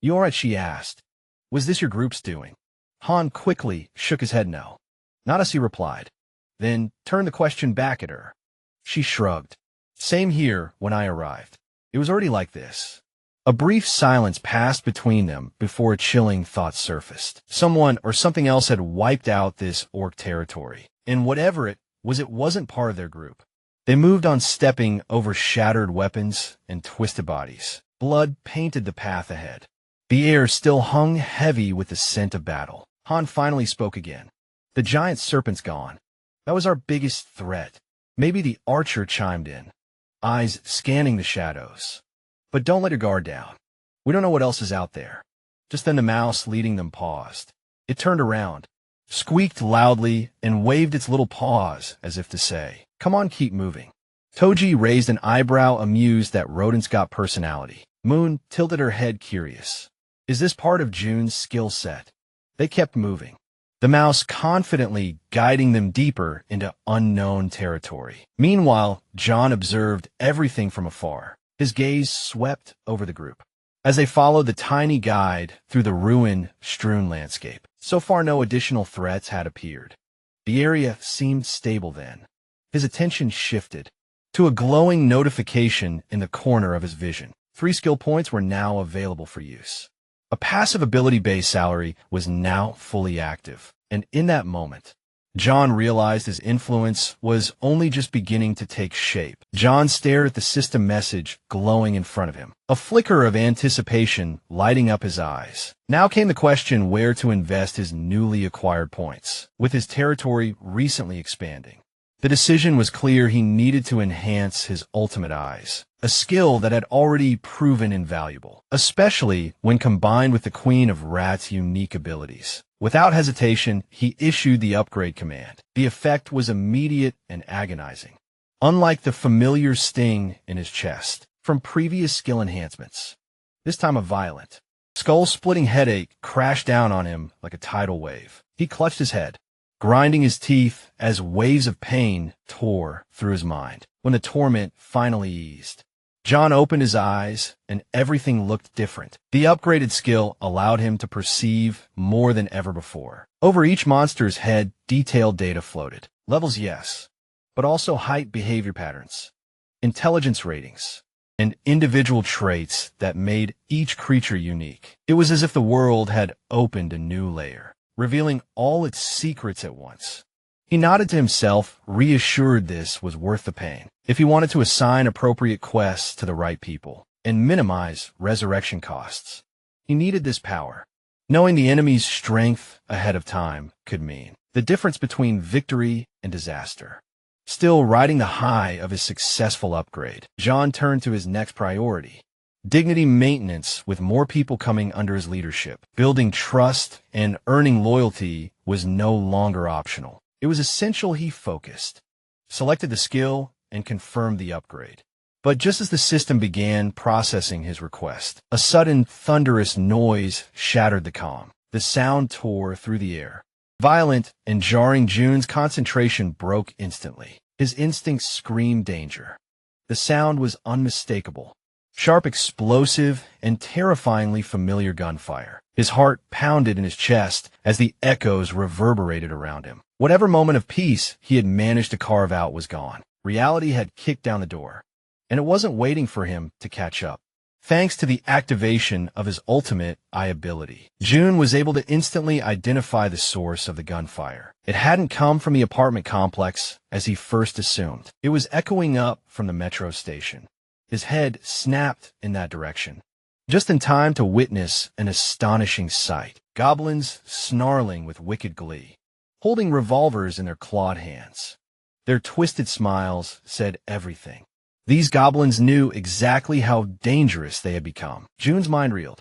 S1: "You all right?" she asked. "Was this your group's doing?" Han quickly shook his head no. "Not us," he replied, then turned the question back at her. She shrugged. "Same here when I arrived. It was already like this." A brief silence passed between them before a chilling thought surfaced. Someone or something else had wiped out this orc territory, and whatever it wasn't part of their group. They moved on, stepping over shattered weapons and twisted bodies. Blood painted the path ahead. The air still hung heavy with the scent of battle. Han finally spoke again. "The giant serpent's gone. That was our biggest threat." Maybe the archer chimed in, eyes scanning the shadows. "But don't let your guard down. We don't know what else is out there." Just then the mouse leading them paused. It turned around, squeaked loudly, and waved its little paws as if to say, "Come on, keep moving." Toji raised an eyebrow, amused that rodents got personality. Moon tilted her head, curious. Is this part of June's skill set? They kept moving, the mouse confidently guiding them deeper into unknown territory. Meanwhile, John observed everything from afar. His gaze swept over the group as they followed the tiny guide through the ruin-strewn landscape. So far, no additional threats had appeared. The area seemed stable then. His attention shifted to a glowing notification in the corner of his vision. 3 skill points were now available for use. A passive ability-based salary was now fully active, and in that moment, John realized his influence was only just beginning to take shape. John stared at the system message glowing in front of him, a flicker of anticipation lighting up his eyes. Now came the question where to invest his newly acquired points, with his territory recently expanding. The decision was clear: he needed to enhance his ultimate eyes, a skill that had already proven invaluable, especially when combined with the Queen of Rat's unique abilities. Without hesitation, he issued the upgrade command. The effect was immediate and agonizing, unlike the familiar sting in his chest from previous skill enhancements. This time a violent, skull-splitting headache crashed down on him like a tidal wave. He clutched his head, grinding his teeth as waves of pain tore through his mind. When the torment finally eased, John opened his eyes, and everything looked different. The upgraded skill allowed him to perceive more than ever before. Over each monster's head, detailed data floated. Levels, yes, but also height, behavior patterns, intelligence ratings, and individual traits that made each creature unique. It was as if the world had opened a new layer, revealing all its secrets at once. He nodded to himself, reassured this was worth the pain, if he wanted to assign appropriate quests to the right people and minimize resurrection costs. He needed this power. Knowing the enemy's strength ahead of time could mean the difference between victory and disaster. Still riding the high of his successful upgrade, John turned to his next priority: dignity maintenance. With more people coming under his leadership, building trust and earning loyalty was no longer optional. It was essential. He focused, selected the skill, and confirmed the upgrade. But just as the system began processing his request, a sudden thunderous noise shattered the calm. The sound tore through the air, violent and jarring. June's concentration broke instantly. His instincts screamed danger. The sound was unmistakable. Sharp, explosive, and terrifyingly familiar gunfire. His heart pounded in his chest as the echoes reverberated around him. Whatever moment of peace he had managed to carve out was gone. Reality had kicked down the door, and it wasn't waiting for him to catch up. Thanks to the activation of his ultimate eye ability, June was able to instantly identify the source of the gunfire. It hadn't come from the apartment complex, as he first assumed. It was echoing up from the metro station. His head snapped in that direction, just in time to witness an astonishing sight. Goblins snarling with wicked glee, holding revolvers in their clawed hands. Their twisted smiles said everything. These goblins knew exactly how dangerous they had become. June's mind reeled.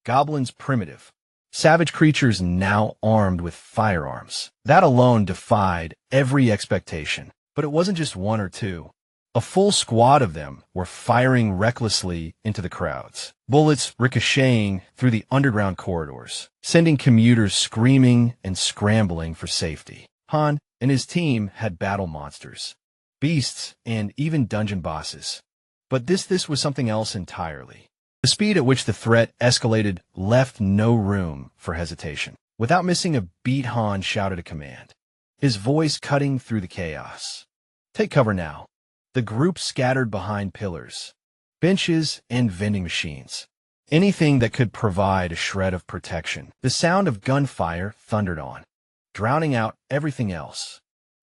S1: Goblins primitive, savage creatures now armed with firearms. That alone defied every expectation. But it wasn't just one or two. A full squad of them were firing recklessly into the crowds, bullets ricocheting through the underground corridors, sending commuters screaming and scrambling for safety. Han and his team had battle monsters, beasts, and even dungeon bosses. But this was something else entirely. The speed at which the threat escalated left no room for hesitation. Without missing a beat, Han shouted a command, his voice cutting through the chaos. Take cover now. The group scattered behind pillars, benches, and vending machines. Anything that could provide a shred of protection. The sound of gunfire thundered on, drowning out everything else.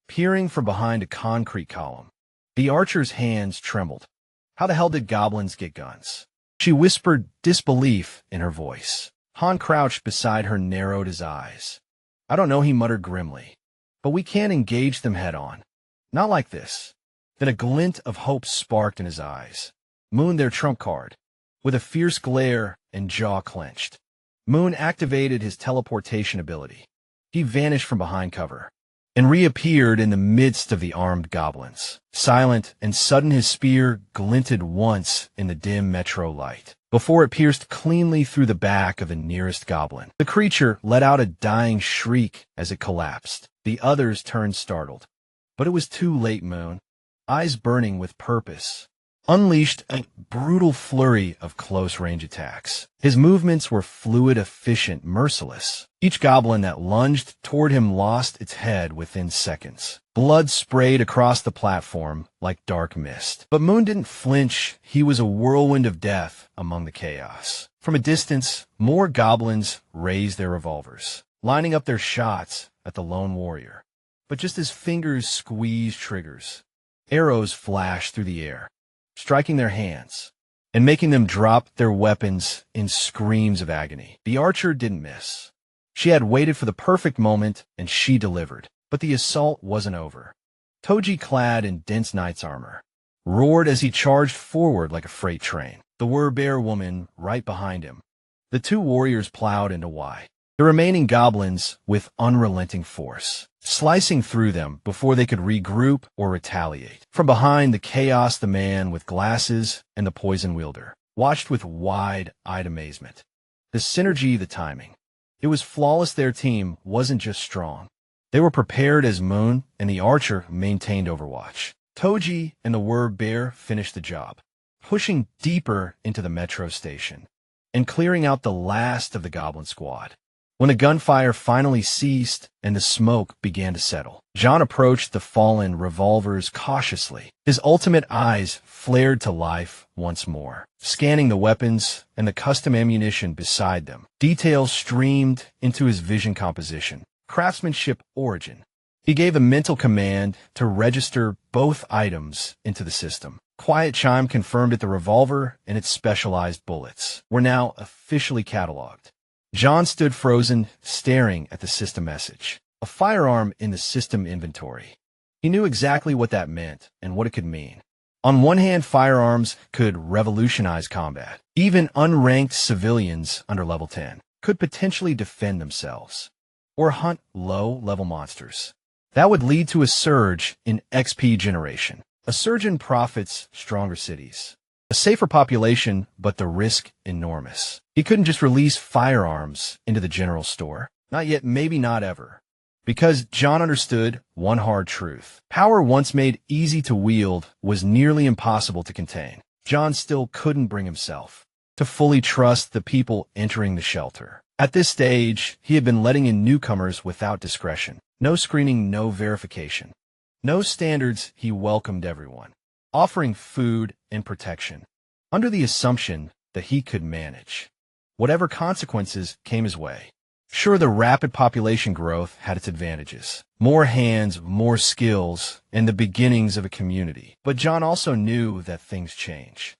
S1: Peering from behind a concrete column, the archer's hands trembled. How the hell did goblins get guns? She whispered disbelief in her voice. Han crouched beside her, narrowed his eyes. I don't know, he muttered grimly, but we can't engage them head on. Not like this. Then a glint of hope sparked in his eyes. Moon, their trump card. With a fierce glare and jaw clenched, Moon activated his teleportation ability. He vanished from behind cover and reappeared in the midst of the armed goblins. Silent and sudden, his spear glinted once in the dim metro light, before it pierced cleanly through the back of the nearest goblin. The creature let out a dying shriek as it collapsed. The others turned startled. But it was too late. Moon, eyes burning with purpose, unleashed a brutal flurry of close-range attacks. His movements were fluid, efficient, merciless. Each goblin that lunged toward him lost its head within seconds. Blood sprayed across the platform like dark mist. But Moon didn't flinch. He was a whirlwind of death among the chaos. From a distance, more goblins raised their revolvers, lining up their shots at the lone warrior. But just as fingers squeezed triggers, arrows flashed through the air, striking their hands and making them drop their weapons in screams of agony. The archer didn't miss. She had waited for the perfect moment, and she delivered. But the assault wasn't over. Toji, clad in dense knight's armor, roared as he charged forward like a freight train, the bear woman right behind him. The two warriors plowed into Y, the remaining goblins with unrelenting force, slicing through them before they could regroup or retaliate. From behind the chaos, the man with glasses and the poison wielder watched with wide-eyed amazement. The synergy, the timing. It was flawless. Their team wasn't just strong. They were prepared as Moon and the archer maintained overwatch. Toji and the bear finished the job, pushing deeper into the metro station and clearing out the last of the goblin squad. When the gunfire finally ceased and the smoke began to settle, John approached the fallen revolvers cautiously. His ultimate eyes flared to life once more, scanning the weapons and the custom ammunition beside them. Details streamed into his vision composition. Craftsmanship, origin. He gave a mental command to register both items into the system. Quiet chime confirmed that the revolver and its specialized bullets were now officially cataloged. John stood frozen, staring at the system message. A firearm in the system inventory. He knew exactly what that meant and what it could mean. On one hand, firearms could revolutionize combat. Even unranked civilians under level 10 could potentially defend themselves or hunt low-level monsters. That would lead to a surge in XP generation. A surge in profits, stronger cities. A safer population, but the risk enormous. He couldn't just release firearms into the general store. Not yet, maybe not ever. Because John understood one hard truth. Power once made easy to wield was nearly impossible to contain. John still couldn't bring himself to fully trust the people entering the shelter. At this stage, he had been letting in newcomers without discretion. No screening, no verification. No standards. He welcomed everyone, offering food and protection, under the assumption that he could manage whatever consequences came his way. Sure, the rapid population growth had its advantages. More hands, more skills, and the beginnings of a community. But John also knew that things change.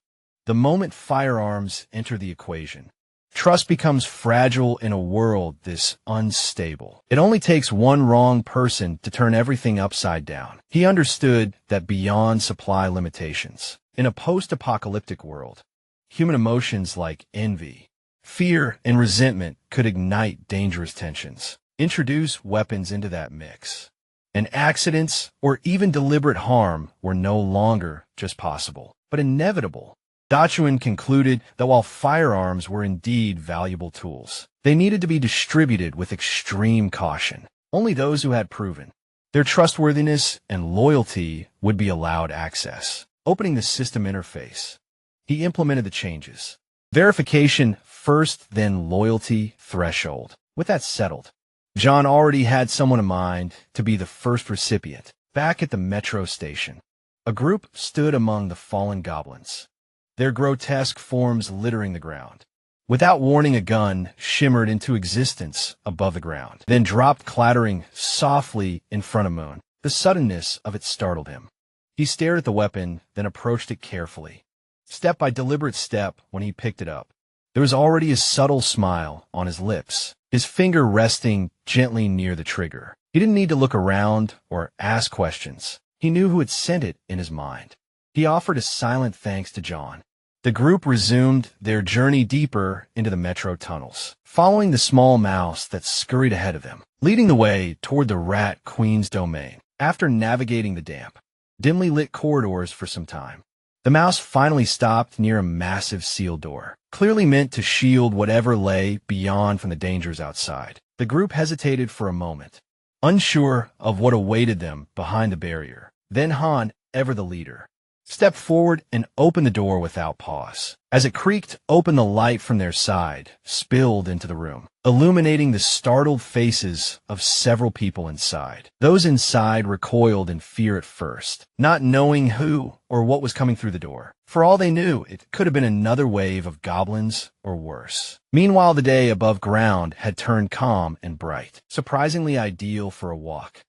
S1: The moment firearms enter the equation, trust becomes fragile in a world this unstable. It only takes one wrong person to turn everything upside down. He understood that beyond supply limitations, in a post-apocalyptic world, human emotions like envy, fear, and resentment could ignite dangerous tensions. Introduce weapons into that mix, and accidents or even deliberate harm were no longer just possible, but inevitable. Dachuan concluded that while firearms were indeed valuable tools, they needed to be distributed with extreme caution. Only those who had proven their trustworthiness and loyalty would be allowed access. Opening the system interface, he implemented the changes. Verification first, then loyalty threshold. With that settled, John already had someone in mind to be the first recipient. Back at the metro station, a group stood among the fallen goblins, their grotesque forms littering the ground. Without warning, a gun shimmered into existence above the ground, then dropped clattering softly in front of Moon. The suddenness of it startled him. He stared at the weapon, then approached it carefully. Step by deliberate step, when he picked it up, there was already a subtle smile on his lips, his finger resting gently near the trigger. He didn't need to look around or ask questions. He knew who had sent it in his mind. He offered a silent thanks to John. The group resumed their journey deeper into the metro tunnels, following the small mouse that scurried ahead of them, leading the way toward the Rat Queen's domain. After navigating the damp, dimly lit corridors for some time, the mouse finally stopped near a massive sealed door, clearly meant to shield whatever lay beyond from the dangers outside. The group hesitated for a moment, unsure of what awaited them behind the barrier. Then Han, ever the leader, stepped forward and opened the door without pause. As it creaked open, the light from their side spilled into the room, illuminating the startled faces of several people inside. Those inside recoiled in fear at first, not knowing who or what was coming through the door. For all they knew, it could have been another wave of goblins or worse. Meanwhile, the day above ground had turned calm and bright, surprisingly ideal for a walk.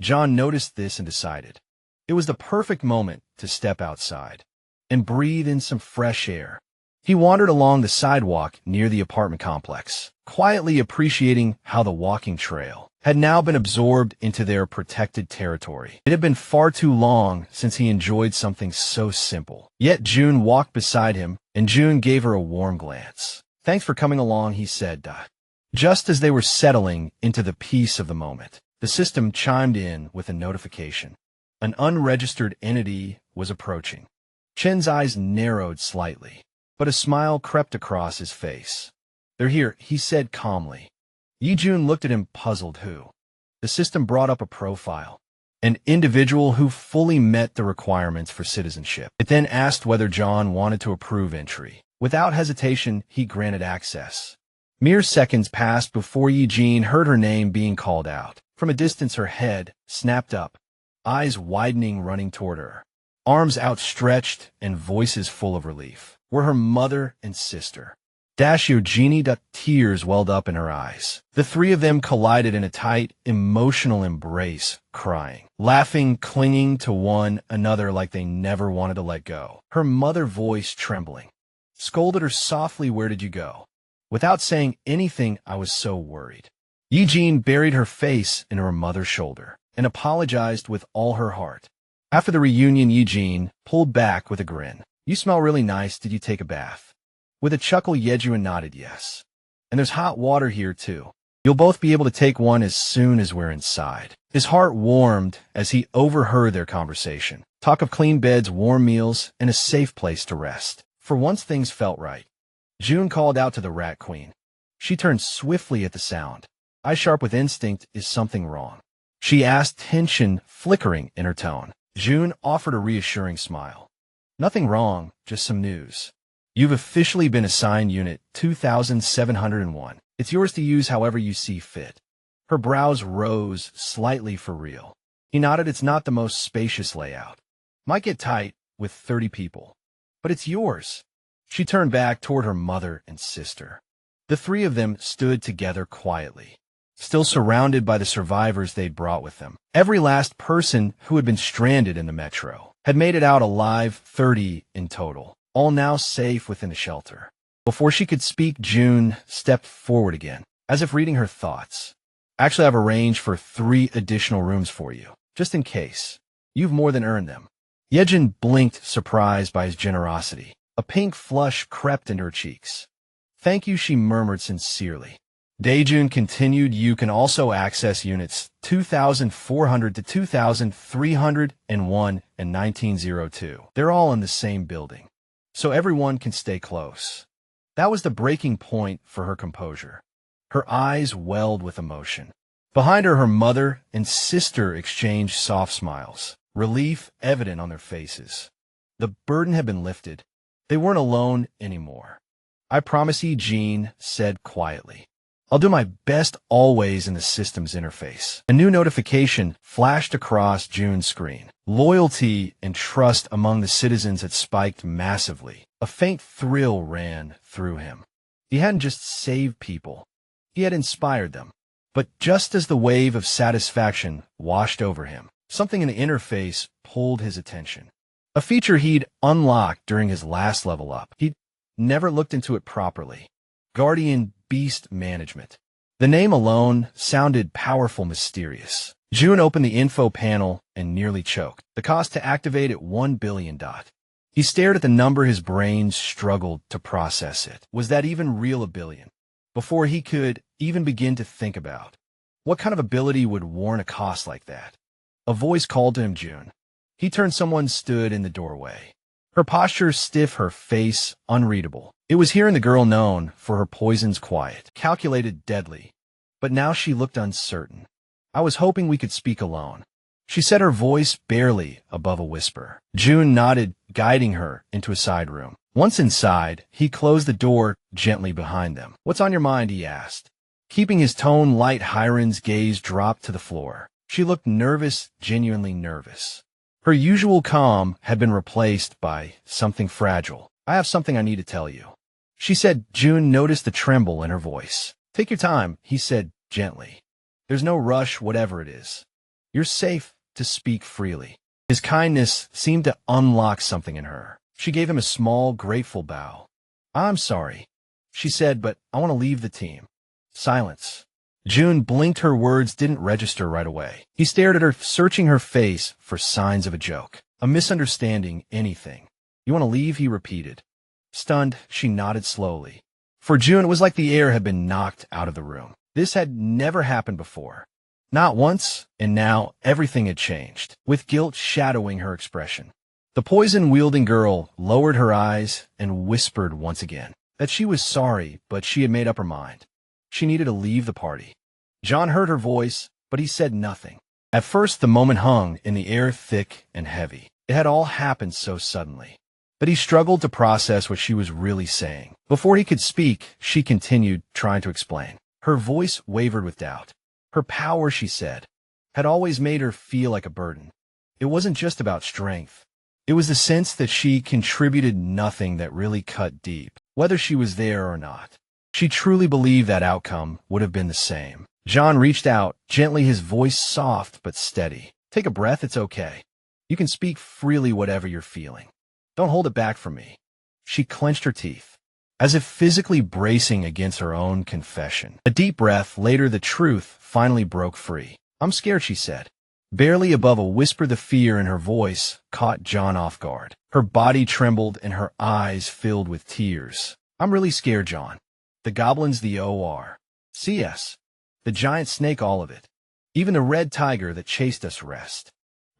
S1: John noticed this and decided it was the perfect moment to step outside and breathe in some fresh air. He wandered along the sidewalk near the apartment complex, quietly appreciating how the walking trail had now been absorbed into their protected territory. It had been far too long since he enjoyed something so simple. Yet June walked beside him, and June gave her a warm glance. "Thanks for coming along," he said. Just as they were settling into the peace of the moment, the system chimed in with a notification. An unregistered entity was approaching. Chen's eyes narrowed slightly, but a smile crept across his face. "They're here," he said calmly. Yi-jun looked at him puzzled. Who? The system brought up a profile. An individual who fully met the requirements for citizenship. It then asked whether John wanted to approve entry. Without hesitation, he granted access. Mere seconds passed before Yi-jun heard her name being called out. From a distance, her head snapped up, eyes widening, running toward her. Arms outstretched and voices full of relief were her mother and sister. Yojini. Tears welled up in her eyes. The three of them collided in a tight, emotional embrace, crying, laughing, clinging to one another like they never wanted to let go. Her mother, voice trembling, scolded her softly, "Where did you go?" Without saying anything, "I was so worried." Yi-jun buried her face in her mother's shoulder and apologized with all her heart. After the reunion, Yi-jun pulled back with a grin. "You smell really nice. Did you take a bath?" With a chuckle, Yejun nodded yes. "And there's hot water here, too. You'll both be able to take one as soon as we're inside." His heart warmed as he overheard their conversation. Talk of clean beds, warm meals, and a safe place to rest. For once, things felt right. June called out to the Rat Queen. She turned swiftly at the sound. Eyes sharp with instinct. "Is something wrong?" she asked, tension flickering in her tone. June offered a reassuring smile. "Nothing wrong, just some news. You've officially been assigned Unit 2701. It's yours to use however you see fit." Her brows rose slightly. "For real?" He nodded. "It's not the most spacious layout. Might get tight with 30 people. But it's yours." She turned back toward her mother and sister. The three of them stood together quietly, still surrounded by the survivors they'd brought with them. Every last person who had been stranded in the metro had made it out alive, 30 in total, all now safe within the shelter. Before she could speak, June stepped forward again, as if reading her thoughts. "Actually, I've arranged for 3 additional rooms for you, just in case. You've more than earned them." Yejun blinked, surprised by his generosity. A pink flush crept into her cheeks. "Thank you," she murmured sincerely. Daejun continued, "You can also access Units 2400 to 2301 and 1902. They're all in the same building, so everyone can stay close." That was the breaking point for her composure. Her eyes welled with emotion. Behind her, her mother and sister exchanged soft smiles, relief evident on their faces. The burden had been lifted. They weren't alone anymore. "I promise," Jean said quietly. "I'll do my best always." In the system's interface, a new notification flashed across June's screen. Loyalty and trust among the citizens had spiked massively. A faint thrill ran through him. He hadn't just saved people, he had inspired them. But just as the wave of satisfaction washed over him, something in the interface pulled his attention. A feature he'd unlocked during his last level up. He'd never looked into it properly. Guardian Beast Management. The name alone sounded powerful, mysterious. June opened the info panel and nearly choked. The cost to activate at 1 billion. He stared at the number, his brain struggled to process it. Was that even real, a billion? Before he could even begin to think about what kind of ability would warrant a cost like that. A voice called to him, "June." He turned. Someone stood in the doorway. Her posture stiff, her face unreadable. It was hearing the girl known for her poisons, quiet, calculated, deadly. But now she looked uncertain. "I was hoping we could speak alone," she said, her voice barely above a whisper. June nodded, guiding her into a side room. Once inside, he closed the door gently behind them. "What's on your mind?" he asked. Keeping his tone light, Hiron's gaze dropped to the floor. She looked nervous, genuinely nervous. Her usual calm had been replaced by something fragile. "I have something I need to tell you," she said. June noticed the tremble in her voice. "Take your time," he said gently. "There's no rush, whatever it is." You're safe to speak freely. His kindness seemed to unlock something in her. She gave him a small, grateful bow. I'm sorry, she said, but I want to leave the team. Silence. June blinked. Her words didn't register right away. He stared at her, searching her face for signs of a joke, a misunderstanding, anything. You want to leave? He repeated. Stunned, she nodded slowly. For June, it was like the air had been knocked out of the room. This had never happened before. Not once, and now everything had changed, with guilt shadowing her expression. The poison-wielding girl lowered her eyes and whispered once again that she was sorry, but she had made up her mind. She needed to leave the party. John heard her voice, but he said nothing. At first, the moment hung in the air, thick and heavy. It had all happened so suddenly. But he struggled to process what she was really saying. Before he could speak, she continued, trying to explain. Her voice wavered with doubt. Her power, she said, had always made her feel like a burden. It wasn't just about strength. It was the sense that she contributed nothing that really cut deep, whether she was there or not. She truly believed that outcome would have been the same. John reached out, gently, his voice soft but steady. Take a breath, it's okay. You can speak freely whatever you're feeling. Don't hold it back from me. She clenched her teeth, as if physically bracing against her own confession. A deep breath later, the truth finally broke free. I'm scared, she said. Barely above a whisper, the fear in her voice caught John off guard. Her body trembled and her eyes filled with tears. I'm really scared, John. The goblins, the OR. CS. The giant snake, all of it. Even the red tiger that chased us rest.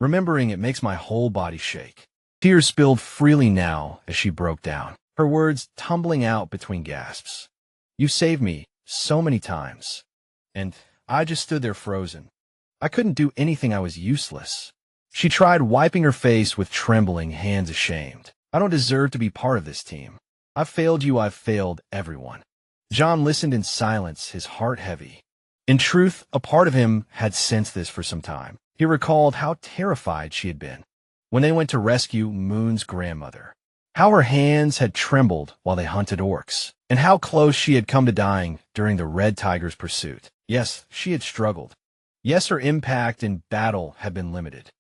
S1: Remembering it makes my whole body shake. Tears spilled freely now as she broke down, her words tumbling out between gasps. You saved me so many times. And I just stood there frozen. I couldn't do anything. I was useless. She tried wiping her face with trembling hands, ashamed. I don't deserve to be part of this team. I've failed you. I've failed everyone. John listened in silence, his heart heavy. In truth, a part of him had sensed this for some time. He recalled how terrified she had been when they went to rescue Moon's grandmother, how her hands had trembled while they hunted orcs, and how close she had come to dying during the red tiger's pursuit. Yes, she had struggled. Yes, her impact in battle had been limited,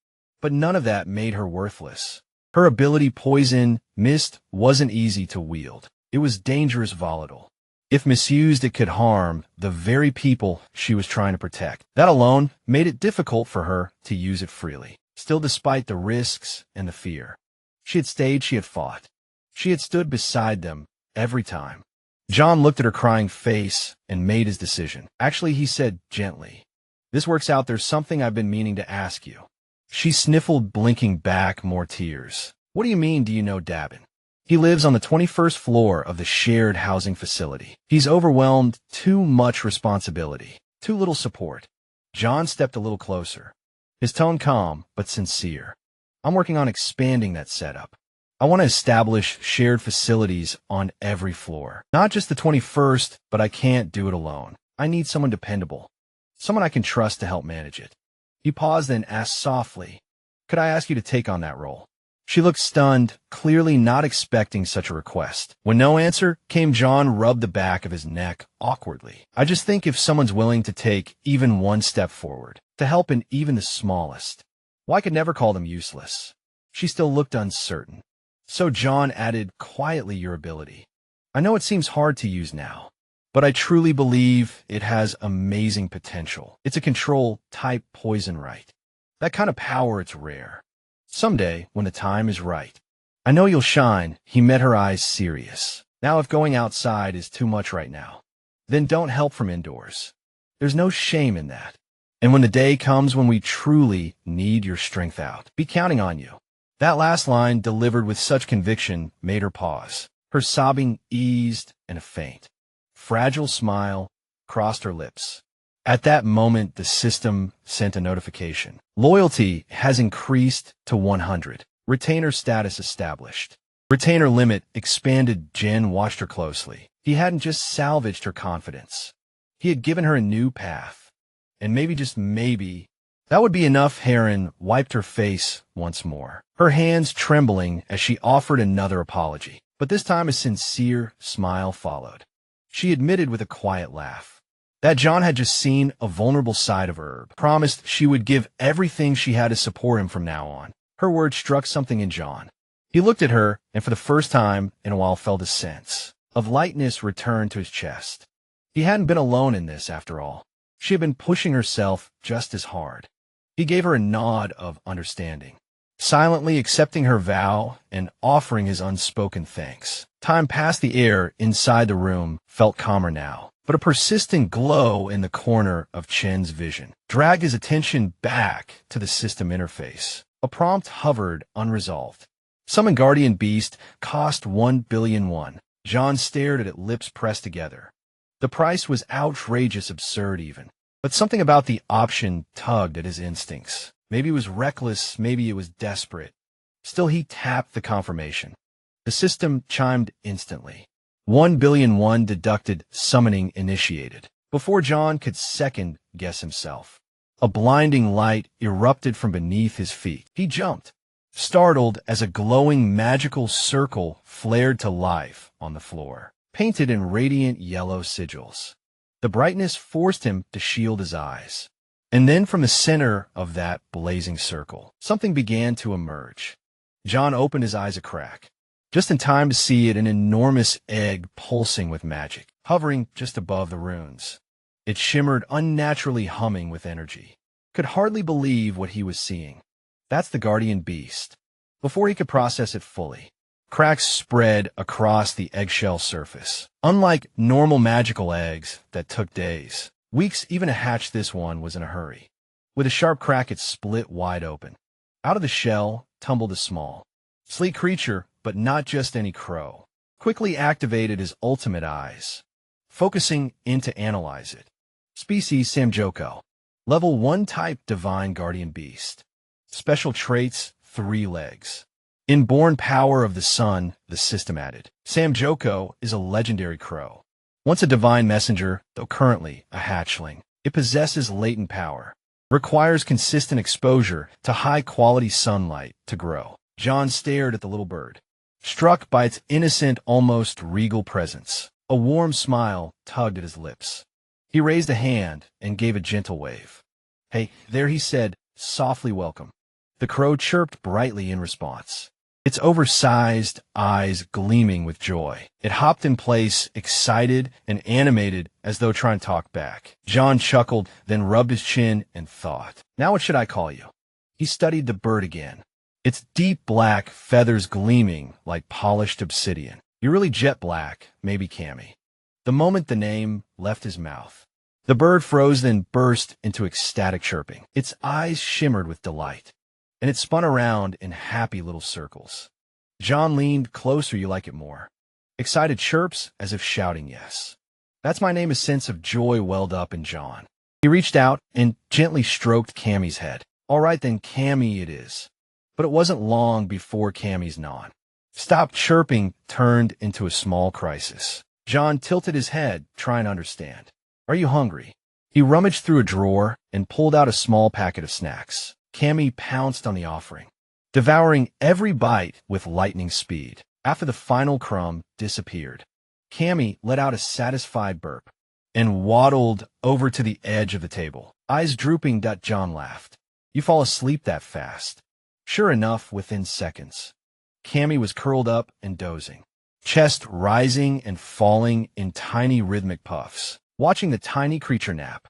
S1: but none of that made her worthless. Her ability, Poison Mist, wasn't easy to wield. It was dangerous, volatile. If misused, it could harm the very people she was trying to protect. That alone made it difficult for her to use it freely. Still, despite the risks and the fear, she had stayed, she had fought. She had stood beside them every time. John looked at her crying face and made his decision. Actually, he said gently, this works out. There's something I've been meaning to ask you. She sniffled, blinking back more tears. What do you mean, do you know Dabin? He lives on the 21st floor of the shared housing facility. He's overwhelmed, too much responsibility, too little support. John stepped a little closer, his tone calm but sincere. I'm working on expanding that setup. I want to establish shared facilities on every floor. Not just the 21st, but I can't do it alone. I need someone dependable, someone I can trust to help manage it. He paused, then asked softly, could I ask you to take on that role? She looked stunned, clearly not expecting such a request. When no answer came, John rubbed the back of his neck awkwardly. I just think if someone's willing to take even one step forward, to help in even the smallest, well, I could never call them useless. She still looked uncertain. So John added quietly, your ability. I know it seems hard to use now, but I truly believe it has amazing potential. It's a control-type poison right. That kind of power, it's rare. Someday, when the time is right, I know you'll shine. He met her eyes, serious. Now, if going outside is too much right now, then don't help from indoors. There's no shame in that. And when the day comes when we truly need your strength out, be counting on you. That last line, delivered with such conviction, made her pause. Her sobbing eased, and a faint, fragile smile crossed her lips. At that moment, the system sent a notification. Loyalty has increased to 100. Retainer status established. Retainer limit expanded. Jen watched her closely. He hadn't just salvaged her confidence. He had given her a new path. And maybe, just maybe, that would be enough. Heron wiped her face once more, her hands trembling as she offered another apology. But this time a sincere smile followed. She admitted with a quiet laugh, That John had just seen a vulnerable side of Herb, promised she would give everything she had to support him from now on. Her words struck something in John. He looked at her, and for the first time in a while felt a sense of lightness return to his chest. He hadn't been alone in this, after all. She had been pushing herself just as hard. He gave her a nod of understanding, silently accepting her vow and offering his unspoken thanks. Time passed. The air inside the room felt calmer now, but a persistent glow in the corner of Chen's vision dragged his attention back to the system interface. A prompt hovered unresolved. Summon Guardian Beast, cost 1,000,000,000 won. John stared at it, lips pressed together. The price was outrageous, absurd even. But something about the option tugged at his instincts. Maybe it was reckless, maybe it was desperate. Still, he tapped the confirmation. The system chimed instantly. 1,000,000,001 deducted, summoning initiated. Before John could second guess himself, a blinding light erupted from beneath his feet. He jumped, startled as a glowing magical circle flared to life on the floor, painted in radiant yellow sigils. The brightness forced him to shield his eyes. And then from the center of that blazing circle, something began to emerge. John opened his eyes a crack, just in time to see it, an enormous egg pulsing with magic, hovering just above the runes. It shimmered, unnaturally humming with energy. Could hardly believe what he was seeing. That's the Guardian Beast. Before he could process it fully, cracks spread across the eggshell surface. Unlike normal magical eggs that took days, weeks even to hatch, this one was in a hurry. With a sharp crack, it split wide open. Out of the shell tumbled a small, sleek creature, but not just any crow. Quickly activated his ultimate eyes, focusing in to analyze it. Species Samjoko. Level 1 type Divine Guardian Beast. Special traits 3 legs. Inborn power of the sun, the system added. Samjoko is a legendary crow. Once a divine messenger, though currently a hatchling, it possesses latent power. Requires consistent exposure to high-quality sunlight to grow. John stared at the little bird, struck by its innocent, almost regal presence. A warm smile tugged at his lips. He raised a hand and gave a gentle wave. "Hey, there," he said, softly. "Welcome." The crow chirped brightly in response, its oversized eyes gleaming with joy. It hopped in place, excited and animated, as though trying to talk back. John chuckled, then rubbed his chin and thought, "Now what should I call you?" He studied the bird again, its deep black feathers gleaming like polished obsidian. "You're really jet black, maybe Cammy." The moment the name left his mouth, the bird froze, then burst into ecstatic chirping. Its eyes shimmered with delight, and it spun around in happy little circles. John leaned closer. "You like it more?" Excited chirps, as if shouting yes. "That's my name." A sense of joy welled up in John. He reached out and gently stroked Cammy's head. "All right then, Cammy it is." But it wasn't long before Cammy's non-stop chirping turned into a small crisis. John tilted his head, trying to understand. "Are you hungry?" He rummaged through a drawer and pulled out a small packet of snacks. Cammy pounced on the offering, devouring every bite with lightning speed. After the final crumb disappeared, Cammy let out a satisfied burp and waddled over to the edge of the table. Eyes drooping, John laughed. "You fall asleep that fast." Sure enough, within seconds, Cammy was curled up and dozing, chest rising and falling in tiny rhythmic puffs. Watching the tiny creature nap,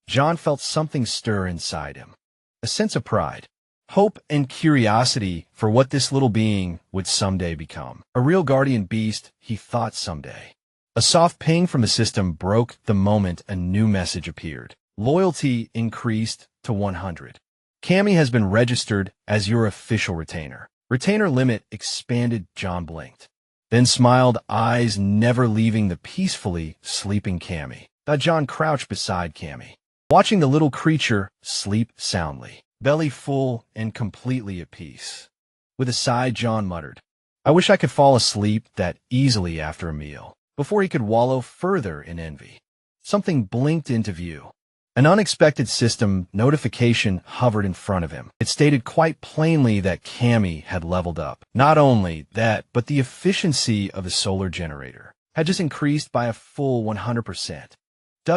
S1: John felt something stir inside him. A sense of pride, hope, and curiosity for what this little being would someday become. A real guardian beast, he thought someday. A soft ping from the system broke the moment a new message appeared. Loyalty increased to 100. Cammy has been registered as your official retainer. Retainer limit expanded. John blinked, then smiled, eyes never leaving the peacefully sleeping Cammy. John crouched beside Cammy, watching the little creature sleep soundly, belly full and completely at peace. With a sigh, John muttered, "I wish I could fall asleep that easily after a meal." Before he could wallow further in envy, something blinked into view. An unexpected system notification hovered in front of him. It stated quite plainly that Cammy had leveled up. Not only that, but the efficiency of the solar generator had just increased by a full 100%.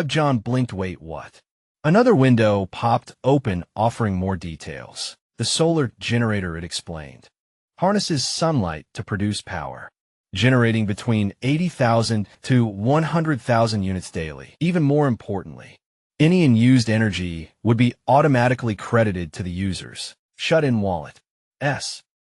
S1: John blinked. Wait, what? Another window popped open, offering more details. The solar generator, it explained, harnesses sunlight to produce power, generating between 80,000 to 100,000 units daily. Even more importantly, any unused energy would be automatically credited to the user's shut-in wallet.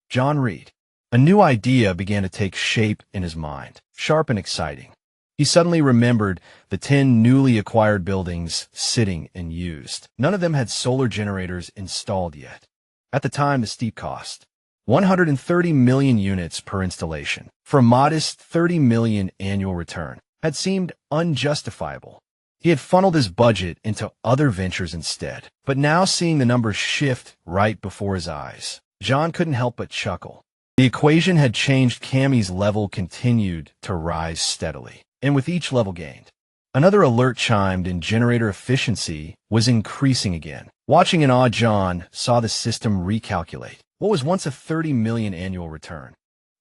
S1: John read. A new idea began to take shape in his mind, sharp and exciting. He suddenly remembered the 10 newly acquired buildings sitting unused. None of them had solar generators installed yet. At the time, the steep cost, 130 million units per installation, for a modest 30 million annual return, had seemed unjustifiable. He had funneled his budget into other ventures instead. But now, seeing the numbers shift right before his eyes, John couldn't help but chuckle. The equation had changed. Cammy's level continued to rise steadily, and with each level gained, another alert chimed and generator efficiency was increasing again. Watching in awe, John saw the system recalculate. What was once a 30 million annual return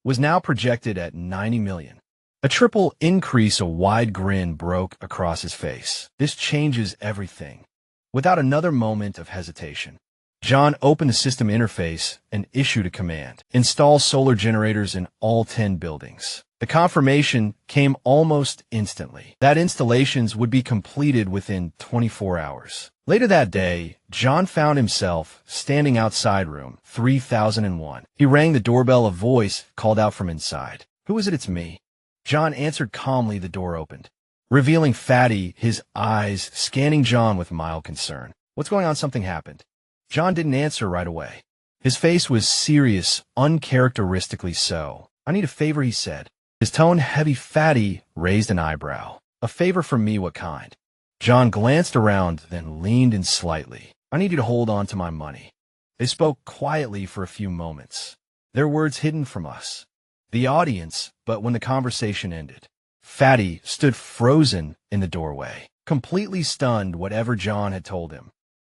S1: was now projected at 90 million. A triple increase. A wide grin broke across his face. This changes everything. Without another moment of hesitation, John opened the system interface and issued a command. Install solar generators in all 10 buildings. The confirmation came almost instantly that installations would be completed within 24 hours. Later that day, John found himself standing outside room 3001. He rang the doorbell. A voice called out from inside. Who is it? It's me. John answered calmly. The door opened, revealing Fatty, his eyes scanning John with mild concern. What's going on? Something happened. John didn't answer right away. His face was serious, uncharacteristically so. I need a favor, he said. His tone heavy. Fatty raised an eyebrow. A favor from me? What kind? John glanced around, then leaned in slightly. I need you to hold on to my money. They spoke quietly for a few moments, their words hidden from us, the audience, but when the conversation ended, Fatty stood frozen in the doorway, completely stunned whatever John had told him.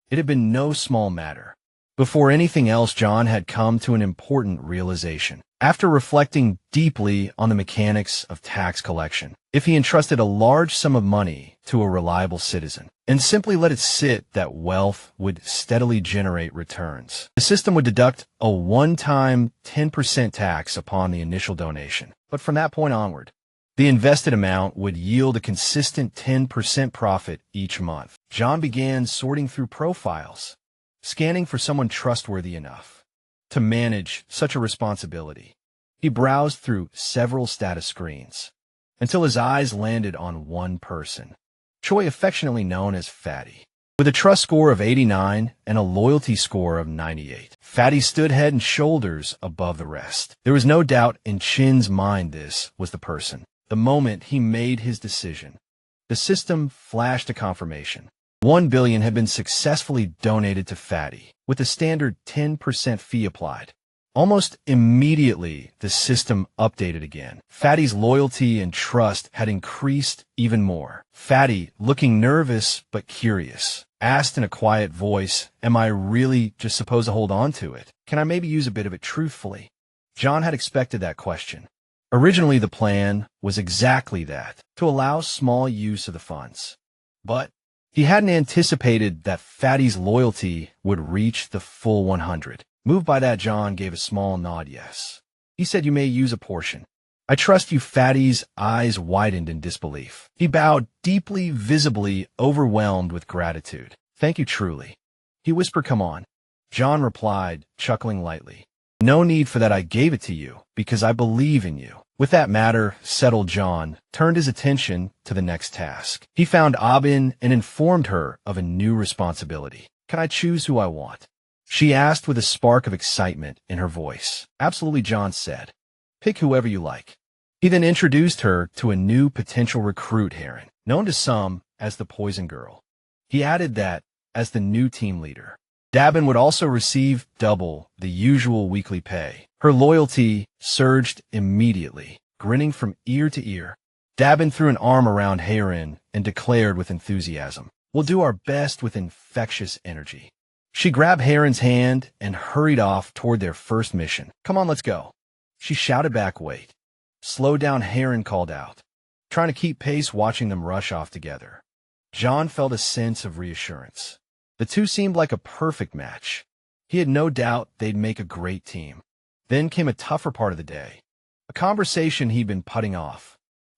S1: It had been no small matter. Before anything else, John had come to an important realization. After reflecting deeply on the mechanics of tax collection, if he entrusted a large sum of money to a reliable citizen and simply let it sit, that wealth would steadily generate returns. The system would deduct a one-time 10% tax upon the initial donation, but from that point onward, the invested amount would yield a consistent 10% profit each month. John began sorting through profiles, scanning for someone trustworthy enough to manage such a responsibility. He browsed through several status screens until his eyes landed on one person, Choi, affectionately known as Fatty. With a trust score of 89 and a loyalty score of 98, Fatty stood head and shoulders above the rest. There was no doubt in Chin's mind this was the person. The moment he made his decision, the system flashed a confirmation. 1 billion had been successfully donated to Fatty, with a standard 10% fee applied. Almost immediately, the system updated again. Fatty's loyalty and trust had increased even more. Fatty, looking nervous but curious, asked in a quiet voice, "Am I really just supposed to hold on to it? Can I maybe use a bit of it truthfully?" John had expected that question. Originally, the plan was exactly that, to allow small use of the funds. But he hadn't anticipated that Fatty's loyalty would reach the full 100. Moved by that, John gave a small nod yes. He said, "You may use a portion. I trust you." Fatty's eyes widened in disbelief. He bowed deeply, visibly overwhelmed with gratitude. "Thank you truly." He whispered, "Come on." John replied, chuckling lightly, "No need for that. I gave it to you because I believe in you." With that matter settled, John turned his attention to the next task. He found Abin and informed her of a new responsibility. "Can I choose who I want?" she asked with a spark of excitement in her voice. "Absolutely," John said. "Pick whoever you like." He then introduced her to a new potential recruit, Heron, known to some as the Poison Girl. He added that, as the new team leader, Dabin would also receive double the usual weekly pay. Her loyalty surged immediately, grinning from ear to ear. Dabin threw an arm around Heron and declared with enthusiasm, "We'll do our best with infectious energy." She grabbed Heron's hand and hurried off toward their first mission. "Come on, let's go." She shouted back, "Wait." "Slow down," Heron called out, trying to keep pace watching them rush off together. John felt a sense of reassurance. The two seemed like a perfect match. He had no doubt they'd make a great team. Then came a tougher part of the day, a conversation he'd been putting off.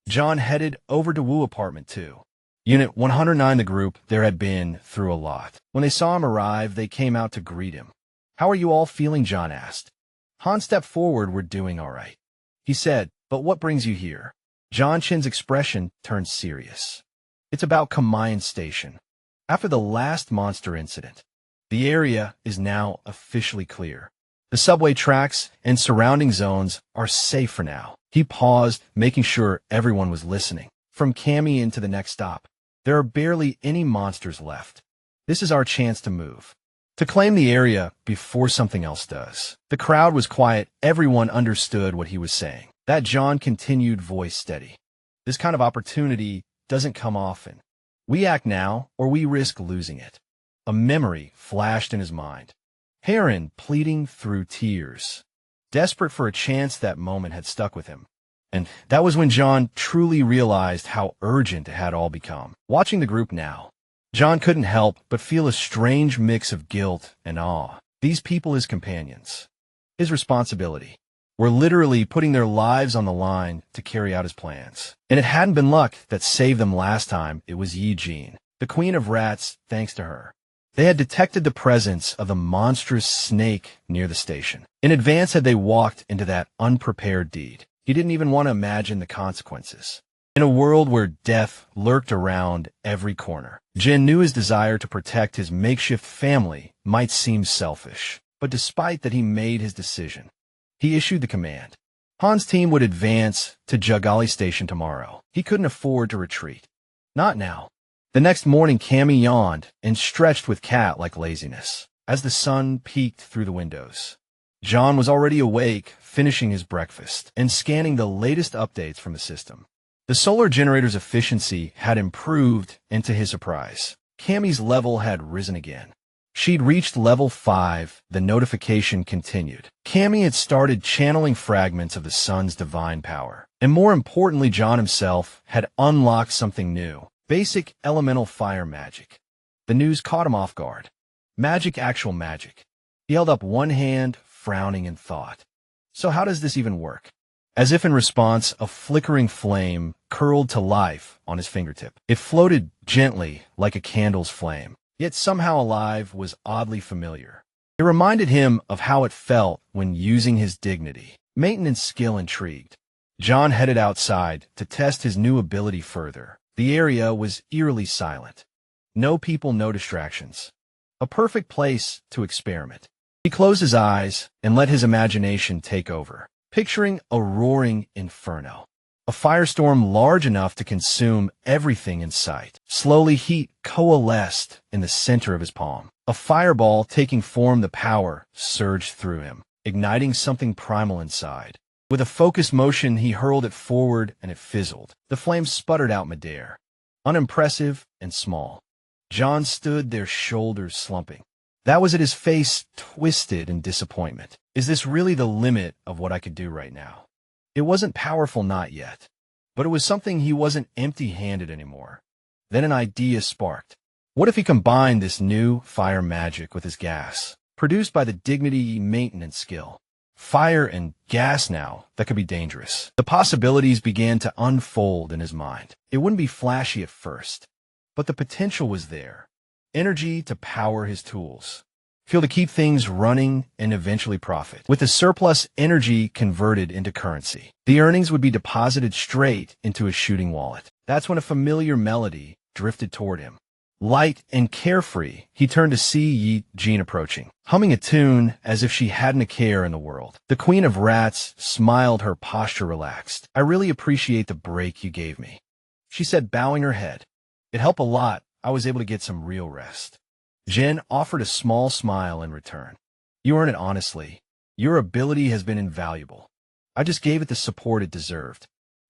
S1: John headed over to Wu Apartment 2. Unit 109, the group there had been through a lot. When they saw him arrive, they came out to greet him. "How are you all feeling?" John asked. Han stepped forward. "We're doing all right," he said. "But what brings you here?" John Chin's expression turned serious. "It's about Kamayan Station. After the last monster incident, the area is now officially clear. The subway tracks and surrounding zones are safe for now." He paused, making sure everyone was listening. "From Kamian to the next stop, there are barely any monsters left. This is our chance to move, to claim the area before something else does." The crowd was quiet. Everyone understood what he was saying. That John continued, voice steady. "This kind of opportunity doesn't come often. We act now, or we risk losing it." A memory flashed in his mind. Heron pleading through tears. Desperate for a chance, that moment had stuck with him. And that was when John truly realized how urgent it had all become. Watching the group now, John couldn't help but feel a strange mix of guilt and awe. These people, his companions, his responsibility, were literally putting their lives on the line to carry out his plans. And it hadn't been luck that saved them last time. It was Yi Jin, the queen of rats. Thanks to her, they had detected the presence of the monstrous snake near the station. In advance had they walked into that unprepared deed. He didn't even want to imagine the consequences. In a world where death lurked around every corner, Jin knew his desire to protect his makeshift family might seem selfish. But despite that, he made his decision. He issued the command. Han's team would advance to Jagali Station tomorrow. He couldn't afford to retreat. Not now. The next morning, Cammy yawned and stretched with cat-like laziness as the sun peeked through the windows. John was already awake, finishing his breakfast and scanning the latest updates from the system. The solar generator's efficiency had improved, and to his surprise, Cammy's level had risen again. She'd reached level 5. The notification continued. Cammy had started channeling fragments of the sun's divine power. And more importantly, John himself had unlocked something new. Basic elemental fire magic. The news caught him off guard. Magic, actual magic. He held up one hand, frowning in thought. So how does this even work? As if in response, a flickering flame curled to life on his fingertip. It floated gently like a candle's flame, yet somehow alive, was oddly familiar. It reminded him of how it felt when using his dignity. Maintenance skill intrigued. John headed outside to test his new ability further. The area was eerily silent. No people, no distractions. A perfect place to experiment. He closed his eyes and let his imagination take over, picturing a roaring inferno. A firestorm large enough to consume everything in sight. Slowly, heat coalesced in the center of his palm. A fireball taking form, the power surged through him, igniting something primal inside. With a focused motion, he hurled it forward, and it fizzled. The flames sputtered out midair, unimpressive and small. John stood there, shoulders slumping. That was it, his face twisted in disappointment. Is this really the limit of what I could do right now? It wasn't powerful, not yet, but it was something. He wasn't empty-handed anymore. Then an idea sparked. What if he combined this new fire magic with his gas, produced by the dignity maintenance skill? Fire and gas now, that could be dangerous. The possibilities began to unfold in his mind. It wouldn't be flashy at first, but the potential was there. Energy to power his tools. Fuel to keep things running and eventually profit. With the surplus energy converted into currency, the earnings would be deposited straight into his shooting wallet. That's when a familiar melody drifted toward him. Light and carefree, he turned to see Yi Jin approaching, humming a tune as if she hadn't a care in the world. The queen of rats smiled, her posture relaxed. "I really appreciate the break you gave me," she said, bowing her head. "It helped a lot. I was able to get some real rest." Jin offered a small smile in return. "You earn it honestly. Your ability has been invaluable. I just gave it the support it deserved."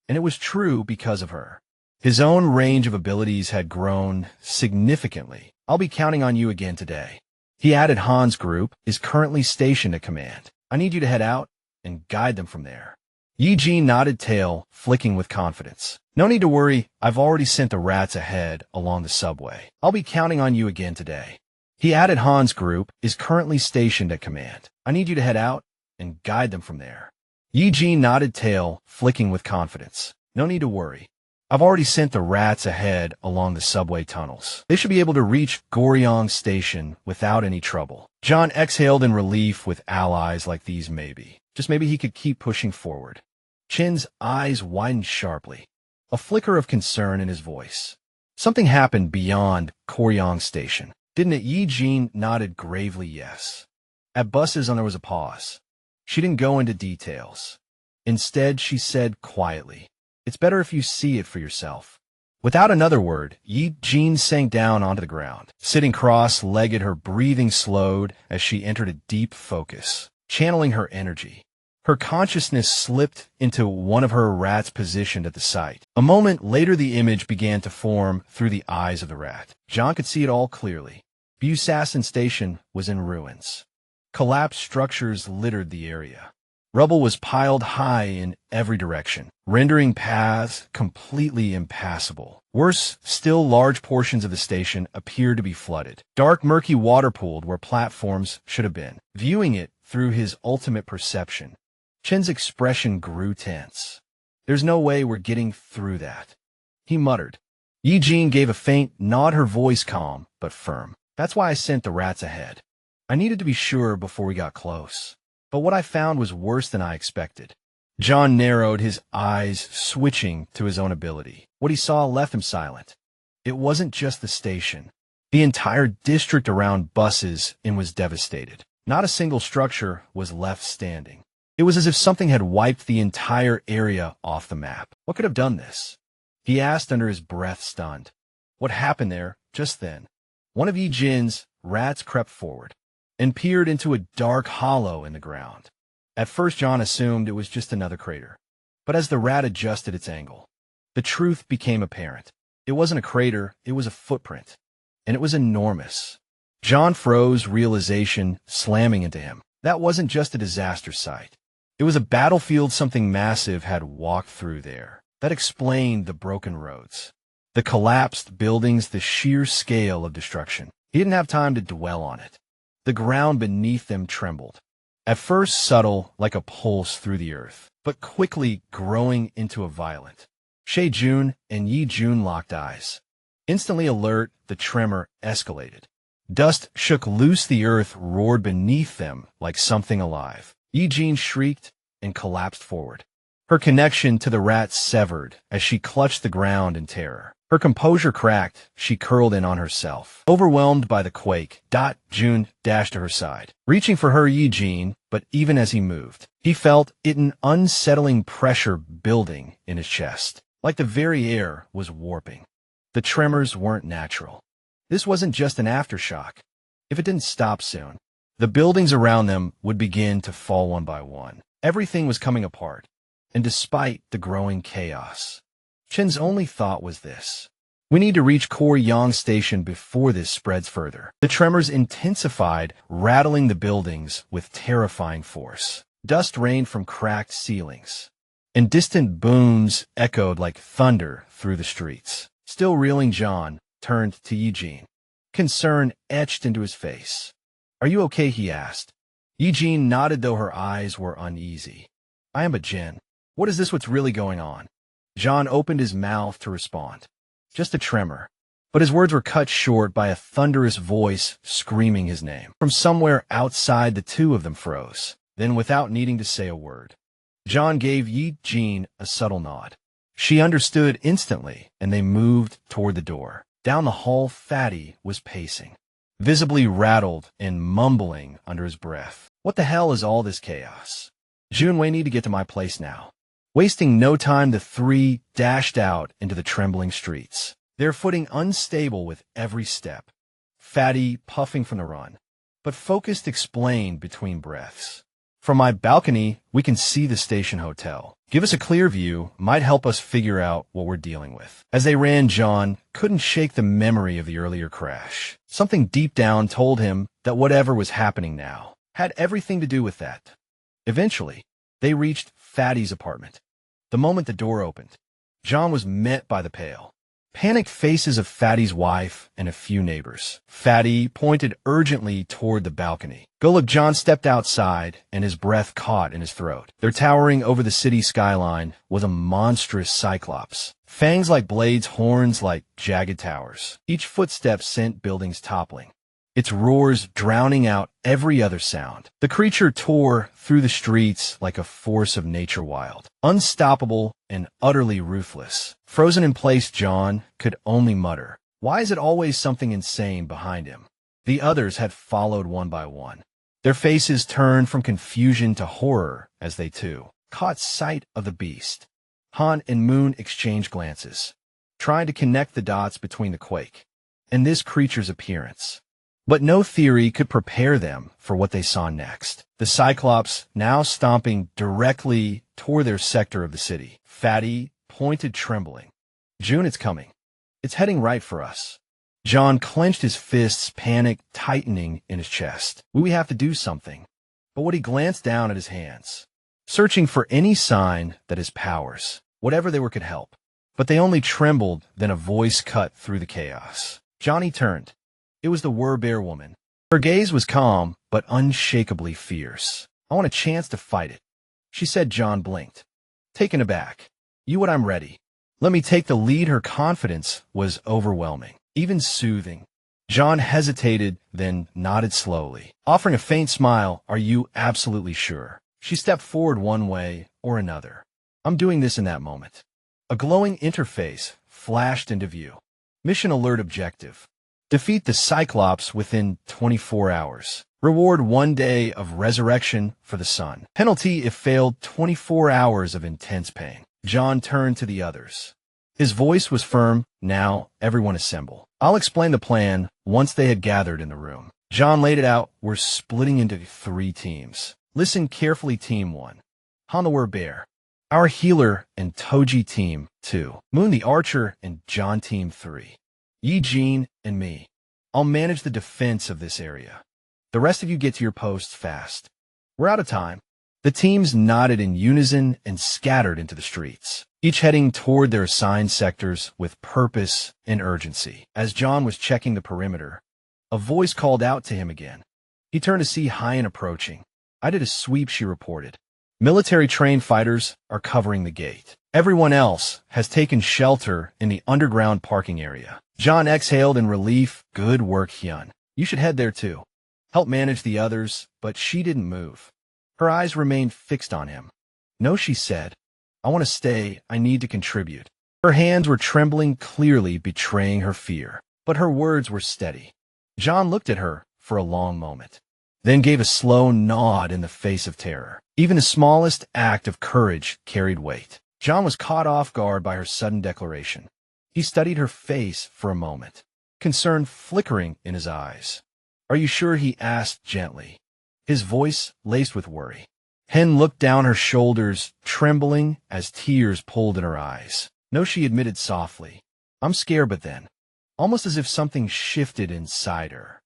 S1: And it was true because of her. His own range of abilities had grown significantly. "I'll be counting on you again today." He added, "Han's group is currently stationed at command. I need you to head out and guide them from there." Yi Jin nodded, tail flicking with confidence. No need to worry, I've already sent the rats ahead along the subway. I'll be counting on you again today. He added Han's group is currently stationed at command. I need you to head out and guide them from there. Yi nodded tail, flicking with confidence. No need to worry. I've already sent the rats ahead along the subway tunnels. They should be able to reach Goryong Station without any trouble. John exhaled in relief with allies like these maybe. Just maybe he could keep pushing forward. Chin's eyes widened sharply, a flicker of concern in his voice. Something happened beyond Goryong Station, didn't it? Yi nodded gravely yes. At buses there was a pause. She didn't go into details. Instead, she said quietly, "It's better if you see it for yourself." Without another word, Yi sank down onto the ground. Sitting cross-legged, her breathing slowed as she entered a deep focus, channeling her energy. Her consciousness slipped into one of her rats positioned at the site. A moment later, the image began to form through the eyes of the rat. John could see it all clearly. Busassin Station was in ruins. Collapsed structures littered the area. Rubble was piled high in every direction, rendering paths completely impassable. Worse still, large portions of the station appeared to be flooded. Dark, murky water pooled where platforms should have been. Viewing it through his ultimate perception, Chin's expression grew tense. "There's no way we're getting through that," he muttered. Yi gave a faint nod, her voice calm but firm. "That's why I sent the rats ahead. I needed to be sure before we got close. But what I found was worse than I expected." John narrowed, his eyes switching to his own ability. What he saw left him silent. It wasn't just the station. The entire district around buses was devastated. Not a single structure was left standing. It was as if something had wiped the entire area off the map. What could have done this? He asked under his breath, stunned. What happened there just then? One of Yi rats crept forward and peered into a dark hollow in the ground. At first, John assumed it was just another crater. But as the rat adjusted its angle, the truth became apparent. It wasn't a crater, it was a footprint. And it was enormous. John froze, realization slamming into him. That wasn't just a disaster site. It was a battlefield. Something massive had walked through there. That explained the broken roads, the collapsed buildings, the sheer scale of destruction. He didn't have time to dwell on it. The ground beneath them trembled. At first subtle, like a pulse through the earth, but quickly growing into a violent. Jun and Yi locked eyes. Instantly alert, the tremor escalated. Dust shook loose, the earth roared beneath them like something alive. Yi shrieked and collapsed forward. Her connection to the rat severed as she clutched the ground in terror. Her composure cracked, she curled in on herself. Overwhelmed by the quake, Jun dashed to her side, reaching for her Yi, but even as he moved, he felt an unsettling pressure building in his chest, like the very air was warping. The tremors weren't natural. This wasn't just an aftershock. If it didn't stop soon, the buildings around them would begin to fall one by one. Everything was coming apart, and despite the growing chaos, Chin's only thought was this: we need to reach Goryong Station before this spreads further. The tremors intensified, rattling the buildings with terrifying force. Dust rained from cracked ceilings, and distant booms echoed like thunder through the streets. Still reeling, John turned to Yi. Concern etched into his face. "Are you okay?" he asked. Yi nodded, though her eyes were uneasy. "I am, but Jin, what is this? What's really going on?" John opened his mouth to respond. Just a tremor. But his words were cut short by a thunderous voice screaming his name. From somewhere outside, the two of them froze. Then, without needing to say a word, John gave Yi a subtle nod. She understood instantly, and they moved toward the door. Down the hall, Fatty was pacing, visibly rattled and mumbling under his breath. "What the hell is all this chaos? Jun, we need to get to my place now." Wasting no time, the three dashed out into the trembling streets, their footing unstable with every step. Fatty puffing from the run, but focused, explained between breaths. "From my balcony, we can see the station hotel. Give us a clear view, might help us figure out what we're dealing with." As they ran, John couldn't shake the memory of the earlier crash. Something deep down told him that whatever was happening now had everything to do with that. Eventually, they reached Fatty's apartment. The moment the door opened, John was met by the pale, panicked faces of Fatty's wife and a few neighbors. Fatty pointed urgently toward the balcony. "Go look." John stepped outside, and his breath caught in his throat. There, towering over the city skyline, was a monstrous cyclops. Fangs like blades, horns like jagged towers. Each footstep sent buildings toppling, its roars drowning out every other sound. The creature tore through the streets like a force of nature, wild, unstoppable, and utterly ruthless. Frozen in place, John could only mutter, "Why is it always something insane behind him?" The others had followed one by one. Their faces turned from confusion to horror as they, too, caught sight of the beast. Han and Moon exchanged glances, trying to connect the dots between the quake and this creature's appearance. But no theory could prepare them for what they saw next. The Cyclops, now stomping directly toward their sector of the city. Fatty pointed, trembling. "June, it's coming. It's heading right for us." John clenched his fists, panic tightening in his chest. We have to do something. But when he glanced down at his hands, searching for any sign that his powers, whatever they were, could help. But they only trembled. Then a voice cut through the chaos. Johnny turned. It was the Werbear woman. Her gaze was calm, but unshakably fierce. "I want a chance to fight it," she said. John blinked, taken aback. "You what? I'm ready. Let me take the lead." Her confidence was overwhelming, even soothing. John hesitated, then nodded slowly, offering a faint smile. "Are you absolutely sure?" She stepped forward one way or another. "I'm doing this." In that moment, a glowing interface flashed into view. Mission alert objective: defeat the Cyclops within 24 hours. Reward 1 day of resurrection for the sun. Penalty if failed: 24 hours of intense pain. John turned to the others. His voice was firm. "Now, everyone assemble. I'll explain the plan." Once they had gathered in the room, John laid it out. "We're splitting into 3 teams. Listen carefully. Team 1, Han the Werbear, our healer, and Toji. Team 2, Moon the Archer, and John. Team 3, Eugene and me. I'll manage the defense of this area. The rest of you get to your posts fast. We're out of time." The teams nodded in unison and scattered into the streets, each heading toward their assigned sectors with purpose and urgency. As John was checking the perimeter, a voice called out to him again. He turned to see Hyan approaching. "I did a sweep," she reported. "Military-trained fighters are covering the gate. Everyone else has taken shelter in the underground parking area." John exhaled in relief. "Good work, Hyun. You should head there too. Help manage the others." But she didn't move. Her eyes remained fixed on him. "No," she said. "I want to stay. I need to contribute." Her hands were trembling, clearly betraying her fear. But her words were steady. John looked at her for a long moment, then gave a slow nod in the face of terror. Even the smallest act of courage carried weight. John was caught off guard by her sudden declaration. He studied her face for a moment, concern flickering in his eyes. "Are you sure?" he asked gently, his voice laced with worry. Hen looked down her shoulders, trembling as tears pulled in her eyes. "No," she admitted softly. "I'm scared." But then, almost as if something shifted inside her,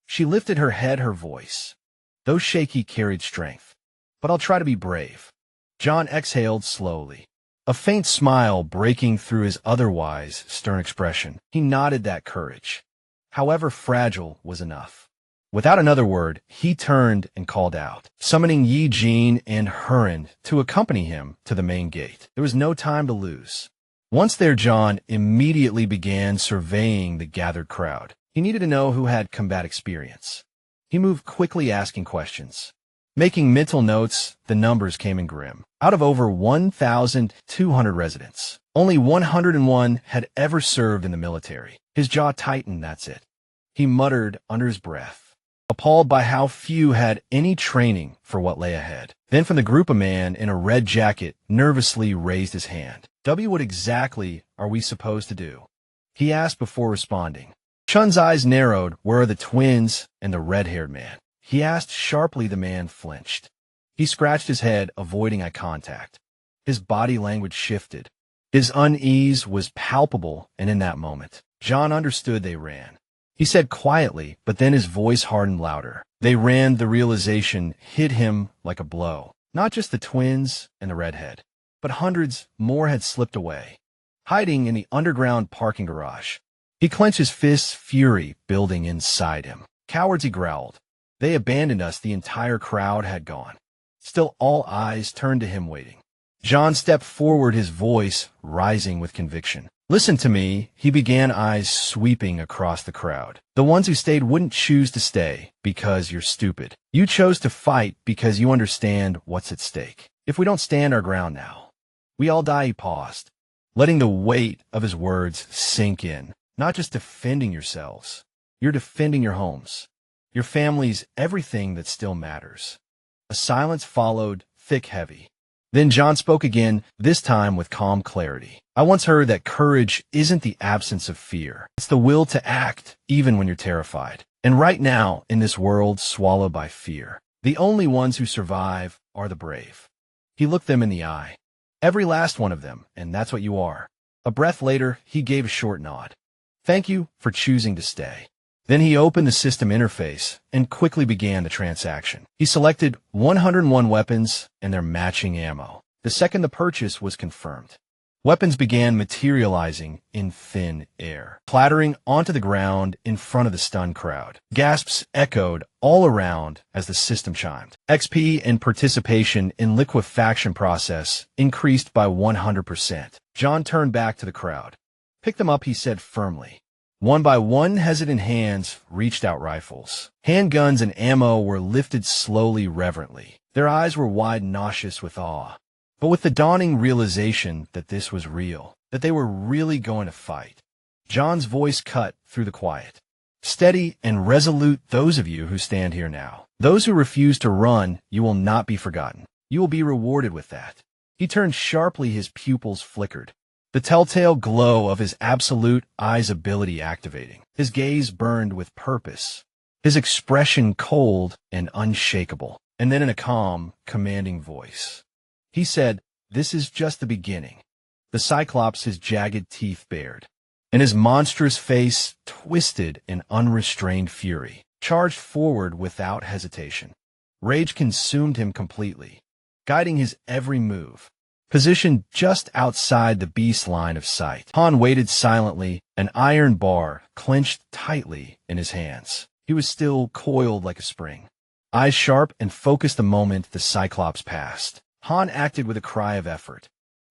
S1: she lifted her head. Her voice, though shaky, carried strength. "But I'll try to be brave." John exhaled slowly, a faint smile breaking through his otherwise stern expression. He nodded. That courage, however fragile, was enough. Without another word, he turned and called out, summoning Yi Jin and Hurin to accompany him to the main gate. There was no time to lose. Once there, John immediately began surveying the gathered crowd. He needed to know who had combat experience. He moved quickly, asking questions, making mental notes. The numbers came in grim. Out of over 1,200 residents, only 101 had ever served in the military. His jaw tightened. "That's it," he muttered under his breath, appalled by how few had any training for what lay ahead. Then from the group, a man in a red jacket nervously raised his hand. What exactly are we supposed to do?" he asked before responding. Chun's eyes narrowed. "Where are the twins and the red-haired man?" he asked sharply. The man flinched. He scratched his head, avoiding eye contact. His body language shifted. His unease was palpable, and in that moment, John understood. "They ran," he said quietly, but then his voice hardened louder. "They ran." The realization hit him like a blow. Not just the twins and the redhead, but hundreds more had slipped away. hiding in the underground parking garage. He clenched his fists, fury building inside him. Cowards, he growled. They abandoned us. The entire crowd had gone. Still, all eyes turned to him, waiting. John stepped forward, his voice rising with conviction. Listen to me, he began, eyes sweeping across the crowd. The ones who stayed wouldn't choose to stay because you're stupid. You chose to fight because you understand what's at stake. If we don't stand our ground now, we all die. He paused, letting the weight of his words sink in. Not just defending yourselves, you're defending your homes, your families, everything that still matters. A silence followed, thick, heavy. Then John spoke again, this time with calm clarity. I once heard that courage isn't the absence of fear. It's the will to act, even when you're terrified. And right now, in this world swallowed by fear, the only ones who survive are the brave. He looked them in the eye. Every last one of them, and that's what you are. A breath later, he gave a short nod. Thank you for choosing to stay. Then he opened the system interface and quickly began the transaction. He selected 101 weapons and their matching ammo. The second the purchase was confirmed, weapons began materializing in thin air, clattering onto the ground in front of the stunned crowd. Gasps echoed all around as the system chimed. XP and participation in liquefaction process increased by 100%. John turned back to the crowd. Pick them up, he said firmly. One by one, hesitant hands reached out rifles. Handguns and ammo were lifted slowly, reverently. Their eyes were wide, nauseous with awe, but with the dawning realization that this was real, that they were really going to fight. John's voice cut through the quiet. Steady and resolute, those of you who stand here now. Those who refuse to run, you will not be forgotten. You will be rewarded with that. He turned sharply, his pupils flickered. The telltale glow of his absolute eyes ability activating. His gaze burned with purpose, his expression cold and unshakable. And then in a calm, commanding voice, he said, this is just the beginning. The Cyclops, his jagged teeth bared, and his monstrous face twisted in unrestrained fury, charged forward without hesitation. Rage consumed him completely, guiding his every move. Positioned just outside the beast's line of sight, Han waited silently, an iron bar clenched tightly in his hands. He was still coiled like a spring, eyes sharp and focused the moment the Cyclops passed. Han acted with a cry of effort.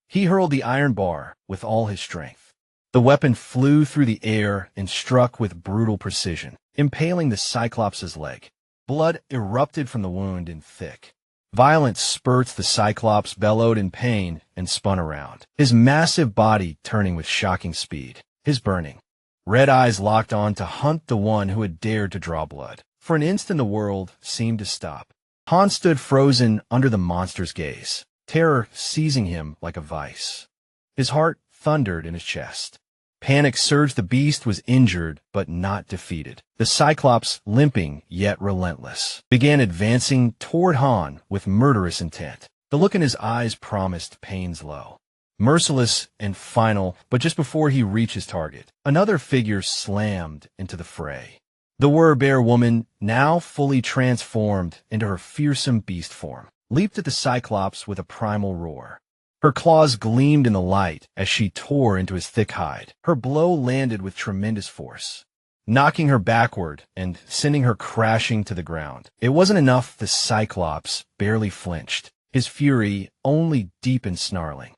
S1: He hurled the iron bar with all his strength. The weapon flew through the air and struck with brutal precision, impaling the Cyclops' leg. Blood erupted from the wound in thick, violent spurts. The Cyclops bellowed in pain and spun around, his massive body turning with shocking speed. His burning red eyes locked on to hunt the one who had dared to draw blood. For an instant the world seemed to stop. Han stood frozen under the monster's gaze, terror seizing him like a vice. His heart thundered in his chest. Panic surged. The beast was injured but not defeated. The Cyclops, limping yet relentless, began advancing toward Han with murderous intent. The look in his eyes promised pain's low, merciless and final. But just before he reached his target, another figure slammed into the fray. The Were-Bear woman, now fully transformed into her fearsome beast form, leaped at the Cyclops with a primal roar. Her claws gleamed in the light as she tore into his thick hide. Her blow landed with tremendous force, knocking her backward and sending her crashing to the ground. It wasn't enough. The Cyclops barely flinched, his fury only deepened, snarling.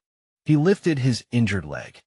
S1: He lifted his injured leg,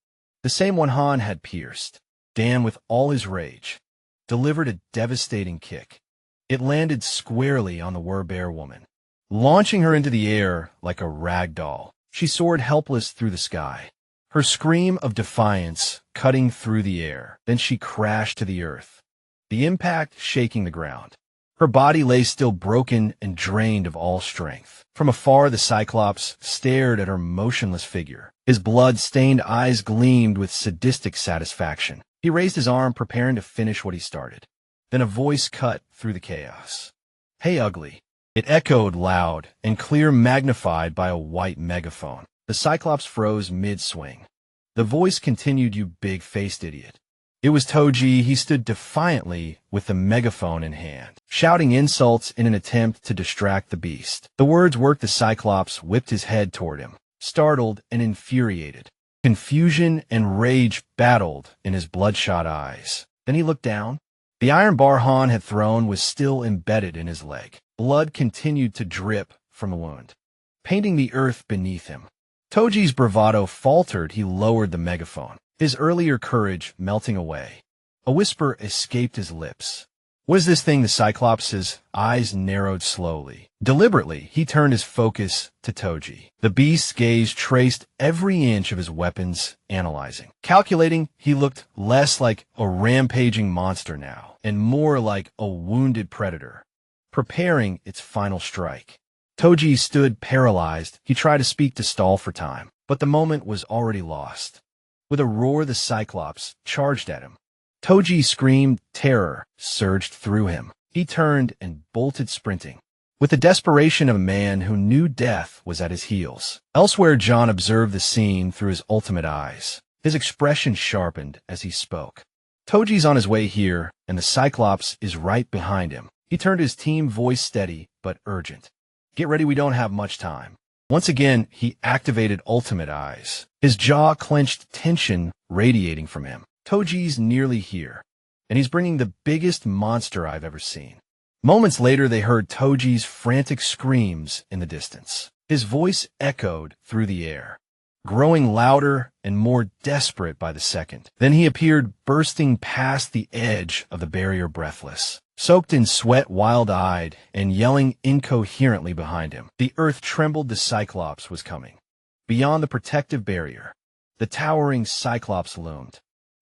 S1: the same one Han had pierced. Dan, with all his rage, delivered a devastating kick. It landed squarely on the Were-Bear woman, launching her into the air like a rag doll. She soared helpless through the sky, her scream of defiance cutting through the air. Then she crashed to the earth, the impact shaking the ground. Her body lay still, broken and drained of all strength. From afar, the Cyclops stared at her motionless figure. His blood-stained eyes gleamed with sadistic satisfaction. He raised his arm, preparing to finish what he started. Then a voice cut through the chaos. Hey, ugly. It echoed loud and clear, magnified by a white megaphone. The Cyclops froze mid-swing. The voice continued, you big-faced idiot. It was Toji. He stood defiantly with the megaphone in hand, shouting insults in an attempt to distract the beast. The words worked. The Cyclops whipped his head toward him, startled and infuriated. Confusion and rage battled in his bloodshot eyes. Then he looked down. The iron bar Han had thrown was still embedded in his leg. Blood continued to drip from the wound, painting the earth beneath him. Toji's bravado faltered. He lowered the megaphone, his earlier courage melting away. A whisper escaped his lips. Was this thing the Cyclops'? Eyes narrowed slowly. Deliberately, he turned his focus to Toji. The beast's gaze traced every inch of his weapons, analyzing. Calculating, he looked less like a rampaging monster now, and more like a wounded predator, preparing its final strike. Toji stood paralyzed. He tried to speak to stall for time, but the moment was already lost. With a roar, the Cyclops charged at him. Toji screamed. Terror surged through him. He turned and bolted, sprinting, with the desperation of a man who knew death was at his heels. Elsewhere, John observed the scene through his ultimate eyes. His expression sharpened as he spoke. Toji's on his way here, and the Cyclops is right behind him. He turned his team, voice steady but urgent. Get ready, we don't have much time. Once again, he activated ultimate eyes. His jaw clenched, tension radiating from him. Toji's nearly here, and he's bringing the biggest monster I've ever seen. Moments later, they heard Toji's frantic screams in the distance. His voice echoed through the air, growing louder and more desperate by the second. Then he appeared, bursting past the edge of the barrier, breathless, soaked in sweat, wild-eyed, and yelling incoherently behind him. The earth trembled. The Cyclops was coming. Beyond the protective barrier, the towering Cyclops loomed,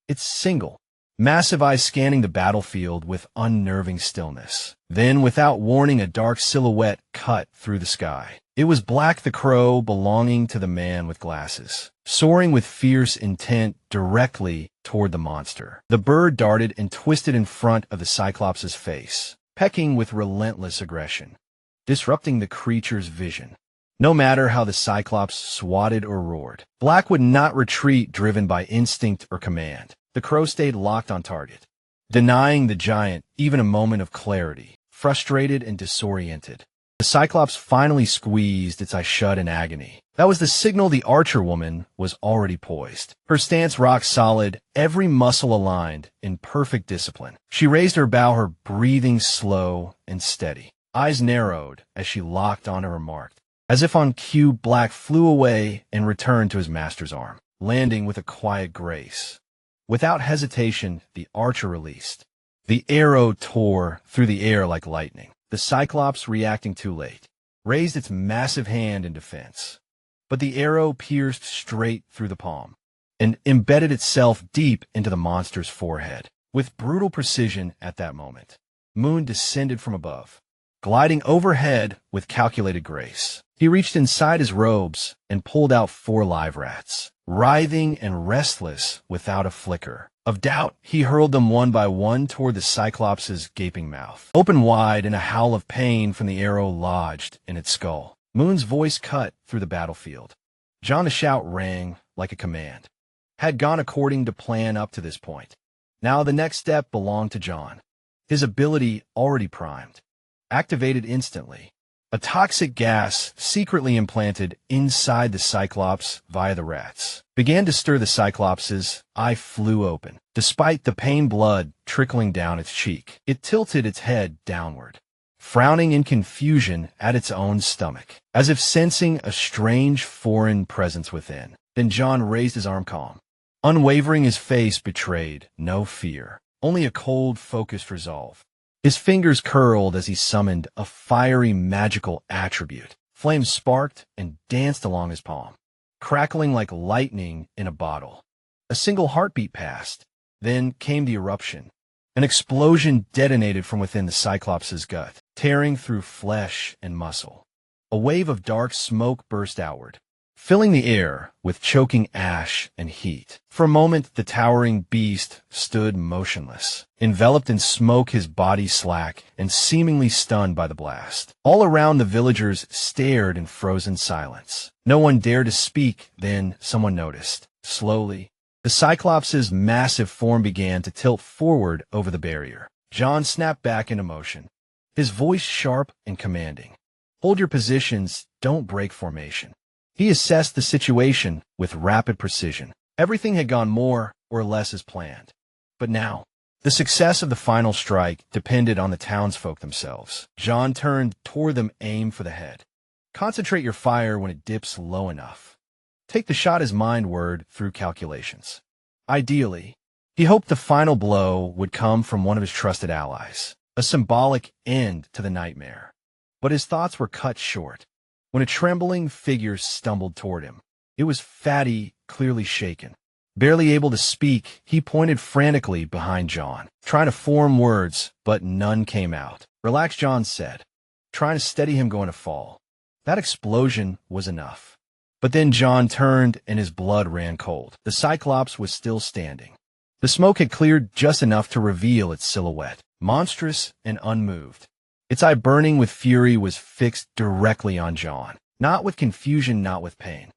S1: its single, massive eyes scanning the battlefield with unnerving stillness. Then, without warning, a dark silhouette cut through the sky. It was Black the Crow, belonging to the man with glasses, soaring with fierce intent directly toward the monster. The bird darted and twisted in front of the Cyclops' face, pecking with relentless aggression, disrupting the creature's vision. No matter how the Cyclops swatted or roared, Black would not retreat, driven by instinct or command. The crow stayed locked on target, denying the giant even a moment of clarity. Frustrated and disoriented, the Cyclops finally squeezed its eyes shut in agony. That was the signal. The archer woman was already poised, her stance rock solid, every muscle aligned in perfect discipline. She raised her bow, her breathing slow and steady. Eyes narrowed as she locked onto her mark. As if on cue, Black flew away and returned to his master's arm, landing with a quiet grace. Without hesitation, the archer released. The arrow tore through the air like lightning. The Cyclops, reacting too late, raised its massive hand in defense. But the arrow pierced straight through the palm and embedded itself deep into the monster's forehead. With brutal precision at that moment, Moon descended from above, gliding overhead with calculated grace. He reached inside his robes and pulled out 4 live rats, writhing and restless without a flicker of doubt. He hurled them one by one toward the Cyclops' gaping mouth, open wide, in a howl of pain from the arrow lodged in its skull. Moon's voice cut through the battlefield. John's shout rang like a command. Had gone according to plan up to this point. Now the next step belonged to John. His ability already primed, activated instantly. A toxic gas, secretly implanted inside the Cyclops via the rats, began to stir the Cyclops' eye. Flew open. Despite the pain, blood trickling down its cheek, it tilted its head downward, frowning in confusion at its own stomach, as if sensing a strange foreign presence within. Then John raised his arm, calm, unwavering. His face betrayed no fear, only a cold, focused resolve. His fingers curled as he summoned a fiery magical attribute. Flames sparked and danced along his palm, crackling like lightning in a bottle. A single heartbeat passed. Then came the eruption. An explosion detonated from within the Cyclops' gut, tearing through flesh and muscle. A wave of dark smoke burst outward, filling the air with choking ash and heat. For a moment, the towering beast stood motionless, enveloped in smoke, his body slack and seemingly stunned by the blast. All around, the villagers stared in frozen silence. No one dared to speak. Then someone noticed. Slowly, the Cyclops' massive form began to tilt forward over the barrier. John snapped back into motion, his voice sharp and commanding. Hold your positions, don't break formation. He assessed the situation with rapid precision. Everything had gone more or less as planned. But now, the success of the final strike depended on the townsfolk themselves. John turned toward them, aim for the head. Concentrate your fire when it dips low enough. Take the shot as mind word through calculations. Ideally, he hoped the final blow would come from one of his trusted allies, a symbolic end to the nightmare. But his thoughts were cut short when a trembling figure stumbled toward him. It was Fatty, clearly shaken. Barely able to speak, he pointed frantically behind John, trying to form words, but none came out. Relax, John said, trying to steady him going to fall. That explosion was enough. But then John turned and his blood ran cold. The Cyclops was still standing. The smoke had cleared just enough to reveal its silhouette, monstrous and unmoved. Its eye, burning with fury, was fixed directly on John. Not with confusion, not with pain.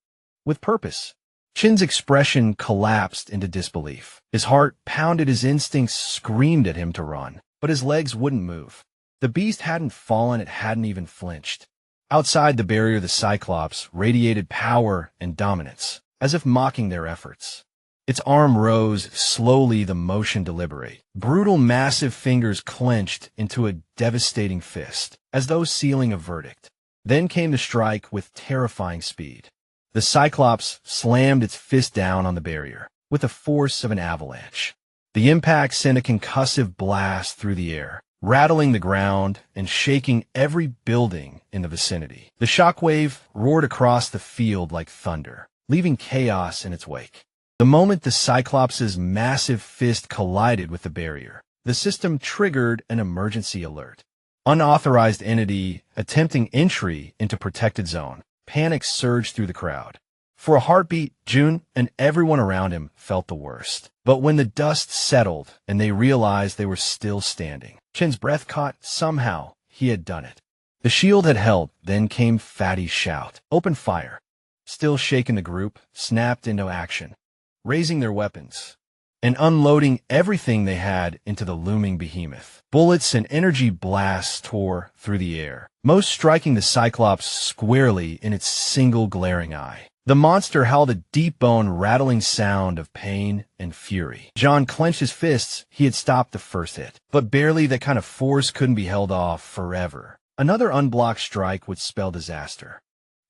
S1: With purpose. Chin's expression collapsed into disbelief. His heart pounded, his instincts screamed at him to run, but his legs wouldn't move. The beast hadn't fallen, it hadn't even flinched. Outside the barrier, the Cyclops radiated power and dominance, as if mocking their efforts. Its arm rose slowly, the motion deliberate. Brutal, massive fingers clenched into a devastating fist, as though sealing a verdict. Then came the strike with terrifying speed. The Cyclops slammed its fist down on the barrier with the force of an avalanche. The impact sent a concussive blast through the air, rattling the ground and shaking every building in the vicinity. The shockwave roared across the field like thunder, leaving chaos in its wake. The moment the Cyclops' massive fist collided with the barrier, the system triggered an emergency alert. Unauthorized entity attempting entry into protected zone. Panic surged through the crowd. For a heartbeat, Jun and everyone around him felt the worst. But when the dust settled and they realized they were still standing, Chin's breath caught. Somehow, he had done it. The shield had held. Then came Fatty's shout. Open fire. Still shaking, the group snapped into action, raising their weapons and unloading everything they had into the looming behemoth. Bullets and energy blasts tore through the air, most striking the Cyclops squarely in its single glaring eye. The monster howled a deep bone rattling sound of pain and fury. John clenched his fists. He had stopped the first hit, but barely. That kind of force couldn't be held off forever. Another unblocked strike would spell disaster.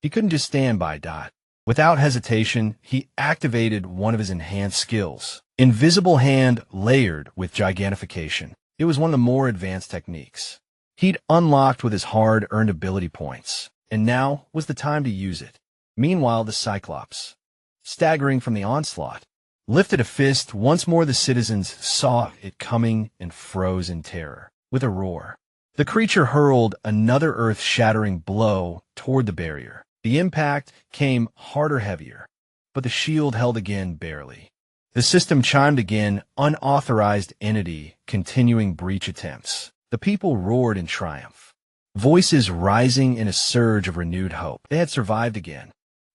S1: He couldn't just stand by. Without hesitation, he activated one of his enhanced skills. Invisible Hand layered with gigantification. It was one of the more advanced techniques he'd unlocked with his hard-earned ability points, and now was the time to use it. Meanwhile, the Cyclops, staggering from the onslaught, lifted a fist. Once more the citizens saw it coming and froze in terror. With a roar, the creature hurled another earth-shattering blow toward the barrier. The impact came harder, heavier, but the shield held again, barely. The system chimed again, unauthorized entity continuing breach attempts. The people roared in triumph, voices rising in a surge of renewed hope. They had survived again.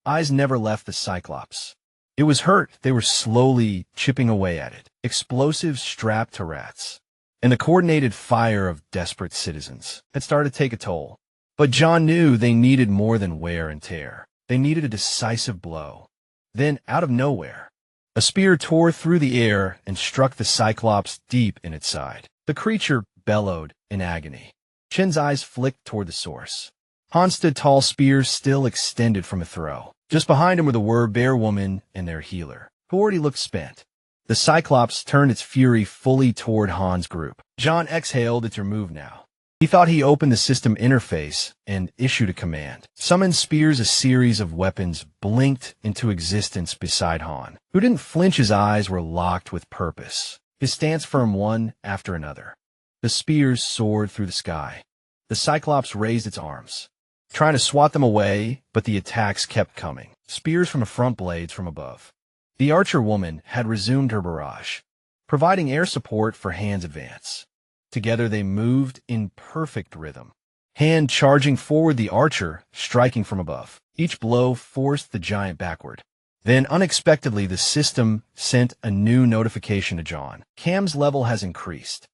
S1: Eyes never left the Cyclops. It was hurt. They were slowly chipping away at it, explosives strapped to rats. And the coordinated fire of desperate citizens had started to take a toll. But John knew they needed more than wear and tear. They needed a decisive blow. Then, out of nowhere, a spear tore through the air and struck the Cyclops deep in its side. The creature bellowed in agony. Chin's eyes flicked toward the source. Han stood tall, spears still extended from a throw. Just behind him were the bear woman and their healer, who already looked spent. The Cyclops turned its fury fully toward Han's group. John exhaled. It's your move now. He thought. He opened the system interface and issued a command. Summoned spears. A series of weapons blinked into existence beside Han, who didn't flinch. His eyes were locked with purpose, his stance firm, one after another. The spears soared through the sky. The Cyclops raised its arms, trying to swat them away, but the attacks kept coming. Spears from the front, blades from above. The archer woman had resumed her barrage, providing air support for Han's advance. Together they moved in perfect rhythm. Han charging forward, the archer striking from above. Each blow forced the giant backward. Then, unexpectedly, the system sent a new notification to John. Cam's level has increased.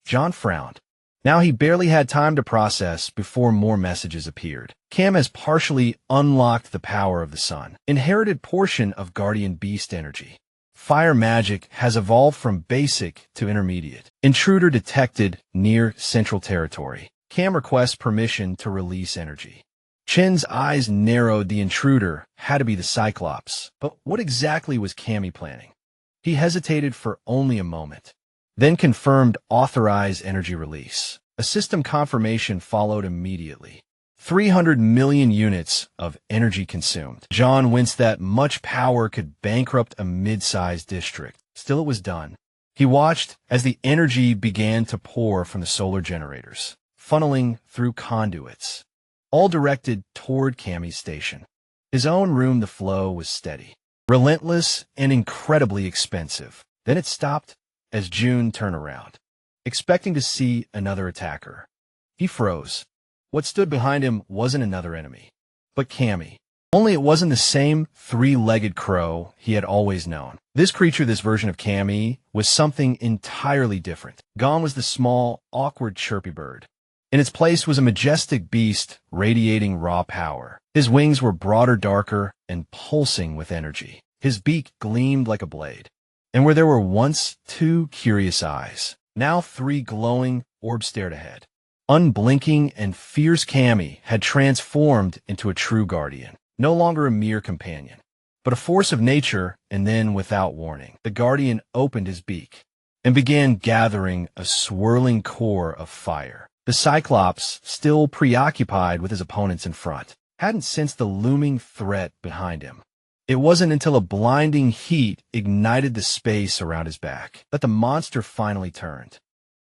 S1: John frowned. Now he barely had time to process before more messages appeared. Cam has partially unlocked the power of the sun. Inherited portion of Guardian Beast energy. Fire magic has evolved from basic to intermediate. Intruder detected near central territory. Cam requests permission to release energy. Chin's eyes narrowed. The intruder had to be the Cyclops. But what exactly was Cammy planning? He hesitated for only a moment, then confirmed authorized energy release. A system confirmation followed immediately. 300 million units of energy consumed. John winced that much power could bankrupt a mid-sized district. Still, it was done. He watched as the energy began to pour from the solar generators, funneling through conduits, all directed toward Cammy's station. His own room, the flow was steady, relentless, and incredibly expensive. Then it stopped as June turned around, expecting to see another attacker. He froze. What stood behind him wasn't another enemy, but Cammy. Only it wasn't the same three-legged crow he had always known. This creature, this version of Cammy, was something entirely different. Gone was the small, awkward, chirpy bird. In its place was a majestic beast radiating raw power. His wings were broader, darker, and pulsing with energy. His beak gleamed like a blade. And where there were once 2 curious eyes, now 3 glowing orbs stared ahead. Unblinking and fierce Cammy had transformed into a true guardian, no longer a mere companion, but a force of nature. And then, without warning, the guardian opened his beak and began gathering a swirling core of fire. The Cyclops, still preoccupied with his opponents in front, hadn't sensed the looming threat behind him. It wasn't until a blinding heat ignited the space around his back that the monster finally turned.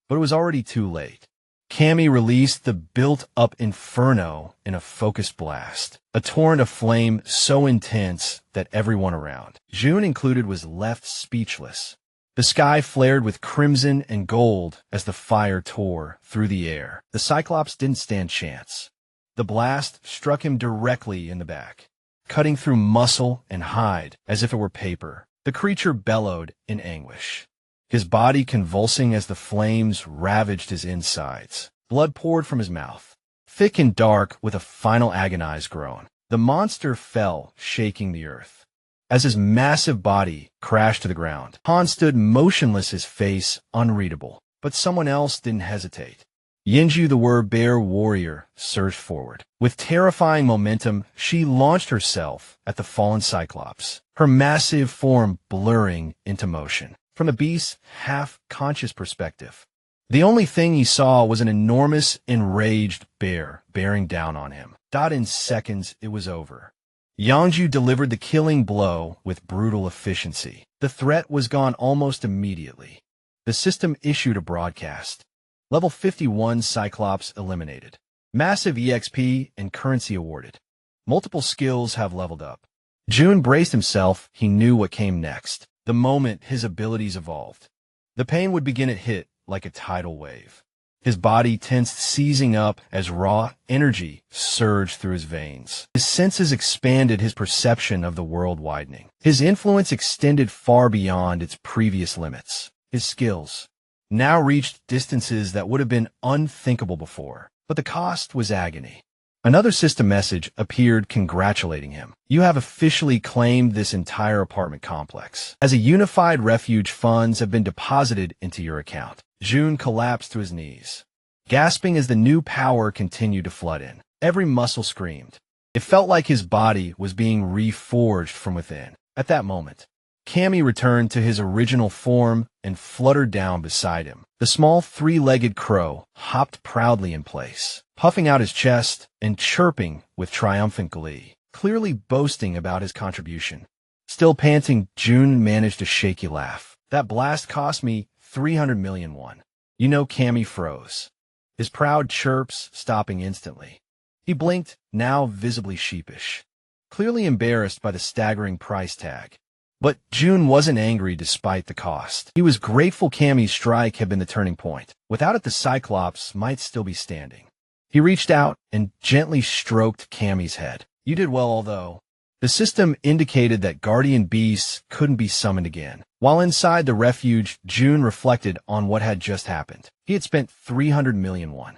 S1: But it was already too late. Cammy released the built-up inferno in a focused blast, a torrent of flame so intense that everyone around, June included, was left speechless. The sky flared with crimson and gold as the fire tore through the air. The Cyclops didn't stand chance. The blast struck him directly in the back, cutting through muscle and hide as if it were paper. The creature bellowed in anguish, his body convulsing as the flames ravaged his insides. Blood poured from his mouth, thick and dark with a final agonized groan. The monster fell, shaking the earth. As his massive body crashed to the ground, Han stood motionless, his face unreadable. But someone else didn't hesitate. Yinju, the were-bear warrior, surged forward. With terrifying momentum, she launched herself at the fallen Cyclops, her massive form blurring into motion. From the beast's half-conscious perspective, the only thing he saw was an enormous, enraged bear bearing down on him. In seconds, it was over. Yangju delivered the killing blow with brutal efficiency. The threat was gone almost immediately. The system issued a broadcast. Level 51 Cyclops eliminated. Massive EXP and currency awarded. Multiple skills have leveled up. June braced himself. He knew what came next. The moment his abilities evolved, the pain would begin to hit like a tidal wave. His body tensed, seizing up as raw energy surged through his veins. His senses expanded, his perception of the world widening. His influence extended far beyond its previous limits. His skills now reached distances that would have been unthinkable before. But the cost was agony. Another system message appeared congratulating him. You have officially claimed this entire apartment complex. As a unified refuge, funds have been deposited into your account. June collapsed to his knees, gasping as the new power continued to flood in. Every muscle screamed. It felt like his body was being reforged from within. At that moment, Cammy returned to his original form and fluttered down beside him. The small 3-legged crow hopped proudly in place, puffing out his chest and chirping with triumphant glee, clearly boasting about his contribution. Still panting, June managed a shaky laugh. That blast cost me 300 million won. You know, Cammy froze, his proud chirps stopping instantly. He blinked, now visibly sheepish, clearly embarrassed by the staggering price tag. But June wasn't angry despite the cost. He was grateful Cammy's strike had been the turning point. Without it, the Cyclops might still be standing. He reached out and gently stroked Cammy's head. You did well, although The system indicated that guardian beasts couldn't be summoned again. While inside the refuge, June reflected on what had just happened. He had spent 300 million won,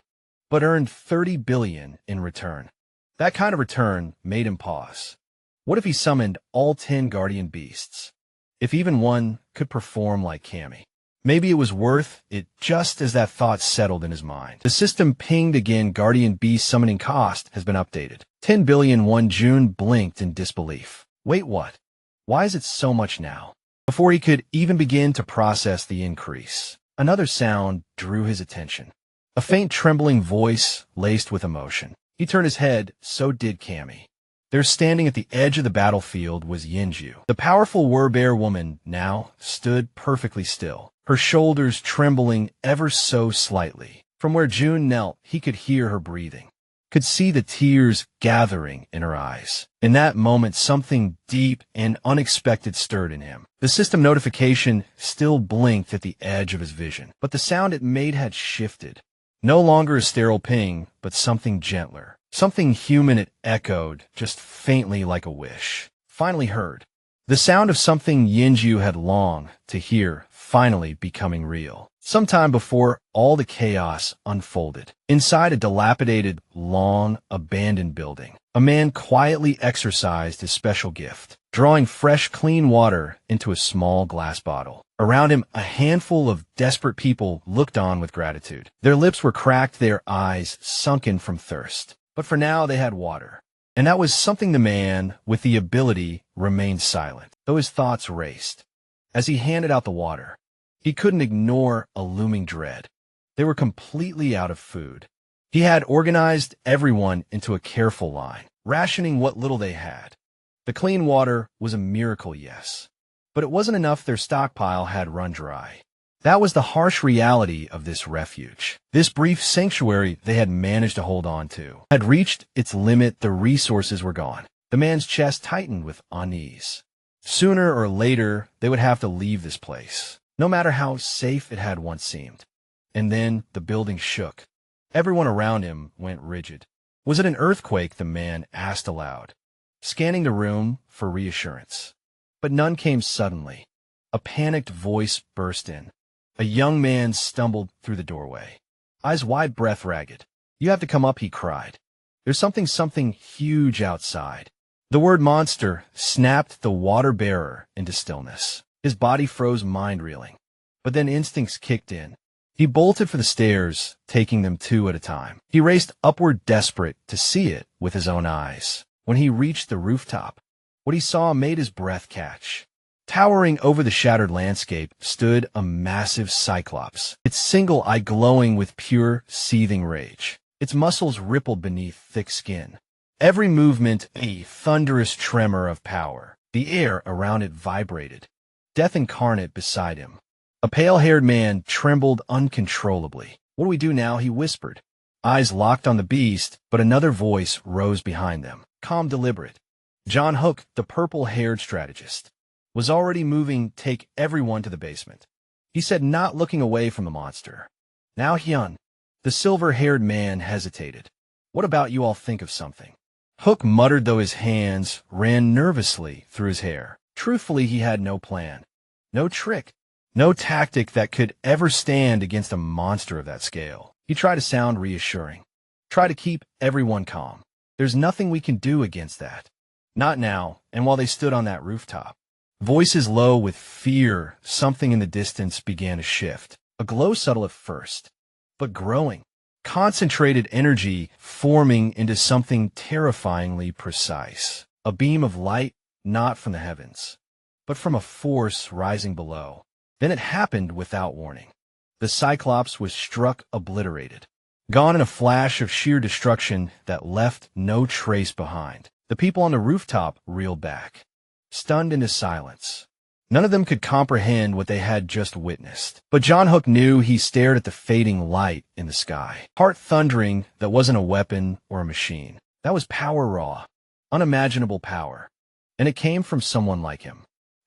S1: but earned 30 billion in return. That kind of return made him pause. What if he summoned all 10 guardian beasts? If even one could perform like Cammy? Maybe it was worth it. Just as that thought settled in his mind, the system pinged again. Guardian beast summoning cost has been updated. 10 billion won. June blinked in disbelief. Wait, what? Why is it so much now? Before he could even begin to process the increase, another sound drew his attention. A faint trembling voice laced with emotion. He turned his head, so did Cammy. There, standing at the edge of the battlefield, was Yinju. The powerful Werbear woman now stood perfectly still, her shoulders trembling ever so slightly. From where June knelt, he could hear her breathing, could see the tears gathering in her eyes. In that moment, something deep and unexpected stirred in him. The system notification still blinked at the edge of his vision, but the sound it made had shifted. No longer a sterile ping, but something gentler. Something human. It echoed, just faintly like a wish. Finally heard. The sound of something Yinju had longed to hear finally becoming real. Sometime before all the chaos unfolded, inside a dilapidated, long, abandoned building, a man quietly exercised his special gift, drawing fresh, clean water into a small glass bottle. Around him, a handful of desperate people looked on with gratitude. Their lips were cracked, their eyes sunken from thirst. But for now, they had water. And that was something. The man with the ability remained silent, though his thoughts raced. As he handed out the water, he couldn't ignore a looming dread. They were completely out of food. He had organized everyone into a careful line, rationing what little they had. The clean water was a miracle, yes, but it wasn't enough. Their stockpile had run dry. That was the harsh reality of this refuge. This brief sanctuary they had managed to hold on to had reached its limit. The resources were gone. The man's chest tightened with unease. Sooner or later, they would have to leave this place, no matter how safe it had once seemed. And then the building shook. Everyone around him went rigid. Was it an earthquake? The man asked aloud, scanning the room for reassurance. But none came suddenly. A panicked voice burst in. A young man stumbled through the doorway, eyes wide, breath ragged. You have to come up, he cried. There's something huge outside. The word monster snapped the water bearer into stillness. His body froze, mind reeling. But then instincts kicked in. He bolted for the stairs, taking them 2 at a time. He raced upward, desperate to see it with his own eyes. When he reached the rooftop, what he saw made his breath catch. Towering over the shattered landscape stood a massive cyclops, its single eye glowing with pure, seething rage. Its muscles rippled beneath thick skin. Every movement a thunderous tremor of power. The air around it vibrated. Death incarnate beside him. A pale-haired man trembled uncontrollably. What do we do now? He whispered. Eyes locked on the beast, but another voice rose behind them, calm, deliberate. John Hook, the purple-haired strategist, was already moving. Take everyone to the basement, he said, not looking away from the monster. Now Hyun, the silver-haired man, hesitated. What about you all think of something? Hook muttered, though his hands ran nervously through his hair. Truthfully, he had no plan, no trick, no tactic that could ever stand against a monster of that scale. He tried to sound reassuring, try to keep everyone calm. There's nothing we can do against that. Not now. And while they stood on that rooftop, voices low with fear, something in the distance began to shift. A glow, subtle at first, but growing. Concentrated energy forming into something terrifyingly precise. A beam of light, not from the heavens, but from a force rising below. Then it happened without warning. The Cyclops was struck, obliterated, gone in a flash of sheer destruction that left no trace behind. The people on the rooftop reeled back, stunned into silence. None of them could comprehend what they had just witnessed. But John Hook knew. He stared at the fading light in the sky. Heart thundering, that wasn't a weapon or a machine. That was power, raw, unimaginable power. And it came from someone like him.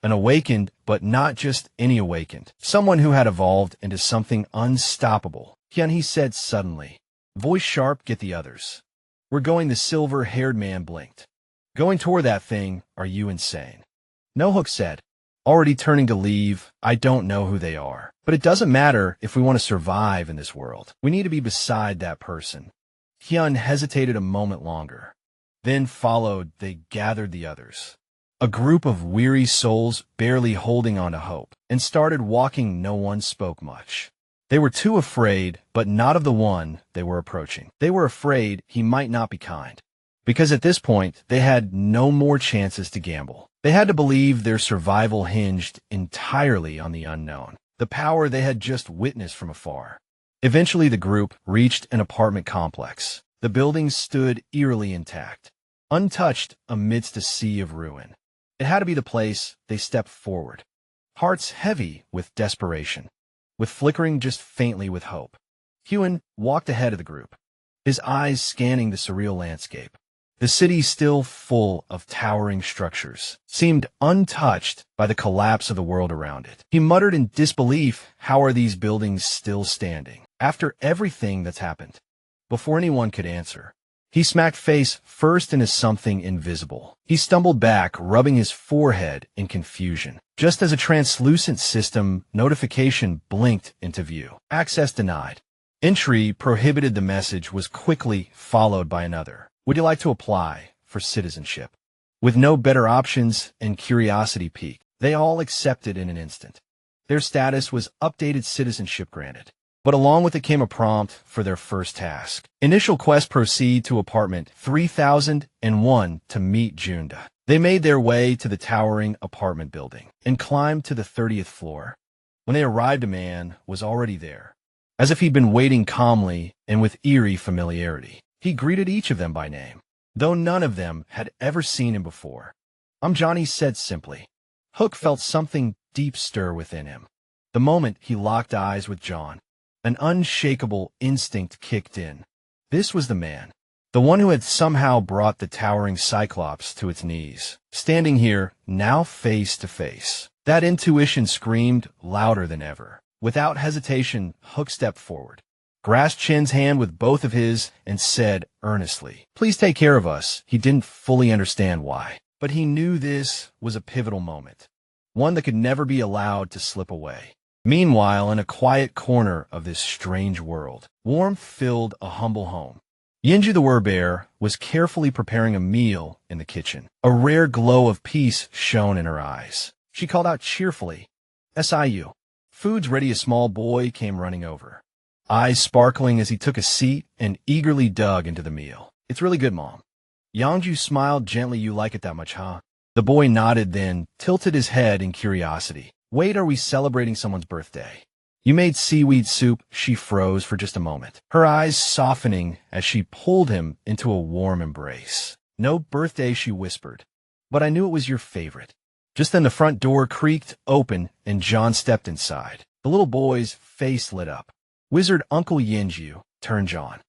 S1: An awakened, but not just any awakened. Someone who had evolved into something unstoppable. Hyun, he said suddenly, voice sharp, get the others. We're going. The silver-haired man blinked. Going toward that thing, are you insane? No, Hook said. Already turning to leave, I don't know who they are. But it doesn't matter if we want to survive in this world. We need to be beside that person. Hyun hesitated a moment longer. Then they gathered the others. A group of weary souls barely holding on to hope, and started walking. No one spoke much. They were too afraid, but not of the one they were approaching. They were afraid he might not be kind. Because at this point, they had no more chances to gamble. They had to believe their survival hinged entirely on the unknown, the power they had just witnessed from afar. Eventually, the group reached an apartment complex. The building stood eerily intact, untouched amidst a sea of ruin. It had to be the place. They stepped forward, hearts heavy with desperation, with flickering just faintly with hope. Hyun walked ahead of the group, his eyes scanning the surreal landscape. The city, still full of towering structures, seemed untouched by the collapse of the world around it. He muttered in disbelief, how are these buildings still standing after everything that's happened? Before anyone could answer, he smacked face first into something invisible. He stumbled back, rubbing his forehead in confusion, just as a translucent system notification blinked into view. Access denied. Entry prohibited. The message was quickly followed by another. Would you like to apply for citizenship? With no better options and curiosity piqued, they all accepted in an instant. Their status was updated, citizenship granted. But along with it came a prompt for their first task. Initial quest: proceed to apartment 3001 to meet Junda. They made their way to the towering apartment building and climbed to the 30th floor. When they arrived, a man was already there, as if he'd been waiting calmly and with eerie familiarity. He greeted each of them by name, though none of them had ever seen him before. I'm Johnny, said simply. Hook felt something deep stir within him. The moment he locked eyes with John, an unshakable instinct kicked in. This was the man, the one who had somehow brought the towering Cyclops to its knees, standing here, now face to face. That intuition screamed louder than ever. Without hesitation, Hook stepped forward, grasped Chin's hand with both of his, and said earnestly, please take care of us. He didn't fully understand why, but he knew this was a pivotal moment, one that could never be allowed to slip away. Meanwhile, in a quiet corner of this strange world, warmth filled a humble home. Yinju the Werbear was carefully preparing a meal in the kitchen. A rare glow of peace shone in her eyes. She called out cheerfully, "Siu." Food's ready. A small boy came running over, eyes sparkling as he took a seat and eagerly dug into the meal. It's really good, Mom. Yangju smiled gently. You like it that much, huh? The boy nodded, then tilted his head in curiosity. Wait, are we celebrating someone's birthday? You made seaweed soup. She froze for just a moment, her eyes softening as she pulled him into a warm embrace. No birthday, she whispered, but I knew it was your favorite. Just then the front door creaked open and John stepped inside. The little boy's face lit up. Wizard Uncle Yinju turned John.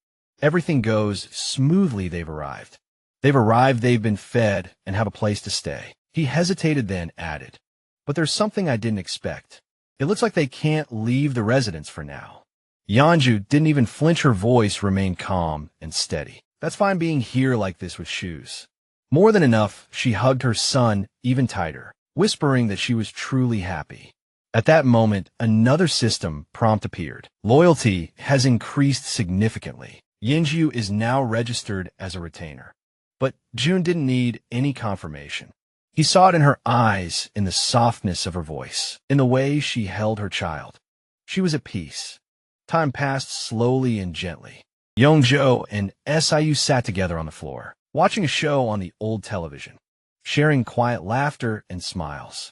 S1: Everything goes smoothly. They've arrived. They've been fed and have a place to stay. He hesitated, then added, but there's something I didn't expect. It looks like they can't leave the residence for now. Yanju didn't even flinch. Her voice remained calm and steady. That's fine being here like this with shoes. More than enough. She hugged her son even tighter, whispering that she was truly happy. At that moment, another system prompt appeared. Loyalty has increased significantly. Yinju is now registered as a retainer. But June didn't need any confirmation. He saw it in her eyes, in the softness of her voice, in the way she held her child. She was at peace. Time passed slowly and gently. Yongjo and Siu sat together on the floor, watching a show on the old television, sharing quiet laughter and smiles.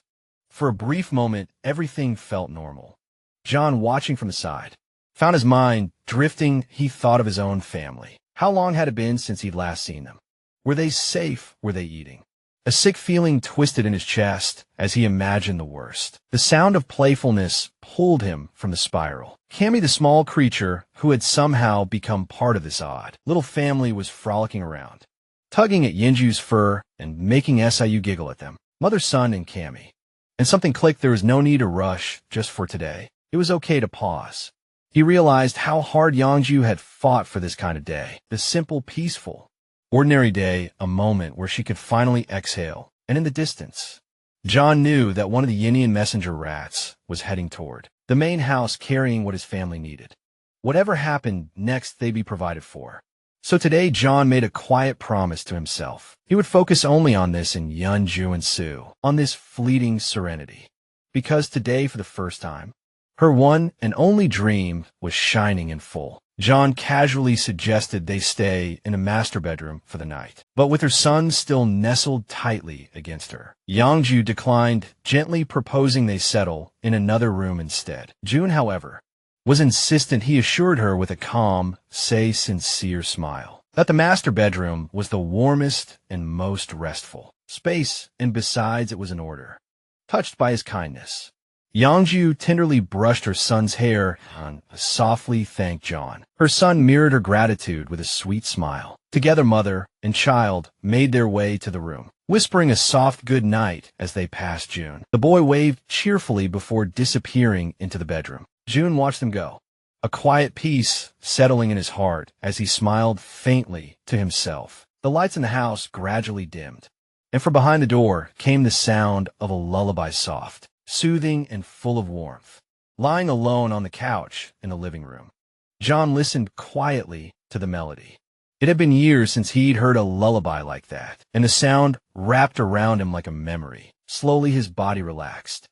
S1: For a brief moment, everything felt normal. John, watching from the side, found his mind drifting. He thought of his own family. How long had it been since he'd last seen them? Were they safe? Were they eating? A sick feeling twisted in his chest as he imagined the worst. The sound of playfulness pulled him from the spiral. Cammy, the small creature who had somehow become part of this odd little family, was frolicking around, tugging at Yinju's fur and making Siu giggle at them. Mother, son, and Cammy. And something clicked. There was no need to rush just for today. It was okay to pause. He realized how hard Yangju had fought for this kind of day. The simple, peaceful, Ordinary day, a moment where she could finally exhale, and in the distance, John knew that one of the Yinian messenger rats was heading toward the main house carrying what his family needed. Whatever happened next, they'd be provided for. So today, John made a quiet promise to himself. He would focus only on this in Yeonju and Sue, on this fleeting serenity. Because today, for the first time, her one and only dream was shining in full. John casually suggested they stay in a master bedroom for the night, but with her son still nestled tightly against her. Yeonju declined, gently proposing they settle in another room instead. June, however, was insistent. He assured her with a calm, sincere smile that the master bedroom was the warmest and most restful space, and besides, it was in order. Touched by his kindness, Yeonju tenderly brushed her son's hair and softly thanked John. Her son mirrored her gratitude with a sweet smile. Together, mother and child made their way to the room, whispering a soft good night as they passed June. The boy waved cheerfully before disappearing into the bedroom. June watched them go, a quiet peace settling in his heart as he smiled faintly to himself. The lights in the house gradually dimmed, and from behind the door came the sound of a lullaby, soft, soothing, and full of warmth. Lying alone on the couch in the living room, John listened quietly to the melody. It had been years since he'd heard a lullaby like that, and the sound wrapped around him like a memory. Slowly his body relaxed.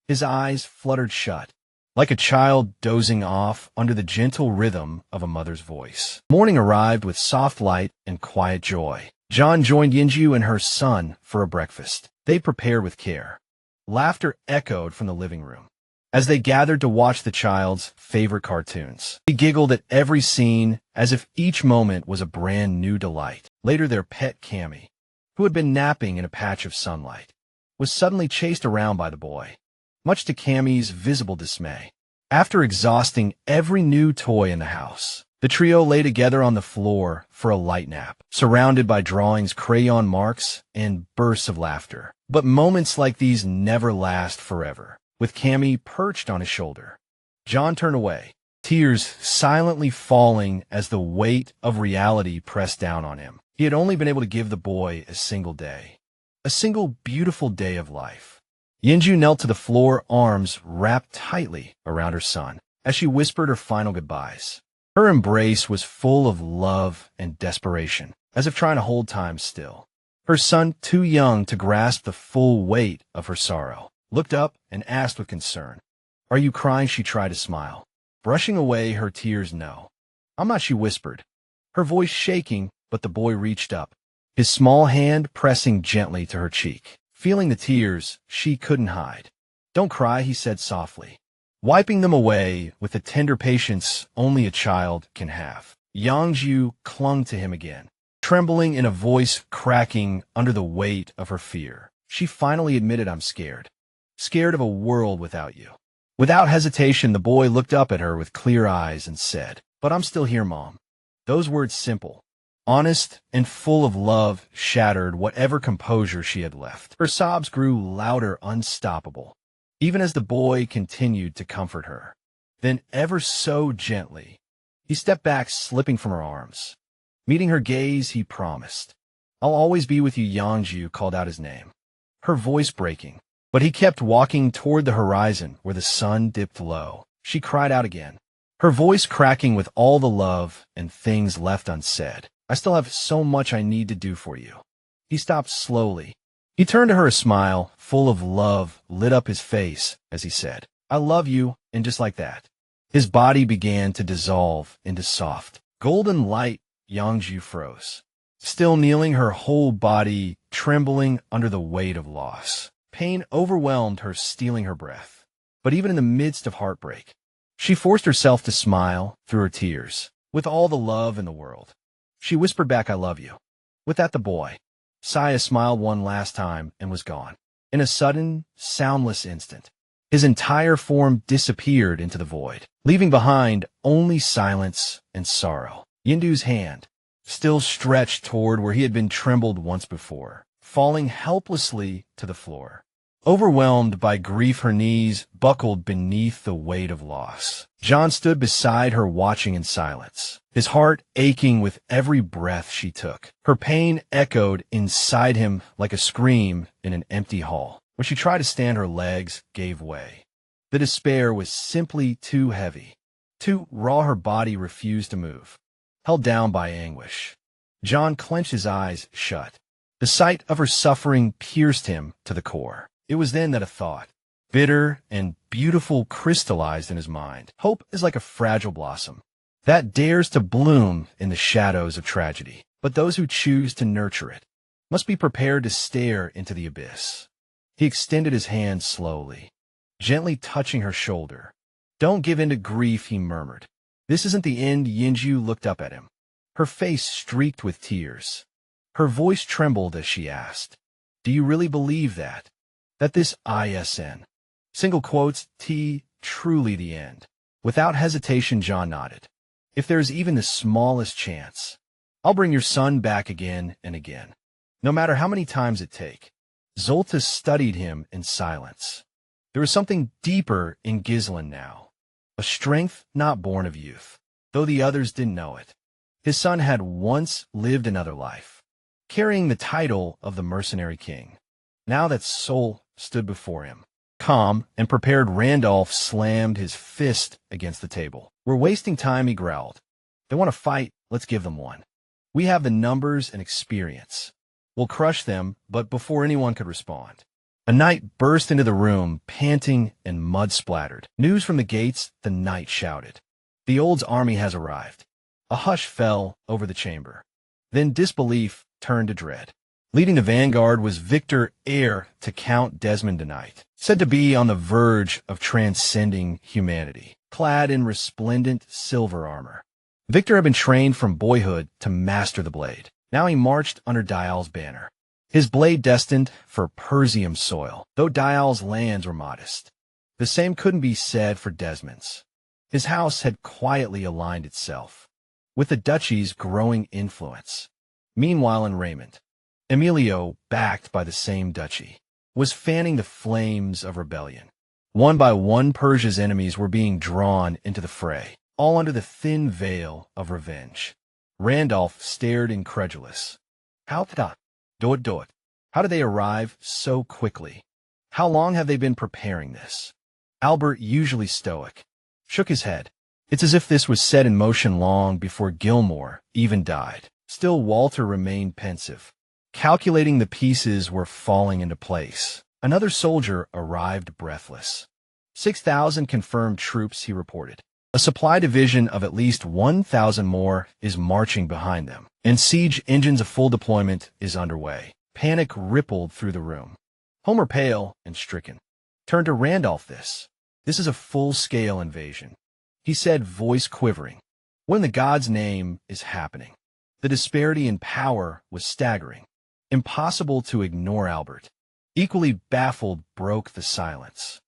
S1: His eyes fluttered shut, like a child dozing off under the gentle rhythm of a mother's voice. Morning arrived with soft light and quiet joy. John joined Yeonju and her son for a breakfast they prepared with care. Laughter echoed from the living room as they gathered to watch the child's favorite cartoons. He giggled at every scene as if each moment was a brand new delight. Later, their pet Cammy, who had been napping in a patch of sunlight, was suddenly chased around by the boy, much to Cammy's visible dismay. After exhausting every new toy in the house, the trio lay together on the floor for a light nap, surrounded by drawings, crayon marks, and bursts of laughter. But moments like these never last forever. With Cammy perched on his shoulder, John turned away, tears silently falling as the weight of reality pressed down on him. He had only been able to give the boy a single day, a single beautiful day of life. Yeonju knelt to the floor, arms wrapped tightly around her son, as she whispered her final goodbyes. Her embrace was full of love and desperation, as if trying to hold time still. Her son, too young to grasp the full weight of her sorrow, looked up and asked with concern, "Are you crying?" She tried to smile, brushing away her tears. "No, I'm not," she whispered, her voice shaking, but the boy reached up, his small hand pressing gently to her cheek. Feeling the tears she couldn't hide. "Don't cry," he said softly, wiping them away with the tender patience only a child can have. Yeonju clung to him again, trembling in a voice cracking under the weight of her fear. She finally admitted, "I'm scared. Scared of a world without you." Without hesitation, the boy looked up at her with clear eyes and said, "But I'm still here, Mom." Those words, simple, honest, and full of love, shattered whatever composure she had left. Her sobs grew louder, unstoppable, even as the boy continued to comfort her. Then, ever so gently, he stepped back, slipping from her arms. Meeting her gaze, he promised, "I'll always be with you." Yeonju called out his name, her voice breaking, but he kept walking toward the horizon where the sun dipped low. She cried out again, her voice cracking with all the love and things left unsaid. "I still have so much I need to do for you." He stopped slowly. He turned to her, a smile full of love lit up his face as he said, "I love you," and just like that, his body began to dissolve into soft, golden light. Yeonju froze, still kneeling, her whole body trembling under the weight of loss. Pain overwhelmed her, stealing her breath. But even in the midst of heartbreak, she forced herself to smile through her tears. With all the love in the world, she whispered back, "I love you." With that, the boy, Saya, smiled one last time and was gone. In a sudden, soundless instant, his entire form disappeared into the void, leaving behind only silence and sorrow. Yindu's hand, still stretched toward where he had been, trembled once before, falling helplessly to the floor. Overwhelmed by grief, her knees buckled beneath the weight of loss. John stood beside her, watching in silence, his heart aching with every breath she took. Her pain echoed inside him like a scream in an empty hall. When she tried to stand, her legs gave way. The despair was simply too heavy. Too raw, her body refused to move, held down by anguish. John clenched his eyes shut. The sight of her suffering pierced him to the core. It was then that a thought, bitter and beautiful, crystallized in his mind. Hope is like a fragile blossom that dares to bloom in the shadows of tragedy. But those who choose to nurture it must be prepared to stare into the abyss. He extended his hand slowly, gently touching her shoulder. "Don't give in to grief," he murmured. "This isn't the end." Yinju looked up at him, her face streaked with tears. Her voice trembled as she asked, "Do you really believe that this isn, single quotes, T, truly the end?" Without hesitation, John nodded. "If there's even the smallest chance, I'll bring your son back again and again, no matter how many times it take." Zolta studied him in silence. There was something deeper in Ghislain now, a strength not born of youth, though the others didn't know it. His son had once lived another life, carrying the title of the mercenary king. Now that soul stood before him, calm and prepared. Randolph slammed his fist against the table. "We're wasting time," he growled. "They want to fight, let's give them one. We have the numbers and experience. We'll crush them." But before anyone could respond, a knight burst into the room, panting and mud-splattered. "News from the gates," the knight shouted. "The Old's army has arrived." A hush fell over the chamber. Then disbelief turned to dread. Leading the vanguard was Victor, heir to Count Desmond the Knight, said to be on the verge of transcending humanity, clad in resplendent silver armor. Victor had been trained from boyhood to master the blade. Now he marched under Dial's banner, his blade destined for Persium soil, though Dial's lands were modest. The same couldn't be said for Desmond's. His house had quietly aligned itself with the duchy's growing influence. Meanwhile, in Raymond, Emilio, backed by the same duchy, was fanning the flames of rebellion. One by one, Persia's enemies were being drawn into the fray, all under the thin veil of revenge. Randolph stared incredulous. "How did I do it? How did they arrive so quickly? How long have they been preparing this?" Albert, usually stoic, shook his head. "It's as if this was set in motion long before Gilmore even died." Still, Walter remained pensive, calculating the pieces were falling into place. Another soldier arrived, breathless. 6,000 confirmed troops, he reported. A supply division of at least 1,000 more is marching behind them, and siege engines of full deployment is underway. Panic rippled through the room. Homer, pale and stricken, turned to Randolph. This is a full-scale invasion," he said, voice quivering. "What in the God's name is happening?" The disparity in power was staggering. Impossible to ignore. Albert, equally baffled, broke the silence.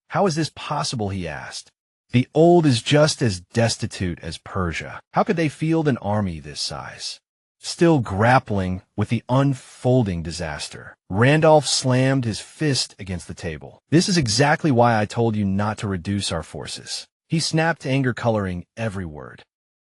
S1: "How is this possible?" he asked. "The Old is just as destitute as Persia. How could they field an army this size?" Still grappling with the unfolding disaster, Randolph slammed his fist against the table. "This is exactly why I told you not to reduce our forces," he snapped, anger coloring every word.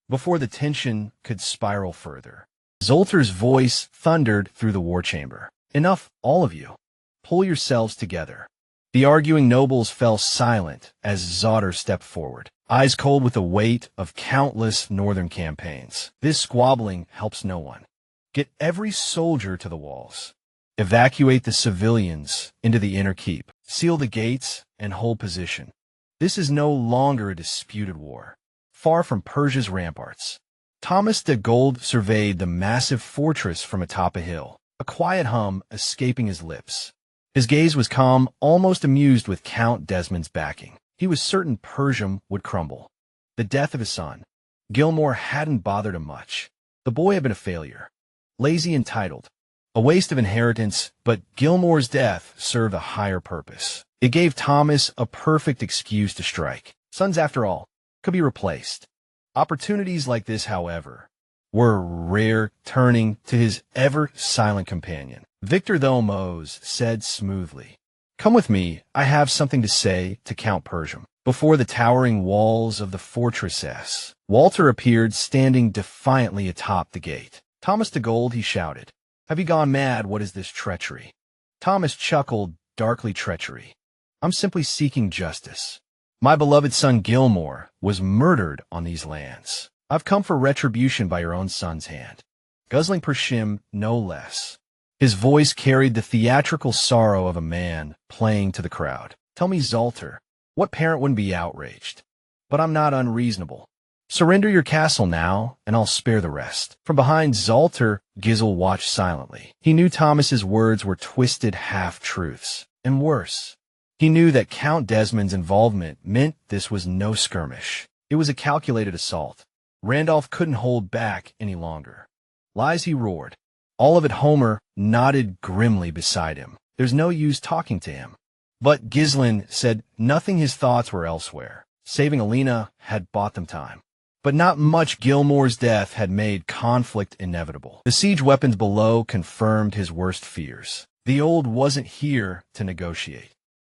S1: Before the tension could spiral further, Zolter's voice thundered through the war chamber. "Enough, all of you. Pull yourselves together." The arguing nobles fell silent as Zotter stepped forward, eyes cold with the weight of countless northern campaigns. "This squabbling helps no one. Get every soldier to the walls. Evacuate the civilians into the inner keep. Seal the gates and hold position. This is no longer a disputed war. Far from Persia's ramparts." Thomas de Gold surveyed the massive fortress from atop a hill, a quiet hum escaping his lips. His gaze was calm, almost amused with Count Desmond's backing. He was certain Persia would crumble. The death of his son, Gilmore, hadn't bothered him much. The boy had been a failure, lazy, entitled, a waste of inheritance, but Gilmore's death served a higher purpose. It gave Thomas a perfect excuse to strike. Sons, after all, could be replaced. Opportunities like this, however, were rare. Turning to his ever-silent companion, Victor Thomos said smoothly, Come with me, I have something to say to Count Persium. Before the towering walls of the fortress, Walter appeared standing defiantly atop the gate. Thomas de Gold, he shouted. Have you gone mad? What is this treachery? Thomas chuckled, darkly treachery. I'm simply seeking justice. My beloved son Gilmore was murdered on these lands. I've come for retribution by your own son's hand. Guzzling Pershim, no less. His voice carried the theatrical sorrow of a man playing to the crowd. Tell me, Zoltar, what parent wouldn't be outraged? But I'm not unreasonable. Surrender your castle now, and I'll spare the rest. From behind Zoltar, Gizel watched silently. He knew Thomas's words were twisted half-truths. And worse, he knew that Count Desmond's involvement meant this was no skirmish. It was a calculated assault. Randolph couldn't hold back any longer. Lies, he roared. All of it. Homer nodded grimly beside him. There's no use talking to him. But Ghislain said nothing. His thoughts were elsewhere. Saving Alina had bought them time. But not much. Gilmore's death had made conflict inevitable. The siege weapons below confirmed his worst fears. The old wasn't here to negotiate.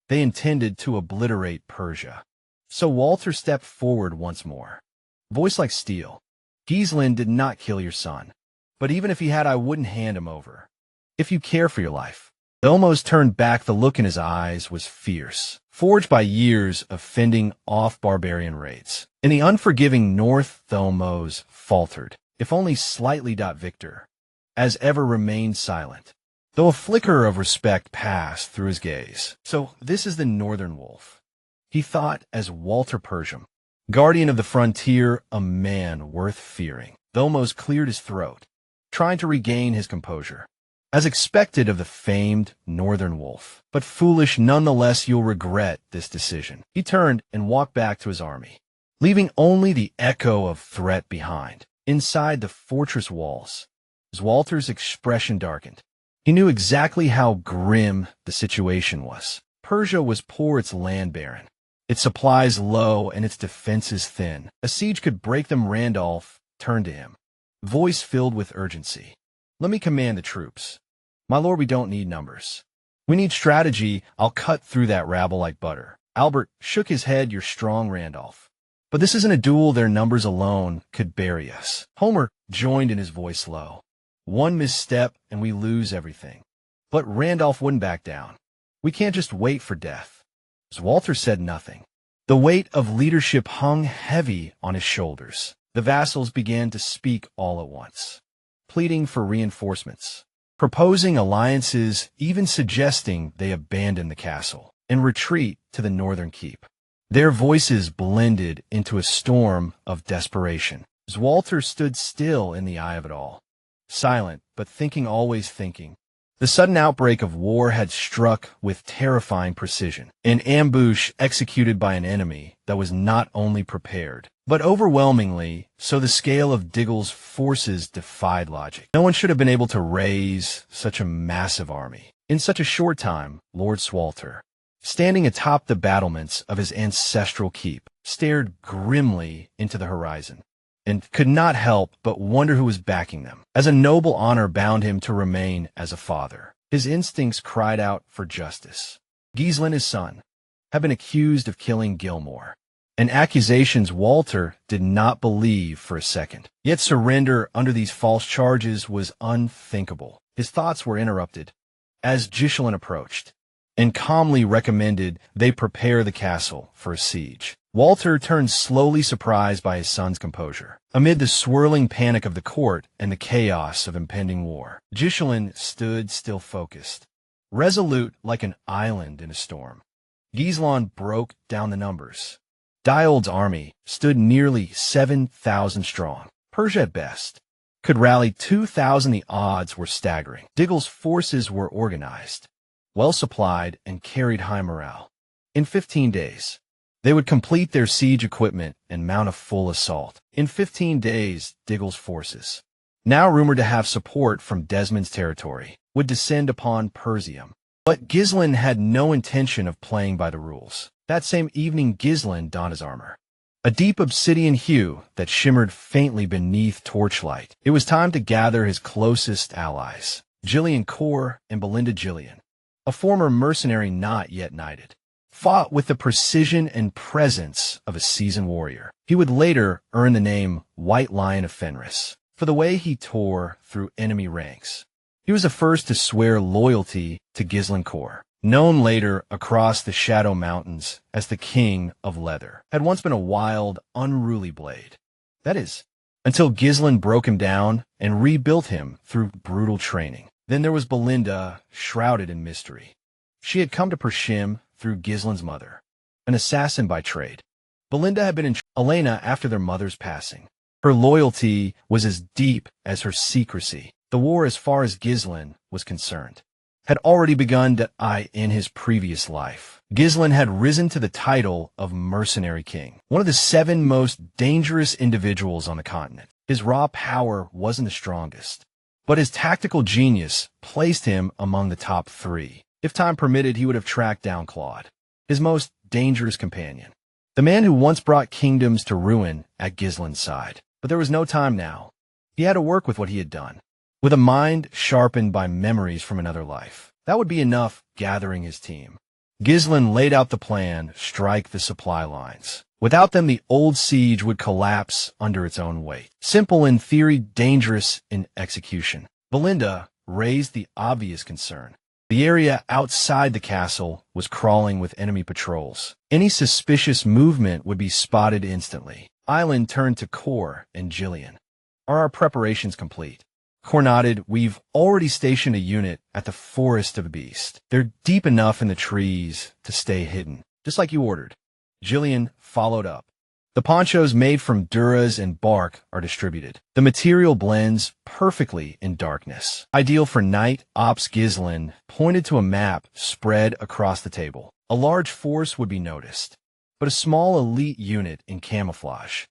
S1: They intended to obliterate Persia. So Walter stepped forward once more. Voice like steel. Ghislain did not kill your son. But even if he had, I wouldn't hand him over. If you care for your life. Elmos turned back. The look in his eyes was fierce, forged by years of fending off barbarian raids. In the unforgiving north, Thelmos faltered, if only slightly. Victor, as ever, remained silent, though a flicker of respect passed through his gaze. So this is the northern wolf, he thought, as Walter Persium, guardian of the frontier, a man worth fearing. Thelmos cleared his throat, trying to regain his composure. As expected of the famed northern wolf, but foolish nonetheless. You'll regret this decision. He turned and walked back to his army, leaving only the echo of threat behind. Inside the fortress walls, as Walter's expression darkened, he knew exactly how grim the situation was. Persia was poor, its land barren, its supplies low, and its defenses thin. A siege could break them. Randolph turned to him, voice filled with urgency. Let me command the troops. My lord, we don't need numbers. We need strategy. I'll cut through that rabble like butter. Albert shook his head. You're strong, Randolph. But this isn't a duel. Their numbers alone could bury us. Homer joined in, his voice low. One misstep and we lose everything. But Randolph wouldn't back down. We can't just wait for death. As Walter said nothing. The weight of leadership hung heavy on his shoulders. The vassals began to speak all at once, pleading for reinforcements, proposing alliances, even suggesting they abandon the castle and retreat to the northern keep. Their voices blended into a storm of desperation. As Walter stood still in the eye of it all, silent, but thinking, always thinking. The sudden outbreak of war had struck with terrifying precision, an ambush executed by an enemy that was not only prepared, but overwhelmingly so. The scale of Diggle's forces defied logic. No one should have been able to raise such a massive army in such a short time. Lord Swalter, standing atop the battlements of his ancestral keep, stared grimly into the horizon, and could not help but wonder who was backing them. As a noble honor bound him to remain as a father, his instincts cried out for justice. Ghislain, his son, had been accused of killing Gilmore, and accusations Walter did not believe for a second. Yet surrender under these false charges was unthinkable. His thoughts were interrupted as Gishelin approached and calmly recommended they prepare the castle for a siege. Walter turned slowly, surprised by his son's composure. Amid the swirling panic of the court and the chaos of impending war, Gishelin stood still, focused, resolute like an island in a storm. Ghislain broke down the numbers. Diold's army stood nearly 7,000 strong. Persia at best could rally 2,000. The odds were staggering. Diggle's forces were organized, well supplied, and carried high morale. In 15 days, they would complete their siege equipment and mount a full assault. In 15 days, Diggle's forces, now rumored to have support from Desmond's territory, would descend upon Persium. But Ghislain had no intention of playing by the rules. That same evening, Ghislain donned his armor, a deep obsidian hue that shimmered faintly beneath torchlight. It was time to gather his closest allies, Gillian Core and Belinda Gillian. a former mercenary not yet knighted, fought with the precision and presence of a seasoned warrior. He would later earn the name White Lion of Fenris for the way he tore through enemy ranks. He was the first to swear loyalty to Gizlenkor, known later across the Shadow Mountains as the King of Leather, had once been a wild, unruly blade. That is, until Gizlen broke him down and rebuilt him through brutal training. Then there was Belinda, shrouded in mystery. She had come to Pershim through Gizlen's mother, an assassin by trade. Belinda had been in Elena after their mother's passing. Her loyalty was as deep as her secrecy. The war, as far as Gizlen was concerned, had already begun in his previous life. Gizlen had risen to the title of Mercenary King, one of the 7 most dangerous individuals on the continent. His raw power wasn't the strongest, but his tactical genius placed him among the top 3. If time permitted, he would have tracked down Claude, his most dangerous companion, the man who once brought kingdoms to ruin at Gizlen's side. But there was no time now. He had to work with what he had done, with a mind sharpened by memories from another life. That would be enough gathering his team. Gizlen laid out the plan: strike the supply lines. Without them, the old siege would collapse under its own weight. Simple in theory, dangerous in execution. Belinda raised the obvious concern. The area outside the castle was crawling with enemy patrols. Any suspicious movement would be spotted instantly. Island turned to Kor and Jillian. Are our preparations complete? Kor nodded. We've already stationed a unit at the Forest of the Beast. They're deep enough in the trees to stay hidden, just like you ordered. Jillian followed up. The ponchos made from duras and bark are distributed. The material blends perfectly in darkness. Ideal for night ops. Gizlen pointed to a map spread across the table. A large force would be noticed, but a small elite unit in camouflage.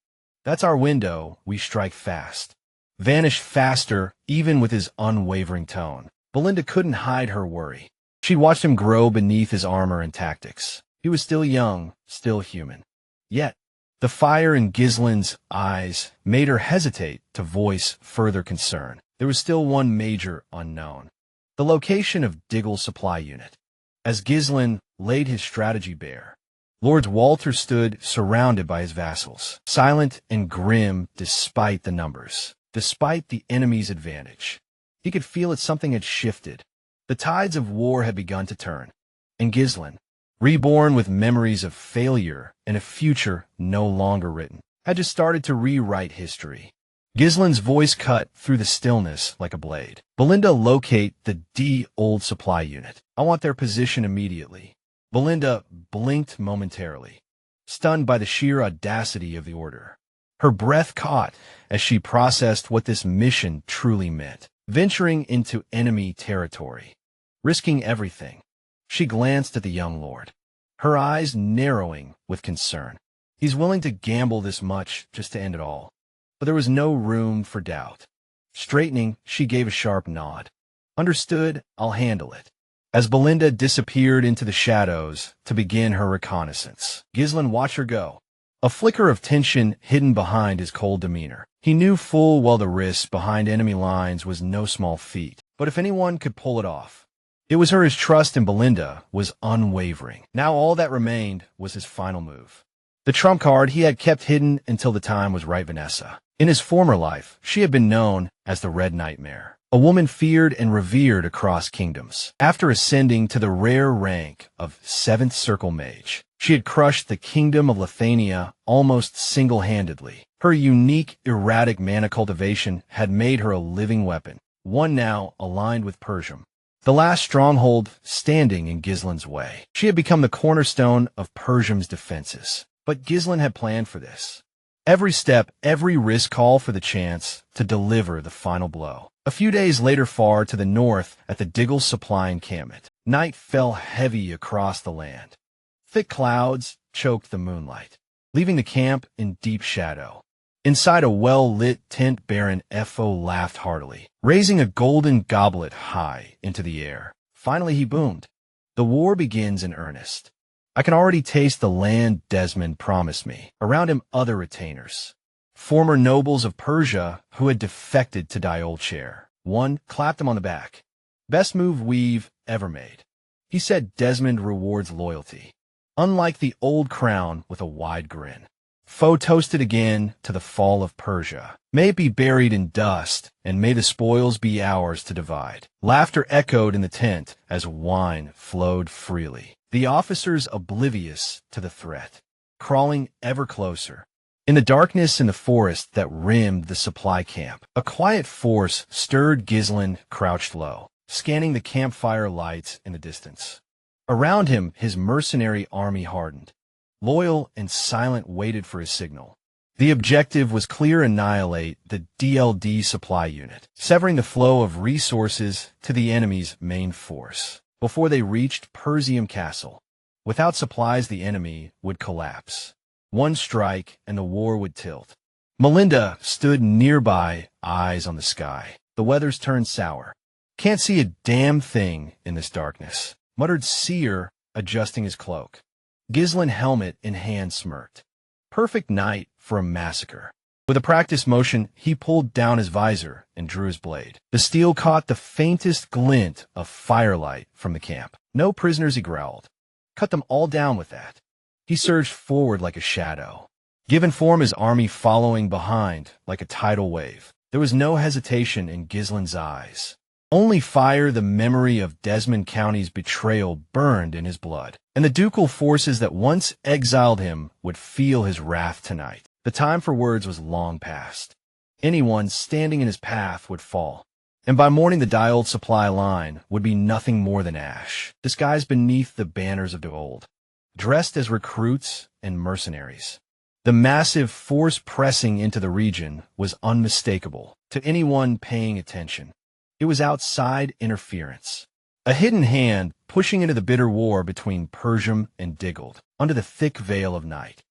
S1: That's our window. We strike fast. Vanish faster, even with his unwavering tone. Belinda couldn't hide her worry. She'd watched him grow beneath his armor and tactics. He was still young, still human. Yet, the fire in Gizlen's eyes made her hesitate to voice further concern. There was still one major unknown: the location of Diggle's supply unit. As Gizlen laid his strategy bare, Lord Walter stood surrounded by his vassals, silent and grim despite the numbers, despite the enemy's advantage. He could feel that something had shifted. The tides of war had begun to turn, and Gizlen, reborn with memories of failure and a future no longer written, had just started to rewrite history. Gizlen's voice cut through the stillness like a blade. Belinda, locate the old supply unit. I want their position immediately. Belinda blinked momentarily, stunned by the sheer audacity of the order. Her breath caught as she processed what this mission truly meant: venturing into enemy territory, risking everything. She glanced at the young lord, her eyes narrowing with concern. He's willing to gamble this much just to end it all. But there was no room for doubt. Straightening, she gave a sharp nod. Understood, I'll handle it. As Belinda disappeared into the shadows to begin her reconnaissance, Gizlen watched her go, a flicker of tension hidden behind his cold demeanor. He knew full well the risk behind enemy lines was no small feat, but if anyone could pull it off, it was her. His trust in Belinda was unwavering. Now all that remained was his final move. The trump card he had kept hidden until the time was right. Vanessa. In his former life, she had been known as the Red Nightmare, a woman feared and revered across kingdoms. After ascending to the rare rank of 7th Circle Mage, she had crushed the kingdom of Lithania almost single-handedly. Her unique, erratic mana cultivation had made her a living weapon, one now aligned with Persium, the last stronghold standing in Gizlen's way. She had become the cornerstone of Persium's defenses. But Gizlen had planned for this. Every step, every risk call for the chance to deliver the final blow. A few days later, far to the north at the Diggle's supply encampment, night fell heavy across the land. Thick clouds choked the moonlight, leaving the camp in deep shadow. Inside a well-lit tent, Baron Fo laughed heartily, raising a golden goblet high into the air. Finally he boomed. The war begins in earnest. I can already taste the land Desmond promised me. Around him, other retainers, former nobles of Persia who had defected to Diol Chair. One clapped him on the back. Best move we've ever made. He said Desmond rewards loyalty, unlike the old crown with a wide grin. Foe toasted again to the fall of Persia. May it be buried in dust, and may the spoils be ours to divide. Laughter echoed in the tent as wine flowed freely. The officers oblivious to the threat, crawling ever closer. In the darkness in the forest that rimmed the supply camp, a quiet force stirred. Ghislain crouched low, scanning the campfire lights in the distance. Around him, his mercenary army hardened. Loyal and silent, waited for his signal. The objective was clear: annihilate the DLD supply unit, severing the flow of resources to the enemy's main force. Before they reached Persium Castle, without supplies the enemy would collapse. One strike and the war would tilt. Melinda stood nearby, eyes on the sky. The weather's turned sour. Can't see a damn thing in this darkness, muttered Seer, adjusting his cloak. Ghislain, helmet in hand, smirked. Perfect night for a massacre. With a practiced motion, he pulled down his visor and drew his blade. The steel caught the faintest glint of firelight from the camp. No prisoners, he growled. Cut them all down with that. He surged forward like a shadow, given form, his army following behind like a tidal wave. There was no hesitation in Ghislain's eyes. Only fire. The memory of Desmond County's betrayal burned in his blood, and the ducal forces that once exiled him would feel his wrath tonight. The time for words was long past. Anyone standing in his path would fall, and by morning the dialed supply line would be nothing more than ash, disguised beneath the banners of old, dressed as recruits and mercenaries. The massive force pressing into the region was unmistakable to anyone paying attention. It was outside interference, a hidden hand pushing into the bitter war between Persium and Diggold under the thick veil of night.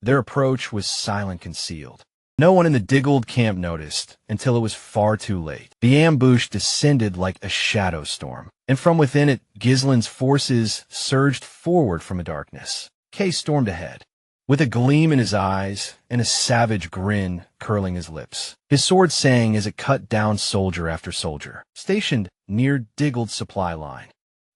S1: Their approach was silent, concealed. No one in the Diggold camp noticed until it was far too late. The ambush descended like a shadow storm, and from within it, Ghislain's forces surged forward from the darkness. Kay stormed ahead, with a gleam in his eyes and a savage grin curling his lips. His sword sang as it cut down soldier after soldier, stationed near Diggold's supply line.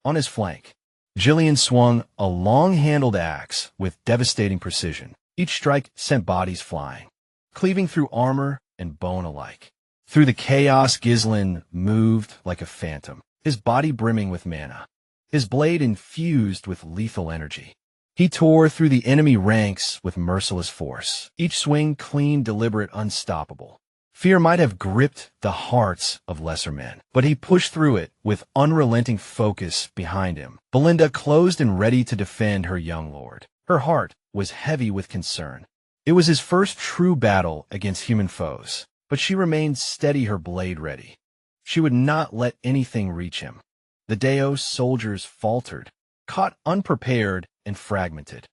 S1: On his flank, Gillian swung a long-handled axe with devastating precision. Each strike sent bodies flying, cleaving through armor and bone alike. Through the chaos, Ghislain moved like a phantom, his body brimming with mana, his blade infused with lethal energy. He tore through the enemy ranks with merciless force, each swing clean, deliberate, unstoppable. Fear might have gripped the hearts of lesser men, but he pushed through it with unrelenting focus behind him. Belinda closed and ready to defend her young lord. Her heart was heavy with concern. It was his first true battle against human foes, but she remained steady, her blade ready. She would not let anything reach him. The Deos soldiers faltered, caught unprepared and fragmented.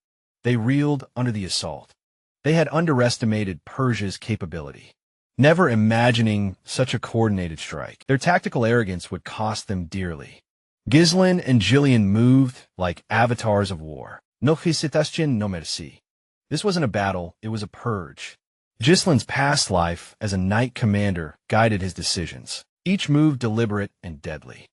S1: They reeled under the assault. They had underestimated Persia's capability, never imagining such a coordinated strike. Their tactical arrogance would cost them dearly. Ghislain and Gillian moved like avatars of war. No hesitation, no merci. This wasn't a battle, it was a purge. Ghislain's past life as a knight commander guided his decisions, each move deliberate and deadly.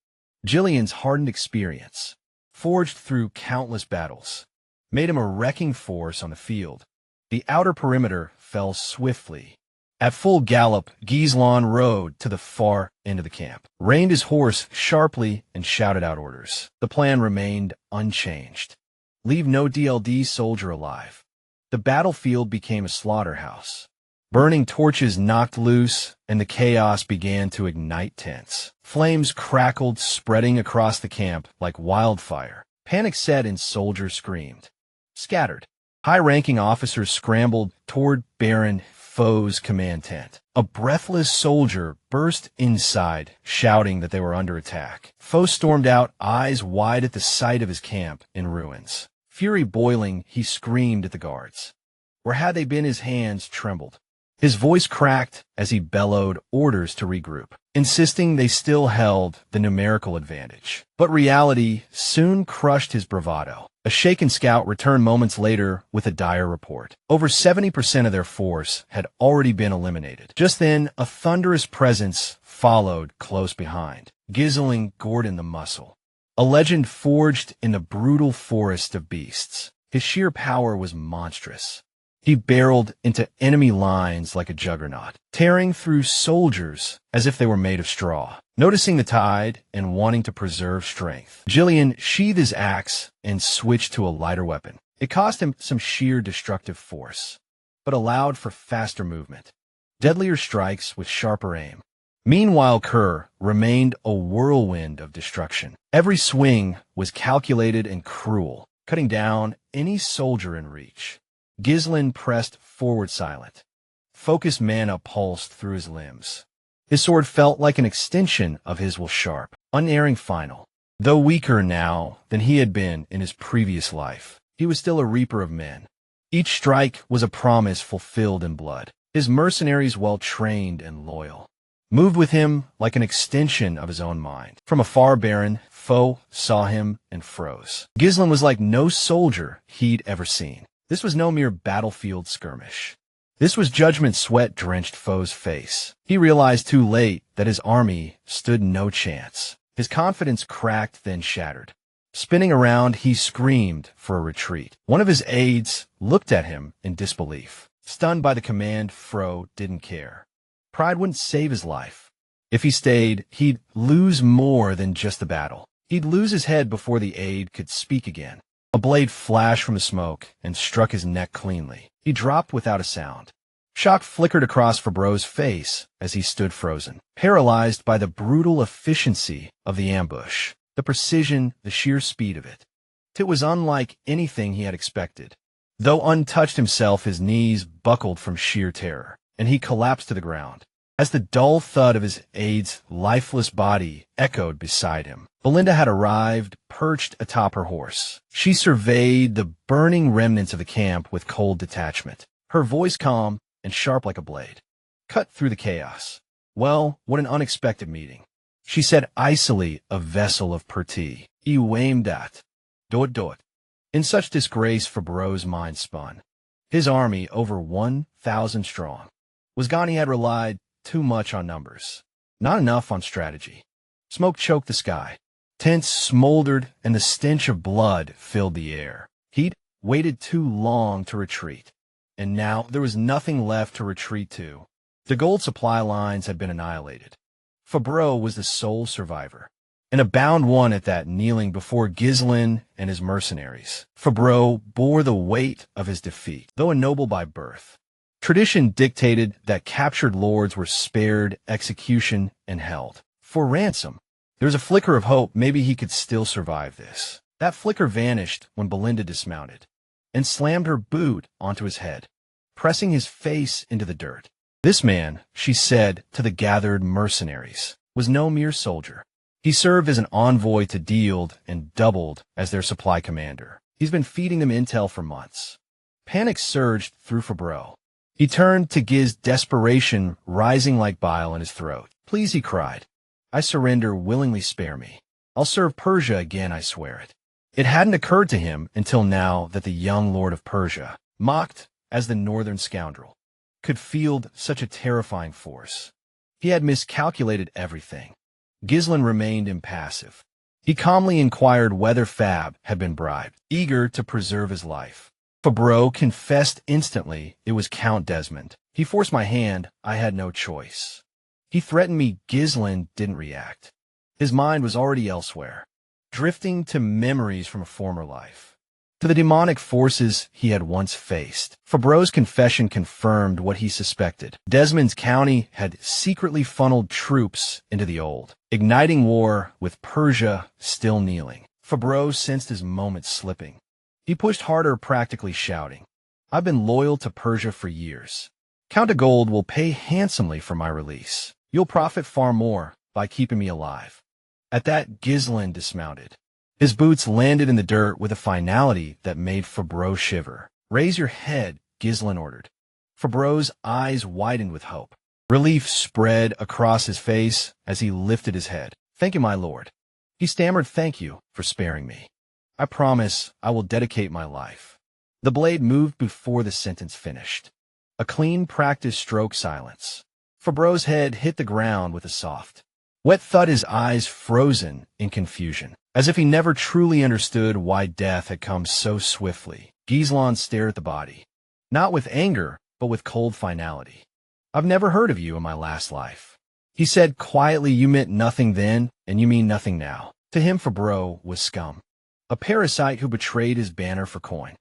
S1: Gillian's hardened experience, forged through countless battles, made him a wrecking force on the field. The outer perimeter fell swiftly. At full gallop, Ghislain rode to the far end of the camp, reined his horse sharply, and shouted out orders. The plan remained unchanged. Leave no DLD soldier alive. The battlefield became a slaughterhouse. Burning torches knocked loose, and the chaos began to ignite tents. Flames crackled, spreading across the camp like wildfire. Panic set and soldiers screamed. Scattered. High-ranking officers scrambled toward Baron Foe's command tent. A breathless soldier burst inside, shouting that they were under attack. Foe stormed out, eyes wide at the sight of his camp in ruins. Fury boiling, he screamed at the guards. Where had they been? His hands trembled. His voice cracked as he bellowed orders to regroup, insisting they still held the numerical advantage. But reality soon crushed his bravado. A shaken scout returned moments later with a dire report. Over 70% of their force had already been eliminated. Just then, a thunderous presence followed close behind, gizzling Gordon the muscle. a legend forged in the brutal forest of beasts. His sheer power was monstrous. He barreled into enemy lines like a juggernaut, tearing through soldiers as if they were made of straw. Noticing the tide and wanting to preserve strength, Jillian sheathed his axe and switched to a lighter weapon. It cost him some sheer destructive force, but allowed for faster movement, deadlier strikes with sharper aim. Meanwhile, Kerr remained a whirlwind of destruction. Every swing was calculated and cruel, cutting down any soldier in reach. Ghislain pressed forward silent. Focused mana pulsed through his limbs. His sword felt like an extension of his will sharp, unerring final. Though weaker now than he had been in his previous life, he was still a reaper of men. Each strike was a promise fulfilled in blood. His mercenaries well-trained and loyal, moved with him like an extension of his own mind. From afar, Baron foe saw him and froze. Ghislain was like no soldier he'd ever seen. This was no mere battlefield skirmish. This was judgment sweat-drenched foe's face. He realized too late that his army stood no chance. His confidence cracked, then shattered. Spinning around, he screamed for a retreat. One of his aides looked at him in disbelief. Stunned by the command, Fro didn't care. Pride wouldn't save his life. If he stayed, he'd lose more than just the battle. He'd lose his head before the aide could speak again. A blade flashed from the smoke and struck his neck cleanly. He dropped without a sound. Shock flickered across Fabreau's face as he stood frozen, paralyzed by the brutal efficiency of the ambush, the precision, the sheer speed of it. It was unlike anything he had expected. Though untouched himself, his knees buckled from sheer terror, and he collapsed to the ground. As the dull thud of his aide's lifeless body echoed beside him, Belinda had arrived, perched atop her horse. She surveyed the burning remnants of the camp with cold detachment, her voice calm and sharp like a blade. Cut through the chaos. Well, what an unexpected meeting. She said icily, a vessel of Perti. Iwamdat. Dot. In such disgrace, Fabreau's mind spun. His army, over 1,000 strong, was gone. He had relied too much on numbers, not enough on strategy. Smoke choked the sky. Tents smoldered, and the stench of blood filled the air. He'd waited too long to retreat, and now there was nothing left to retreat to. The gold supply lines had been annihilated. Fabreau was the sole survivor, and a bound one at that, kneeling before Ghislain and his mercenaries. Fabreau bore the weight of his defeat, though a noble by birth. Tradition dictated that captured lords were spared execution and held for ransom. There was a flicker of hope. Maybe he could still survive this. That flicker vanished when Belinda dismounted and slammed her boot onto his head, pressing his face into the dirt. This man, she said to the gathered mercenaries, was no mere soldier. He served as an envoy to Deald and doubled as their supply commander. He's been feeding them intel for months. Panic surged through Fabreau. He turned to Giz, desperation rising like bile in his throat. Please, he cried. I surrender, willingly spare me. I'll serve Persia again, I swear it. It hadn't occurred to him until now that the young lord of Persia, mocked as the northern scoundrel, could field such a terrifying force. He had miscalculated everything. Ghislain remained impassive. He calmly inquired whether Fab had been bribed, eager to preserve his life. Fabreau confessed instantly it was Count Desmond. He forced my hand. I had no choice. He threatened me. Ghislain didn't react. His mind was already elsewhere, drifting to memories from a former life, to the demonic forces he had once faced. Fabreau's confession confirmed what he suspected. Desmond's county had secretly funneled troops into the old, igniting war with Persia still kneeling. Fabreau sensed his moment slipping. He pushed harder, practically shouting, I've been loyal to Persia for years. Count de Gold will pay handsomely for my release. You'll profit far more by keeping me alive. At that, Ghislain dismounted. His boots landed in the dirt with a finality that made Fabreau shiver. Raise your head, Ghislain ordered. Fabreau's eyes widened with hope. Relief spread across his face as he lifted his head. Thank you, my lord. He stammered, thank you for sparing me. I promise I will dedicate my life. The blade moved before the sentence finished. A clean, practiced stroke silence. Fabreau's head hit the ground with a soft, wet thud, his eyes frozen in confusion. As if he never truly understood why death had come so swiftly, Gislan stared at the body, not with anger, but with cold finality. "I've never heard of you in my last life." He said quietly, "You meant nothing then, and you mean nothing now." To him, Fabro was scum, a parasite who betrayed his banner for coin.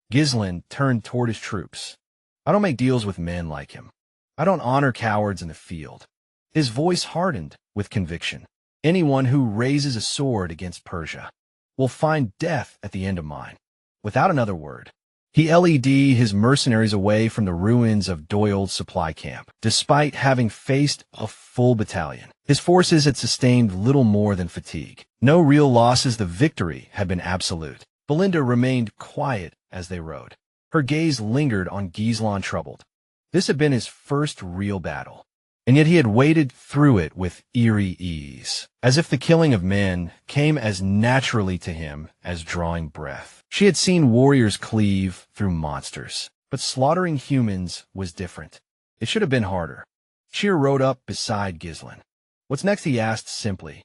S1: Gislan turned toward his troops. "I don't make deals with men like him. I don't honor cowards in the field." His voice hardened with conviction. "Anyone who raises a sword against Persia will find death at the end of mine." Without another word, he led his mercenaries away from the ruins of Doyle's supply camp. Despite having faced a full battalion, his forces had sustained little more than fatigue. No real losses, the victory had been absolute. Belinda remained quiet as they rode. Her gaze lingered on Gislan, troubled. This had been his first real battle, and yet he had waded through it with eerie ease, as if the killing of men came as naturally to him as drawing breath. She had seen warriors cleave through monsters, but slaughtering humans was different. It should have been harder. Cheer rode up beside Gislan. "What's next?" he asked simply.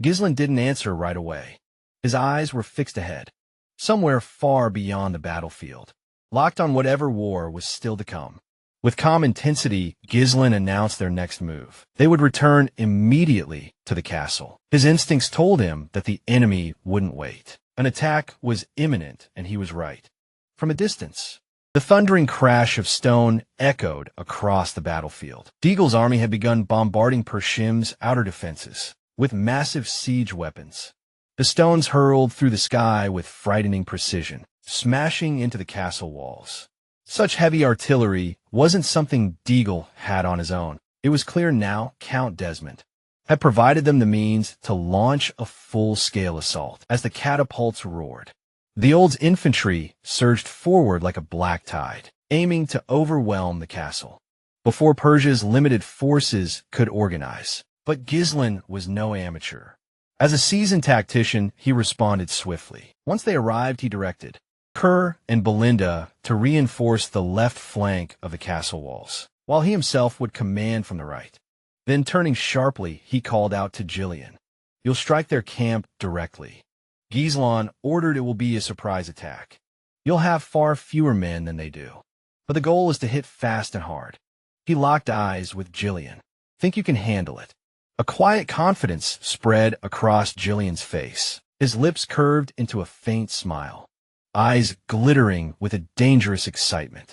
S1: Gislan didn't answer right away. His eyes were fixed ahead, somewhere far beyond the battlefield, locked on whatever war was still to come. With calm intensity, Gislan announced their next move. They would return immediately to the castle. His instincts told him that the enemy wouldn't wait. An attack was imminent, and he was right. From a distance, the thundering crash of stone echoed across the battlefield. Deagle's army had begun bombarding Pershim's outer defenses with massive siege weapons. The stones hurled through the sky with frightening precision, smashing into the castle walls. Such heavy artillery wasn't something Deagle had on his own. It was clear now Count Desmond had provided them the means to launch a full-scale assault. As the catapults roared, the old infantry surged forward like a black tide, aiming to overwhelm the castle before Persia's limited forces could organize. But Gislan was no amateur. As a seasoned tactician, he responded swiftly. Once they arrived, he directed Kerr and Belinda to reinforce the left flank of the castle walls, while he himself would command from the right. Then, turning sharply, he called out to Jillian, "You'll strike their camp directly." Gislan ordered it will be a surprise attack. "You'll have far fewer men than they do, but the goal is to hit fast and hard." He locked eyes with Jillian. "Think you can handle it?" A quiet confidence spread across Jillian's face. His lips curved into a faint smile, eyes glittering with a dangerous excitement.